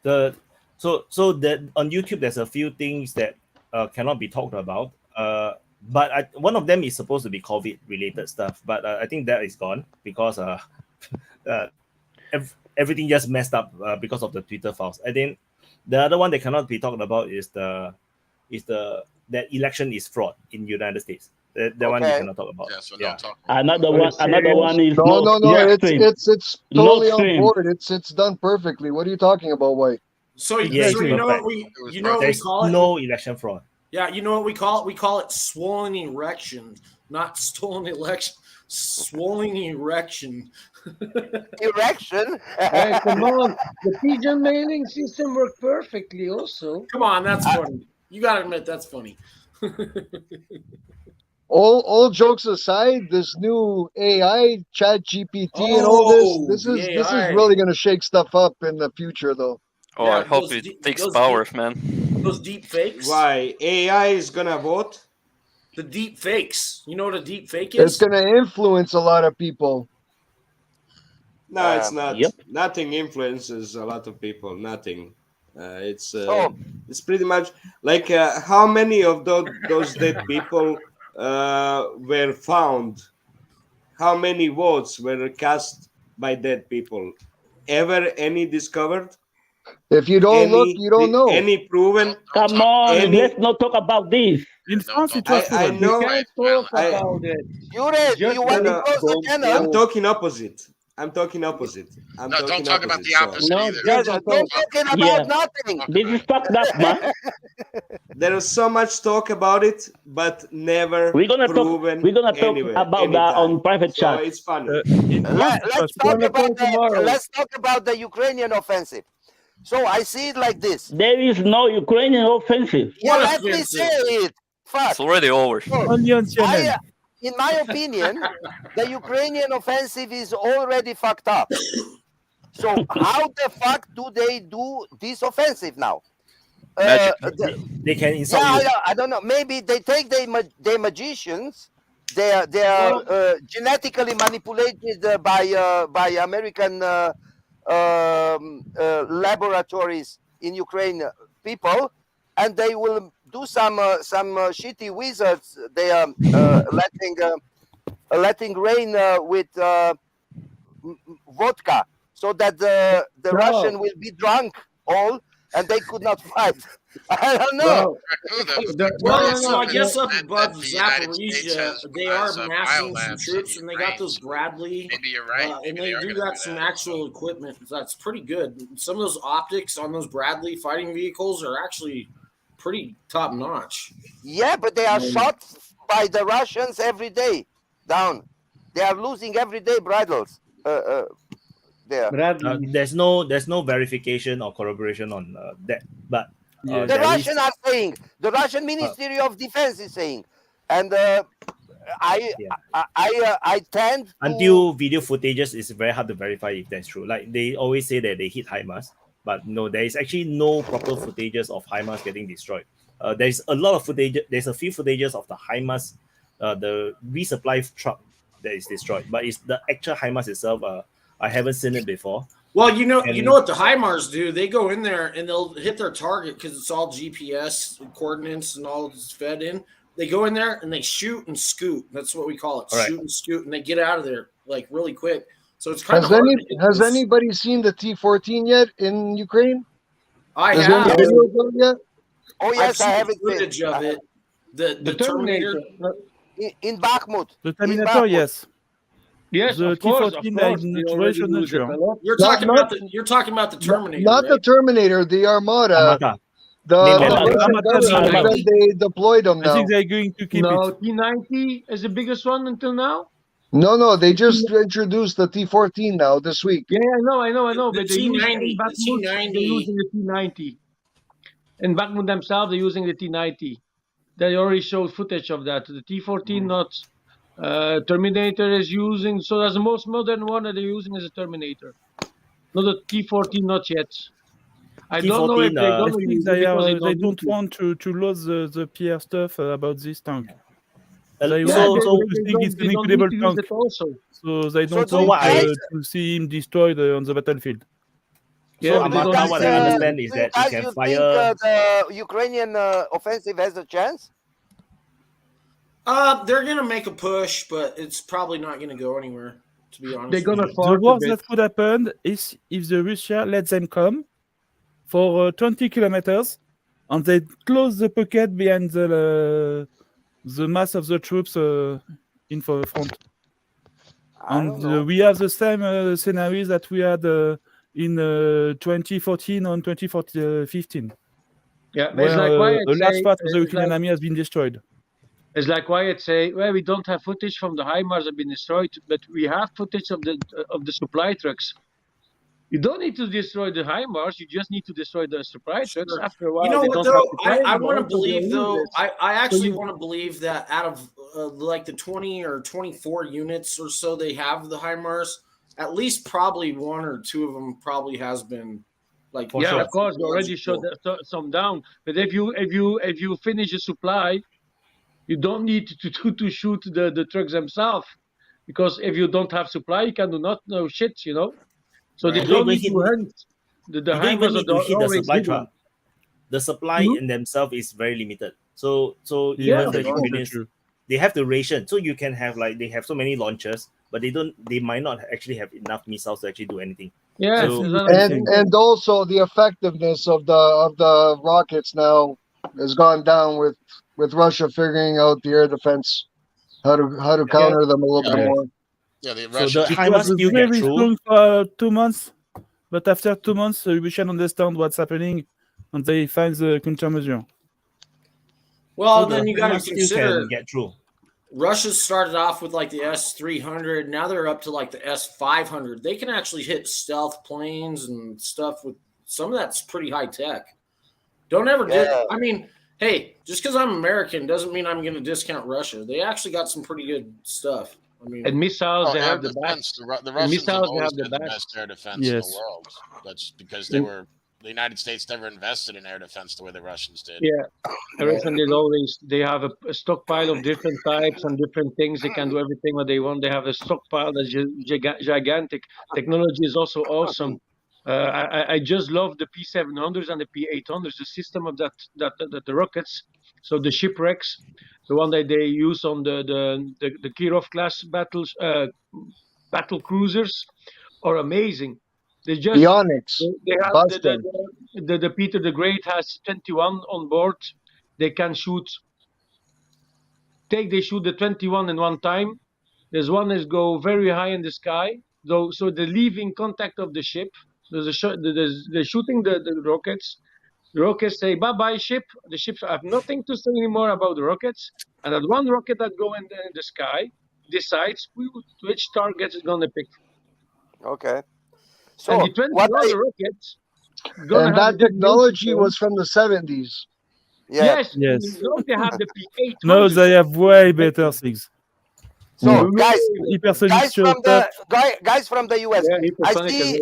Speaker 2: So that on YouTube there's a few things that cannot be talked about. But one of them is supposed to be COVID related stuff, but I think that is gone because everything just messed up because of the Twitter files. I think the other one that cannot be talked about is that election is fraud in United States. That one you cannot talk about.
Speaker 22: Yeah, so
Speaker 2: Yeah.
Speaker 22: don't talk.
Speaker 13: Another one is
Speaker 18: No.
Speaker 13: Nord Stream.
Speaker 18: It's totally
Speaker 13: Nord
Speaker 18: on
Speaker 13: Stream.
Speaker 18: board. It's done perfectly. What are you talking about, White?
Speaker 1: So
Speaker 2: Yeah,
Speaker 1: you know what
Speaker 2: perfect.
Speaker 1: we
Speaker 2: There's
Speaker 1: call it?
Speaker 2: no election fraud.
Speaker 1: Yeah, you know what we call it? We call it swollen erection, not stolen election. Swollen erection.
Speaker 21: Erection?
Speaker 20: Hey, come on. The pigeon mailing system worked perfectly also.
Speaker 1: Come on, that's funny. You got to admit that's funny.
Speaker 18: All jokes aside, this new AI, Chat GPT, and all this is
Speaker 1: AI.
Speaker 18: really going to shake stuff up in the future, though.
Speaker 5: Oh,
Speaker 1: Yeah,
Speaker 5: I hope
Speaker 1: those
Speaker 5: it
Speaker 1: deep-
Speaker 5: takes
Speaker 1: those
Speaker 5: power,
Speaker 1: deep-
Speaker 5: man.
Speaker 1: Those deep fakes.
Speaker 17: Why AI is gonna vote?
Speaker 1: The deep fakes. You know what a deep fake
Speaker 18: It's
Speaker 1: is?
Speaker 18: going to influence a lot of people.
Speaker 17: No, it's not.
Speaker 13: Yep.
Speaker 17: Nothing influences a lot of people. Nothing. It's pretty much like how many of those dead people were found? How many votes were cast by dead people? Ever any discovered?
Speaker 18: If you don't look, you don't know.
Speaker 17: Any proven?
Speaker 13: Come on, let's not talk about this.
Speaker 7: In France, it was
Speaker 17: I
Speaker 7: proven.
Speaker 17: know.
Speaker 20: Can't talk about it.
Speaker 21: You want to close the channel?
Speaker 17: I'm talking opposite. I'm talking opposite.
Speaker 22: No, don't talk about the opposite
Speaker 13: No,
Speaker 22: either.
Speaker 21: Yes, don't talking about
Speaker 13: Yeah.
Speaker 21: nothing.
Speaker 13: This is fucked up, man.
Speaker 17: There is so much talk about it, but never
Speaker 13: We're gonna
Speaker 17: proven
Speaker 13: talk
Speaker 17: anywhere,
Speaker 13: about that
Speaker 17: anytime.
Speaker 13: on private
Speaker 17: So
Speaker 13: chat.
Speaker 17: it's funny.
Speaker 21: Let's talk about the Ukrainian offensive. So I see it like this.
Speaker 13: There is no Ukrainian offensive.
Speaker 21: Yeah, let me say it. Fuck.
Speaker 5: It's already over.
Speaker 7: Only on CNN.
Speaker 21: In my opinion, the Ukrainian offensive is already fucked up. So how the fuck do they do this offensive now?
Speaker 2: They can insult you.
Speaker 21: I don't know. Maybe they take their magicians. They are genetically manipulated by American laboratories in Ukraine people, and they will do some shitty wizards. They are letting rain with vodka, so that the Russian will be drunk all, and they could not fight. I don't know.
Speaker 1: Well, I guess up above Zaporizhia, they are massing some troops, and they got those Bradley.
Speaker 22: Maybe you're right.
Speaker 1: And they do got some actual equipment that's pretty good. Some of those optics on those Bradley fighting vehicles are actually pretty top notch.
Speaker 21: Yeah, but they are shot by the Russians every day. Down, they are losing every day bridles. There.
Speaker 2: There's no verification or corroboration on that, but
Speaker 21: the Russian are saying, the Russian Ministry of Defense is saying, and I tend to...
Speaker 2: Until video footages, it's very hard to verify if that's true. Like they always say that they hit HIMARS, but no, there is actually no proper footages of HIMARS getting destroyed. There's a lot of footage. There's a few footages of the HIMARS, the resupply truck that is destroyed, but it's the actual HIMARS itself. I haven't seen it before.
Speaker 1: Well, you know what the HIMARS do? They go in there and they'll hit their target because it's all GPS coordinates and all it's fed in. They go in there and they shoot and scoot. That's what we call it, shoot and scoot, and they get out of there like really quick. So it's kind of hard.
Speaker 18: Has anybody seen the T-14 yet in Ukraine?
Speaker 1: I
Speaker 18: Has
Speaker 1: have.
Speaker 18: any videos of it yet?
Speaker 21: Oh yes, I haven't seen
Speaker 1: footage of it. The Terminator
Speaker 21: in Bakhmut.
Speaker 7: The Terminator, yes.
Speaker 6: Yes,
Speaker 7: the
Speaker 6: of course,
Speaker 1: You're talking about the Terminator,
Speaker 18: not the Terminator, the Armada. They deployed them now.
Speaker 7: I think they're going to keep it.
Speaker 6: T-90 is the biggest one until now.
Speaker 18: No, they just introduced the T-14 now this week.
Speaker 6: Yeah, I know.
Speaker 1: The
Speaker 6: But they're
Speaker 1: T-90,
Speaker 6: using the T-90. In Bakhmut themselves, they're using the T-90. They already showed footage of that. The T-14 not. Terminator is using, so that's the most modern one that they're using is a Terminator. Not the T-14, not yet. I don't know if they're going to use it because
Speaker 7: they don't want to lose the PR stuff about this tank. They
Speaker 6: Yeah,
Speaker 7: want
Speaker 6: they
Speaker 7: to think
Speaker 6: don't-
Speaker 7: it's
Speaker 6: they
Speaker 7: an
Speaker 6: don't
Speaker 7: incredible
Speaker 6: need to use
Speaker 7: tank.
Speaker 6: it also.
Speaker 7: So they don't
Speaker 21: So
Speaker 7: want
Speaker 21: guys-
Speaker 7: to see him destroyed on the battlefield.
Speaker 2: So Amata, what I understand is that you can fire.
Speaker 21: The Ukrainian offensive has a chance?
Speaker 1: They're gonna make a push, but it's probably not gonna go anywhere. To be honest,
Speaker 7: The worst that could happen is if the Russia lets them come for 20 kilometers and they close the pocket behind the mass of the troops in for the front. And we have the same scenarios that we had in 2014 and 2015.
Speaker 6: Yeah, but
Speaker 7: where
Speaker 6: it's like why
Speaker 7: a large part of the Ukrainian army has been destroyed.
Speaker 6: It's like Wyatt say, well, we don't have footage from the HIMARS have been destroyed, but we have footage of the supply trucks. You don't need to destroy the HIMARS, you just need to destroy the supply trucks. After a while,
Speaker 1: You know
Speaker 6: they
Speaker 1: what
Speaker 6: don't
Speaker 1: though?
Speaker 6: have to play
Speaker 1: I
Speaker 6: anymore,
Speaker 1: want to
Speaker 6: so they'll
Speaker 1: believe
Speaker 6: lose
Speaker 1: though.
Speaker 6: it.
Speaker 1: I actually
Speaker 6: you-
Speaker 1: want to believe that out of like the 20 or 24 units or so they have the HIMARS, at least probably one or two of them probably has been like.
Speaker 6: Yeah, of course, we already shot some down. But if you finish the supply, you don't need to shoot the trucks themselves, because if you don't have supply, you can do no shit, you know. So they
Speaker 2: Right.
Speaker 6: don't need to hunt the
Speaker 2: You don't even
Speaker 6: HIMARS
Speaker 2: need to hit the
Speaker 6: always
Speaker 2: supply
Speaker 6: hidden.
Speaker 2: truck. The supply in themselves is very limited. So
Speaker 7: Yeah,
Speaker 2: even the
Speaker 7: that's also
Speaker 2: Ukrainians,
Speaker 7: true.
Speaker 2: they have the ration. So you can have they have so many launchers, but they might not actually have enough missiles to actually do anything.
Speaker 6: Yeah,
Speaker 2: So,
Speaker 18: and also the effectiveness of the rockets now has gone down with Russia figuring out the air defense, how to counter them a little bit more.
Speaker 22: Yeah, the
Speaker 2: So
Speaker 22: Russians.
Speaker 2: the
Speaker 7: It
Speaker 2: HIMARS
Speaker 7: was
Speaker 2: still get
Speaker 7: very
Speaker 2: through.
Speaker 7: strong for 2 months, but after 2 months, we should understand what's happening, and they find the countermeasure.
Speaker 1: Well,
Speaker 2: So the
Speaker 1: then you got to
Speaker 2: HIMARS still
Speaker 1: consider
Speaker 2: can get through.
Speaker 1: Russia started off with like the S-300. Now they're up to like the S-500. They can actually hit stealth planes and stuff with some of that's pretty high tech. Don't ever I mean, hey, just because I'm American doesn't mean I'm going to discount Russia. They actually got some pretty good stuff. I mean,
Speaker 6: And missiles, they
Speaker 22: air
Speaker 6: have the
Speaker 22: defense.
Speaker 6: best.
Speaker 22: The
Speaker 6: And
Speaker 22: Russians have
Speaker 6: missiles, they
Speaker 22: always
Speaker 6: have the
Speaker 22: had the
Speaker 6: best.
Speaker 22: best air defense in the
Speaker 7: Yes.
Speaker 22: world. That's because
Speaker 6: In-
Speaker 22: the United States never invested in air defense the way the Russians did.
Speaker 6: Yeah, the Russians they have a stockpile of different types and different things. They can do everything what they want. They have a stockpile that's gigantic. Technology is also awesome. I just love the P-700s and the P-800s. The system of that the rockets. So the shipwrecks, the one that they use on the Kirov class battle cruisers, are amazing. They just
Speaker 18: The Onyx,
Speaker 6: they have
Speaker 18: busted.
Speaker 6: the Peter the Great has 21 on board. They can shoot. They shoot the 21 in one time. There's one that go very high in the sky. Though, so they're leaving contact of the ship. They're shooting the rockets. The rockets say bye bye ship. The ships have nothing to say anymore about the rockets. And that one rocket that go in the sky decides which target is gonna pick.
Speaker 21: Okay. So
Speaker 6: And the 21 rockets.
Speaker 18: And that technology was from the 70s.
Speaker 6: Yes.
Speaker 7: Yes.
Speaker 6: Now they have the P-800.
Speaker 7: No, they have way better things.
Speaker 21: So guys from the US, I see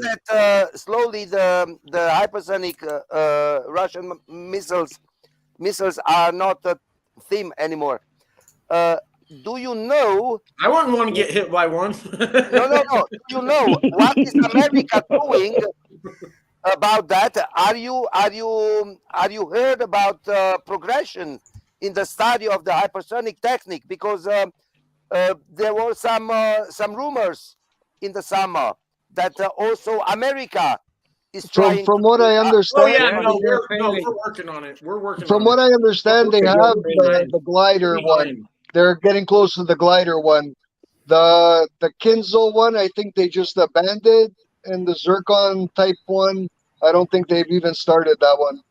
Speaker 21: that slowly the hypersonic Russian missiles are not a theme anymore. Do you know?
Speaker 1: I wouldn't want to get hit by one.
Speaker 21: No. Do you know what is America doing about that? Are you heard about progression in the study of the hypersonic technique? Because there were some rumors in the summer that also America is trying.
Speaker 18: From what I understand,
Speaker 1: we're working on it. We're working.
Speaker 18: From
Speaker 1: on
Speaker 18: what
Speaker 1: it.
Speaker 18: I understand, they have the glider one. They're getting close to the glider one. The Kinzhal one, I think they just abandoned, and the Zircon type one, I don't think they've even started that one.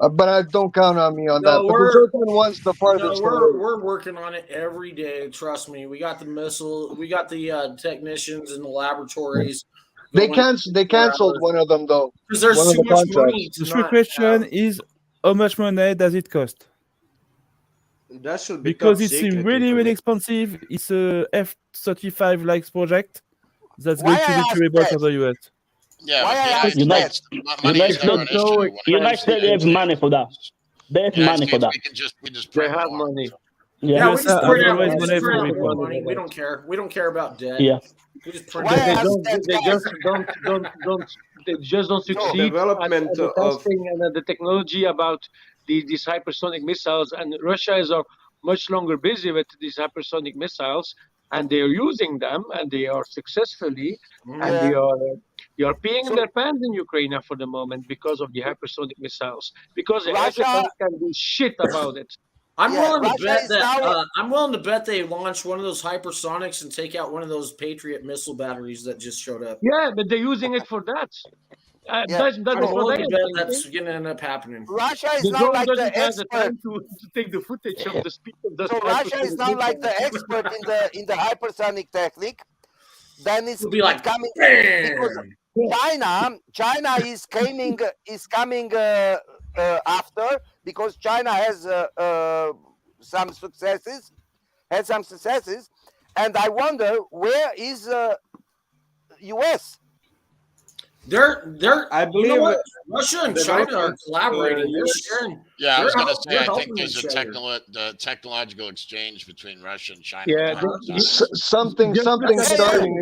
Speaker 18: But I don't count on me on that. But the Zircon one's the farthest.
Speaker 1: We're working on it every day. Trust me. We got the missile. We got the technicians in the laboratories.
Speaker 18: They canceled one of them though.
Speaker 1: Because there's
Speaker 18: one
Speaker 1: too
Speaker 18: of the
Speaker 1: much
Speaker 18: contracts.
Speaker 1: money.
Speaker 7: The true question is how much money does it cost?
Speaker 17: That should be
Speaker 7: Because
Speaker 17: top
Speaker 7: it's
Speaker 17: secret
Speaker 7: really expensive. It's a F-35 like project that's going to be terrible for the US.
Speaker 22: Yeah, but
Speaker 13: United States have money for that. They have money for that.
Speaker 22: We just print
Speaker 6: have
Speaker 22: more.
Speaker 6: money.
Speaker 1: Yeah, we
Speaker 7: Yes,
Speaker 1: just print out
Speaker 7: otherwise money for
Speaker 1: money. We don't care. We don't care about debt.
Speaker 13: Yeah.
Speaker 1: We just print
Speaker 6: They just don't succeed
Speaker 17: development
Speaker 6: at the
Speaker 17: of
Speaker 6: testing and at the technology about these hypersonic missiles. And Russia is much longer busy with these hypersonic missiles, and they are using them, and they are successfully, and they are peeing in their pants in Ukraine for the moment because of the hypersonic missiles. Because Russia can do shit about it.
Speaker 1: I'm willing to bet that I'm willing to bet they launched one of those hypersonics and take out one of those Patriot missile batteries that just showed up.
Speaker 6: Yeah, but they're using it for that. That's
Speaker 1: I'm
Speaker 6: what
Speaker 1: willing
Speaker 6: I
Speaker 1: to bet
Speaker 6: am
Speaker 1: that's
Speaker 6: thinking.
Speaker 1: going to end up happening.
Speaker 21: Russia is
Speaker 6: The
Speaker 21: now
Speaker 6: drone
Speaker 21: like the
Speaker 6: doesn't have the
Speaker 21: expert.
Speaker 6: time to take the footage of the speed of the.
Speaker 21: So Russia is now like the expert in the hypersonic technique. Then it's
Speaker 1: be like,
Speaker 21: coming because China is coming after, because China has some successes, and I wonder where is US.
Speaker 17: I believe
Speaker 1: you know what? Russia and China are collaborating. They're sharing.
Speaker 22: Yeah, I was going to say, I think
Speaker 1: helping
Speaker 22: there's
Speaker 1: each
Speaker 22: a
Speaker 1: other.
Speaker 22: technological exchange between Russia and China.
Speaker 6: Yeah,
Speaker 18: Something starting. If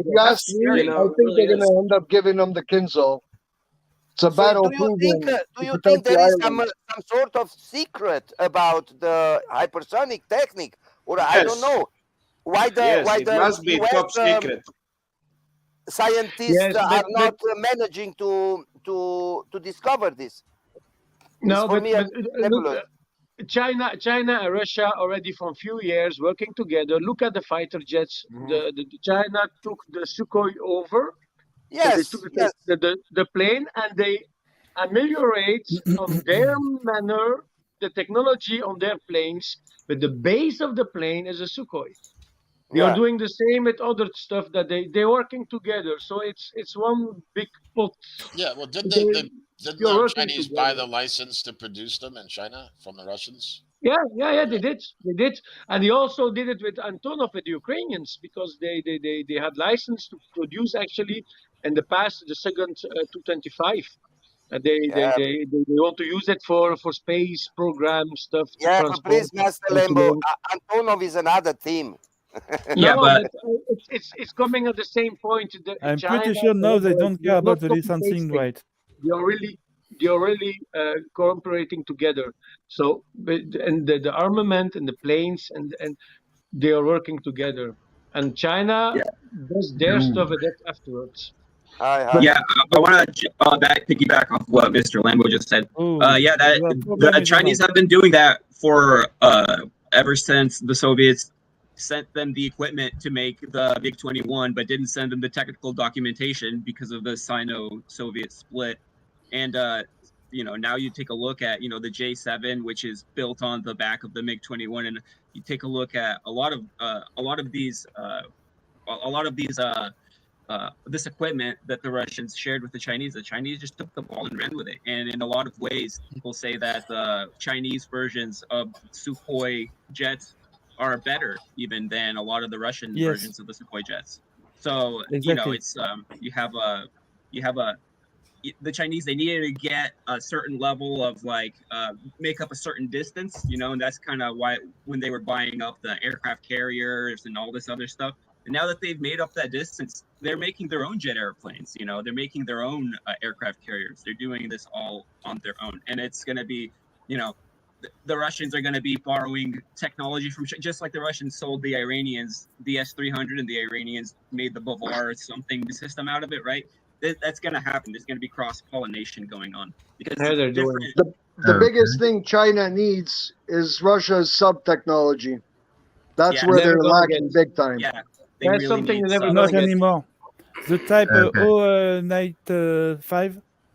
Speaker 18: you ask me, I think they're going to end up giving them the Kinzhal. It's a battle proven.
Speaker 21: Do you think there is some sort of secret about the hypersonic technique, or I don't know why
Speaker 17: it must be
Speaker 21: US,
Speaker 17: top secret.
Speaker 21: Scientists are not managing to discover this.
Speaker 6: No,
Speaker 21: for
Speaker 6: but
Speaker 21: me,
Speaker 6: look, China and Russia already for a few years working together. Look at the fighter jets. The China took the Sukhoi over. So they took the plane and they ameliorate on their manner the technology on their planes, but the base of the plane is a Sukhoi. They are doing the same with other stuff that they're working together. So it's one big pot.
Speaker 22: Yeah, well, didn't
Speaker 6: They're
Speaker 22: the
Speaker 6: working
Speaker 22: Chinese buy
Speaker 6: together.
Speaker 22: the license to produce them in China from the Russians?
Speaker 6: Yeah, they did, and they also did it with Antonov, with the Ukrainians, because they had license to produce actually in the past the second 225, and they want to use it for space program stuff.
Speaker 21: Yeah, but
Speaker 6: transport,
Speaker 21: please, Master Lembo, Antonov is another team.
Speaker 6: No, but it's coming at the same point.
Speaker 7: I'm
Speaker 6: China,
Speaker 7: pretty sure now they don't care about the
Speaker 6: not
Speaker 7: licensing
Speaker 6: copy-pasting.
Speaker 7: right.
Speaker 6: They are really cooperating together. So, and the armament and the planes and they are working together. And China does their stuff with it afterwards.
Speaker 3: Yeah, I want to piggyback off what Mr. Lambo just said. Yeah, the Chinese have been doing that for ever since the Soviets sent them the equipment to make the MiG-21, but didn't send them the technical documentation because of the Sino-Soviet split. And now you take a look at the J7, which is built on the back of the MiG-21, and you take a look at a lot of these this equipment that the Russians shared with the Chinese just took the ball and ran with it. And in a lot of ways, people say that the Chinese versions of Sukhoi jets are better even than a lot of the Russian versions of the Sukhoi jets. So it's the Chinese, they needed to get a certain level of make up a certain distance, and that's kind of why when they were buying up the aircraft carriers and all this other stuff. And now that they've made up that distance, they're making their own jet airplanes, they're making their own aircraft carriers. They're doing this all on their own. And it's going to be, the Russians are going to be borrowing technology from, just like the Russians sold the Iranians the S-300 and the Iranians made the Bavar something system out of it, right? That's going to happen. There's going to be cross-pollination going on. Because
Speaker 18: the biggest thing China needs is Russia's sub-technology. That's where they're lacking big time.
Speaker 7: Yeah,
Speaker 6: that's really something you never
Speaker 7: not anymore. The type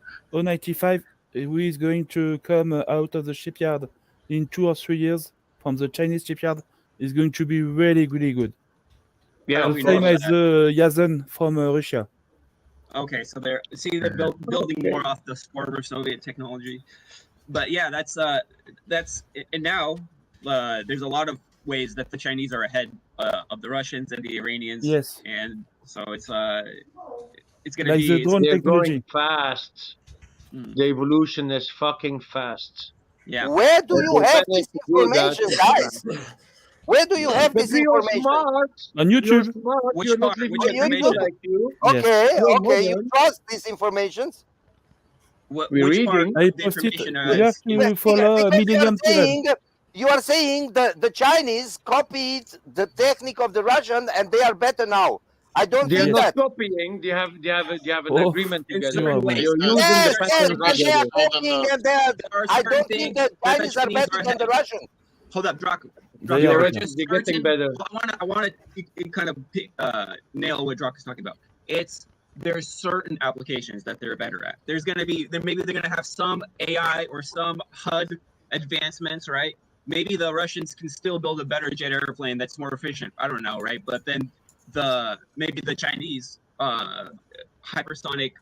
Speaker 7: 095, who is going to come out of the shipyard in 2 or 3 years from the Chinese shipyard is going to be really, really good.
Speaker 6: Yeah,
Speaker 7: the same as the Yazen from Russia.
Speaker 3: Okay, so they're building more off the former Soviet technology, but yeah, that's and now there's a lot of ways that the Chinese are ahead of the Russians and the Iranians.
Speaker 7: Yes,
Speaker 3: and so it's going to
Speaker 7: like
Speaker 3: be
Speaker 7: the drone
Speaker 6: they're
Speaker 7: technology.
Speaker 6: going fast. The evolution is fucking fast.
Speaker 3: Yeah.
Speaker 21: Where do you have this information, guys? Where do you have this information?
Speaker 7: On YouTube.
Speaker 6: You're not living
Speaker 21: on YouTube.
Speaker 6: like you.
Speaker 21: Okay,
Speaker 7: Yes.
Speaker 21: okay. You trust these informations?
Speaker 6: We're reading.
Speaker 7: I posted. You have to follow Millennium Channel.
Speaker 21: You are saying the Chinese copied the technique of the Russian and they are better now. I don't
Speaker 6: They're
Speaker 21: think
Speaker 6: not
Speaker 21: that.
Speaker 6: copying. They have an agreement together.
Speaker 7: Sure,
Speaker 6: They're
Speaker 7: man.
Speaker 6: using
Speaker 21: Yes,
Speaker 6: the
Speaker 21: yes,
Speaker 6: patterns
Speaker 21: and they are
Speaker 6: together.
Speaker 21: copying and they are. I don't think that Chinese are better than the Russians.
Speaker 3: Hold up, Draco.
Speaker 7: They are
Speaker 6: They're getting better.
Speaker 3: I want to kind of nail what Draco is talking about. There's certain applications that they're better at. Maybe they're gonna have some AI or some HUD advancements, right? Maybe the Russians can still build a better jet airplane that's more efficient. I don't know, right? But then maybe the Chinese hypersonic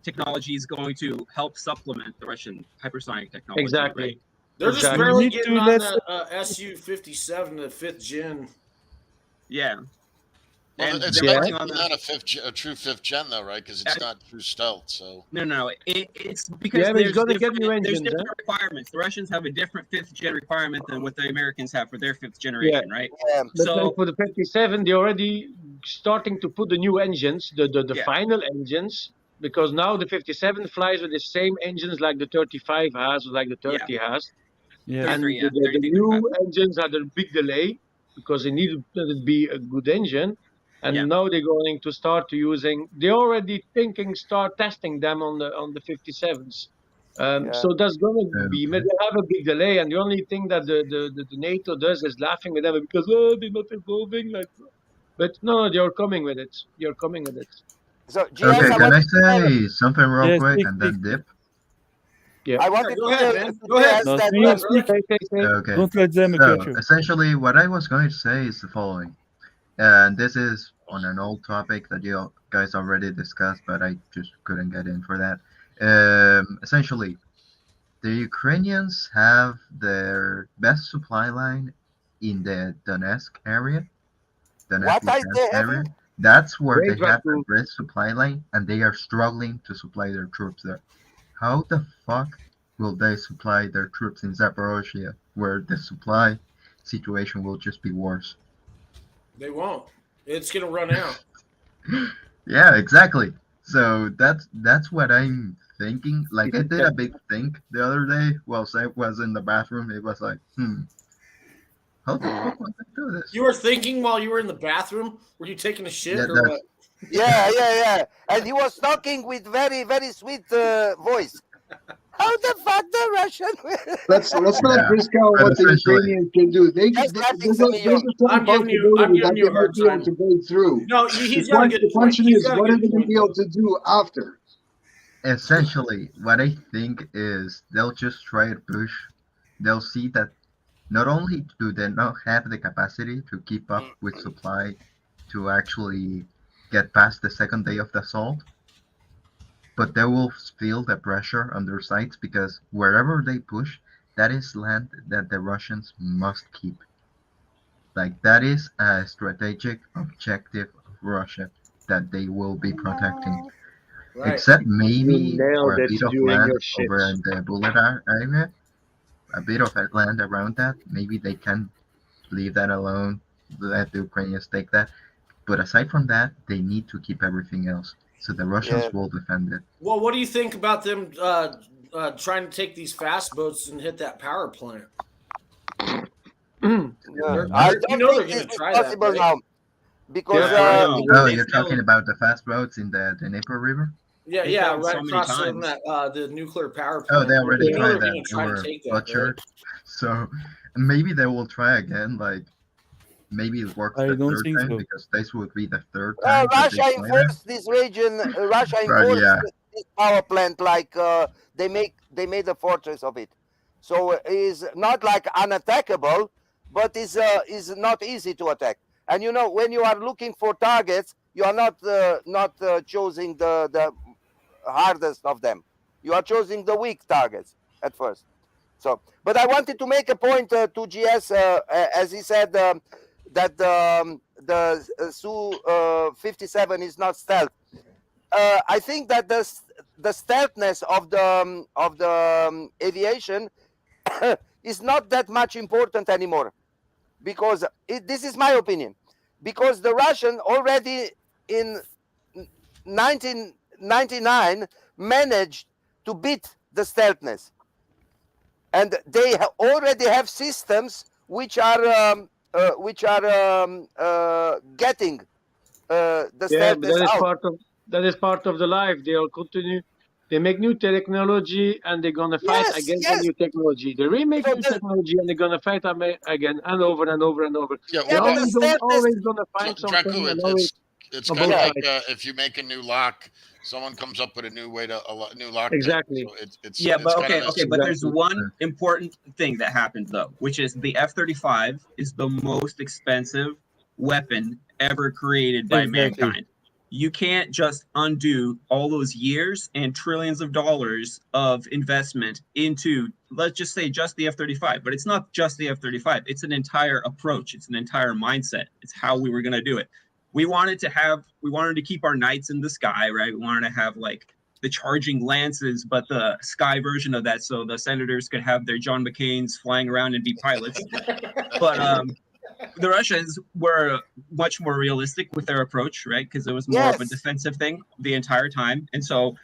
Speaker 3: technology is going to help supplement the Russian hypersonic technology.
Speaker 6: Exactly.
Speaker 3: Right?
Speaker 1: They're just barely getting on the Su-57, the 5th gen.
Speaker 3: Yeah.
Speaker 22: Well, it's not a true 5th gen though, right? Because it's not true stealth. So
Speaker 3: no, it's because
Speaker 6: there's
Speaker 3: different requirements. The Russians have a different 5th gen requirement than what the Americans have for their 5th generation, right?
Speaker 21: Yeah.
Speaker 6: So for the 57, they're already starting to put the new engines, the final engines, because now the 57 flies with the same engines like the 35 has, or like the 30 has.
Speaker 7: Yes.
Speaker 6: And the new engines had a big delay because they needed to be a good engine. And now they're going to start using. They're already start testing them on the 57s.
Speaker 20: So that's going to be, they have a big delay, and the only thing that the NATO does is laughing at them because they're not evolving like. But no, they're coming with it. You're coming with it.
Speaker 21: So,
Speaker 9: okay, can I say something real quick and then dip?
Speaker 20: Yeah.
Speaker 21: I wanted
Speaker 20: Go
Speaker 21: to
Speaker 20: ahead,
Speaker 21: tell
Speaker 20: man.
Speaker 21: to
Speaker 20: Go ahead.
Speaker 21: GS that
Speaker 9: Okay.
Speaker 7: Don't let them
Speaker 9: So
Speaker 7: cut you.
Speaker 9: essentially, what I was going to say is the following, and this is on an old topic that you guys already discussed, but I just couldn't get in for that. Essentially, the Ukrainians have their best supply line in the Donetsk area.
Speaker 21: What are they having?
Speaker 9: That's where
Speaker 20: Great
Speaker 9: they have
Speaker 20: rifle.
Speaker 9: the best supply line, and they are struggling to supply their troops there. How the fuck will they supply their troops in Zaporozhye, where the supply situation will just be worse?
Speaker 1: They won't. It's gonna run out.
Speaker 9: Yeah, exactly. So that's what I'm thinking. Like I did a big think the other day while Seth was in the bathroom. It was like, how the fuck would they do this?
Speaker 1: You were thinking while you were in the bathroom? Were you taking a shit
Speaker 9: Yeah,
Speaker 1: or
Speaker 9: that's-
Speaker 1: what?
Speaker 21: Yeah. And he was talking with very, very sweet voice. How the fuck the Russian?
Speaker 18: Let's not
Speaker 9: Yeah,
Speaker 18: discount
Speaker 9: but
Speaker 18: what the
Speaker 9: essentially-
Speaker 18: Ukrainians can do.
Speaker 21: Just laughing
Speaker 18: There's
Speaker 21: some
Speaker 18: a strong
Speaker 1: I'm giving you
Speaker 18: possibility that
Speaker 1: a
Speaker 18: they
Speaker 1: hard
Speaker 18: might be able
Speaker 1: time.
Speaker 18: to break through.
Speaker 1: No, he's got a good
Speaker 18: The
Speaker 1: point.
Speaker 18: question
Speaker 1: He's
Speaker 18: is,
Speaker 1: got a
Speaker 18: what are
Speaker 1: good
Speaker 18: they going to
Speaker 1: point,
Speaker 18: be able
Speaker 1: though.
Speaker 18: to do after?
Speaker 9: Essentially, what I think is they'll just try to push. They'll see that not only do they not have the capacity to keep up with supply to actually get past the second day of the assault, but they will feel the pressure on their sides because wherever they push, that is land that the Russians must keep. Like that is a strategic objective of Russia that they will be protecting.
Speaker 1: Right.
Speaker 9: Except maybe
Speaker 20: You nailed
Speaker 9: for a
Speaker 20: it
Speaker 9: bit of
Speaker 20: during
Speaker 9: land
Speaker 20: your shit.
Speaker 9: over in the bullet area, a bit of land around that, maybe they can leave that alone, let the Ukrainians take that. But aside from that, they need to keep everything else. So the Russians will defend it.
Speaker 1: Well, what do you think about them trying to take these fast boats and hit that power plant?
Speaker 21: I don't think this is possible now. Because
Speaker 9: oh, you're talking about the fast boats in the Dnieper River?
Speaker 1: Yeah,
Speaker 21: failed
Speaker 1: right
Speaker 21: so many
Speaker 1: across from
Speaker 21: times.
Speaker 1: that the nuclear power
Speaker 9: Oh,
Speaker 1: plant.
Speaker 9: they already
Speaker 1: You know
Speaker 9: tried
Speaker 1: they're
Speaker 9: that.
Speaker 1: gonna
Speaker 9: They
Speaker 1: try to
Speaker 9: were
Speaker 1: take that,
Speaker 9: butchered. So maybe they will try again. Like maybe it works
Speaker 7: I
Speaker 9: the
Speaker 7: don't
Speaker 9: third
Speaker 7: think
Speaker 9: time
Speaker 7: so.
Speaker 9: because this would be the third time. that they
Speaker 21: Russia
Speaker 9: try that.
Speaker 21: enforced this region. Russia
Speaker 9: But
Speaker 21: enforced
Speaker 9: yeah.
Speaker 21: this power plant like they made a fortress of it. So it is not like unattackable, but is not easy to attack. And you know, when you are looking for targets, you are not choosing the hardest of them. You are choosing the weak targets at first. So, but I wanted to make a point to GS as he said that the Su-57 is not stealth. I think that the stealthness of the aviation is not that much important anymore, because this is my opinion. Because the Russian already in 1999 managed to beat the stealthness, and they already have systems which are getting the
Speaker 20: Yeah, but
Speaker 21: stealthness out.
Speaker 20: that is part of the life. They'll continue. They make new technology and they're gonna fight against the new technology. They remake new technology and they're gonna fight again and over and over and over.
Speaker 22: Yeah,
Speaker 20: They're
Speaker 22: well,
Speaker 20: always gonna find something
Speaker 22: Dracu,
Speaker 20: and always
Speaker 22: it's
Speaker 20: on
Speaker 22: kind
Speaker 20: both
Speaker 22: of like
Speaker 20: sides.
Speaker 22: if you make a new lock, someone comes up with a new way to new lock. pick.
Speaker 20: Exactly.
Speaker 22: So it's
Speaker 3: Yeah, but
Speaker 22: kind of a-
Speaker 3: but there's one important thing that happened though, which is the F-35 is the most expensive weapon ever created by
Speaker 7: Exactly.
Speaker 3: mankind. You can't just undo all those years and trillions of dollars of investment into, let's just say, just the F-35. But it's not just the F-35. It's an entire approach. It's an entire mindset. It's how we were going to do it. We wanted to keep our knights in the sky, right? We wanted to have like the charging lances, but the sky version of that, so the senators could have their John McCains flying around and be pilots. But the Russians were much more realistic with their approach, right? Because it was more of a defensive thing the entire time. And so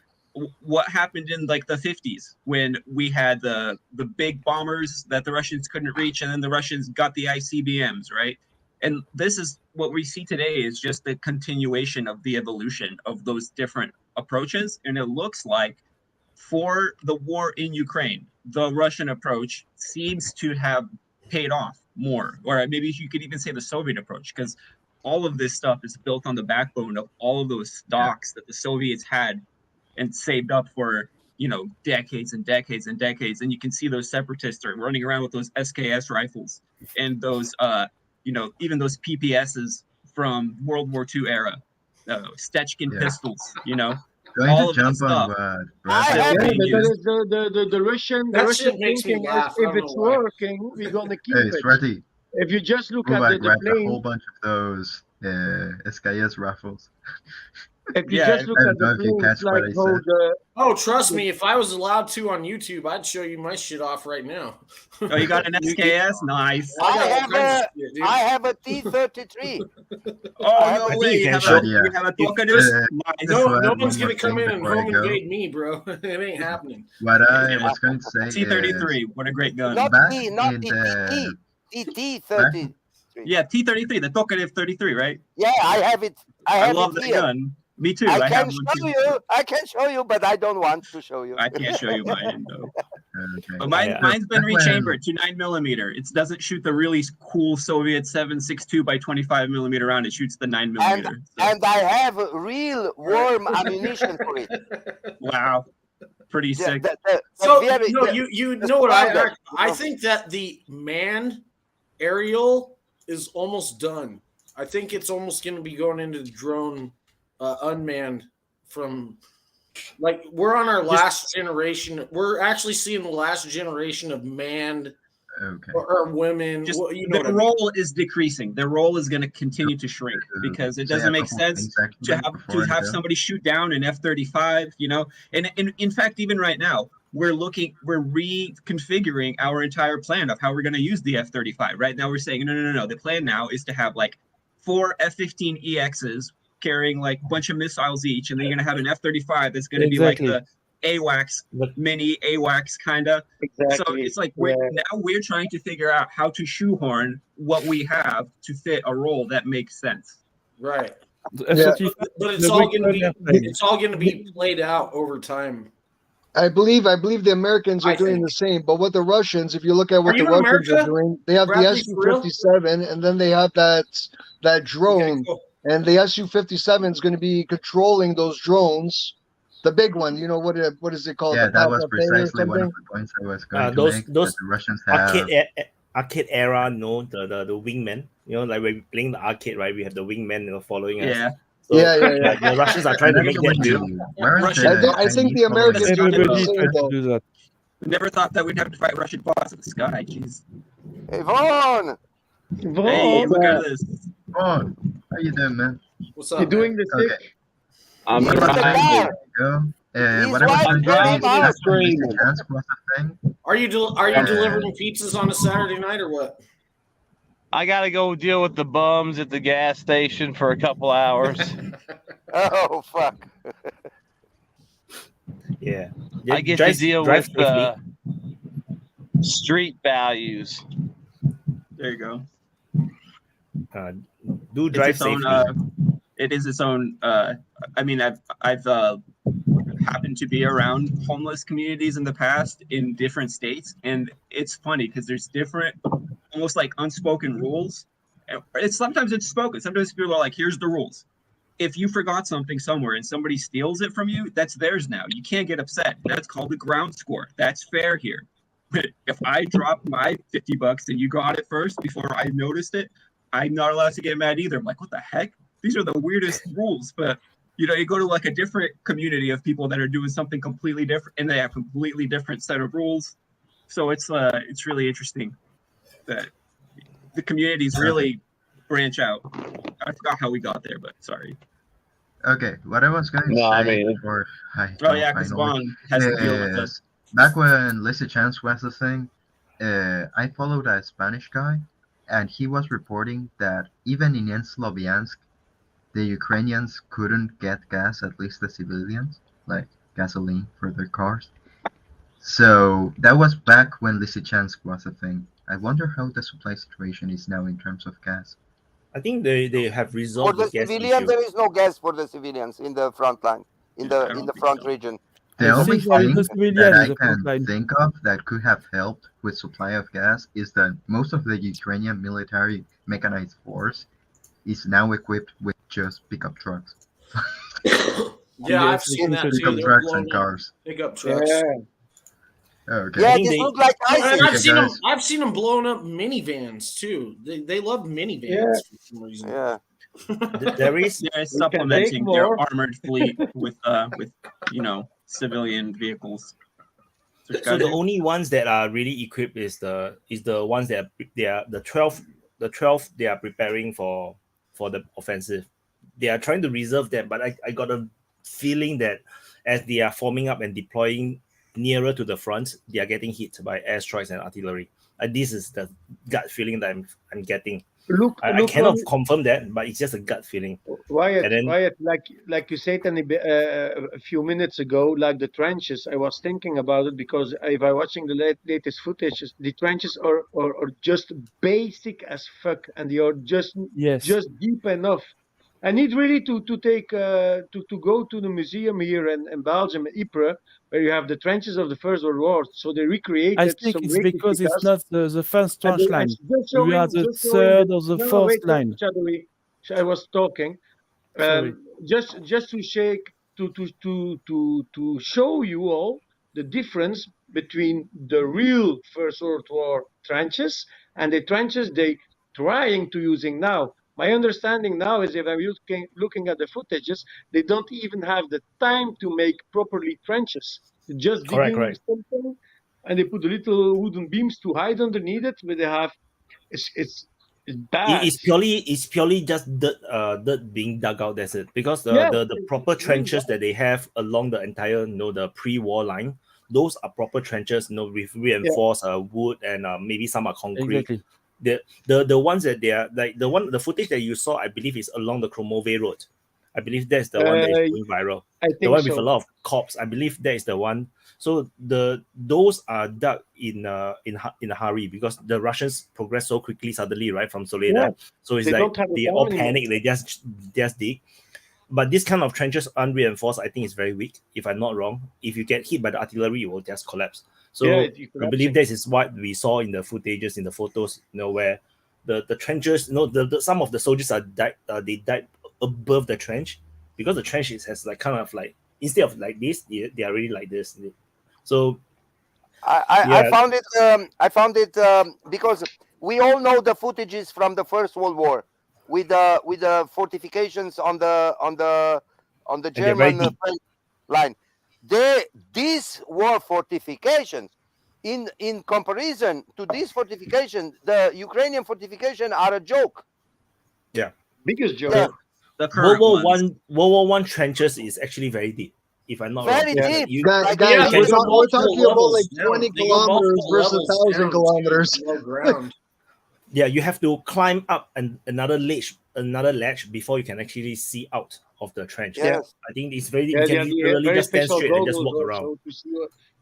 Speaker 3: what happened in like the 50s when we had the big bombers that the Russians couldn't reach, and then the Russians got the ICBMs, right? And this is what we see today is just the continuation of the evolution of those different approaches. And it looks like for the war in Ukraine, the Russian approach seems to have paid off more, or maybe you could even say the Soviet approach, because all of this stuff is built on the backbone of all of those stocks that the Soviets had and saved up for, you know, decades and decades and decades. And you can see those separatists are running around with those SKS rifles and those, you know, even those PPSs from World War II era, Stechkin pistols, you know, all of that stuff.
Speaker 6: The Russian thinking
Speaker 1: laugh.
Speaker 6: if it's working, we're gonna keep it.
Speaker 9: SWERTY.
Speaker 6: If you just look
Speaker 9: Move
Speaker 6: at
Speaker 9: I
Speaker 6: the
Speaker 9: grabbed a
Speaker 6: plane,
Speaker 9: whole bunch of those SKS rifles.
Speaker 6: if you just look at the planes, like how the
Speaker 1: Oh, trust me, if I was allowed to on YouTube, I'd show you my shit off right now.
Speaker 3: Oh, you got an SKS? Nice.
Speaker 21: I have a T-33.
Speaker 3: Oh, no way. You have a Tokarev?
Speaker 1: No one's going to come in and home invade me, bro. It ain't happening.
Speaker 9: What I was going to say
Speaker 3: T-33, what a great gun.
Speaker 21: Not the T-33.
Speaker 3: Yeah, T-33, the Tokarev 33, right?
Speaker 21: Yeah, I have it. I
Speaker 3: love that gun. Me too.
Speaker 21: I
Speaker 3: have
Speaker 21: can
Speaker 3: one
Speaker 21: show
Speaker 3: too.
Speaker 21: you. I can show you, but I don't want to show you.
Speaker 3: I can't show you mine though.
Speaker 9: Okay.
Speaker 3: But mine's been rechambered to 9mm. It doesn't shoot the really cool Soviet 7.62 by 25mm round. It shoots the 9mm.
Speaker 21: And I have real warm ammunition for it.
Speaker 3: Wow, pretty sick.
Speaker 1: You know what I think that the manned aerial is almost done. I think it's almost going to be going into the drone. Unmanned from, like, we're on our last generation. We're actually seeing the last generation of manned or women.
Speaker 3: Their role is decreasing. Their role is going to continue to shrink because it doesn't make sense to have somebody shoot down an F-35, you know. And in fact, even right now, we're reconfiguring our entire plan of how we're going to use the F-35. Right now, we're saying, no. The plan now is to have like 4 F-15EXs carrying like a bunch of missiles each, and then you're going to have an F-35 that's going to be like the AWACS, mini AWACS kind of.
Speaker 6: Exactly.
Speaker 3: So it's like we're trying to figure out how to shoehorn what we have to fit a role that makes sense.
Speaker 1: Right.
Speaker 3: Yeah.
Speaker 1: But it's all going to be played out over time.
Speaker 18: I believe the Americans are doing the same, but what the Russians, if you look at what the Russians are doing, they have the Su-57, and then they have that drone. And the Su-57 is going to be controlling those drones. The big one, you know, what is it called?
Speaker 9: Yeah, that was precisely one of the points I was going to make.
Speaker 2: Those
Speaker 9: the Russians have
Speaker 2: arcade era, the wingmen. You know, like when we're playing the arcade, right? We have the wingmen, following us.
Speaker 18: Yeah.
Speaker 2: So,
Speaker 18: Yeah.
Speaker 2: The Russians are trying to make that too.
Speaker 18: I think the Americans are doing that.
Speaker 3: We never thought that we'd have to fight Russian bots in the sky. Jeez.
Speaker 21: Hey, Vaughn!
Speaker 3: Hey, look at this.
Speaker 9: Vaughn, how you doing, man?
Speaker 1: What's up?
Speaker 6: You're doing the sick.
Speaker 9: I'm
Speaker 1: Are you delivering pizzas on a Saturday night or what?
Speaker 14: I gotta go deal with the bums at the gas station for a couple hours.
Speaker 21: Oh fuck!
Speaker 2: Yeah,
Speaker 14: I get to deal with street values.
Speaker 3: There you go.
Speaker 2: Do drive safely.
Speaker 3: It is its own. I mean, I've happened to be around homeless communities in the past in different states, and it's funny because there's different, almost like unspoken rules. Sometimes it's spoken. Sometimes people are like, "Here's the rules. If you forgot something somewhere and somebody steals it from you, that's theirs now. You can't get upset. That's called the ground score. That's fair here. But if I dropped my $50 and you got it first before I noticed it, I'm not allowed to get mad either." I'm like, what the heck? These are the weirdest rules. But, you know, you go to like a different community of people that are doing something completely different, and they have completely different set of rules. So it's really interesting that the communities really branch out. I forgot how we got there, but sorry.
Speaker 9: Okay, what I was going to say before
Speaker 3: because Vaughn has to deal with this.
Speaker 9: Back when Lizzie Chance was the thing, I followed a Spanish guy, and he was reporting that even in Sloviansk, the Ukrainians couldn't get gas, at least the civilians, like gasoline for their cars. So that was back when Lysychansk was a thing. I wonder how the supply situation is now in terms of gas.
Speaker 2: I think they have resolved
Speaker 21: for the
Speaker 2: gas
Speaker 21: civilians,
Speaker 2: issue.
Speaker 21: there is no gas for the civilians in the front line, in the front region.
Speaker 9: The
Speaker 7: I
Speaker 9: only
Speaker 7: think there is
Speaker 9: thing
Speaker 7: a civilian
Speaker 9: that
Speaker 7: in
Speaker 9: I
Speaker 7: the front
Speaker 9: can
Speaker 7: line.
Speaker 9: think of that could have helped with supply of gas is that most of the Ukrainian military mechanized force is now equipped with just pickup trucks.
Speaker 1: Yeah, I've seen that too.
Speaker 9: Pickup
Speaker 1: They're
Speaker 9: trucks
Speaker 1: blown
Speaker 9: and
Speaker 1: up
Speaker 9: cars.
Speaker 1: pickup trucks.
Speaker 9: Okay.
Speaker 21: Yeah, this look like
Speaker 1: And
Speaker 21: ISIS.
Speaker 1: I've seen them.
Speaker 9: guys.
Speaker 1: I've seen them blowing up minivans too. They love minivans for some reason.
Speaker 21: Yeah.
Speaker 2: There is
Speaker 3: They're supplementing their armored fleet with civilian vehicles.
Speaker 2: So the only ones that are really equipped is the ones that are the 12 they are preparing for the offensive. They are trying to reserve them, but I got a feeling that as they are forming up and deploying nearer to the front, they are getting hit by airstrikes and artillery. This is the gut feeling that I'm getting. I cannot confirm that, but it's just a gut feeling.
Speaker 20: Wyatt, like you said a few minutes ago, like the trenches, I was thinking about it because if I'm watching the latest footage, the trenches are just basic as fuck, and they are just deep enough. I need really to take to go to the museum here in Belgium, Ypres, where you have the trenches of the First World War. So they recreated
Speaker 7: I think
Speaker 20: some
Speaker 7: it's because it's not the first
Speaker 20: and
Speaker 7: trench line. We are the third or the fourth line.
Speaker 20: I was talking.
Speaker 7: Sorry.
Speaker 20: Just to show you all the difference between the real First World War trenches and the trenches they trying to using now. My understanding now is if I'm looking at the footages, they don't even have the time to make properly trenches. They just digging something, and they put the little wooden beams to hide underneath it, but they have it's bad.
Speaker 2: It's purely just dirt being dug out. That's it. Because the proper trenches that they have along the entire the pre-war line, those are proper trenches. With reinforced wood and maybe some are concrete.
Speaker 7: Exactly.
Speaker 2: The ones that they are like the footage that you saw, I believe, is along the Kromove Road. I believe that's the one that is going viral. The one with a lot of cops. I believe that is the one. So those are dug in a hurry because the Russians progress so quickly suddenly, right, from Soledad.
Speaker 20: Yeah.
Speaker 2: So it's
Speaker 20: They
Speaker 2: like
Speaker 20: don't have
Speaker 2: they
Speaker 20: the
Speaker 2: all
Speaker 20: time
Speaker 2: panic. They just dig. But this kind of trenches unreinforced, I think, is very weak. If I'm not wrong, if you get hit by the artillery, it will just collapse. So I believe this is what we saw in the footages, in the photos, where the trenches, some of the soldiers they died above the trench because the trench has like kind of like instead of like this, they are really like this. So
Speaker 21: I found it because we all know the footages from the First World War with the fortifications on the German line. These were fortifications. In comparison to these fortifications, the Ukrainian fortifications are a joke.
Speaker 2: Yeah,
Speaker 20: biggest joke.
Speaker 21: Yeah.
Speaker 2: World War I trenches is actually very deep. If I'm not
Speaker 21: very
Speaker 2: wrong,
Speaker 21: deep.
Speaker 18: Guys, we're talking about like 20 kilometers versus 1,000 kilometers.
Speaker 2: Yeah, you have to climb up another ledge before you can actually see out of the trench.
Speaker 21: Yes.
Speaker 2: I think it's very you can literally just stand straight and just walk around.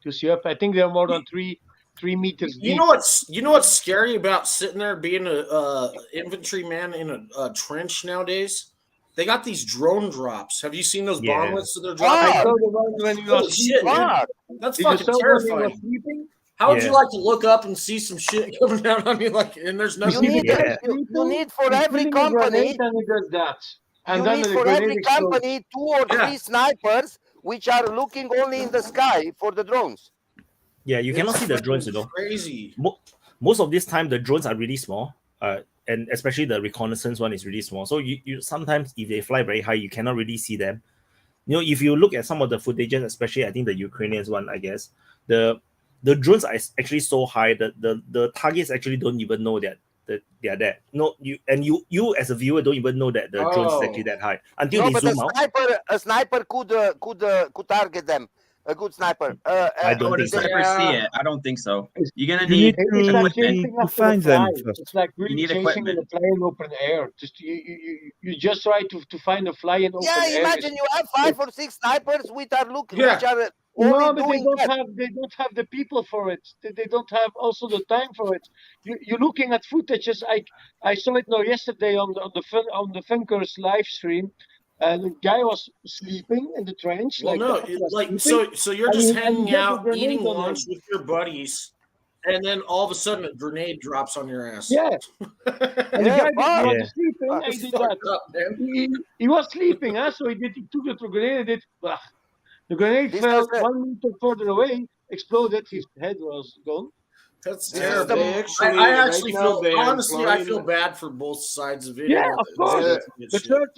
Speaker 20: To see up, I think they're more than 3 meters deep.
Speaker 1: You know what's scary about sitting there being a infantryman in a trench nowadays? They got these drone drops. Have you seen those bomblets that they're dropping?
Speaker 20: I saw the one when you
Speaker 1: Holy shit, dude. That's fucking terrifying. How would you like to look up and see some shit coming down on you and there's nothing?
Speaker 21: You need for every company.
Speaker 20: And
Speaker 21: you need for every company 2 or 3 snipers which are looking only in the sky for the drones.
Speaker 2: Yeah, you cannot see the drones,
Speaker 1: Crazy.
Speaker 2: Most of this time the drones are really small. And especially the reconnaissance one is really small. So you sometimes if they fly very high, you cannot really see them. If you look at some of the footages, especially I think the Ukrainians one, I guess, the drones are actually so high that the targets actually don't even know that they are there. You as a viewer don't even know that the drone is actually that high until they zoom out.
Speaker 21: A sniper could target them. A good sniper.
Speaker 2: I don't think so.
Speaker 3: See it. I don't think so. You're gonna need
Speaker 7: to find them first.
Speaker 20: It's like really chasing in a fly in open air. You just try to find a fly in open air.
Speaker 21: Yeah, imagine you have 5 or 6 snipers which are looking.
Speaker 20: Yeah.
Speaker 21: Which are
Speaker 20: No, but they don't have the people for it. They don't have also the time for it. You're looking at footages. I saw it now yesterday on the Funkers live stream. and the guy was sleeping in the trench.
Speaker 1: Well,
Speaker 20: like
Speaker 1: no,
Speaker 20: that. He was
Speaker 1: like
Speaker 20: sleeping,
Speaker 1: so you're
Speaker 20: and
Speaker 1: just
Speaker 20: he
Speaker 1: hanging
Speaker 20: get the
Speaker 1: out,
Speaker 20: grenade
Speaker 1: eating
Speaker 20: on
Speaker 1: lunch
Speaker 20: him.
Speaker 1: with your buddies, and then all of a sudden a grenade drops on your ass.
Speaker 20: Yeah. And the guy that was sleeping,
Speaker 1: That's
Speaker 20: he did
Speaker 1: fucked
Speaker 20: that.
Speaker 1: up, man.
Speaker 20: He was sleeping, huh? So he took the grenade and did. The grenade
Speaker 21: This
Speaker 20: fell
Speaker 21: was it.
Speaker 20: 1 meter further away, exploded. His head was gone.
Speaker 1: That's
Speaker 12: They
Speaker 1: terrible.
Speaker 12: actually,
Speaker 1: I
Speaker 12: right
Speaker 1: actually
Speaker 12: now
Speaker 1: feel
Speaker 12: they are
Speaker 1: honestly, I feel
Speaker 12: employing.
Speaker 1: bad for both sides of it.
Speaker 20: Yeah, of course.
Speaker 12: The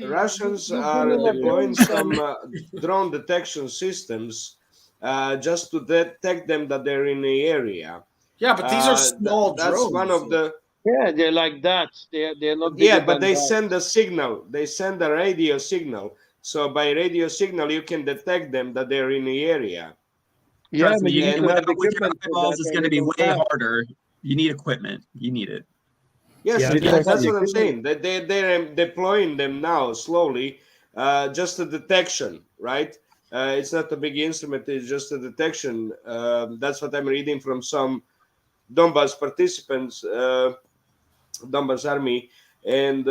Speaker 20: But
Speaker 12: Russians
Speaker 20: you
Speaker 12: are
Speaker 20: bring in a
Speaker 12: deploying
Speaker 20: drone
Speaker 12: some
Speaker 20: and-
Speaker 12: drone detection systems just to detect them that they're in the area.
Speaker 1: Yeah, but these are small
Speaker 12: That's
Speaker 1: drones.
Speaker 12: one of the.
Speaker 20: Yeah, they're like that. They're not.
Speaker 12: Yeah,
Speaker 20: bigger
Speaker 12: but
Speaker 20: than
Speaker 12: they
Speaker 20: that.
Speaker 12: send a signal. They send a radio signal. So by radio signal, you can detect them that they're in the area.
Speaker 20: Yeah,
Speaker 3: Trust me,
Speaker 20: but you need to have
Speaker 3: with your
Speaker 20: equipment for
Speaker 3: eyeballs,
Speaker 20: that,
Speaker 3: it's
Speaker 20: and
Speaker 3: going to
Speaker 20: they
Speaker 3: be
Speaker 20: don't
Speaker 3: way
Speaker 20: have.
Speaker 3: harder. You need equipment. You need it.
Speaker 12: Yes,
Speaker 2: Yeah,
Speaker 12: that's what I'm
Speaker 20: Equipment.
Speaker 12: saying. That they're deploying them now slowly, just a detection, right? It's not a big instrument; it's just a detection. That's what I'm reading from some Donbass participants, Donbass army, and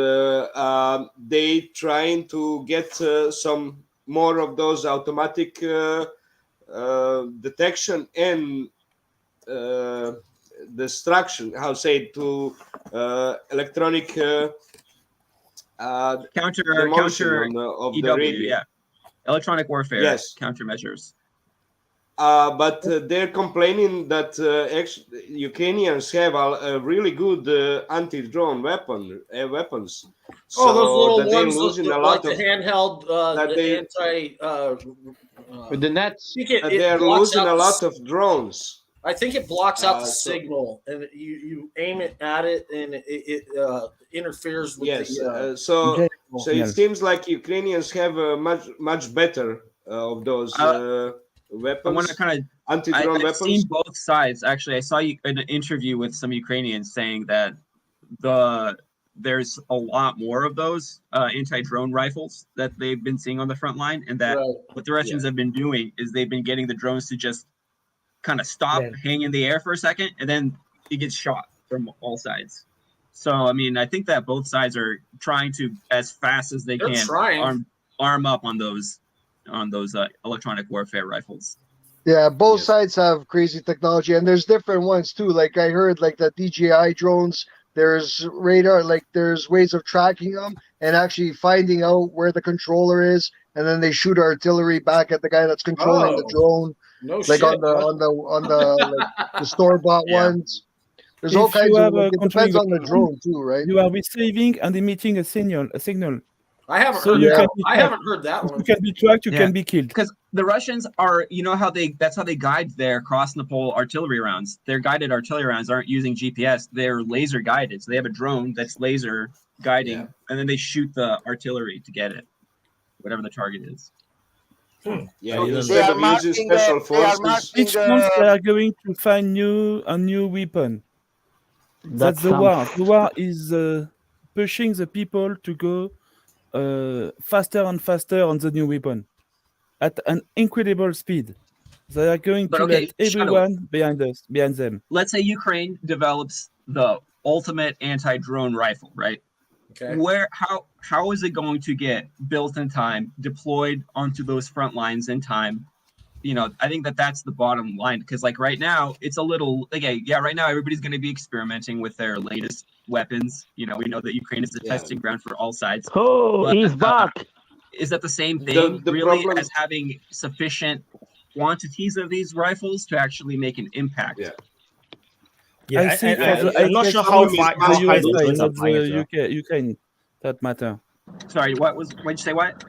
Speaker 12: they trying to get some more of those automatic detection and destruction. How say it, to electronic demolition
Speaker 3: counter
Speaker 12: of
Speaker 3: EW,
Speaker 12: the radio.
Speaker 3: yeah, electronic warfare.
Speaker 12: Yes.
Speaker 3: Countermeasures.
Speaker 12: But they're complaining that Ukrainians have a really good anti-drone weapons.
Speaker 1: Oh, those little
Speaker 12: that they're
Speaker 1: ones,
Speaker 12: losing a
Speaker 1: like
Speaker 12: lot
Speaker 1: the
Speaker 12: of
Speaker 1: handheld,
Speaker 12: that
Speaker 1: the
Speaker 12: they
Speaker 20: with the nets.
Speaker 1: it
Speaker 12: they're
Speaker 1: blocks
Speaker 12: losing
Speaker 1: out
Speaker 12: a
Speaker 1: the
Speaker 12: lot of drones.
Speaker 1: I think it blocks out the
Speaker 12: So-
Speaker 1: signal, and you aim it at it, and it interferes with
Speaker 12: Yes,
Speaker 1: the.
Speaker 12: so it seems like Ukrainians have much better of those
Speaker 3: I
Speaker 12: weapons.
Speaker 3: want to kind of.
Speaker 12: Anti-drone
Speaker 3: I've
Speaker 12: weapons.
Speaker 3: seen both sides. Actually, I saw an interview with some Ukrainians saying that there's a lot more of those anti-drone rifles that they've been seeing on the front line, and that what the Russians have been doing is they've been getting the drones to just kind of stop, hang in the air for a second, and then it gets shot from all sides. So, I mean, I think that both sides are trying to, as fast as they
Speaker 1: They're
Speaker 3: can,
Speaker 1: trying.
Speaker 3: arm up on those electronic warfare rifles.
Speaker 18: Yeah, both sides have crazy technology, and there's different ones too. Like I heard, like the DJI drones. There's radar, like there's ways of tracking them and actually finding out where the controller is, and then they shoot artillery back at the guy that's controlling the drone.
Speaker 1: No
Speaker 18: like
Speaker 1: shit,
Speaker 18: on the like the store bought ones. There's all
Speaker 7: If
Speaker 18: kinds
Speaker 7: you
Speaker 18: of.
Speaker 7: have
Speaker 18: Like,
Speaker 7: a
Speaker 18: it depends on the
Speaker 7: controlling
Speaker 18: drone too, right?
Speaker 7: You are receiving and emitting a signal.
Speaker 1: I haven't
Speaker 7: So
Speaker 1: heard
Speaker 7: you
Speaker 1: that.
Speaker 7: can be
Speaker 1: I
Speaker 7: tracked.
Speaker 1: haven't heard that
Speaker 7: If
Speaker 1: one.
Speaker 7: you can be tracked, you can be killed.
Speaker 3: Because the Russians are, you know how that's how they guide their cross the pole artillery rounds. Their guided artillery rounds aren't using GPS. They're laser guided. So they have a drone that's laser guiding, and then they shoot the artillery to get it, whatever the target is.
Speaker 12: Yeah,
Speaker 3: So
Speaker 12: instead of using special forces.
Speaker 7: Each month they are going to find a new weapon. That's the war. The war is pushing the people to go faster and faster on the new weapon at an incredible speed. They are going
Speaker 3: But
Speaker 7: to
Speaker 3: okay,
Speaker 7: let everyone behind them.
Speaker 3: Let's say Ukraine develops the ultimate anti-drone rifle, right?
Speaker 1: Okay.
Speaker 3: How is it going to get built in time, deployed onto those front lines in time? You know, I think that's the bottom line, because like right now it's a little right now everybody's going to be experimenting with their latest weapons. You know, we know that Ukraine is the testing ground for all sides.
Speaker 13: He's back.
Speaker 3: Is that the same thing
Speaker 12: The
Speaker 3: really
Speaker 12: problem-
Speaker 3: as having sufficient quantities of these rifles to actually make an impact?
Speaker 2: Yeah,
Speaker 7: I think
Speaker 2: I'm not sure how high
Speaker 7: the
Speaker 2: the
Speaker 7: USA,
Speaker 2: drones are
Speaker 7: not
Speaker 2: flying as
Speaker 7: the
Speaker 2: well.
Speaker 7: Ukraine, that matter.
Speaker 3: Sorry, what'd you say? What?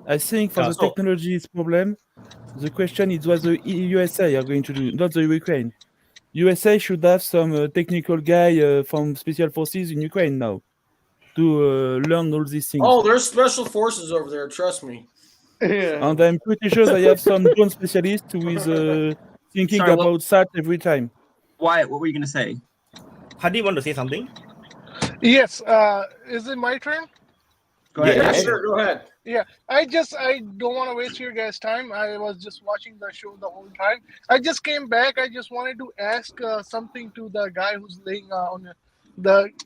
Speaker 7: I think for the technology's problem, the question is what the USA are going to do, not the Ukraine. USA should have some technical guy from special forces in Ukraine now to learn all these things.
Speaker 1: Oh, there's special forces over there. Trust me.
Speaker 7: And I'm pretty sure they have some drone specialist who is thinking
Speaker 3: Sorry,
Speaker 7: about that every time.
Speaker 3: Wyatt, what were you going to say?
Speaker 2: Hadi, want to say something?
Speaker 8: Yes. Is it my turn?
Speaker 3: Go ahead.
Speaker 1: Yeah, sure. Go ahead.
Speaker 8: Yeah, I don't want to waste your guys' time. I was just watching the show the whole time. I just came back. I just wanted to ask something to the guy who's laying on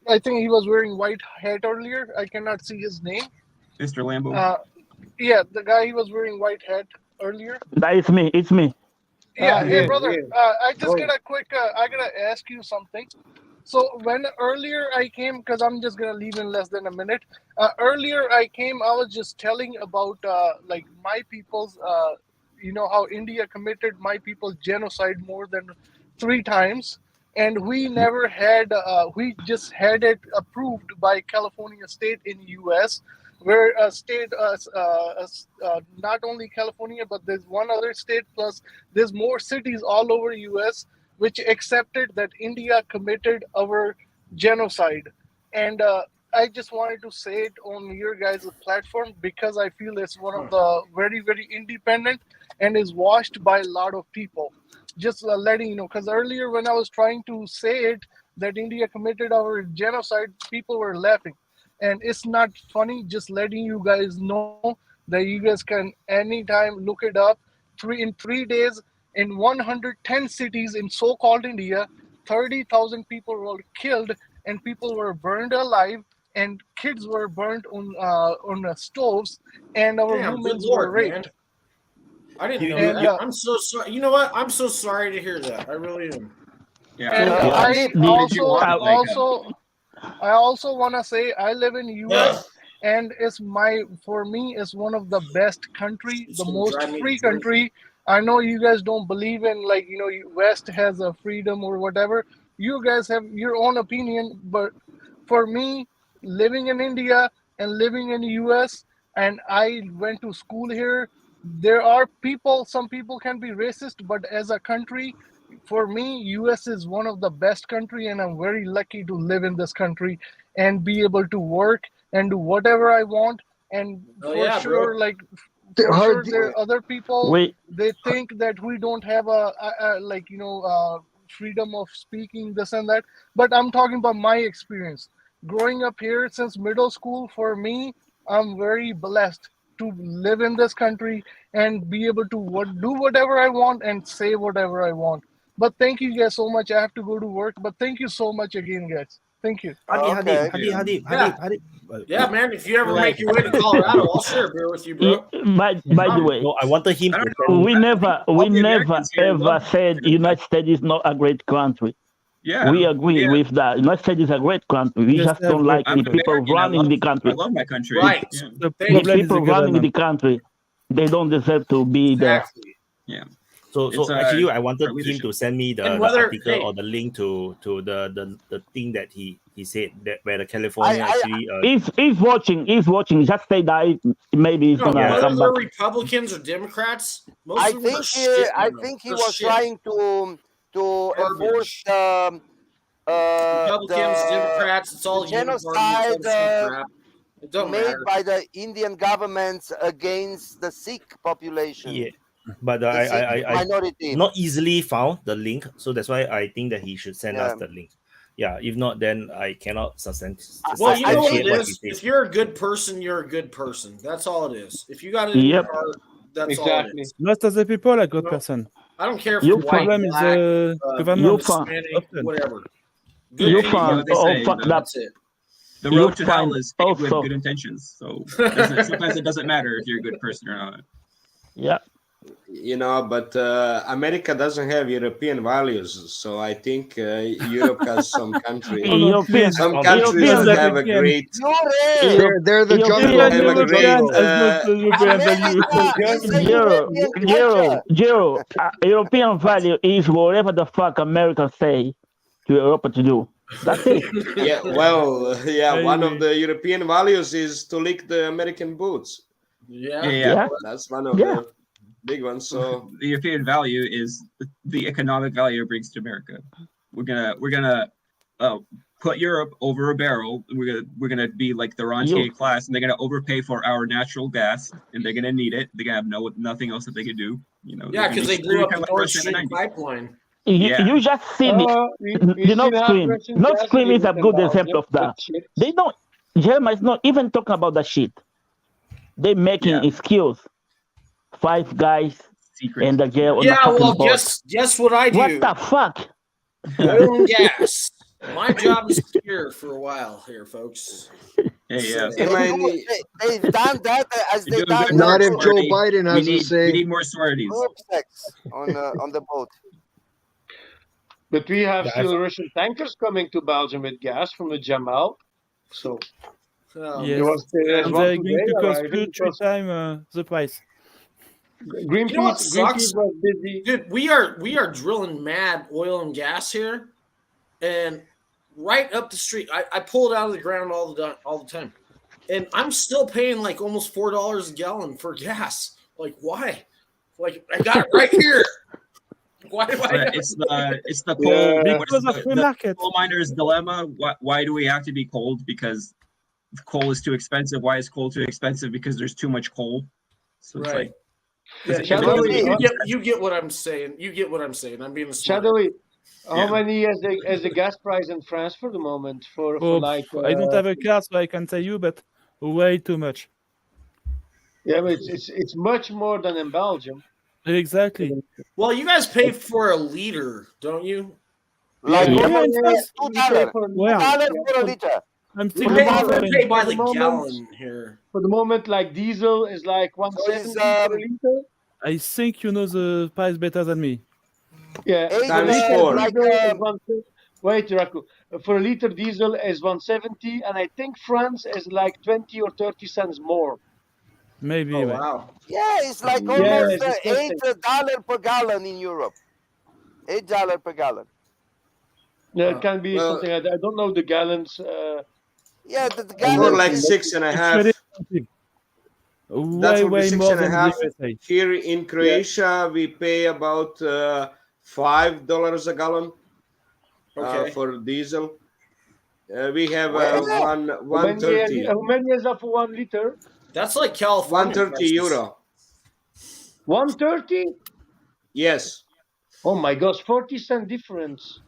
Speaker 8: I think he was wearing white hat earlier. I cannot see his name.
Speaker 3: Mr. Lambo?
Speaker 8: Yeah, the guy he was wearing white hat earlier.
Speaker 13: That is me. It's me.
Speaker 8: Yeah, hey
Speaker 20: yeah,
Speaker 8: brother,
Speaker 20: yeah.
Speaker 8: I just
Speaker 20: Go.
Speaker 8: got a quick. I gotta ask you something. So when earlier I came, because I'm just gonna leave in less than a minute. Earlier I came, I was just telling about like my people's. You know how India committed my people genocide more than 3 times, and we never had. We just had it approved by California State in U.S. Where a state, not only California, but there's one other state, plus there's more cities all over U.S. which accepted that India committed our genocide. And I just wanted to say it on your guys' platform because I feel it's one of the very, very independent and is watched by a lot of people. Just letting you know, because earlier when I was trying to say it, that India committed our genocide, people were laughing. And it's not funny, just letting you guys know that you guys can anytime look it up. In 3 days, in 110 cities in so-called India, 30,000 people were killed and people were burned alive and kids were burned on stoves and our
Speaker 1: Damn, good
Speaker 8: women
Speaker 1: Lord,
Speaker 8: were raped.
Speaker 1: man. I didn't know
Speaker 8: And,
Speaker 1: that. I'm so sorry. You know what? I'm so sorry to hear that. I really am.
Speaker 3: Yeah.
Speaker 8: And I also want to say I live in US and for me it's one of the best country, the most free country. I know you guys don't believe in West has a freedom or whatever. You guys have your own opinion, but for me, living in India and living in the US, and I went to school here, there are some people can be racist, but as a country, for me, US is one of the best country, and I'm very lucky to live in this country and be able to work and do whatever I want. And there are other people. They think that we don't have freedom of speaking, this and that. But I'm talking about my experience. Growing up here since middle school, for me, I'm very blessed to live in this country and be able to do whatever I want and say whatever I want. But thank you guys so much. I have to go to work. But thank you so much again, guys. Thank you.
Speaker 2: Hardeep.
Speaker 1: Yeah, man. If you ever make your way to Colorado, I'll share a beer with you, bro.
Speaker 13: By the way,
Speaker 2: no, I wanted him to.
Speaker 13: We never ever said United States is not a great country.
Speaker 3: Yeah,
Speaker 13: we agree with that. United States is a great country. We just don't like the people running the country.
Speaker 3: I love my country.
Speaker 1: Right.
Speaker 3: Yeah.
Speaker 13: The people running the country, they don't deserve to be there.
Speaker 3: Yeah.
Speaker 2: So actually, I wanted him to send me the article or the link to the thing that he said that where the California
Speaker 13: He's watching. Just say that maybe he's gonna
Speaker 1: whether
Speaker 13: come
Speaker 1: they're
Speaker 13: back.
Speaker 1: Republicans or Democrats, most
Speaker 21: I
Speaker 1: of them are
Speaker 21: think he was trying to enforce
Speaker 1: Republicans, Democrats. It's all
Speaker 21: genocide
Speaker 1: don't
Speaker 21: made
Speaker 1: matter.
Speaker 21: by the Indian government against the Sikh population.
Speaker 2: Yeah. But
Speaker 21: I minority.
Speaker 2: Not easily found the link, so that's why I think that he should send us the link. Yeah, if not, then I cannot
Speaker 1: Well, you know what it is. If you're a good person, you're a good person. That's all it is. If you got it in your heart, that's all it is.
Speaker 7: Most of the people are good person.
Speaker 1: I don't care if
Speaker 7: Your
Speaker 1: you're white,
Speaker 7: problem is
Speaker 1: black,
Speaker 7: government.
Speaker 1: Hispanic, whatever. Good
Speaker 13: You
Speaker 1: people,
Speaker 13: found
Speaker 1: that's it.
Speaker 3: The road to hell is paved with good intentions. So sometimes it doesn't matter if you're a good person or not.
Speaker 13: Yeah.
Speaker 17: You know, but America doesn't have European values, so I think Europe has some countries. Some countries have a great.
Speaker 18: They're the jungle.
Speaker 13: European value is whatever the fuck America say to Europe to do. That's it.
Speaker 17: Yeah, well, one of the European values is to lick the American boots.
Speaker 3: Yeah.
Speaker 17: That's one of the big one. So
Speaker 3: the European value is the economic value it brings to America. We're gonna put Europe over a barrel. We're gonna be like the rentier class, and they're gonna overpay for our natural gas, and they're gonna need it. They're gonna have nothing else that they can do. You know.
Speaker 1: Yeah, because they blew up the Nord Stream pipeline.
Speaker 13: You just see the Nord Stream. Nord Stream is a good example of that. They don't. Germany is not even talking about that shit. They making excuse. 5 guys in the jail.
Speaker 1: Yeah, well, guess what I do?
Speaker 13: What the fuck?
Speaker 1: Oil and gas. My job is here for a while here, folks.
Speaker 3: Yeah.
Speaker 21: They've done that as
Speaker 3: You're
Speaker 21: they
Speaker 3: doing
Speaker 21: done.
Speaker 3: good
Speaker 18: Not
Speaker 3: work,
Speaker 18: if Joe
Speaker 3: Swarty.
Speaker 18: Biden has
Speaker 3: we
Speaker 18: a say.
Speaker 3: need more Swarties.
Speaker 21: Group sex on the boat.
Speaker 20: But we have
Speaker 2: Yeah,
Speaker 20: still Russian tankers coming to Belgium with gas from the Jamal. So
Speaker 7: Yes,
Speaker 20: there's
Speaker 7: and
Speaker 20: one
Speaker 7: they're going
Speaker 20: today
Speaker 7: to cost
Speaker 20: arriving
Speaker 7: 2-3
Speaker 20: because
Speaker 7: times the price.
Speaker 21: You know what sucks?
Speaker 20: Greenpeace was busy.
Speaker 1: Dude, we are drilling mad oil and gas here, and right up the street, I pull it out of the ground all the time, and I'm still paying like almost $4 a gallon for gas. Like, why? Like, I got it right here. Why do I?
Speaker 3: It's the coal.
Speaker 7: Because of free market.
Speaker 3: Coal miner's dilemma. Why do we have to be cold? Because coal is too expensive. Why is coal too expensive? Because there's too much coal. So it's like.
Speaker 1: Yeah, you get what I'm saying. You get what I'm saying. I'm being a smart.
Speaker 20: Shadowy, how many is the gas price in France for the moment? For like
Speaker 7: I don't have a car, so I can tell you, but way too much.
Speaker 20: Yeah, but it's much more than in Belgium.
Speaker 7: Exactly.
Speaker 1: Well, you guys pay for a liter, don't you?
Speaker 21: Like
Speaker 7: $2
Speaker 21: $2 for a liter.
Speaker 7: I'm
Speaker 1: We
Speaker 7: still
Speaker 1: pay by
Speaker 20: For
Speaker 1: the
Speaker 20: the moment-
Speaker 1: gallon here.
Speaker 20: For the moment, like diesel is like 170 per liter.
Speaker 7: I think you know the price better than me.
Speaker 20: Yeah,
Speaker 17: Times four.
Speaker 20: Wait, Raku. For a liter diesel is 170, and I think France is like 20 or 30 cents more.
Speaker 7: Maybe.
Speaker 1: Oh, wow.
Speaker 21: Yeah, it's like
Speaker 20: Yeah,
Speaker 21: almost
Speaker 20: it's disgusting.
Speaker 21: $8 per gallon in Europe. $8 per gallon.
Speaker 20: Yeah, it can be something. I don't know the gallons.
Speaker 21: Yeah, the
Speaker 17: More
Speaker 21: gallon.
Speaker 17: like 6.5.
Speaker 7: It's
Speaker 17: That would be
Speaker 7: way
Speaker 17: six
Speaker 7: more
Speaker 17: and a
Speaker 7: than
Speaker 17: half.
Speaker 7: the USA.
Speaker 17: Here in Croatia, we pay about $5 a gallon for diesel. We have $1.30.
Speaker 20: How many is that for 1 liter?
Speaker 1: That's like California.
Speaker 17: €130.
Speaker 20: 130?
Speaker 17: Yes.
Speaker 20: Oh my gosh, 40-cent difference.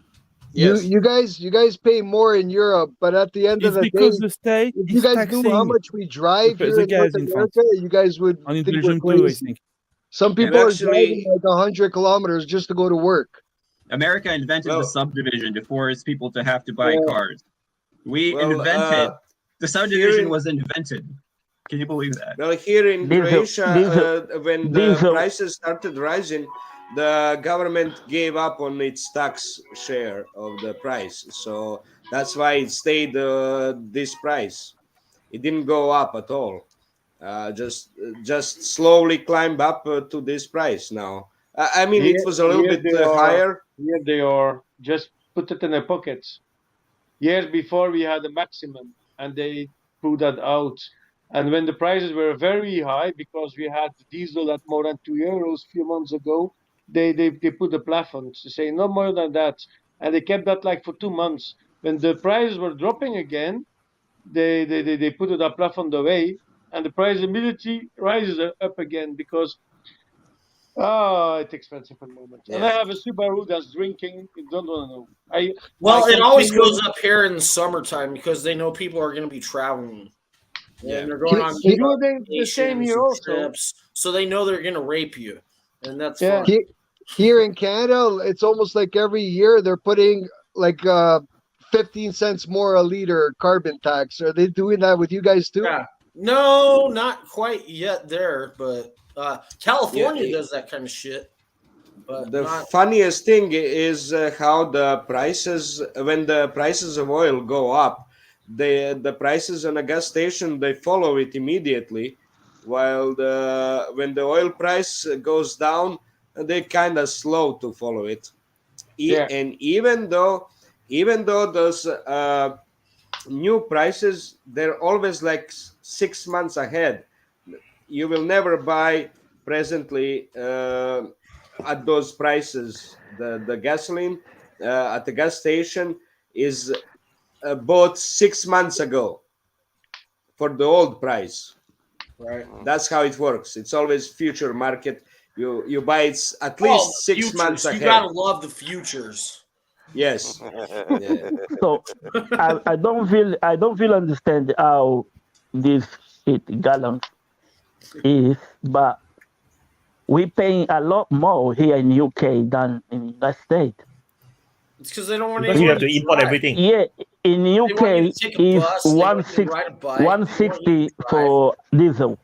Speaker 17: Yes.
Speaker 18: You guys pay more in Europe, but at the end of
Speaker 7: It's
Speaker 18: the
Speaker 7: because
Speaker 18: day,
Speaker 7: the state
Speaker 18: if you
Speaker 7: is
Speaker 18: guys knew how
Speaker 7: taxing
Speaker 18: much we drive
Speaker 7: the
Speaker 18: here in
Speaker 7: gas
Speaker 18: North
Speaker 7: in France.
Speaker 18: America, you guys would
Speaker 7: And in
Speaker 18: think we're
Speaker 7: Belgium too, I
Speaker 18: crazy.
Speaker 7: think.
Speaker 18: Some people are
Speaker 17: actually-
Speaker 18: driving like 100 kilometers just to go to work.
Speaker 3: America invented the subdivision to force people to have to buy cars. We
Speaker 17: Well,
Speaker 3: invented the subdivision
Speaker 17: here in-
Speaker 3: was invented. Can you believe that?
Speaker 17: Well, here in Croatia, when the prices started rising, the government gave up on its tax share of the price. So that's why it stayed this price. It didn't go up at all. Just slowly climbed up to this price now. I mean, it was a little bit higher.
Speaker 20: Here they are. Just put it in their pockets. Years before we had a maximum, and they put that out. And when the prices were very high, because we had diesel at more than €2 a few months ago, they put the plafond to say no more than that, and they kept that like for 2 months. When the prices were dropping again, they put the plafond away, and the price immediately rises up again because it's expensive at the moment. And I have a Subaru that's drinking. You don't want to know.
Speaker 1: Well,
Speaker 20: I
Speaker 1: it always
Speaker 20: continue-
Speaker 1: goes up here in the summertime because they know people are going to be traveling.
Speaker 17: Yeah.
Speaker 1: And they're going on
Speaker 20: They do the same
Speaker 1: vacations
Speaker 20: here
Speaker 1: and
Speaker 20: also.
Speaker 1: trips, so they know they're going to rape you, and that's
Speaker 20: Yeah.
Speaker 1: fine.
Speaker 18: Here in Canada, it's almost like every year they're putting like 15 cents more a liter carbon tax. Are they doing that with you guys too?
Speaker 1: Yeah. No, not quite yet there, but California
Speaker 17: Yeah,
Speaker 1: does that kind of shit. But
Speaker 17: The
Speaker 1: not,
Speaker 17: funniest thing is how the prices, when the prices of oil go up, the prices on a gas station, they follow it immediately, while when the oil price goes down, they kind of slow to follow it. And even though those new prices, they're always like 6 months ahead. You will never buy presently at those prices. The gasoline at the gas station is bought 6 months ago for the old price.
Speaker 1: right.
Speaker 17: That's how it works. It's always future market. You buy it at least 6
Speaker 1: futures.
Speaker 17: months ahead.
Speaker 1: You gotta love the futures.
Speaker 17: Yes. Yeah.
Speaker 13: So I don't feel understand how this gallons is, but we paying a lot more here in UK than in that state.
Speaker 1: It's because they don't want
Speaker 2: Because you have to
Speaker 1: anyone
Speaker 2: import
Speaker 1: drive.
Speaker 2: everything.
Speaker 13: Yeah, In
Speaker 1: They want you
Speaker 13: UK
Speaker 1: to take a
Speaker 13: is
Speaker 1: bus. They want you to ride a bike. They want you
Speaker 13: 160
Speaker 1: to drive.
Speaker 13: for diesel.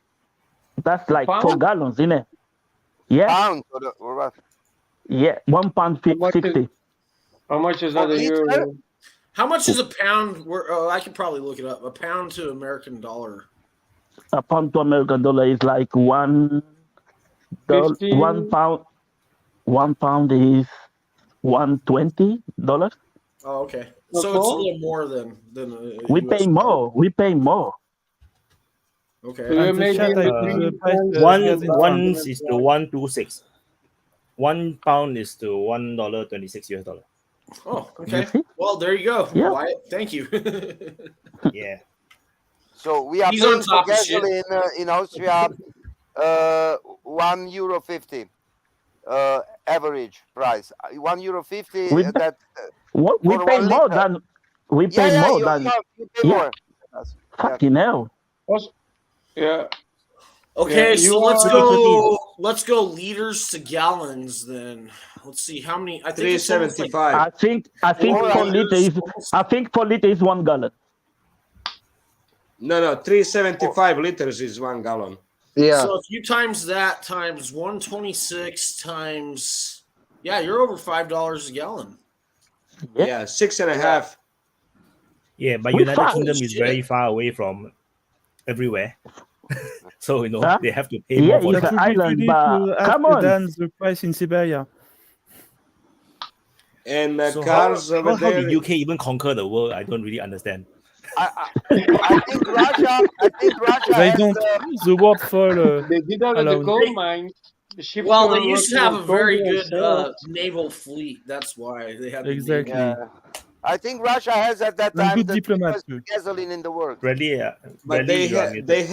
Speaker 13: That's like 4
Speaker 20: Pound?
Speaker 13: gallons, isn't it? Yeah.
Speaker 21: Pound or what?
Speaker 13: Yeah, £1.60.
Speaker 20: How much is
Speaker 21: For
Speaker 20: that a
Speaker 21: liter?
Speaker 20: euro?
Speaker 1: How much is a pound? Oh, I could probably look it up. A pound to American dollar.
Speaker 13: A pound to American dollar is like one
Speaker 20: 15?
Speaker 13: pound. 1 pound is $120.
Speaker 1: Oh, okay.
Speaker 20: For
Speaker 1: So it's a
Speaker 20: 4?
Speaker 1: little more than
Speaker 13: We
Speaker 1: US
Speaker 13: pay more. We pay more.
Speaker 1: Okay.
Speaker 20: So you're
Speaker 7: And the
Speaker 20: maybe
Speaker 7: chat,
Speaker 20: in
Speaker 7: I
Speaker 20: the
Speaker 7: put the
Speaker 20: 3
Speaker 7: price
Speaker 20: cents.
Speaker 2: One
Speaker 7: figures in
Speaker 2: one
Speaker 7: France.
Speaker 2: is to 126. £1 is to $1.26 US dollar.
Speaker 1: Oh,
Speaker 13: You
Speaker 1: okay.
Speaker 13: see?
Speaker 1: Well, there you go,
Speaker 13: Yeah.
Speaker 1: Wyatt. Thank you.
Speaker 2: Yeah.
Speaker 21: So we are
Speaker 1: He's on
Speaker 21: paying for
Speaker 1: top of shit.
Speaker 21: gasoline in Austria, €1.50 average price. €1.50.
Speaker 13: We
Speaker 21: That
Speaker 13: what we
Speaker 21: for
Speaker 13: pay
Speaker 21: 1
Speaker 13: more
Speaker 21: liter.
Speaker 13: than we
Speaker 21: Yeah,
Speaker 13: pay
Speaker 21: yeah,
Speaker 13: more
Speaker 21: you
Speaker 13: than
Speaker 21: pay
Speaker 13: yeah.
Speaker 21: more. Yes, yeah.
Speaker 13: Fucking hell.
Speaker 20: Yeah.
Speaker 1: Okay,
Speaker 20: Yeah, you
Speaker 1: so let's
Speaker 20: are.
Speaker 1: go liters to gallons then. Let's see how many. I think it's almost like
Speaker 17: 375.
Speaker 13: I think
Speaker 1: 4
Speaker 13: 4 liter
Speaker 1: liters.
Speaker 13: is I think 4 liter is 1 gallon.
Speaker 17: No, 375 liters is 1 gallon.
Speaker 18: Yeah.
Speaker 1: So if you times that times 126 times, yeah, you're over $5 a gallon.
Speaker 17: Yeah, 6.5.
Speaker 2: Yeah, but
Speaker 13: We
Speaker 2: United
Speaker 13: far.
Speaker 2: Kingdom is
Speaker 1: Shit.
Speaker 2: very far away from everywhere. So,
Speaker 13: Huh?
Speaker 2: they have to pay
Speaker 13: Yeah,
Speaker 2: more for
Speaker 13: it's
Speaker 7: That
Speaker 13: an
Speaker 7: would be
Speaker 13: island,
Speaker 7: funny
Speaker 13: but
Speaker 7: to ask
Speaker 13: come on.
Speaker 7: Dan the price in Siberia.
Speaker 17: And
Speaker 2: So
Speaker 17: cars over
Speaker 2: how
Speaker 17: there.
Speaker 2: did UK even conquer the world? I don't really understand.
Speaker 21: I think Russia. I think Russia
Speaker 7: They
Speaker 21: has
Speaker 7: don't.
Speaker 21: the.
Speaker 7: The word for
Speaker 20: They did out of the
Speaker 7: alone.
Speaker 20: coal mines. The ships
Speaker 1: Well,
Speaker 20: were
Speaker 1: they used to
Speaker 20: working
Speaker 1: have
Speaker 20: on
Speaker 1: a
Speaker 20: coal
Speaker 1: very
Speaker 20: and
Speaker 1: good
Speaker 20: salt.
Speaker 1: naval fleet. That's why they had the
Speaker 7: Exactly.
Speaker 1: Navy.
Speaker 21: Yeah. I think Russia has at that
Speaker 7: And
Speaker 21: time
Speaker 7: good
Speaker 21: the
Speaker 7: diplomats
Speaker 21: cheapest
Speaker 7: too.
Speaker 21: gasoline in the world.
Speaker 2: Bradley,
Speaker 17: But
Speaker 2: you are muted.
Speaker 17: they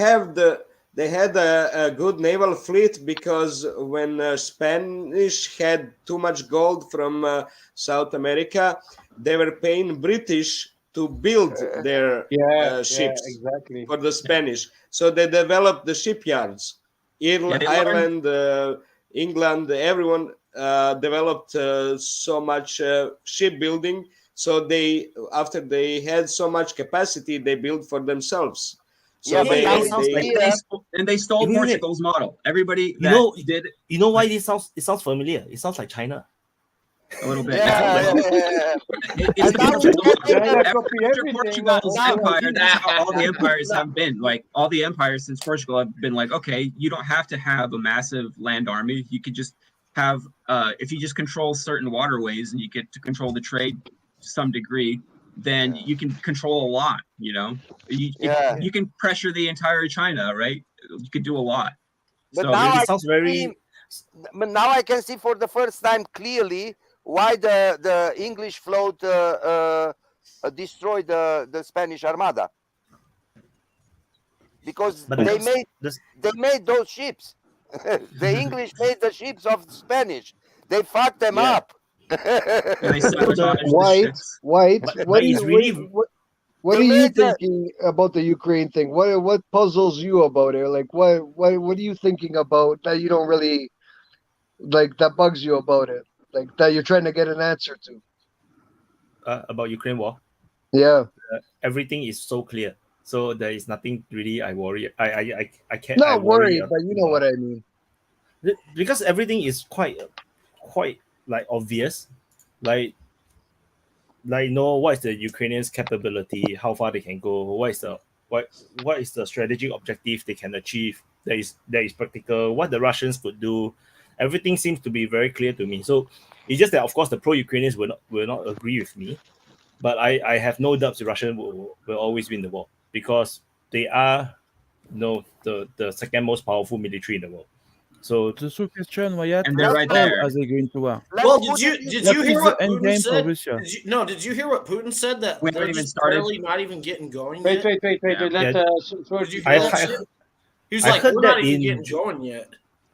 Speaker 17: had a good naval fleet because when Spanish had too much gold from South America, they were paying British to build their
Speaker 20: Yeah,
Speaker 17: ships
Speaker 20: exactly.
Speaker 17: for the Spanish. So they developed the shipyards.
Speaker 3: Yeah, they learned.
Speaker 17: Ireland, England, everyone developed so much shipbuilding. So after they had so much capacity, they built for themselves. So
Speaker 21: Yeah, but now in
Speaker 3: they stole
Speaker 2: Wait.
Speaker 3: Portugal's model. Everybody that did
Speaker 2: You know why it sounds familiar? It sounds like China.
Speaker 3: a little bit.
Speaker 21: Yeah.
Speaker 3: It's
Speaker 21: And now
Speaker 3: because
Speaker 20: China
Speaker 3: after
Speaker 20: copy everything.
Speaker 3: Portugal's
Speaker 21: Now-
Speaker 3: empire, that's how all the empires have been. Like all the empires since Portugal have been like, okay, you don't have to have a massive land army. You could just have, if you just control certain waterways and you get to control the trade to some degree, then you can control a lot. You know, you can pressure the entire China, right? You could do a lot.
Speaker 21: But
Speaker 3: So
Speaker 21: now
Speaker 2: it sounds very.
Speaker 21: But now I can see for the first time clearly why the English float destroyed the Spanish Armada, because they made those ships. The English made the ships of the Spanish. They fucked them up.
Speaker 18: White, what are you thinking about the Ukraine thing? What puzzles you about it? Like what are you thinking about that you don't really like, that bugs you about it? Like that you're trying to get an answer to?
Speaker 2: About Ukraine war.
Speaker 18: Yeah.
Speaker 2: Everything is so clear. So there is nothing really I worry. I can't.
Speaker 18: Not worried, but you know what I mean.
Speaker 2: Because everything is quite like obvious, like know what is the Ukrainians' capability, how far they can go, what is the strategic objective they can achieve. There is practical what the Russians could do. Everything seems to be very clear to me. So it's just that of course the pro-Ukrainians will not agree with me, but I have no doubts the Russians will always win the war because they are the second most powerful military in the world. So
Speaker 7: the true question, Wyatt,
Speaker 3: and they're right there.
Speaker 7: as they go into war.
Speaker 1: Well, did you hear what Putin said?
Speaker 7: Russia?
Speaker 1: Did you hear what Putin said that
Speaker 3: we
Speaker 1: they're
Speaker 3: haven't even
Speaker 1: just
Speaker 3: started.
Speaker 1: barely not even getting going
Speaker 20: Wait.
Speaker 1: yet?
Speaker 20: Let
Speaker 1: Did you hear that shit? He was like, we're not even getting going yet.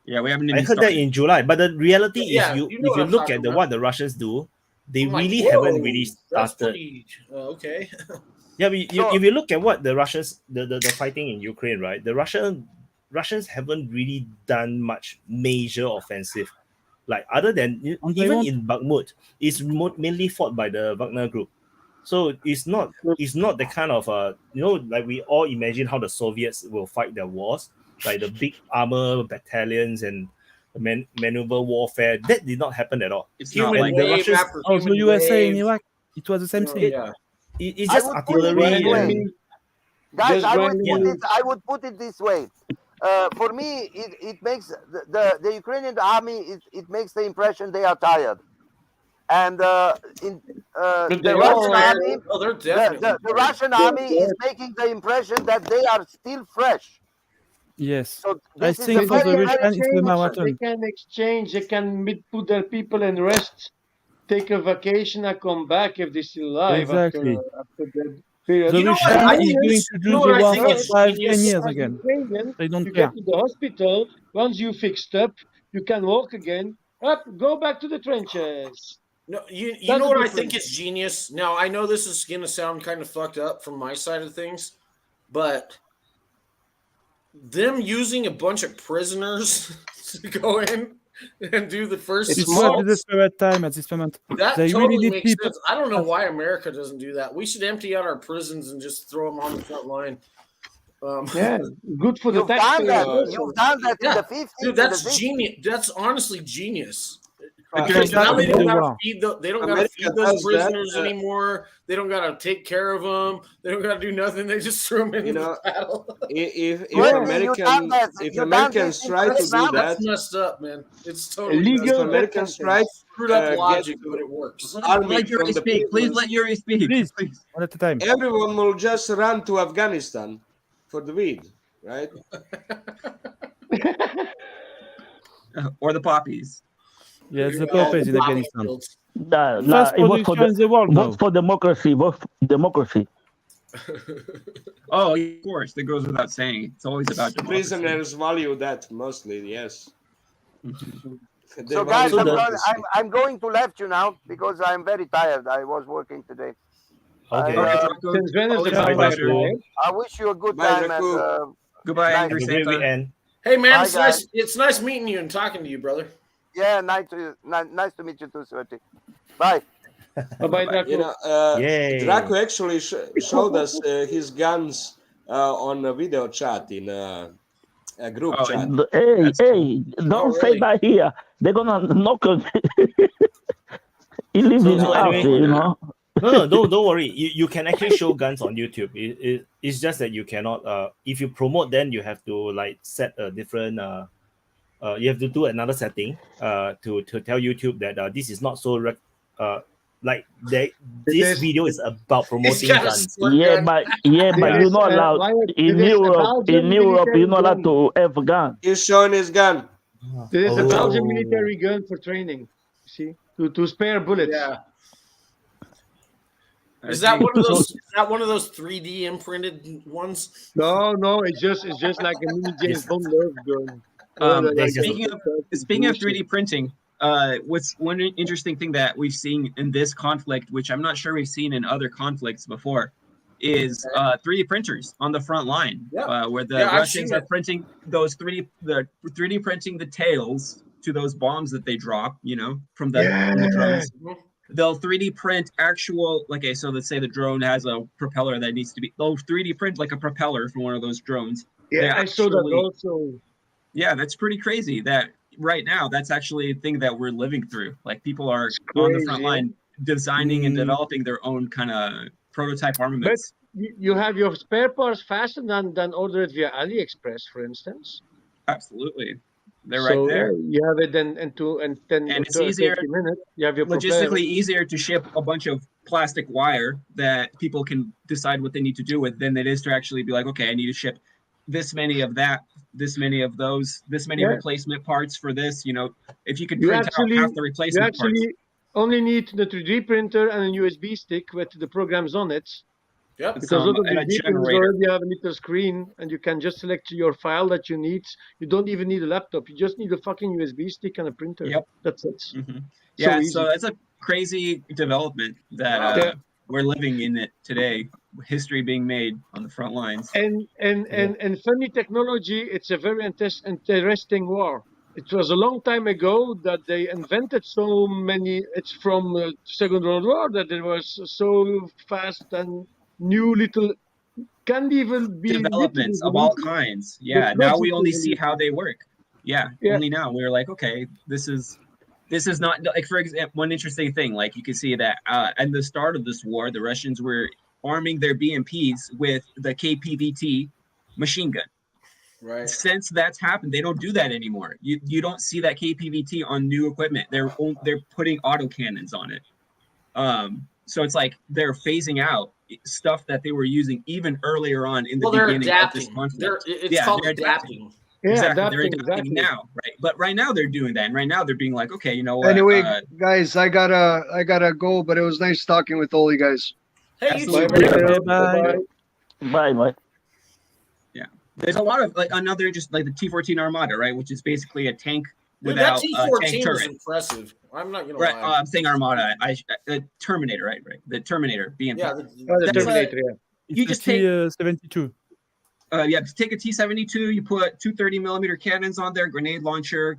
Speaker 3: Yeah, we haven't even
Speaker 2: I heard
Speaker 3: started.
Speaker 2: that in July, but the reality
Speaker 1: Yeah,
Speaker 2: is
Speaker 1: you know
Speaker 2: if
Speaker 1: what
Speaker 2: you
Speaker 1: I'm
Speaker 2: look
Speaker 1: talking
Speaker 2: at
Speaker 1: about.
Speaker 2: what the Russians do, they
Speaker 1: I'm like,
Speaker 2: really
Speaker 1: whoa,
Speaker 2: haven't really
Speaker 1: that's
Speaker 2: started.
Speaker 1: pretty okay.
Speaker 2: Yeah, if you look at what the Russians, the fighting in Ukraine, right? The Russians haven't really done much major offensive, like other than even in Bakhmut, it's mainly fought by the Wagner group. So it's not the kind of like we all imagine how the Soviets will fight their wars, like the big armor battalions and maneuver warfare. That did not happen at all.
Speaker 3: It's not
Speaker 2: And
Speaker 3: like
Speaker 2: the
Speaker 3: wave
Speaker 2: Russians,
Speaker 3: after
Speaker 7: Also,
Speaker 3: human
Speaker 7: USA in
Speaker 3: wave.
Speaker 7: Iraq, it was the same thing.
Speaker 1: Yeah.
Speaker 2: It's
Speaker 21: I
Speaker 2: just
Speaker 21: would put it
Speaker 2: artillery.
Speaker 21: this way.
Speaker 2: And,
Speaker 21: Guys,
Speaker 20: Just
Speaker 21: I would put it this way. For me, it makes the Ukrainian army, it makes the impression they are tired. And
Speaker 20: But
Speaker 21: the
Speaker 20: they
Speaker 21: Russian
Speaker 20: are-
Speaker 21: army,
Speaker 1: Oh, they're definitely
Speaker 21: the Russian army is making the impression that they are still fresh.
Speaker 7: Yes.
Speaker 21: So
Speaker 7: I
Speaker 21: this is
Speaker 7: think
Speaker 21: a
Speaker 7: for the
Speaker 21: very,
Speaker 7: Russian, it's the
Speaker 20: They
Speaker 7: marathon.
Speaker 20: can exchange. They can put their people in rest, take a vacation, and come back if they're still alive
Speaker 7: Exactly.
Speaker 20: after that period.
Speaker 7: The
Speaker 1: You know what?
Speaker 7: Russian
Speaker 1: I
Speaker 7: is
Speaker 1: think
Speaker 7: going
Speaker 1: it's-
Speaker 7: to
Speaker 1: you
Speaker 7: do
Speaker 1: know
Speaker 7: the
Speaker 1: what I
Speaker 7: war
Speaker 1: think
Speaker 7: for
Speaker 1: is
Speaker 7: 5, 10
Speaker 1: genius?
Speaker 7: years
Speaker 20: As
Speaker 7: again.
Speaker 20: Ukrainian,
Speaker 7: They don't
Speaker 20: you
Speaker 7: care.
Speaker 20: get to the hospital. Once you fixed up, you can walk again. Up, go back to the trenches.
Speaker 1: No, you
Speaker 20: That's
Speaker 1: know
Speaker 20: the
Speaker 1: what I think
Speaker 20: difference.
Speaker 1: is genius? Now, I know this is going to sound kind of fucked up from my side of things, but them using a bunch of prisoners to go in and do the first
Speaker 7: It's
Speaker 1: assault,
Speaker 7: not a desperate time at this moment.
Speaker 1: that
Speaker 7: They
Speaker 1: totally
Speaker 7: really need
Speaker 1: makes
Speaker 7: people.
Speaker 1: sense. I don't know why America doesn't do that. We should empty out our prisons and just throw them on the front line.
Speaker 20: Yeah, good for the
Speaker 21: You've done
Speaker 20: taxpayers.
Speaker 21: that.
Speaker 20: also.
Speaker 21: You've done that in the 50s.
Speaker 1: Dude,
Speaker 21: and the
Speaker 1: that's
Speaker 21: 60s.
Speaker 1: genius. That's honestly genius.
Speaker 7: Because
Speaker 1: Because now
Speaker 7: that's
Speaker 1: they
Speaker 7: the
Speaker 1: don't gotta
Speaker 7: war.
Speaker 1: feed they don't gotta
Speaker 12: America
Speaker 1: feed those
Speaker 12: does that,
Speaker 1: prisoners anymore. They don't gotta take care of them. They don't gotta do nothing. They just throw them into the battle.
Speaker 12: If
Speaker 21: Sweaty, you done that.
Speaker 12: if
Speaker 21: You done
Speaker 12: Americans
Speaker 21: this in
Speaker 12: try to do
Speaker 21: Vietnam.
Speaker 12: that,
Speaker 1: That's messed up, man. It's totally
Speaker 20: Illegal
Speaker 1: messed
Speaker 12: if
Speaker 1: up.
Speaker 12: Americans try
Speaker 1: Screwed up
Speaker 12: get
Speaker 1: logic,
Speaker 12: to
Speaker 1: but it works.
Speaker 12: army
Speaker 3: Let Yuri
Speaker 12: from the
Speaker 3: speak. Please
Speaker 12: prisons,
Speaker 3: let Yuri speak.
Speaker 7: Please, one at a time.
Speaker 12: everyone will just run to Afghanistan for the weed, right?
Speaker 3: Or the poppies.
Speaker 7: Yes, the purpose in Afghanistan.
Speaker 13: Vote
Speaker 7: Fast
Speaker 13: for
Speaker 7: production in the world now.
Speaker 13: vote for democracy. Vote for democracy.
Speaker 3: Oh, of course. That goes without saying. It's always about democracy.
Speaker 12: Prisoners value that mostly, yes. They
Speaker 21: So, guys,
Speaker 12: value democracy.
Speaker 21: I'm going to left you now because I'm very tired. I was working today.
Speaker 2: Okay.
Speaker 20: Since when is the
Speaker 2: Bye,
Speaker 20: vampire
Speaker 2: Draco.
Speaker 20: live?
Speaker 21: I wish you a good
Speaker 12: Bye,
Speaker 21: time.
Speaker 12: Draco.
Speaker 21: And,
Speaker 3: Goodbye,
Speaker 21: nice.
Speaker 3: Angry
Speaker 2: Have a great
Speaker 3: Santa.
Speaker 2: weekend.
Speaker 1: Hey man,
Speaker 21: Bye,
Speaker 1: it's
Speaker 21: guys.
Speaker 1: nice. It's nice meeting you and talking to you, brother.
Speaker 21: Yeah, nice to meet you too, Sweaty. Bye.
Speaker 20: Bye-bye, Draco.
Speaker 12: You know,
Speaker 2: Yay.
Speaker 12: Draco actually showed us his guns on a video chat in a group
Speaker 3: Oh,
Speaker 12: chat.
Speaker 13: Hey,
Speaker 3: That's
Speaker 13: hey, don't say
Speaker 12: really?
Speaker 13: that here. They're gonna knock on. He lives
Speaker 2: So-
Speaker 13: in
Speaker 2: so
Speaker 13: the house,
Speaker 2: anyway-
Speaker 13: you know.
Speaker 2: No, don't worry. You can actually show guns on YouTube. It's just that you cannot. If you promote, then you have to like set a different. You have to do another setting. To tell YouTube that this is not so. Like this
Speaker 20: is-
Speaker 2: video is about promoting
Speaker 1: got a
Speaker 2: guns.
Speaker 1: squirt
Speaker 13: Yeah,
Speaker 1: gun.
Speaker 13: but
Speaker 20: This
Speaker 13: you're
Speaker 20: is,
Speaker 13: not allowed in
Speaker 20: this is a
Speaker 13: Europe.
Speaker 20: Belgian
Speaker 13: In Europe,
Speaker 20: military
Speaker 13: you're not allowed
Speaker 20: gun.
Speaker 13: to have a gun.
Speaker 12: He's showing his gun.
Speaker 20: This is a
Speaker 2: Oh.
Speaker 20: Belgian military gun for training. See, to spare bullets.
Speaker 1: Yeah. Is that one of those? Is that one of those 3D imprinted ones?
Speaker 20: No, it's just like a mini James Bond love gun.
Speaker 3: Speaking of 3D printing, what's one interesting thing that we've seen in this conflict, which I'm not sure we've seen in other conflicts before, is 3D printers on the front line, where the
Speaker 1: Yeah, I've
Speaker 3: Russians
Speaker 1: seen
Speaker 3: are
Speaker 1: it.
Speaker 3: printing those 3D printing the tails to those bombs that they drop, from the drones. They'll 3D print actual, so let's say the drone has a propeller that needs to be, they'll 3D print like a propeller for one of those drones.
Speaker 20: Yeah, I saw that
Speaker 3: Actually-
Speaker 20: also.
Speaker 3: Yeah, that's pretty crazy that right now that's actually a thing that we're living through. Like people are on the front
Speaker 20: crazy.
Speaker 3: line designing and developing their own kind of prototype
Speaker 20: But
Speaker 3: armaments.
Speaker 20: you have your spare parts faster than order it via AliExpress, for instance.
Speaker 3: Absolutely. They're
Speaker 20: So,
Speaker 3: right there.
Speaker 20: You have it in 10
Speaker 3: And it's
Speaker 20: 30
Speaker 3: easier,
Speaker 20: minutes. You have your
Speaker 3: logistically
Speaker 20: propeller.
Speaker 3: easier to ship a bunch of plastic wire that people can decide what they need to do with than it is to actually be like, okay, I need to ship this many of that, this many of those, this many
Speaker 20: Yeah.
Speaker 3: replacement parts for this. If you could
Speaker 20: You
Speaker 3: print
Speaker 20: actually,
Speaker 3: out half the
Speaker 20: you
Speaker 3: replacement parts.
Speaker 20: actually only need the 3D printer and a USB stick with the programs on it.
Speaker 1: Yep.
Speaker 20: Because all of
Speaker 3: and a
Speaker 20: 3D printers
Speaker 3: generator.
Speaker 20: already have a little screen, and you can just select your file that you need. You don't even need a laptop. You just need a fucking USB stick and a printer.
Speaker 3: Yep.
Speaker 20: That's it.
Speaker 3: Yeah,
Speaker 20: easy.
Speaker 3: so it's a crazy development that
Speaker 20: Yeah.
Speaker 3: we're living in it today. History being made on the front lines.
Speaker 20: And funny technology. It's a very interesting war. it was a long time ago that they invented so many. It's from Second World War that it was so fast and new little can't even be
Speaker 3: developments of all kinds. Yeah, now we only see how they work. Yeah, only now we're like, okay, this is not like, for example, one interesting thing, like you can see that at the start of this war, the Russians were arming their BMPs with the KPVT machine gun.
Speaker 1: Right.
Speaker 3: Since that's happened, they don't do that anymore. You don't see that KPVT on new equipment. They're putting autocannons on it. So it's like they're phasing out stuff that they were using even earlier on in the beginning of this conflict.
Speaker 1: It's called adapting.
Speaker 20: Yeah,
Speaker 3: exactly.
Speaker 20: adapting,
Speaker 3: They're adapting
Speaker 20: exactly.
Speaker 3: now, right? But right now they're doing that, and right now they're being like, okay, you know what?
Speaker 18: Anyway, guys, I gotta go, but it was nice talking with all you guys.
Speaker 1: Hey, you
Speaker 3: Absolutely.
Speaker 1: too.
Speaker 13: Bye.
Speaker 3: Yeah, there's a lot of like another just like the T-14 Armada, right? Which is basically a tank
Speaker 1: Dude, that
Speaker 3: without
Speaker 1: T-14
Speaker 3: tank
Speaker 1: is
Speaker 3: turret.
Speaker 1: impressive. I'm not gonna
Speaker 3: Right,
Speaker 1: lie.
Speaker 3: I'm saying Armada. The Terminator, right? The Terminator BMP.
Speaker 1: Yeah,
Speaker 20: the Terminator.
Speaker 3: You just take
Speaker 7: T-72.
Speaker 3: just take a T-72. You put 230mm cannons on there, grenade launcher,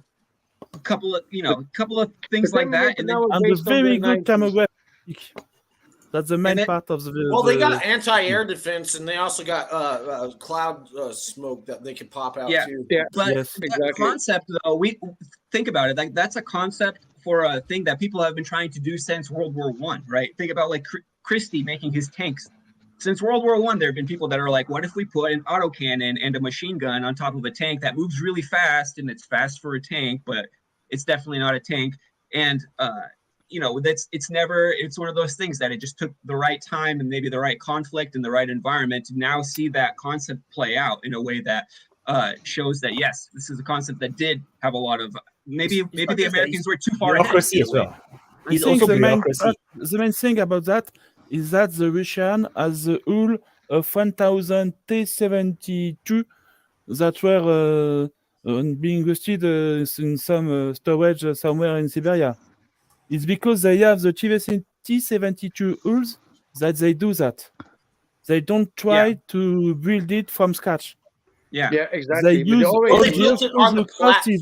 Speaker 3: a couple of things like that, and then
Speaker 7: And a very good camera. That's the main part of the.
Speaker 1: Well, they got anti-air defense, and they also got cloud smoke that they could pop out too.
Speaker 3: But that concept, though, we think about it. Like that's a concept for a thing that people have been trying to do since World War I, right? Think about like Christie making his tanks. Since World War I, there have been people that are like, what if we put an autocannon and a machine gun on top of a tank that moves really fast, and it's fast for a tank, but it's definitely not a tank. And it's one of those things that it just took the right time and maybe the right conflict and the right environment to now see that concept play out in a way that shows that yes, this is a concept that did have a lot of maybe the Americans were too far
Speaker 2: bureaucracy
Speaker 3: ahead.
Speaker 2: as well.
Speaker 7: I
Speaker 2: It's
Speaker 7: think
Speaker 2: also
Speaker 7: the main,
Speaker 2: bureaucracy.
Speaker 7: the main thing about that is that the Russian has the hull of 1,000 T-72 that were being hosted in some storage somewhere in Siberia. It's because they have the T-72 hulls that they do that. They don't try to build it from scratch.
Speaker 3: Yeah,
Speaker 7: They
Speaker 20: exactly.
Speaker 7: use
Speaker 1: they built it on the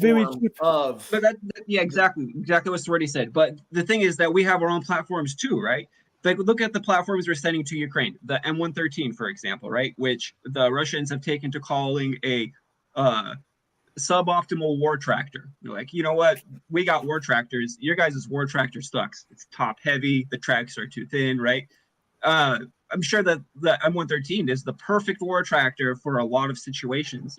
Speaker 7: very
Speaker 1: platform
Speaker 7: cheap.
Speaker 1: of.
Speaker 3: But exactly what Swerty said. But the thing is that we have our own platforms too, right? Like look at the platforms we're sending to Ukraine, the M113, for example, right? Which the Russians have taken to calling a suboptimal war tractor. They're like, you know what? We got war tractors. Your guys' war tractor sucks. It's top heavy. The tracks are too thin, right? I'm sure that the M113 is the perfect war tractor for a lot of situations,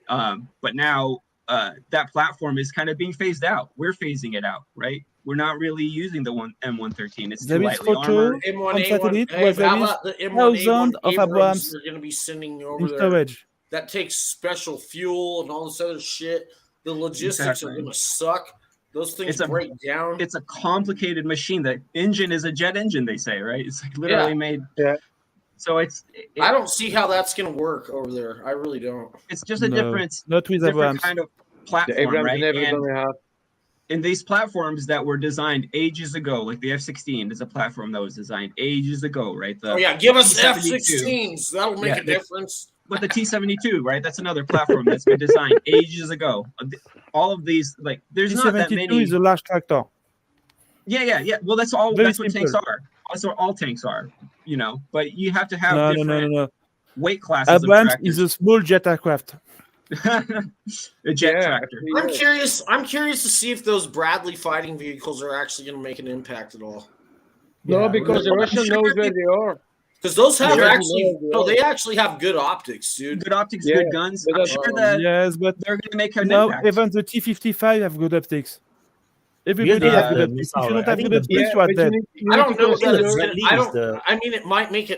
Speaker 3: But now that platform is kind of being phased out. We're phasing it out, right? We're not really using the M113. It's too lightly armored.
Speaker 1: M1A1.
Speaker 7: where there
Speaker 1: How
Speaker 7: is
Speaker 1: about the M1A1
Speaker 7: thousands of
Speaker 1: Abrams
Speaker 7: Abrams
Speaker 1: you're going to be sending over
Speaker 7: in
Speaker 1: there?
Speaker 7: storage.
Speaker 1: That takes special fuel and all this other shit. The logistics are going to suck. Those things break down.
Speaker 3: It's a complicated machine. The engine is a jet engine, they say, right? It's like literally made.
Speaker 20: Yeah.
Speaker 3: So
Speaker 1: I don't see how that's going to work over there. I really don't.
Speaker 3: It's just a different
Speaker 7: Abrams.
Speaker 3: kind of platform,
Speaker 20: Abrams
Speaker 3: right?
Speaker 20: never
Speaker 3: And
Speaker 20: gonna have.
Speaker 3: in these platforms that were designed ages ago, like the F-16 is a platform that was designed ages ago, right?
Speaker 1: Give us
Speaker 3: T-72.
Speaker 1: F-16s. That'll make a difference.
Speaker 3: But the T-72, right? That's another platform that's been designed ages ago. All of these, like, there's not that
Speaker 7: T-72
Speaker 3: many.
Speaker 7: is a large tractor.
Speaker 3: Yeah. Well, that's all.
Speaker 7: Very
Speaker 3: That's what tanks
Speaker 7: simple.
Speaker 3: are. That's what all tanks are, But you have to have
Speaker 7: No.
Speaker 3: weight classes
Speaker 7: Abrams
Speaker 3: of
Speaker 7: is a small jet aircraft.
Speaker 3: a jet tractor.
Speaker 1: I'm curious to see if those Bradley fighting vehicles are actually going to make an impact at all.
Speaker 20: No, because the Russian knows where they are.
Speaker 1: Because those have
Speaker 20: they
Speaker 1: actually have good optics, dude.
Speaker 3: Good optics, good guns. I'm sure that
Speaker 7: but
Speaker 3: they're going to make an
Speaker 7: now
Speaker 3: impact.
Speaker 7: even the T-55 have good optics. Everybody has good optics. If you don't have good optics, you are dead.
Speaker 1: I don't know that it's gonna, I mean, it might make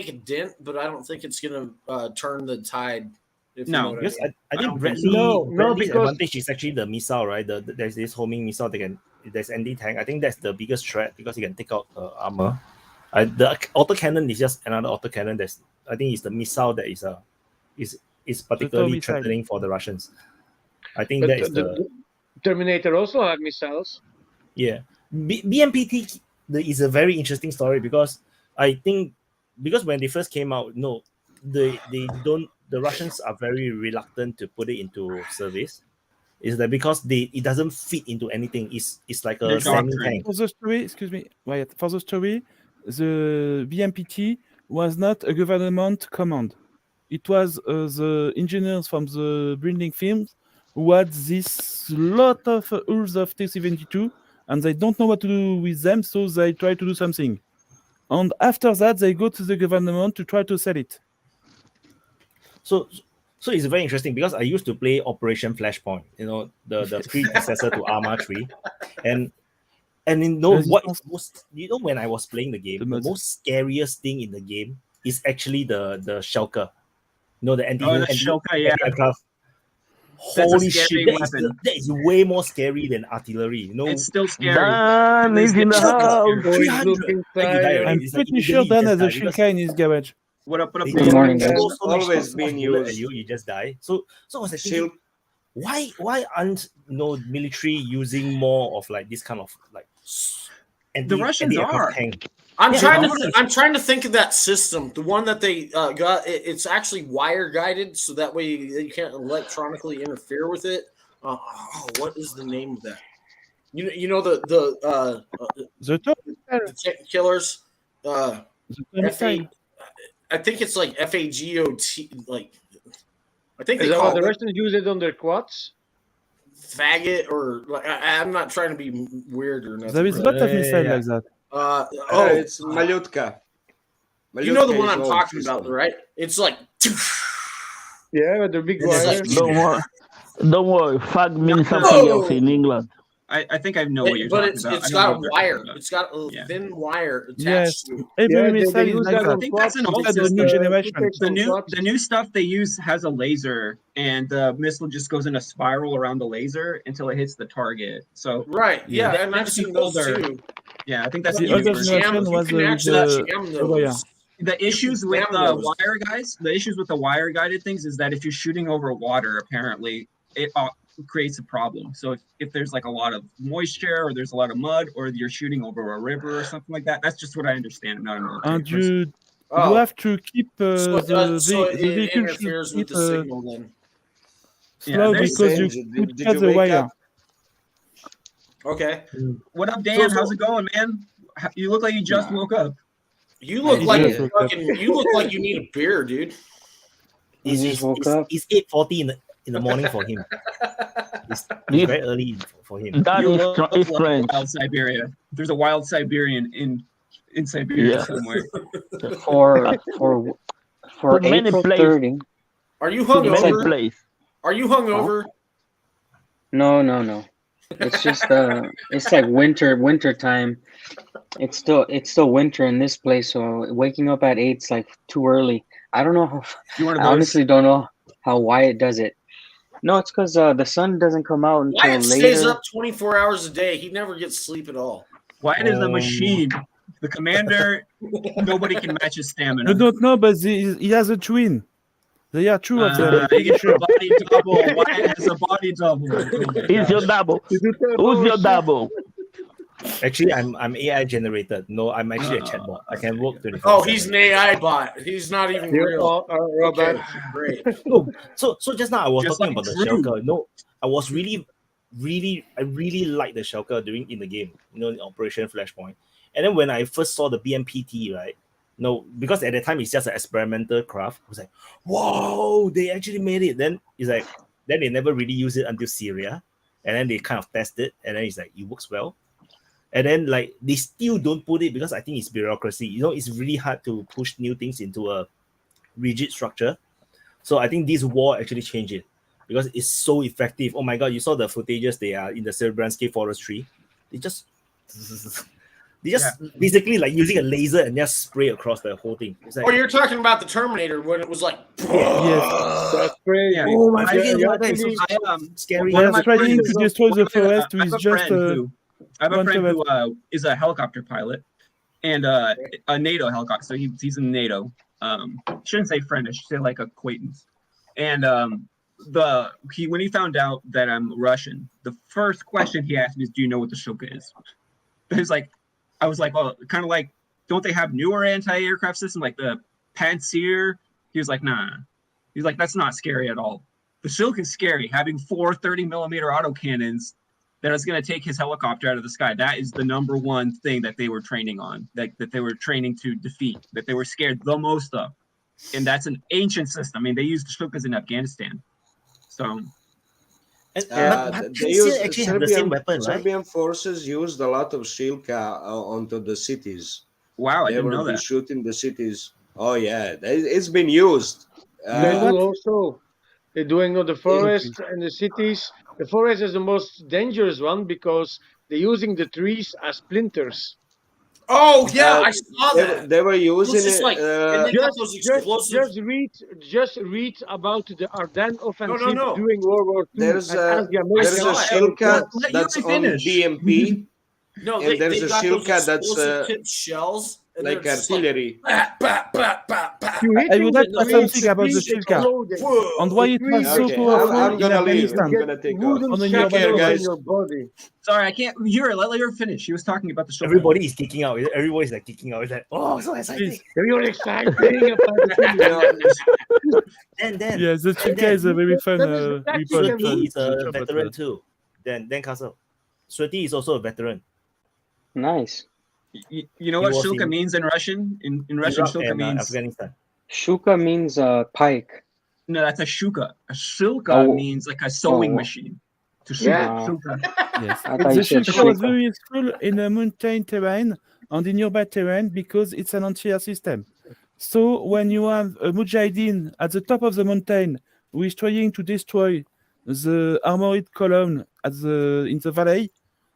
Speaker 1: a dent, but I don't think it's going to turn the tide.
Speaker 3: No,
Speaker 2: because I think
Speaker 1: Bradley's
Speaker 2: Bradley's advantage is actually the missile, right? There's this homing missile. There's anti-tank. I think that's the biggest threat because you can take out armor. The autocannon is just another autocannon. I think it's the missile that is particularly threatening for the Russians. I think that is the
Speaker 20: Terminator also have missiles.
Speaker 2: Yeah, BMPT is a very interesting story because I think when they first came out, they don't. The Russians are very reluctant to put it into service. is that because it doesn't fit into anything. It's like a
Speaker 3: Their
Speaker 2: semi
Speaker 3: doctrine.
Speaker 2: tank.
Speaker 7: For the story, excuse me, Wyatt, for the story, the BMPT was not a government command. It was the engineers from the building firms who had this lot of rules of T-72, and they don't know what to do with them, so they try to do something. And after that, they go to the government to try to sell it.
Speaker 2: So it's very interesting because I used to play Operation Flashpoint, you know, the predecessor to Arma 3, and you know what is most, you know, when I was playing the game, the most scariest thing in the game is actually the Shellker. You know, the anti-aircraft. Holy shit, that is way more scary than artillery. You know,
Speaker 3: it's still scary.
Speaker 10: Dan is in the house.
Speaker 2: 300.
Speaker 7: I'm pretty sure Dan has a shuriken in his garage.
Speaker 3: What up,
Speaker 2: Good
Speaker 17: morning,
Speaker 2: guys.
Speaker 17: Always been used.
Speaker 2: You just die. So I was thinking, why aren't military using more of like this kind of like
Speaker 3: the Russians are.
Speaker 2: Tank?
Speaker 1: I'm trying to think of that system. The one that they got. It's actually wire guided, so that way you can't electronically interfere with it. What is the name of that? You know the tank killers. F8. I think it's like FAGOT. Like I think
Speaker 20: is
Speaker 1: they
Speaker 20: that
Speaker 1: call
Speaker 20: what the
Speaker 1: it
Speaker 20: Russians use it on their quads.
Speaker 1: Faggot, or like I'm not trying to be weird or nothing.
Speaker 7: There is a lot of missiles like that.
Speaker 17: It's Malyutka.
Speaker 1: You know the one I'm talking about, right? It's like
Speaker 20: yeah, but they're big wire.
Speaker 13: Don't worry. Fag means something else in England.
Speaker 3: I think I know what you're
Speaker 1: but
Speaker 3: talking about.
Speaker 1: It's got a wire. It's got a thin wire attached to it.
Speaker 3: I think that's an old system. The new stuff they use has a laser, and the missile just goes in a spiral around the laser until it hits the target. So
Speaker 1: right, and I've seen those too.
Speaker 3: Yeah, I think that's
Speaker 7: the other generation was
Speaker 3: the issues with the wire guys. The issues with the wire guided things is that if you're shooting over water, apparently it creates a problem. So if there's like a lot of moisture or there's a lot of mud or you're shooting over a river or something like that, that's just what I understand. I'm not a military
Speaker 7: And
Speaker 3: person.
Speaker 7: you have to keep
Speaker 1: it
Speaker 7: vehicle
Speaker 1: interferes with the signal then.
Speaker 7: slow because you cut the wire.
Speaker 1: Okay.
Speaker 3: What up, Dan? How's it going, man? You look like you just woke up.
Speaker 1: You look like you look like you need a beer, dude.
Speaker 2: It's 8:40 in the morning for him. It's very early for him.
Speaker 13: That is strange.
Speaker 3: Wild Siberia. There's a wild Siberian in Siberia somewhere.
Speaker 15: For
Speaker 13: many
Speaker 15: April
Speaker 13: places.
Speaker 15: 30.
Speaker 1: Are you hungover? Are you hungover?
Speaker 15: No. It's just it's like winter time. It's still winter in this place, so waking up at 8's like too early. I don't know how. I honestly don't know how Wyatt does it. No, it's because the sun doesn't come out until
Speaker 1: Wyatt
Speaker 15: later.
Speaker 1: stays up 24 hours a day. He never gets sleep at all.
Speaker 3: Wyatt is a machine. The commander, nobody can match his stamina.
Speaker 7: I don't know, but he has a twin. They are two of them.
Speaker 3: He gets a body double. Wyatt has a body double.
Speaker 13: He's your double. Who's your double?
Speaker 2: Actually, I'm AI generated. No, I'm actually a chatbot. I can work 24/7.
Speaker 1: Oh, he's an AI bot. He's not even real. Okay, great.
Speaker 2: No, so just now I was
Speaker 1: Just
Speaker 2: talking
Speaker 1: like
Speaker 2: about the
Speaker 1: Drew.
Speaker 2: Shellker. No, I was really liked the Shellker in the game. In Operation Flashpoint. And then when I first saw the BMPT, right? No, because at the time it's just an experimental craft. I was like, whoa, they actually made it. Then it's like, then they never really use it until Syria, and then they kind of test it, and then it's like it works well. And then like they still don't put it because I think it's bureaucracy. It's really hard to push new things into a rigid structure. So I think this war actually changed it because it's so effective. Oh my god, you saw the footages they are in the Serbranski forestry. They just basically like using a laser and just spray across the whole thing. It's like,
Speaker 1: Oh, you're talking about the Terminator when it was like.
Speaker 7: Yes.
Speaker 20: That's crazy.
Speaker 2: Oh my god, that is so scary.
Speaker 7: They are trying to destroy the forest with just
Speaker 3: I have a friend who is a helicopter pilot and a NATO helicopter. So he's in NATO. Shouldn't say friend, I should say like acquaintance. And when he found out that I'm Russian, the first question he asked me is, "Do you know what the Shilka is?" I was like, well, kind of like, don't they have newer anti-aircraft systems like the Pantsir? He was like, nah. He's like, that's not scary at all. The Shilk is scary. Having 4 30mm autocannons that is going to take his helicopter out of the sky. That is the number one thing that they were training on, that they were training to defeat, that they were scared the most of. And that's an ancient system. I mean, they used the Shilkas in Afghanistan. So
Speaker 22: They use
Speaker 2: actually have the same weapon, right?
Speaker 17: Serbian forces used a lot of Shilka onto the cities.
Speaker 3: Wow, I
Speaker 17: they
Speaker 3: didn't
Speaker 17: will
Speaker 3: know
Speaker 17: be
Speaker 3: that.
Speaker 17: shooting the cities. Oh yeah, it's been used.
Speaker 20: They do also. They're doing on the forest and the cities. The forest is the most dangerous one because they're using the trees as splinters.
Speaker 1: Oh yeah, I saw that.
Speaker 17: They were using
Speaker 1: just
Speaker 17: it.
Speaker 1: like, and they got those explosive.
Speaker 20: Just read about the Ardennes offensive
Speaker 1: no.
Speaker 20: during World War II.
Speaker 17: There's a Shilka that's on BMP.
Speaker 1: No,
Speaker 17: and there's
Speaker 1: they
Speaker 17: a
Speaker 1: got those
Speaker 17: Shilka that's
Speaker 1: explosive tipped shells. And
Speaker 17: like
Speaker 1: they're just
Speaker 17: artillery.
Speaker 1: Like, bah, bah, bah, bah, bah.
Speaker 7: I would like to say something about the Shilka and why it was so powerful
Speaker 17: I'm
Speaker 7: in
Speaker 17: gonna leave.
Speaker 7: Afghanistan.
Speaker 17: I'm gonna take off.
Speaker 7: On the
Speaker 17: Take care, guys.
Speaker 3: Sorry, I can't. Let her finish. She was talking about the Shilka.
Speaker 2: Everybody is kicking out. Everybody is like kicking out. It's like, oh, so exciting.
Speaker 20: Everyone excited.
Speaker 2: Then
Speaker 7: Yes, the Shilka is a very fun weapon.
Speaker 2: SWERTY is a veteran too. Then Castle. SWERTY is also a veteran.
Speaker 15: Nice.
Speaker 3: You know what Shilka means in Russian? In Russian, Shilka means
Speaker 2: Afghanistan.
Speaker 15: Shuka means pike.
Speaker 3: No, that's a shuka. A shilka means like a sewing machine. To shoot. Shilka.
Speaker 7: Yes. The Shilka was very useful in a mountain terrain and in urban terrain because it's an anti-air system. So when you have a mujahideen at the top of the mountain who is trying to destroy the armored column in the valley,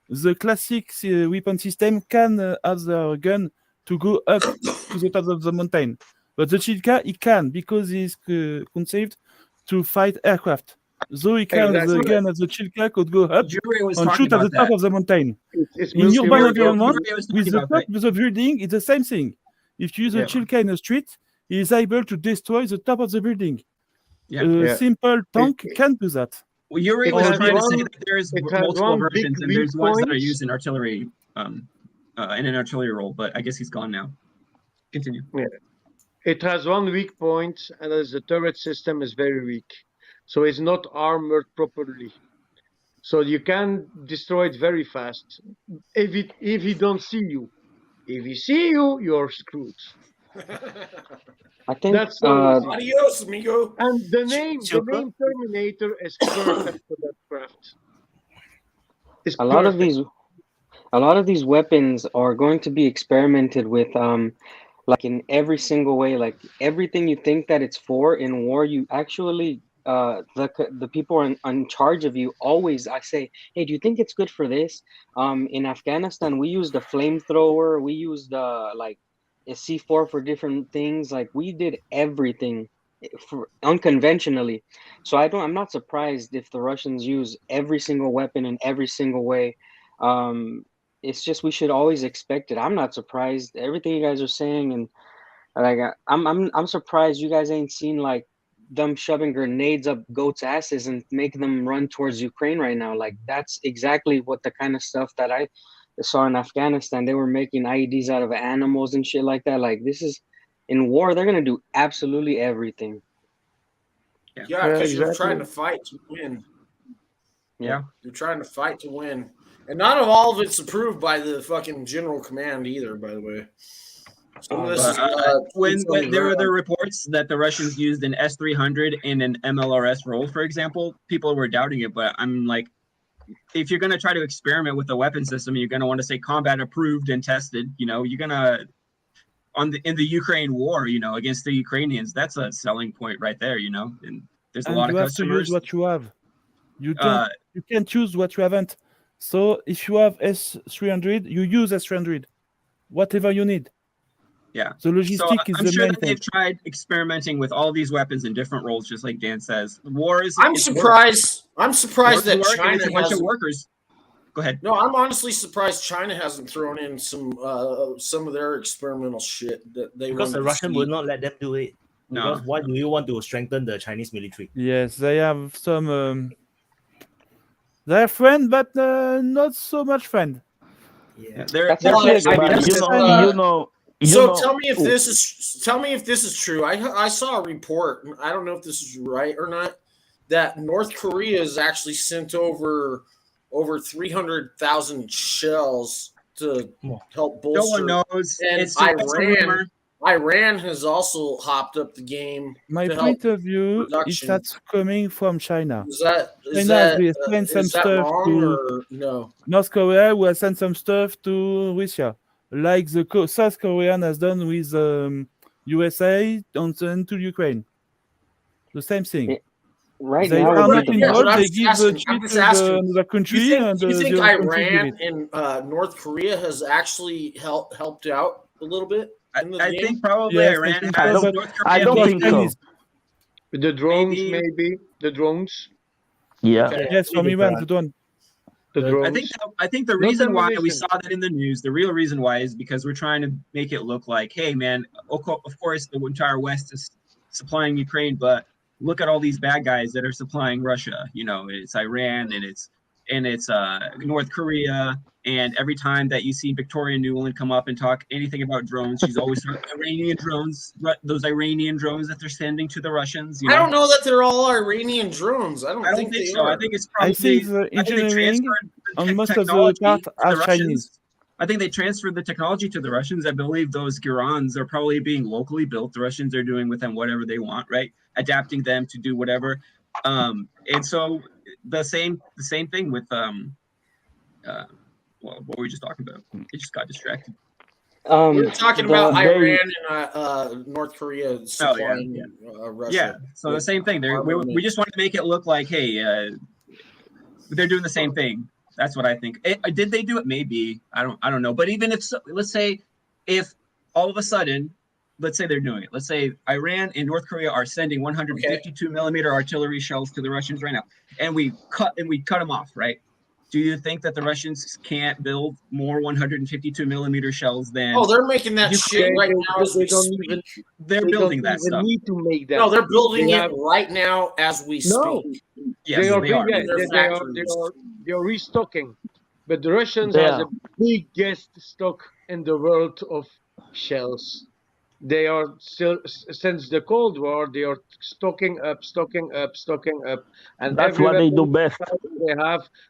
Speaker 7: the classic weapon system can have their gun to go up to the top of the mountain. But the Shilka, it can, because it's conceived to fight aircraft. So it can, the gun of the Shilka could go up and shoot at the top of the mountain. In urban environment, with the top of the building, it's the same thing. If you use a Shilka in the street, it is able to destroy the top of the building. A simple tank can do that.
Speaker 3: Well, Yuri was trying to say that there's multiple versions, and there's ones that are used in artillery, in an artillery role. But I guess he's gone now. Continue.
Speaker 20: Yeah. It has one weak point, and that is the turret system is very weak, so it's not armored properly. So you can destroy it very fast if he don't see you. If he see you, you're screwed.
Speaker 15: I think
Speaker 20: that's
Speaker 1: adios, amigo.
Speaker 20: And the name Terminator is perfect for that craft.
Speaker 15: A lot of these weapons are going to be experimented with, like in every single way. Like everything you think that it's for in war, you actually the people in charge of you always. I say, hey, do you think it's good for this? In Afghanistan, we used a flamethrower. We used like a C4 for different things. Like we did everything for unconventionally. So I'm not surprised if the Russians use every single weapon in every single way. It's just we should always expect it. I'm not surprised. Everything you guys are saying, and like I'm surprised you guys ain't seen like them shoving grenades up goats' asses and making them run towards Ukraine right now. Like that's exactly what the kind of stuff that I saw in Afghanistan. They were making IEDs out of animals and shit like that. Like this is in war, they're gonna do absolutely everything.
Speaker 1: Yeah, because you're trying to fight to win.
Speaker 3: Yeah,
Speaker 1: you're trying to fight to win, and not all of it's approved by the fucking general command either. By the way, some of this is,
Speaker 3: when there were the reports that the Russians used an S-300 in an MLRS role, for example, people were doubting it. But I'm like, if you're going to try to experiment with a weapon system, you're going to want to say combat approved and tested. You know, you're going to in the Ukraine war, you know, against the Ukrainians. That's a selling point right there. You know, and there's a lot of customers.
Speaker 7: You have to use what you have. You can't choose what you haven't. So if you have S-300, you use S-300, whatever you need.
Speaker 3: Yeah.
Speaker 7: So logistic is
Speaker 3: I'm
Speaker 7: the
Speaker 3: sure
Speaker 7: main
Speaker 3: that they've tried experimenting with all these weapons in different roles, just like Dan says. War is.
Speaker 1: I'm surprised that China
Speaker 3: has a bunch of workers. Go ahead.
Speaker 1: No, I'm honestly surprised China hasn't thrown in some of their experimental shit that they
Speaker 2: because the Russian will not let them do it.
Speaker 3: No.
Speaker 2: Because why do you want to strengthen the Chinese military?
Speaker 7: Yes, they have some. They're friend, but not so much friend.
Speaker 1: Yeah, tell me if this is true. I saw a report, and I don't know if this is right or not, that North Korea has actually sent over 300,000 shells to help
Speaker 3: No
Speaker 1: bolster.
Speaker 3: one knows.
Speaker 1: And
Speaker 3: It's a rumor.
Speaker 1: Iran has also hopped up the game.
Speaker 7: My
Speaker 1: to
Speaker 7: point
Speaker 1: help
Speaker 7: of view is
Speaker 1: production.
Speaker 7: that's coming from China.
Speaker 1: Is that
Speaker 7: China will send some stuff
Speaker 1: wrong
Speaker 7: to
Speaker 1: or no?
Speaker 7: North Korea will send some stuff to Russia, like the South Korean has done with USA and to Ukraine. The same thing.
Speaker 15: Right
Speaker 7: They
Speaker 15: now,
Speaker 7: are
Speaker 15: would
Speaker 7: not
Speaker 15: be the
Speaker 7: involved.
Speaker 15: best.
Speaker 7: They give the cheap to the country, and
Speaker 1: Do you think
Speaker 7: the other country give
Speaker 1: Iran
Speaker 7: it.
Speaker 1: and North Korea has actually helped out a little bit in the
Speaker 3: I
Speaker 1: game?
Speaker 3: think probably
Speaker 7: Yes, I
Speaker 3: Iran
Speaker 7: think
Speaker 3: has.
Speaker 7: so, but
Speaker 3: North
Speaker 13: I
Speaker 3: Korea
Speaker 13: don't
Speaker 3: maybe.
Speaker 13: think so.
Speaker 20: The drones,
Speaker 3: Maybe.
Speaker 20: maybe the drones.
Speaker 13: Yeah.
Speaker 1: Okay.
Speaker 7: Yes, from Iran, the one.
Speaker 20: The drones.
Speaker 3: I think the
Speaker 20: Not
Speaker 3: reason why we
Speaker 20: ammunition.
Speaker 3: saw that in the news, the real reason why, is because we're trying to make it look like, hey man, of course the entire West is supplying Ukraine, but look at all these bad guys that are supplying Russia. You know, it's Iran and it's North Korea. And every time that you see Victoria Nuland come up and talk anything about drones, she's always talking Iranian drones, those Iranian drones that they're sending to the Russians. You know?
Speaker 1: I don't know that they're all Iranian drones. I don't think they
Speaker 3: so.
Speaker 1: are.
Speaker 3: I think it's
Speaker 7: I
Speaker 3: probably.
Speaker 7: think the
Speaker 3: I think they
Speaker 7: engineering
Speaker 3: transferred
Speaker 7: on
Speaker 3: the
Speaker 7: most of the
Speaker 3: technology
Speaker 7: part
Speaker 3: to
Speaker 7: are
Speaker 3: the
Speaker 7: Chinese.
Speaker 3: Russians. I think they transferred the technology to the Russians. I believe those Girons are probably being locally built. The Russians are doing with them whatever they want, right? Adapting them to do whatever. And so the same thing with well, what were we just talking about? It just got distracted.
Speaker 1: We're talking about Iran and North Korea supplying Russia.
Speaker 3: Yeah, so the same thing. We just want to make it look like, hey, they're doing the same thing. That's what I think. Did they do it? Maybe. I don't know. But even if let's say if all of a sudden, let's say they're doing it. Let's say Iran and North Korea are sending 152 millimeter artillery shells to the Russians right now, and we cut them off, right? Do you think that the Russians can't build more 152 millimeter shells than?
Speaker 1: Oh, they're making that shit right now as we
Speaker 20: don't
Speaker 1: speak.
Speaker 20: even.
Speaker 3: They're
Speaker 20: They
Speaker 3: building
Speaker 20: don't
Speaker 3: that
Speaker 20: even
Speaker 3: stuff.
Speaker 20: need to make that.
Speaker 1: No, they're building
Speaker 20: They
Speaker 1: it
Speaker 20: have-
Speaker 1: right now as we
Speaker 20: No.
Speaker 1: speak.
Speaker 3: Yes,
Speaker 20: they are.
Speaker 3: they are.
Speaker 20: Yeah,
Speaker 1: In their factories.
Speaker 20: they are restocking, but the Russians
Speaker 13: They
Speaker 20: has
Speaker 13: are.
Speaker 20: a biggest stock in the world of shells. They are still since the Cold War. They are stocking up, and
Speaker 13: That's
Speaker 20: every
Speaker 13: what they do
Speaker 20: weapon
Speaker 13: best.
Speaker 20: they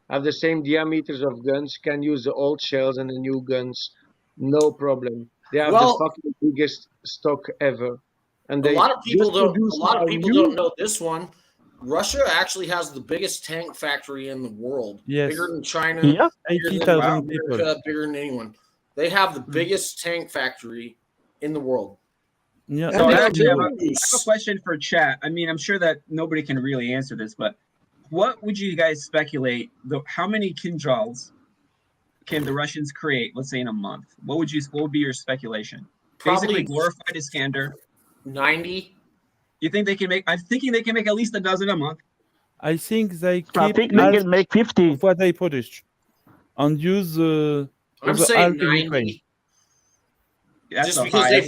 Speaker 20: have the same diameters of guns. Can use the old shells and the new guns, no problem. They have
Speaker 1: Well-
Speaker 20: the fucking biggest stock ever, and
Speaker 1: A
Speaker 20: they
Speaker 1: lot of people
Speaker 20: just
Speaker 1: don't. A
Speaker 20: produce
Speaker 1: lot of
Speaker 20: now
Speaker 1: people
Speaker 20: new-
Speaker 1: don't know this one. Russia actually has the biggest tank factory in the world.
Speaker 7: Yes.
Speaker 1: Bigger than China.
Speaker 13: Yeah.
Speaker 1: Bigger than
Speaker 7: 80,000 people.
Speaker 1: America. Bigger than anyone. They have the biggest tank factory in the world.
Speaker 7: Yeah.
Speaker 3: So
Speaker 1: And
Speaker 3: I
Speaker 1: they
Speaker 3: actually have
Speaker 1: produce-
Speaker 3: a question for chat. I mean, I'm sure that nobody can really answer this, but what would you guys speculate? How many Kinzhals can the Russians create? Let's say in a month. What would be your speculation?
Speaker 1: Probably
Speaker 3: Basically, glorified Iskander.
Speaker 1: 90.
Speaker 3: You think they can make? I'm thinking they can make at least a dozen a month.
Speaker 7: I think they
Speaker 13: I
Speaker 7: keep
Speaker 13: think they
Speaker 7: half
Speaker 13: can make 50.
Speaker 7: of what they produce and use
Speaker 1: I'm
Speaker 7: the
Speaker 1: saying
Speaker 7: half in
Speaker 1: 90.
Speaker 7: Ukraine.
Speaker 3: That's
Speaker 1: Just
Speaker 3: a
Speaker 1: because
Speaker 3: high.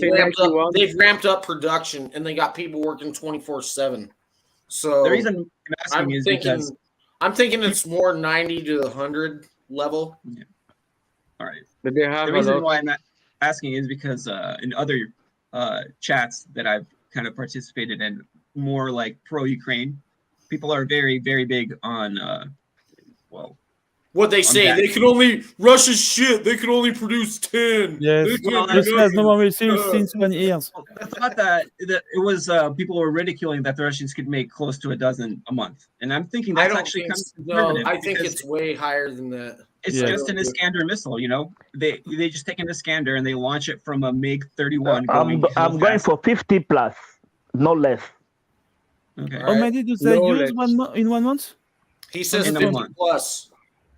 Speaker 1: they've ramped up production and they got people working 24/7. So
Speaker 3: The reason I'm asking is because
Speaker 1: I'm thinking it's more 90 to 100 level.
Speaker 3: all right.
Speaker 20: But they have
Speaker 3: The
Speaker 20: a
Speaker 3: reason
Speaker 20: lot.
Speaker 3: why I'm asking is because in other chats that I've kind of participated in, more like pro-Ukraine, people are very, very big on
Speaker 1: What they say,
Speaker 3: that.
Speaker 1: they can only Russia's shit. They can only produce 10.
Speaker 7: Yes.
Speaker 1: They can't do
Speaker 7: Russia has no
Speaker 1: nothing.
Speaker 7: more missiles since 1 year.
Speaker 3: I thought that it was people were ridiculing that the Russians could make close to a dozen a month, and I'm thinking
Speaker 1: I
Speaker 3: that's
Speaker 1: don't
Speaker 3: actually
Speaker 1: think
Speaker 3: kind of
Speaker 1: no.
Speaker 3: conservative
Speaker 1: I think
Speaker 3: because
Speaker 1: it's way higher than that.
Speaker 3: it's
Speaker 7: Yeah.
Speaker 3: just an Iskander missile. You know, they just take an Iskander and they launch it from a MiG-31 going.
Speaker 13: I'm going for 50 plus, no less.
Speaker 3: Okay.
Speaker 7: How many do they
Speaker 20: No,
Speaker 7: use
Speaker 20: let's-
Speaker 7: in 1 month?
Speaker 1: He says
Speaker 3: In a
Speaker 1: 50
Speaker 3: month.
Speaker 1: plus.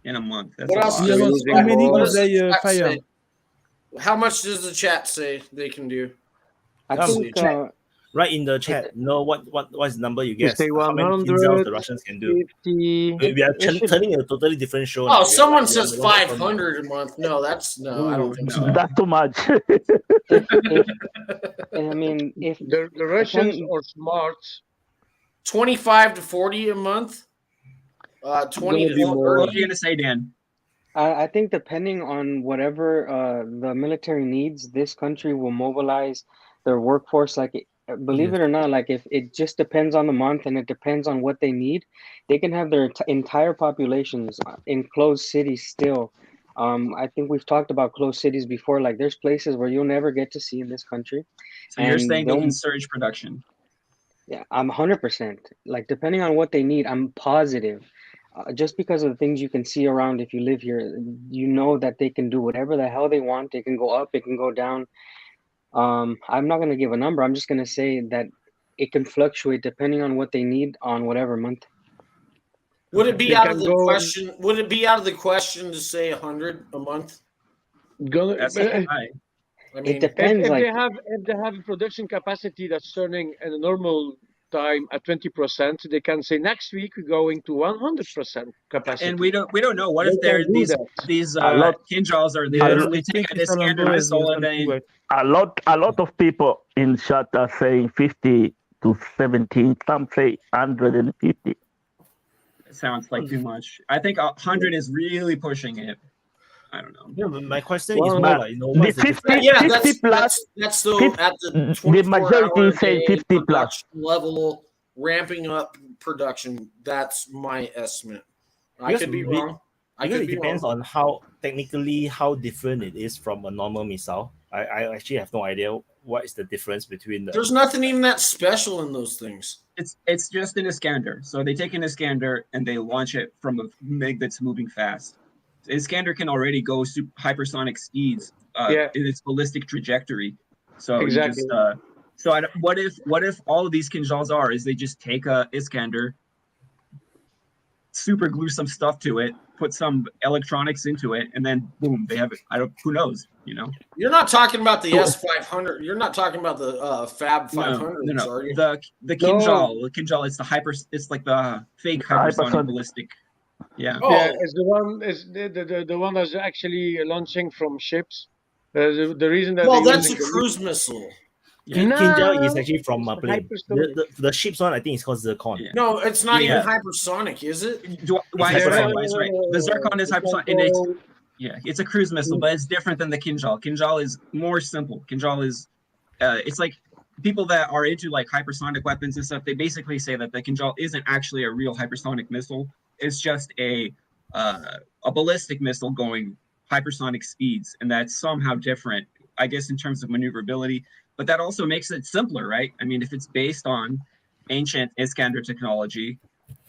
Speaker 3: In a month. That's
Speaker 1: What
Speaker 3: a
Speaker 1: else?
Speaker 3: lot.
Speaker 7: In a month.
Speaker 20: using
Speaker 7: How many
Speaker 20: more.
Speaker 7: do
Speaker 1: What does
Speaker 7: they
Speaker 1: the chat
Speaker 7: fire?
Speaker 1: say? How much does the chat say they can do?
Speaker 15: I
Speaker 2: Come,
Speaker 15: think
Speaker 2: chat. Right in the chat, know what's the number you guess?
Speaker 20: say
Speaker 2: How many
Speaker 20: 100,
Speaker 2: Kinzhals the Russians can do?
Speaker 20: 50.
Speaker 2: We are
Speaker 15: It should-
Speaker 2: turning a totally different show.
Speaker 1: Oh,
Speaker 2: now. We are
Speaker 1: someone
Speaker 2: like- we are
Speaker 1: says
Speaker 2: no longer from-
Speaker 1: 500 a month. No, that's no. I don't think
Speaker 3: no.
Speaker 1: so.
Speaker 13: That's too much.
Speaker 15: and I mean, if
Speaker 20: The Russians
Speaker 15: Depend-
Speaker 20: are smart.
Speaker 1: 25 to 40 a month. 20
Speaker 20: Gonna be
Speaker 1: to
Speaker 20: more.
Speaker 3: What are
Speaker 1: 30.
Speaker 3: you gonna say, Dan?
Speaker 15: I think depending on whatever the military needs, this country will mobilize their workforce like believe it or not, like if it just depends on the month and it depends on what they need, they can have their entire populations in closed cities still. I think we've talked about closed cities before. Like there's places where you'll never get to see in this country.
Speaker 3: So you're
Speaker 15: and
Speaker 3: saying they
Speaker 15: they'll-
Speaker 3: can surge production?
Speaker 15: Yeah, I'm 100%. Like depending on what they need, I'm positive. Just because of the things you can see around, if you live here, you know that they can do whatever the hell they want. They can go up, it can go down. I'm not going to give a number. I'm just going to say that it can fluctuate depending on what they need on whatever month.
Speaker 1: Would it be
Speaker 20: They
Speaker 1: out
Speaker 20: can
Speaker 1: of the
Speaker 20: go-
Speaker 1: question? Would it be out of the question to say 100 a month?
Speaker 3: That's high.
Speaker 1: I mean,
Speaker 15: It depends.
Speaker 20: if
Speaker 15: Like
Speaker 20: they have a production capacity that's turning in a normal time at 20%, they can say next week we're going to 100% capacity.
Speaker 3: And we don't know. What
Speaker 20: They
Speaker 3: if they're
Speaker 20: can do that.
Speaker 3: these
Speaker 13: A lot-
Speaker 3: Kinzhals are they
Speaker 13: Yeah,
Speaker 3: literally
Speaker 13: I think
Speaker 3: take an
Speaker 13: Mr.
Speaker 3: Iskander
Speaker 13: Lambo has
Speaker 3: missile and
Speaker 13: something
Speaker 3: then
Speaker 13: right.
Speaker 3: Oh.
Speaker 13: A lot of people in chat are saying 50 to 17. Some say 150.
Speaker 3: it sounds like too much. I think 100 is really pushing it. I don't know.
Speaker 2: Yeah, but my question
Speaker 13: Well,
Speaker 2: is more
Speaker 13: but
Speaker 2: like,
Speaker 13: the
Speaker 2: what's the
Speaker 13: 50
Speaker 2: difference?
Speaker 1: yeah,
Speaker 13: 50 plus,
Speaker 1: that's the
Speaker 13: 50
Speaker 1: at the
Speaker 13: the
Speaker 1: 24
Speaker 13: majority
Speaker 1: hour
Speaker 13: say
Speaker 1: day
Speaker 13: 50 plus.
Speaker 1: production level, ramping up production. That's my estimate. I
Speaker 2: Because
Speaker 1: could be
Speaker 2: we-
Speaker 1: wrong. I
Speaker 2: Because
Speaker 1: could
Speaker 2: it
Speaker 1: be
Speaker 2: depends
Speaker 1: wrong.
Speaker 2: on how technically how different it is from a normal missile. I actually have no idea what is the difference between the.
Speaker 1: There's nothing even that special in those things.
Speaker 3: It's just an Iskander. So they take an Iskander and they launch it from a MiG that's moving fast. Iskander can already go hypersonic speeds in its ballistic trajectory. So
Speaker 20: Exactly.
Speaker 3: you just what if all of these Kinzhals is they just take a Iskander, super glue some stuff to it, put some electronics into it, and then boom, they have it. Who knows, you know?
Speaker 1: You're not talking about the S500. You're not talking about the Fab 500s,
Speaker 3: No.
Speaker 1: are you?
Speaker 3: The Kinzhal, it's it's like the fake hypersonic ballistic. Yeah.
Speaker 20: Yeah, it's the one is the one that's actually launching from ships. The reason that
Speaker 1: Well,
Speaker 20: they're
Speaker 1: that's a
Speaker 20: using the
Speaker 1: cruise missile.
Speaker 2: Kinzhal is actually from a plane.
Speaker 20: hypersonic.
Speaker 2: The ship's one, I think, is called Zircon.
Speaker 1: No, it's not
Speaker 3: Yeah.
Speaker 1: even hypersonic, is it?
Speaker 3: Why is
Speaker 2: hypersonic.
Speaker 3: right? Why is right? The Zircon is hypersonic, and it's a cruise missile, but it's different than the Kinzhal. Kinzhal is more simple. Kinzhal is, it's like people that are into like hypersonic weapons and stuff. They basically say that the Kinzhal isn't actually a real hypersonic missile. It's just a ballistic missile going hypersonic speeds, and that's somehow different, I guess, in terms of maneuverability. But that also makes it simpler, right? I mean, if it's based on ancient Iskander technology,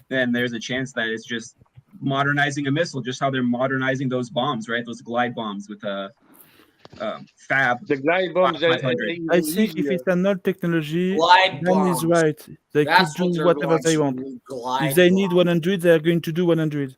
Speaker 3: then there's a chance that it's just modernizing a missile, just how they're modernizing those bombs, right? Those glide bombs with a Fab.
Speaker 20: The glide bombs.
Speaker 3: 500.
Speaker 7: I think if it's an old technology,
Speaker 1: Glide
Speaker 7: Dan is
Speaker 1: bombs.
Speaker 7: right. They
Speaker 1: That's
Speaker 7: could
Speaker 1: what
Speaker 7: do
Speaker 1: they're
Speaker 7: whatever they want.
Speaker 1: launching, glide
Speaker 7: If they need
Speaker 1: bombs.
Speaker 7: 100, they are going to do 100.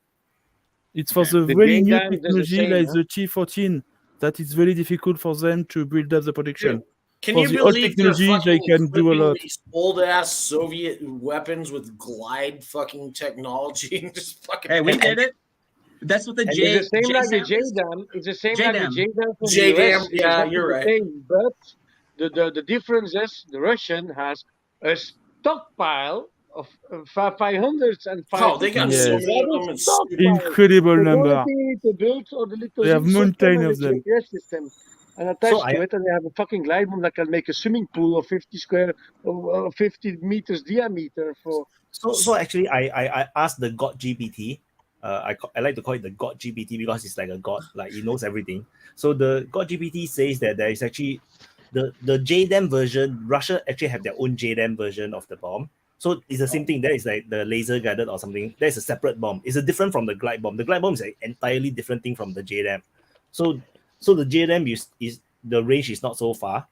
Speaker 7: It's for the
Speaker 20: The
Speaker 7: very new
Speaker 20: JDAM does the
Speaker 7: technology
Speaker 20: same,
Speaker 7: like
Speaker 20: huh?
Speaker 7: the T14 that it's very difficult for them to build up the production.
Speaker 1: Can
Speaker 7: For
Speaker 1: you
Speaker 7: the old
Speaker 1: believe they're
Speaker 7: technology, they
Speaker 1: fucking
Speaker 7: can do a
Speaker 1: equipping
Speaker 7: lot.
Speaker 1: these old ass Soviet weapons with glide fucking technology and just fucking?
Speaker 3: Hey, we did it. That's what the
Speaker 20: And
Speaker 3: J.
Speaker 20: it's the same like the
Speaker 3: JSAM is.
Speaker 20: JDAM. It's the same like the
Speaker 3: JDAM.
Speaker 20: JDAM from the
Speaker 1: JDAM,
Speaker 20: US. It's
Speaker 1: yeah,
Speaker 20: exactly
Speaker 1: you're
Speaker 20: the
Speaker 1: right.
Speaker 20: same, but the difference is the Russian has a stockpile of 500s and 550s.
Speaker 1: Oh, they got so
Speaker 7: Yes.
Speaker 1: many of them. It's
Speaker 20: Stockpile.
Speaker 7: Incredible
Speaker 20: The
Speaker 7: number.
Speaker 20: only thing you need to build or the little
Speaker 7: They have
Speaker 20: system
Speaker 7: mountain
Speaker 20: and
Speaker 7: of
Speaker 20: the
Speaker 7: them.
Speaker 20: GPS system. And attached to it, and they have a fucking glide bomb that can make a swimming pool of 50 meters diameter for.
Speaker 2: So actually, I asked the God GPT. I like to call it the God GPT because it's like a god, like he knows everything. So the God GPT says that there is actually the JDAM version. Russia actually have their own JDAM version of the bomb. So it's the same thing. That is like the laser guided or something. That is a separate bomb. It's a different from the glide bomb. The glide bomb is an entirely different thing from the JDAM. So the JDAM is the range is not so far.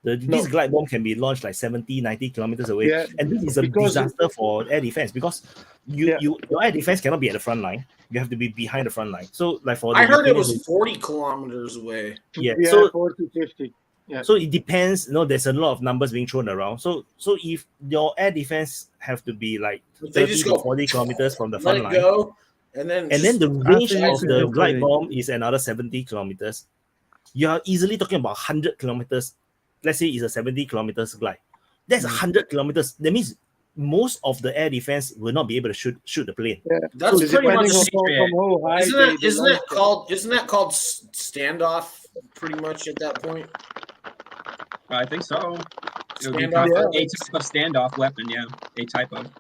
Speaker 2: This glide bomb can be launched like 70, 90 kilometers away.
Speaker 20: Yeah,
Speaker 2: and this is a disaster for air defense because your air defense cannot be at the front line. You have to be behind the front line. So like for
Speaker 1: I heard it was 40 kilometers away.
Speaker 2: Yeah,
Speaker 20: Yeah,
Speaker 2: so
Speaker 20: 40, 50. Yeah.
Speaker 2: so it depends. There's a lot of numbers being thrown around. So if your air defense have to be like
Speaker 1: They
Speaker 2: 30
Speaker 1: just
Speaker 2: to
Speaker 1: go
Speaker 2: 40 kilometers from the
Speaker 1: let
Speaker 2: front
Speaker 1: it
Speaker 2: line,
Speaker 1: go, and then
Speaker 2: the range
Speaker 7: After you
Speaker 2: of
Speaker 7: should
Speaker 2: the
Speaker 7: get
Speaker 2: glide
Speaker 7: ready.
Speaker 2: bomb is another 70 kilometers. You are easily talking about 100 kilometers. Let's say it's a 70 kilometers glide. That's 100 kilometers. That means most of the air defense will not be able to shoot the plane.
Speaker 20: Yeah.
Speaker 1: That's
Speaker 20: So
Speaker 1: pretty much.
Speaker 20: depending on how high
Speaker 1: Isn't that called standoff? Pretty much at that point.
Speaker 3: I think so. It would be
Speaker 1: Standoff
Speaker 3: a
Speaker 1: weapons.
Speaker 3: type of standoff weapon, yeah. A type of.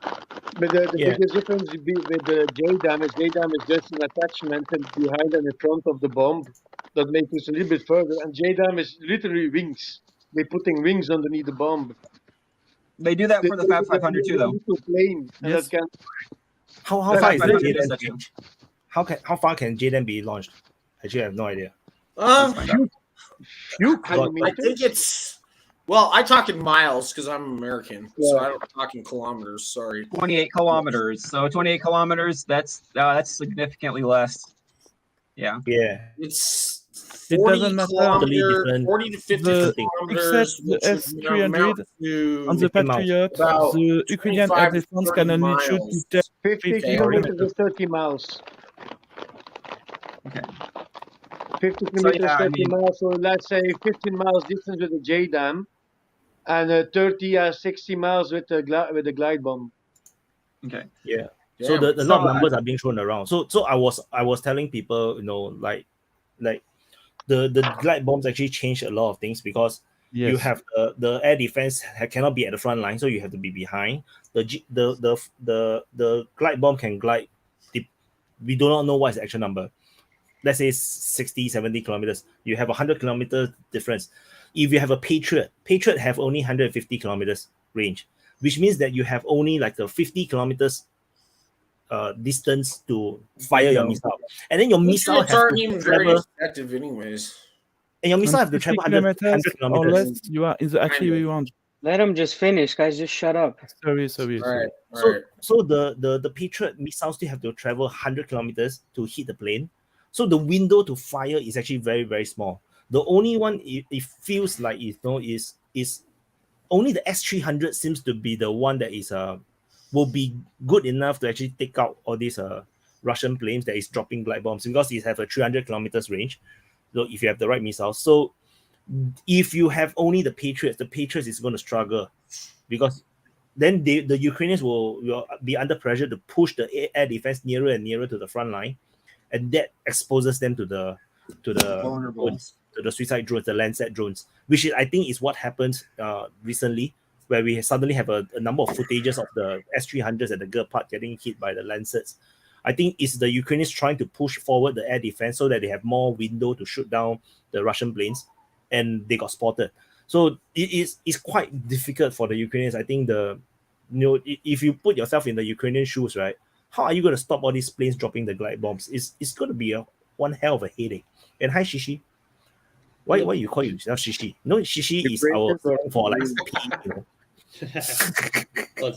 Speaker 20: But the biggest difference with the JDAM is just an attachment and behind and in front of the bomb that makes it a little bit further. And JDAM is literally wings. They're putting wings underneath the bomb.
Speaker 3: They do that for the Fab 500 too, though.
Speaker 20: Plane, and that can.
Speaker 2: How
Speaker 3: The
Speaker 2: far
Speaker 3: Fab
Speaker 2: is the
Speaker 3: 500 is
Speaker 2: JDAM
Speaker 3: such a-
Speaker 2: range? How far can JDAM be launched? Actually, I have no idea.
Speaker 20: Few
Speaker 1: I think it's well. I talk in miles because I'm American, so I don't talk in kilometers. Sorry.
Speaker 3: 28 kilometers. So 28 kilometers. That's significantly less. Yeah.
Speaker 2: Yeah.
Speaker 1: It's
Speaker 7: It
Speaker 1: 40
Speaker 7: doesn't matter.
Speaker 1: kilometers, 40 to 50 kilometers,
Speaker 7: Except the
Speaker 1: which would amount
Speaker 7: S-300
Speaker 1: to
Speaker 7: on the Patriot,
Speaker 1: about
Speaker 7: the Ukrainian
Speaker 1: 25
Speaker 7: air
Speaker 1: to
Speaker 7: defense
Speaker 1: 30
Speaker 7: can only shoot
Speaker 1: miles.
Speaker 7: to
Speaker 20: 50
Speaker 7: 50
Speaker 20: kilometers is 30 miles.
Speaker 3: Okay.
Speaker 20: 50
Speaker 3: So,
Speaker 20: kilometers,
Speaker 3: yeah, I
Speaker 20: 30
Speaker 3: mean-
Speaker 20: miles. So let's say 15 miles distance with the JDAM, and 30 60 miles with the glide bomb.
Speaker 3: Okay.
Speaker 2: Yeah. So
Speaker 1: Damn.
Speaker 2: the lot of
Speaker 3: So,
Speaker 2: numbers are being thrown around. So I was telling people, like the glide bombs actually changed a lot of things because you
Speaker 7: Yes.
Speaker 2: have the air defense cannot be at the front line, so you have to be behind. The glide bomb can glide. We do not know what is the actual number. Let's say 60, 70 kilometers. You have 100 kilometers difference. If you have a Patriot have only 150 kilometers range, which means that you have only like a 50 kilometers distance to fire your missile, and then your missile
Speaker 1: Patriots
Speaker 2: has
Speaker 1: aren't
Speaker 2: to
Speaker 1: even very
Speaker 2: travel,
Speaker 1: effective, anyways.
Speaker 2: and your missile
Speaker 7: On
Speaker 2: have to
Speaker 7: 50
Speaker 2: travel 100
Speaker 7: kilometers or
Speaker 2: kilometers.
Speaker 7: less, you are in the artillery range.
Speaker 15: Let him just finish, guys. Just shut up.
Speaker 7: Sorry.
Speaker 1: Right.
Speaker 2: So the Patriot missiles still have to travel 100 kilometers to hit the plane. So the window to fire is actually very, very small. The only one it feels like is only the S-300 seems to be the one that is will be good enough to actually take out all these Russian planes that is dropping glide bombs because it have a 300 kilometers range. So if you have the right missiles, so if you have only the Patriots is going to struggle because then the Ukrainians will be under pressure to push the air defense nearer and nearer to the front line, and that exposes them to the
Speaker 3: Vulnerable.
Speaker 2: to the suicide drones, the Lancet drones, which I think is what happened recently, where we suddenly have a number of footages of the S-300s at the Gepard getting hit by the Lancets. I think it's the Ukrainians trying to push forward the air defense so that they have more window to shoot down the Russian planes, and they got spotted. So it's quite difficult for the Ukrainians. I think if you put yourself in the Ukrainian shoes, right, how are you going to stop all these planes dropping the glide bombs? It's going to be one hell of a headache. And hi, Shishi. Why you call yourself Shishi? No, Shishi is our slang for like P,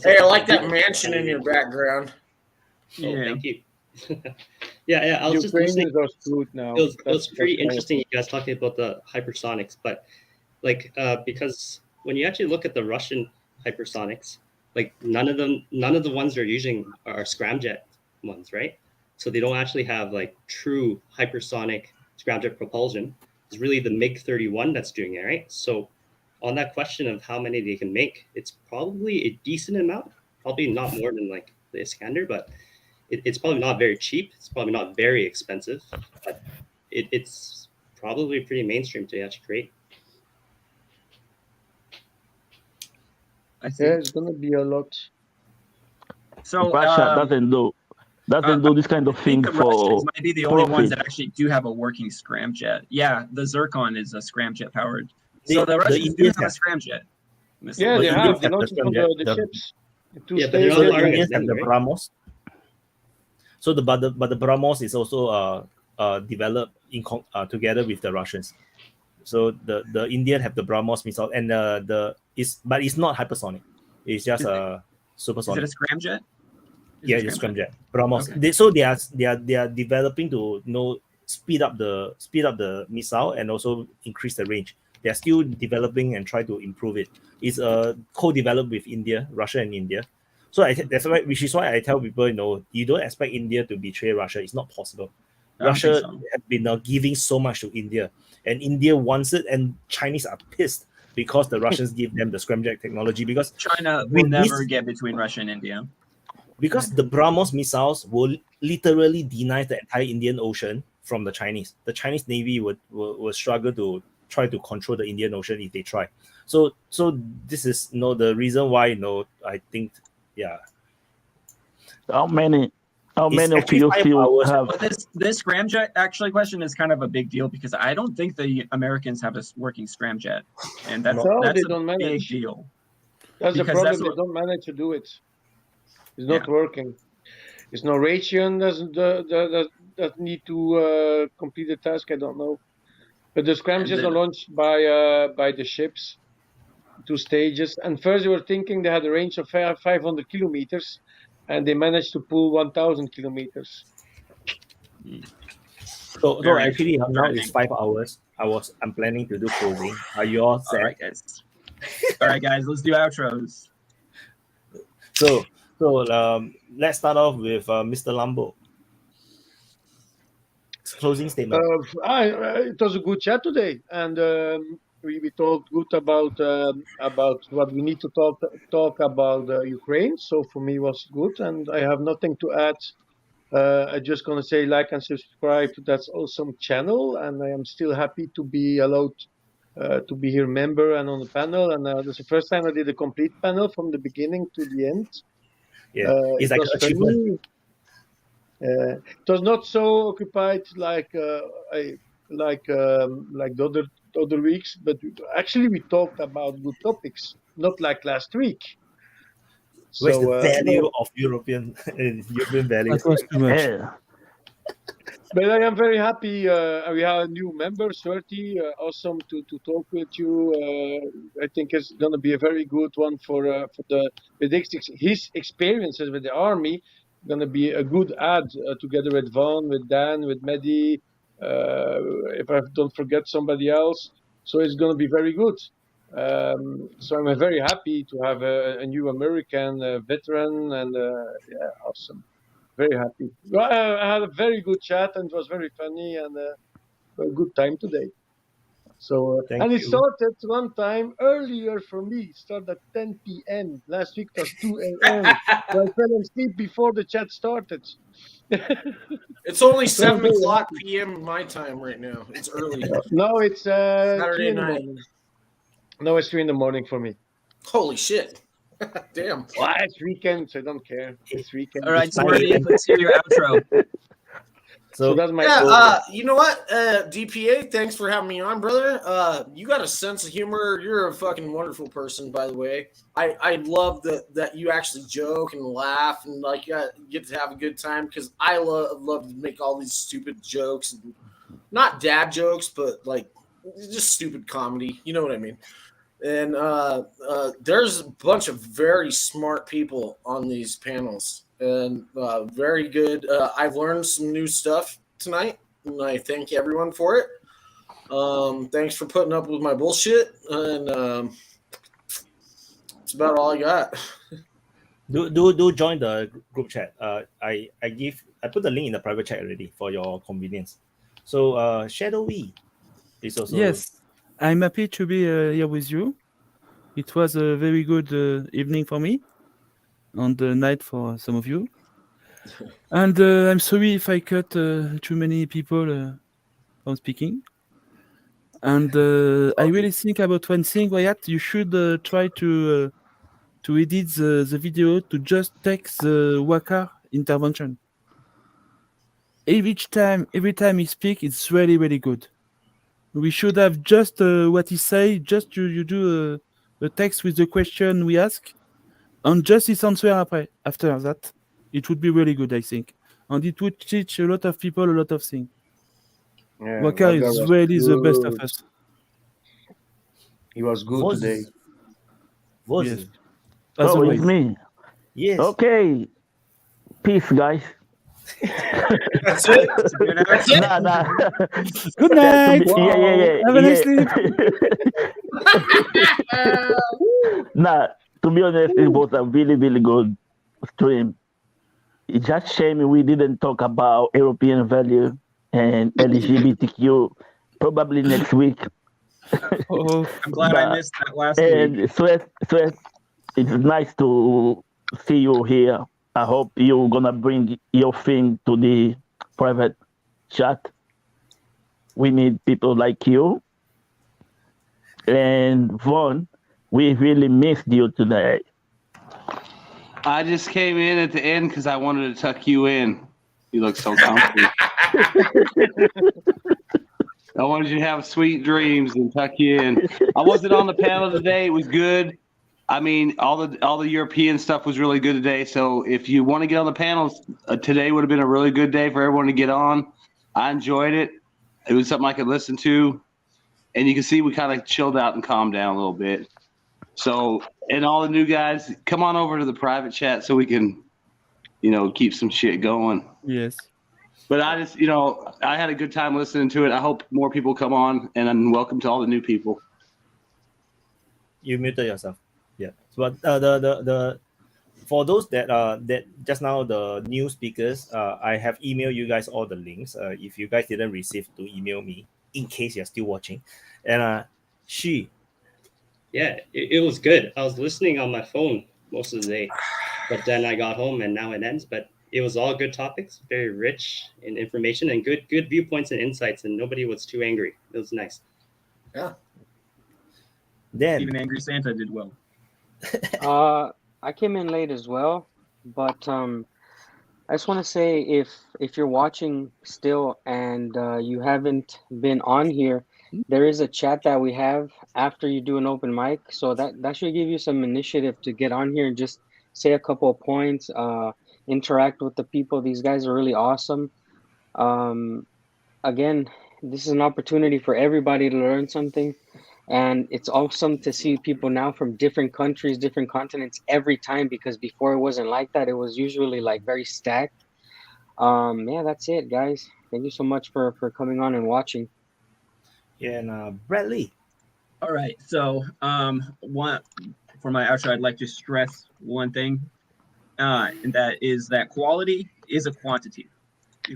Speaker 1: Hey, I like that mansion in your background.
Speaker 11: Oh, thank you. yeah, I was just
Speaker 20: Ukrainians
Speaker 11: listening.
Speaker 20: are screwed now.
Speaker 11: It was
Speaker 20: That's
Speaker 11: pretty
Speaker 20: why.
Speaker 11: interesting, you guys talking about the hypersonics, but like because when you actually look at the Russian hypersonics, like none of the ones they're using are scramjet ones, right? So they don't actually have like true hypersonic scramjet propulsion. It's really the MiG-31 that's doing it, right? So on that question of how many they can make, it's probably a decent amount, probably not more than like the Iskander, but it's probably not very cheap. It's probably not very expensive, but it's probably pretty mainstream to actually create.
Speaker 3: I see.
Speaker 20: Yeah, it's gonna be a lot.
Speaker 3: So
Speaker 13: Russia doesn't do this kind of
Speaker 3: I
Speaker 13: thing
Speaker 3: think the
Speaker 13: for
Speaker 3: Russians might be the only ones
Speaker 13: profit.
Speaker 3: that actually do have a working scramjet. Yeah, the Zircon is a scramjet powered.
Speaker 2: The-
Speaker 3: So the
Speaker 2: the
Speaker 3: Russians do
Speaker 2: Indians
Speaker 3: have a
Speaker 2: have-
Speaker 3: scramjet.
Speaker 20: Yeah,
Speaker 2: But
Speaker 20: they
Speaker 2: Indians
Speaker 20: have. They
Speaker 2: have the
Speaker 20: launched it from
Speaker 2: scramjet,
Speaker 20: the ships. Two
Speaker 11: Yeah, but they're
Speaker 20: stages.
Speaker 11: not
Speaker 2: So
Speaker 11: firing
Speaker 2: Indians
Speaker 11: at
Speaker 2: have
Speaker 11: them,
Speaker 2: the
Speaker 11: right?
Speaker 2: BrahMos. So but the BrahMos is also developed together with the Russians. So the Indian have the BrahMos missile, and but it's not hypersonic. It's just a
Speaker 3: Is
Speaker 2: supersonic.
Speaker 3: it a scramjet?
Speaker 2: Yeah, it's scramjet. BrahMos.
Speaker 3: Okay.
Speaker 2: They are developing to speed up the missile and also increase the range. They are still developing and try to improve it. It's co-developed with India, Russia, and India. So that's why, which is why I tell people, you don't expect India to betray Russia. It's not possible.
Speaker 3: I don't think
Speaker 2: Russia
Speaker 3: so.
Speaker 2: have been giving so much to India, and India wants it, and Chinese are pissed because the Russians give them the scramjet technology. Because
Speaker 3: China
Speaker 2: with
Speaker 3: will never
Speaker 2: this-
Speaker 3: get between Russia and India.
Speaker 2: because the BrahMos missiles will literally deny the entire Indian Ocean from the Chinese. The Chinese Navy would struggle to try to control the Indian Ocean if they try. So this is the reason why I think
Speaker 13: How many
Speaker 2: It's
Speaker 13: of
Speaker 2: actually
Speaker 13: you
Speaker 2: 5
Speaker 13: still
Speaker 2: hours.
Speaker 13: have?
Speaker 3: But this scramjet actually question is kind of a big deal because I don't think the Americans have a working scramjet, and that's
Speaker 20: No,
Speaker 3: that's
Speaker 20: they
Speaker 3: a
Speaker 20: don't
Speaker 3: big
Speaker 20: manage.
Speaker 3: deal.
Speaker 20: That's the
Speaker 3: Because
Speaker 20: problem. They don't manage to do it. It's not working. It's no ration that need to complete the task. I don't know. But the scramjets are launched by the ships, 2 stages. And first they were thinking they had a range of 500 kilometers, and they managed to pull 1,000 kilometers.
Speaker 2: So
Speaker 3: Very
Speaker 2: actually now
Speaker 3: driving.
Speaker 2: it's 5 hours. I'm planning to do closing. Are you all set?
Speaker 3: All right, guys. All right, guys. Let's do outros.
Speaker 2: So let's start off with Mr. Lambo. Closing statement.
Speaker 20: It was a good chat today, and we talked good about what we need to talk about Ukraine. So for me, it was good, and I have nothing to add. I'm just gonna say like and subscribe to that awesome channel, and I am still happy to be allowed to be here member and on the panel. And that's the first time I did a complete panel from the beginning to the end.
Speaker 2: Yeah, it's
Speaker 20: it
Speaker 2: like
Speaker 20: was
Speaker 2: an achievement.
Speaker 20: funny. It was not so occupied like the other weeks, but actually we talked about good topics, not like last week.
Speaker 2: Where's the
Speaker 20: So,
Speaker 2: value
Speaker 20: no.
Speaker 2: of European values?
Speaker 7: That was too much.
Speaker 20: But I am very happy. We have a new member, SWERTY. Awesome to talk with you. I think it's going to be a very good one for his experiences with the army. Going to be a good ad together with Vaughn, with Dan, with Mehdi. If I don't forget somebody else, so it's going to be very good. So I'm very happy to have a new American veteran, and awesome. Very happy. I had a very good chat, and it was very funny, and a good time today. So
Speaker 2: Thank
Speaker 20: it
Speaker 2: you.
Speaker 20: started one time earlier for me. It started at 10 p.m. Last week it was 2 a.m. So I fell asleep before the chat started.
Speaker 1: It's only
Speaker 20: So I'm
Speaker 1: 7
Speaker 20: very
Speaker 1: o'clock
Speaker 20: happy.
Speaker 1: p.m. my time right now. It's early.
Speaker 20: No, it's 3
Speaker 1: Saturday
Speaker 20: in the
Speaker 1: night.
Speaker 20: morning. No, it's 3 in the morning for me.
Speaker 1: Holy shit. Damn.
Speaker 20: Well, it's weekend, so I don't care. It's weekend.
Speaker 3: All right, Smarty, let's hear your outro.
Speaker 20: So that's my
Speaker 1: you know what? DPA, thanks for having me on, brother. You got a sense of humor. You're a fucking wonderful person, by the way. I love that you actually joke and laugh and like get to have a good time because I love to make all these stupid jokes, and not dad jokes, but like just stupid comedy. You know what I mean? And there's a bunch of very smart people on these panels, and very good. I've learned some new stuff tonight, and I thank everyone for it. Thanks for putting up with my bullshit, and that's about all I got.
Speaker 2: Do join the group chat. I put the link in the private chat already for your convenience. So Shadowy is also
Speaker 7: Yes, I'm happy to be here with you. It was a very good evening for me, and the night for some of you. And I'm sorry if I cut too many people from speaking. And I really think about one thing, Wyatt. You should try to edit the video to just take the Waka intervention. Every time he speaks, it's really, really good. We should have just what he say. Just you do a text with the question we ask, and just his answer after that. It would be really good, I think, and it would teach a lot of people a lot of things.
Speaker 20: Yeah,
Speaker 7: Waka is
Speaker 20: was
Speaker 7: really the best of
Speaker 20: good.
Speaker 7: us.
Speaker 20: He was good today.
Speaker 7: Yes. As
Speaker 13: Oh,
Speaker 7: always.
Speaker 13: it's me.
Speaker 2: Yes.
Speaker 13: Okay. Peace, guys.
Speaker 1: That's it. That's it.
Speaker 13: Nah.
Speaker 7: Good night.
Speaker 13: Yeah.
Speaker 7: Have a nice sleep.
Speaker 13: Nah, to be honest, it was a really, really good stream. It's just shame we didn't talk about European value and LGBTQ. Probably next week.
Speaker 7: Oh,
Speaker 3: I'm glad I missed that last
Speaker 13: And
Speaker 3: week.
Speaker 13: Sweat, it's nice to see you here. I hope you're gonna bring your thing to the private chat. We need people like you. And Vaughn, we really missed you today.
Speaker 14: I just came in at the end because I wanted to tuck you in. You look so comfy. I wanted you to have sweet dreams and tuck you in. I wasn't on the panel today. It was good. I mean, all the European stuff was really good today. So if you want to get on the panels, today would have been a really good day for everyone to get on. I enjoyed it. It was something I could listen to. And you can see we kind of chilled out and calmed down a little bit. So, and all the new guys, come on over to the private chat so we can, keep some shit going.
Speaker 7: Yes.
Speaker 14: But I just, I had a good time listening to it. I hope more people come on, and welcome to all the new people.
Speaker 2: You muted yourself. Yeah. But the for those that just now the new speakers, I have emailed you guys all the links. If you guys didn't receive, to email me in case you're still watching. And
Speaker 11: Yeah, it was good. I was listening on my phone most of the day, but then I got home and now it ends. But it was all good topics, very rich in information and good viewpoints and insights, and nobody was too angry. It was nice.
Speaker 1: Yeah.
Speaker 2: Then
Speaker 3: even Angry Santa did well.
Speaker 15: I came in late as well, but I just want to say if you're watching still and you haven't been on here, there is a chat that we have after you do an open mic, so that should give you some initiative to get on here and just say a couple of points, interact with the people. These guys are really awesome. Again, this is an opportunity for everybody to learn something, and it's awesome to see people now from different countries, different continents every time, because before it wasn't like that. It was usually like very stacked. Yeah, that's it, guys. Thank you so much for coming on and watching.
Speaker 2: Yeah, and Bradley.
Speaker 3: All right. So, one for my outro, I'd like to stress one thing, and that is that quality is a quantity.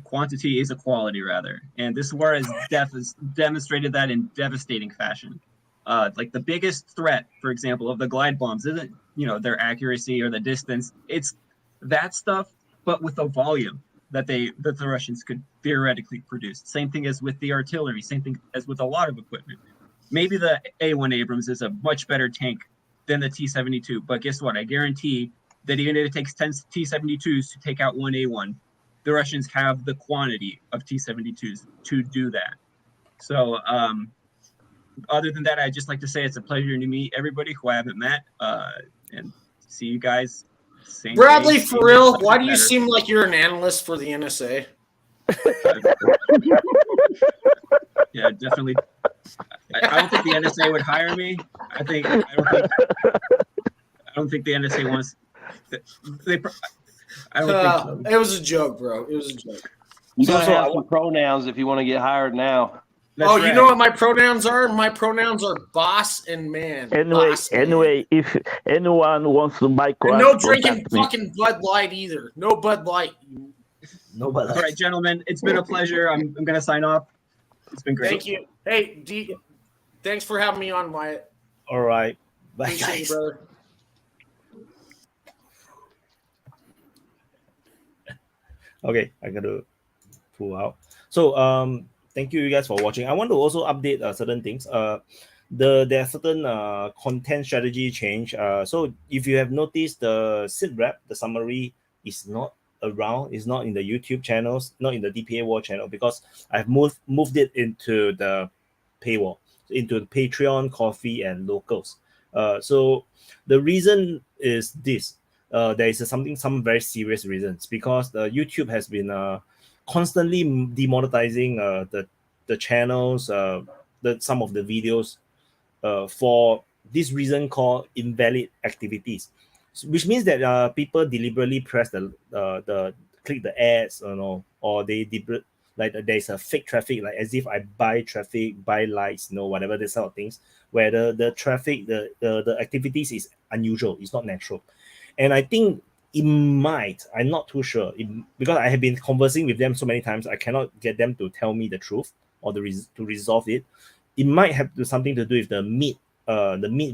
Speaker 3: Quantity is a quality, rather. And this war has demonstrated that in devastating fashion. Like the biggest threat, for example, of the glide bombs isn't, their accuracy or the distance. It's that stuff, but with the volume that the Russians could theoretically produce. Same thing as with the artillery, same thing as with a lot of equipment. Maybe the A1 Abrams is a much better tank than the T-72, but guess what? I guarantee that even if it takes 10 T-72s to take out one A1, the Russians have the quantity of T-72s to do that. So, other than that, I'd just like to say it's a pleasure to meet everybody who I haven't met, and see you guys. Same
Speaker 1: Bradley,
Speaker 3: day,
Speaker 1: for real, why do you
Speaker 3: better.
Speaker 1: seem like you're an analyst for the NSA?
Speaker 3: Yeah, definitely. I don't think the NSA would hire me. I don't think the NSA wants. I don't think so.
Speaker 1: It was a joke, bro. It was a joke.
Speaker 14: You gotta have some pronouns if you want to get hired now.
Speaker 1: You know what my pronouns are? My pronouns are boss and man.
Speaker 13: Anyway, if anyone wants to buy
Speaker 1: and no drinking fucking Bud Light either. No Bud Light.
Speaker 2: No Bud Light.
Speaker 3: All right, gentlemen, it's been a pleasure. I'm gonna sign off. It's been great.
Speaker 1: Thank you. Hey, thanks for having me on, Wyatt.
Speaker 2: All right. Bye,
Speaker 1: Appreciate
Speaker 2: guys.
Speaker 1: you, brother.
Speaker 2: Okay, I gotta pull out. So thank you guys for watching. I want to also update certain things. There are certain content strategy change. So if you have noticed, the SITREP, the summary, is not around. It's not in the YouTube channels, not in the DPA War channel, because I've moved it into the paywall, into the Patreon, Coffee, and Locals. So the reason is this. There is some very serious reasons, because YouTube has been constantly demonetizing the channels, some of the videos for this reason called invalid activities, which means that people deliberately press the click the ads, or they like there's a fake traffic, like as if I buy traffic, buy likes, whatever, this sort of things, where the traffic, the activities is unusual, it's not natural. And I think it might, I'm not too sure, because I have been conversing with them so many times, I cannot get them to tell me the truth or to resolve it. It might have something to do with the mid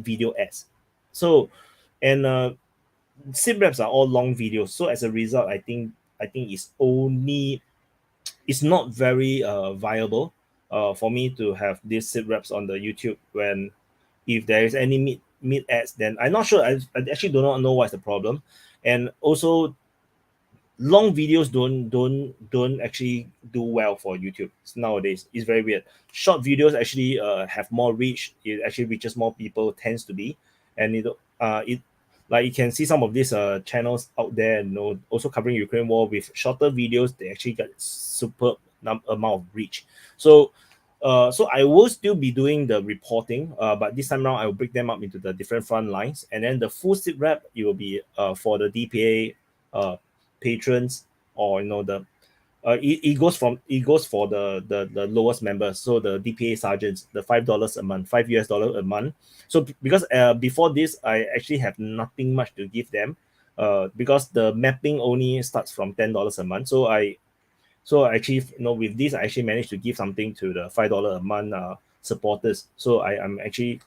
Speaker 2: video ads. So, and SITREPs are all long videos. So as a result, I think it's not very viable for me to have these SITREPs on the YouTube when if there is any mid ads, then I'm not sure. I actually do not know what's the problem. And also, long videos don't actually do well for YouTube nowadays. It's very weird. Short videos actually have more reach. It actually reaches more people, tends to be, and it like you can see some of these channels out there, also covering Ukraine war with shorter videos. They actually get super amount of reach. So I will still be doing the reporting, but this time around I will break them up into the different front lines, and then the full sit rep it will be for the DPA patrons, or the it goes for the lowest members, so the DPA sergeants, the $5 a month, $5 a month. So because before this I actually have nothing much to give them, because the mapping only starts from $10 a month. So actually, with this I actually managed to give something to the $5 a month supporters. So I'm actually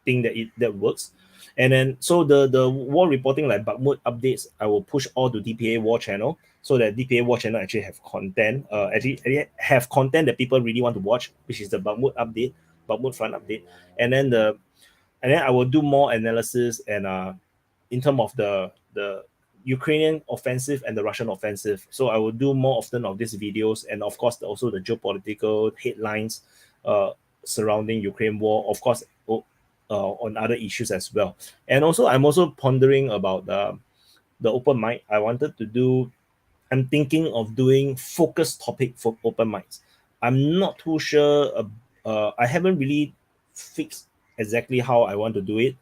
Speaker 2: think that that works. And then so the war reporting, like Bakhmut updates, I will push all to DPA war channel, so that DPA war channel actually have content, actually have content that people really want to watch, which is the Bakhmut update, Bakhmut front update. And then I will do more analysis and in terms of the Ukrainian offensive and the Russian offensive. So I will do more often of these videos, and of course also the geopolitical headlines surrounding Ukraine war, of course, on other issues as well. And also I'm also pondering about the open mic. I'm thinking of doing focus topic for open mics. I'm not too sure. I haven't really fixed exactly how I want to do it.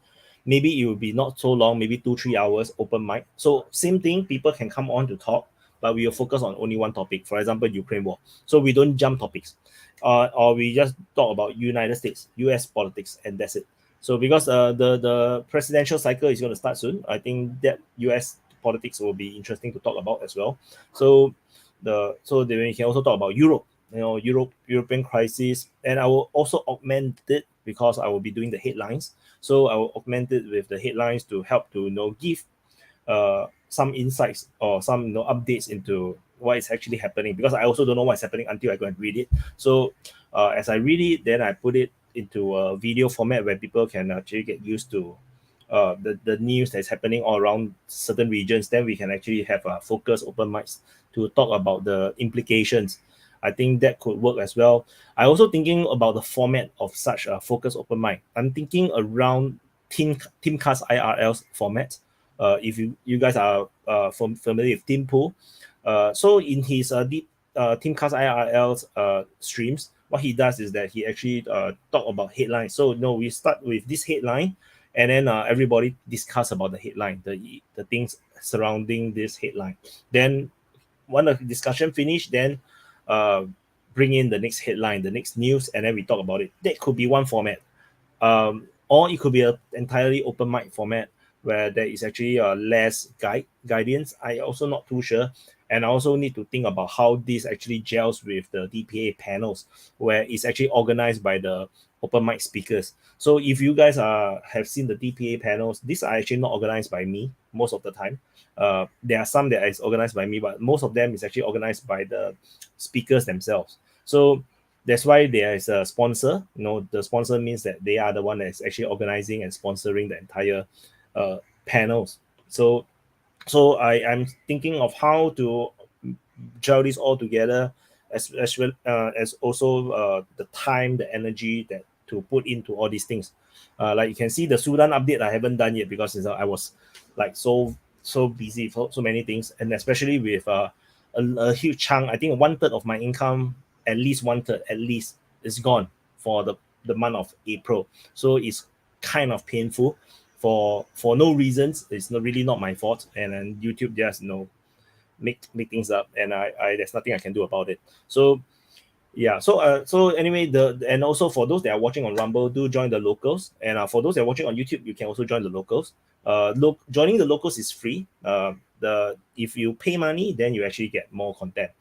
Speaker 2: Maybe it will be not so long, maybe 2-3 hours open mic. So same thing, people can come on to talk, but we will focus on only one topic. For example, Ukraine war. So we don't jump topics, or we just talk about United States, US politics, and that's it. So because the presidential cycle is going to start soon, I think that US politics will be interesting to talk about as well. So then we can also talk about Europe, European crisis, and I will also augment it because I will be doing the headlines. So I will augment it with the headlines to help to give some insights or some updates into what is actually happening, because I also don't know what's happening until I go and read it. So as I read it, then I put it into a video format where people can actually get used to the news that's happening all around certain regions. Then we can actually have focused open mics to talk about the implications. I think that could work as well. I also thinking about the format of such a focused open mic. I'm thinking around Teamcast IRL's format. If you guys are familiar with Tim Pool, so in his Teamcast IRL's streams, what he does is that he actually talk about headlines. So we start with this headline, and then everybody discuss about the headline, the things surrounding this headline. Then when the discussion finish, then bring in the next headline, the next news, and then we talk about it. That could be one format, or it could be an entirely open mic format where there is actually less guidance. I also not too sure. And I also need to think about how this actually gels with the DPA panels, where it's actually organized by the open mic speakers. So if you guys have seen the DPA panels, these are actually not organized by me most of the time. There are some that is organized by me, but most of them is actually organized by the speakers themselves. So that's why there is a sponsor. The sponsor means that they are the one that is actually organizing and sponsoring the entire panels. So I'm thinking of how to gel this all together, as well as also the time, the energy that to put into all these things. Like you can see the Sudan update I haven't done yet because I was like so busy for so many things, and especially with a huge chunk. I think 1/3 of my income, at least 1/3 at least, is gone for the month of April. So it's kind of painful for no reasons. It's really not my fault, and then YouTube just make things up, and I there's nothing I can do about it. So yeah, so anyway, and also for those that are watching on Rumble, do join the locals, and for those that are watching on YouTube, you can also join the locals. Joining the locals is free. If you pay money, then you actually get more content.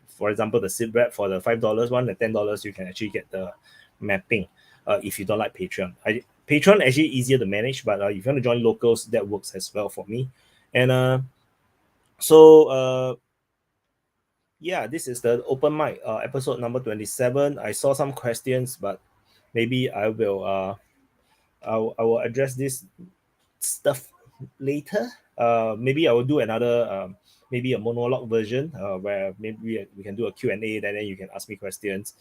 Speaker 2: For example, the sit rep for the $5 one, the $10 you can actually get the mapping. If you don't like Patreon, Patreon actually easier to manage, but if you want to join locals, that works as well for me. And yeah, this is the open mic episode number 27. I saw some questions, but maybe I will I will address this stuff later. Maybe I will do another maybe a monologue version where maybe we can do a Q&A, then you can ask me questions.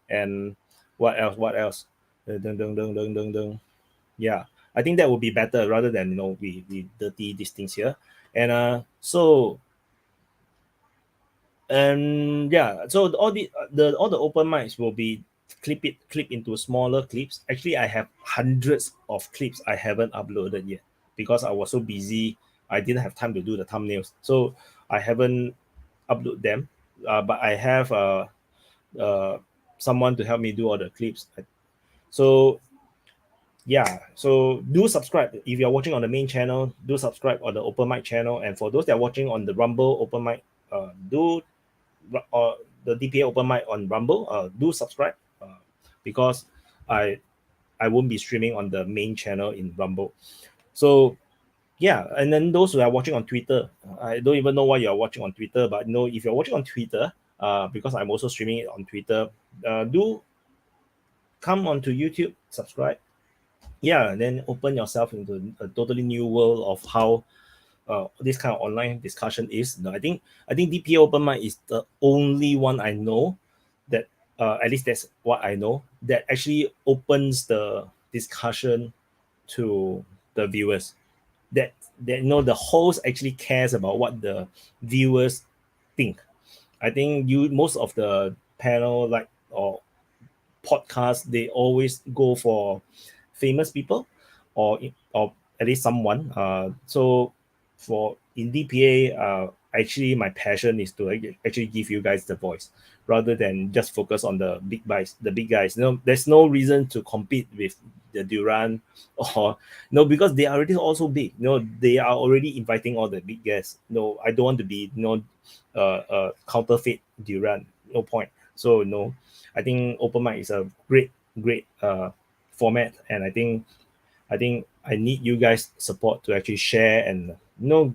Speaker 2: And what else? Yeah, I think that would be better rather than we dirty these things here. And yeah, so all the open mics will be clip into smaller clips. Actually, I have hundreds of clips I haven't uploaded yet because I was so busy. I didn't have time to do the thumbnails, so I haven't upload them. But I have someone to help me do all the clips. So yeah, so do subscribe if you're watching on the main channel. Do subscribe on the open mic channel, and for those that are watching on the Rumble open mic, do the DPA open mic on Rumble. Do subscribe because I won't be streaming on the main channel in Rumble. So yeah, and then those who are watching on Twitter, I don't even know why you're watching on Twitter, but if you're watching on Twitter, because I'm also streaming it on Twitter, do come onto YouTube, subscribe. Yeah, and then open yourself into a totally new world of how this kind of online discussion is. I think DPA open mic is the only one I know that at least that's what I know, that actually opens the discussion to the viewers. That the host actually cares about what the viewers think. I think most of the panel or podcast, they always go for famous people or at least someone. So for in DPA, actually my passion is to actually give you guys the voice rather than just focus on the big guys. There's no reason to compete with the Durant or because they are already also big. They are already inviting all the big guests. I don't want to be counterfeit Durant. No point. So I think open mic is a great format, and I think I need you guys' support to actually share and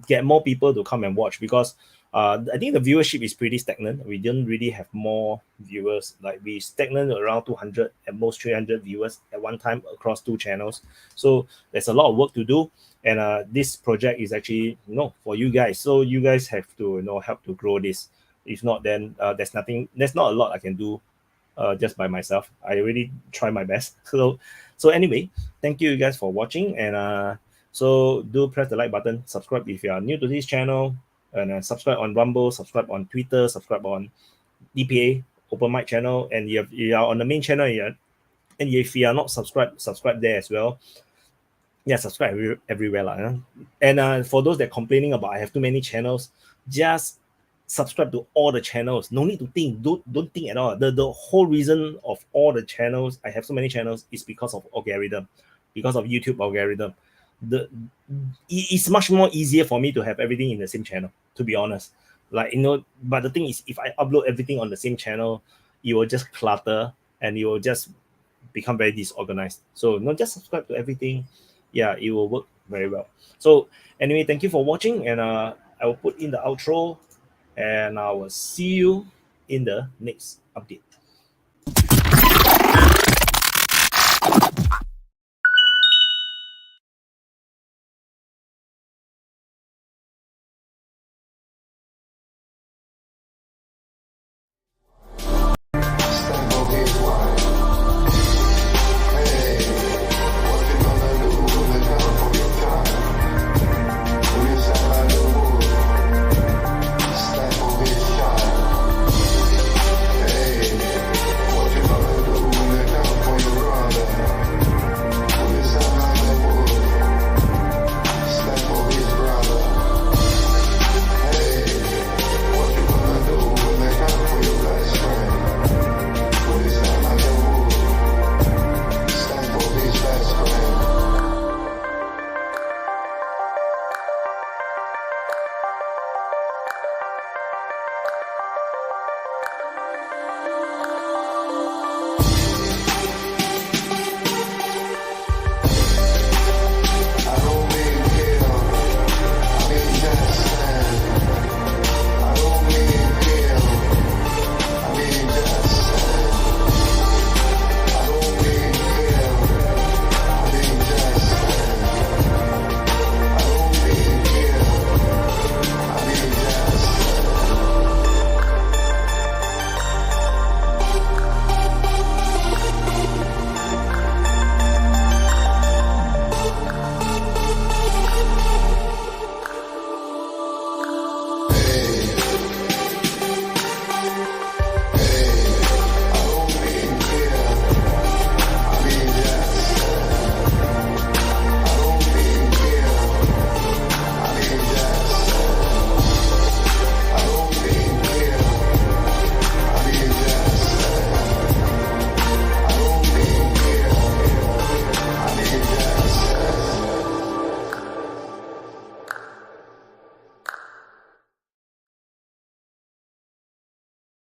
Speaker 2: get more people to come and watch, because I think the viewership is pretty stagnant. We didn't really have more viewers. Like we stagnant around 200 at most 300 viewers at one time across 2 channels. So there's a lot of work to do, and this project is actually for you guys. So you guys have to help to grow this. If not, then there's not a lot I can do just by myself. I really try my best. So anyway, thank you guys for watching, and so do press the like button, subscribe if you are new to this channel, and subscribe on Rumble, subscribe on Twitter, subscribe on DPA open mic channel, and if you are on the main channel and if you are not subscribed, subscribe there as well. Yeah, subscribe everywhere and for those that complaining about I have too many channels, just subscribe to all the channels. No need to think. Don't think at all. The whole reason of all the channels, I have so many channels, is because of algorithm, because of YouTube algorithm. It's much more easier for me to have everything in the same channel, to be honest. But the thing is, if I upload everything on the same channel, it will just clutter and it will just become very disorganized. So just subscribe to everything. Yeah, it will work very well. So anyway, thank you for watching, and I will put in the outro, and I will see you in the next update.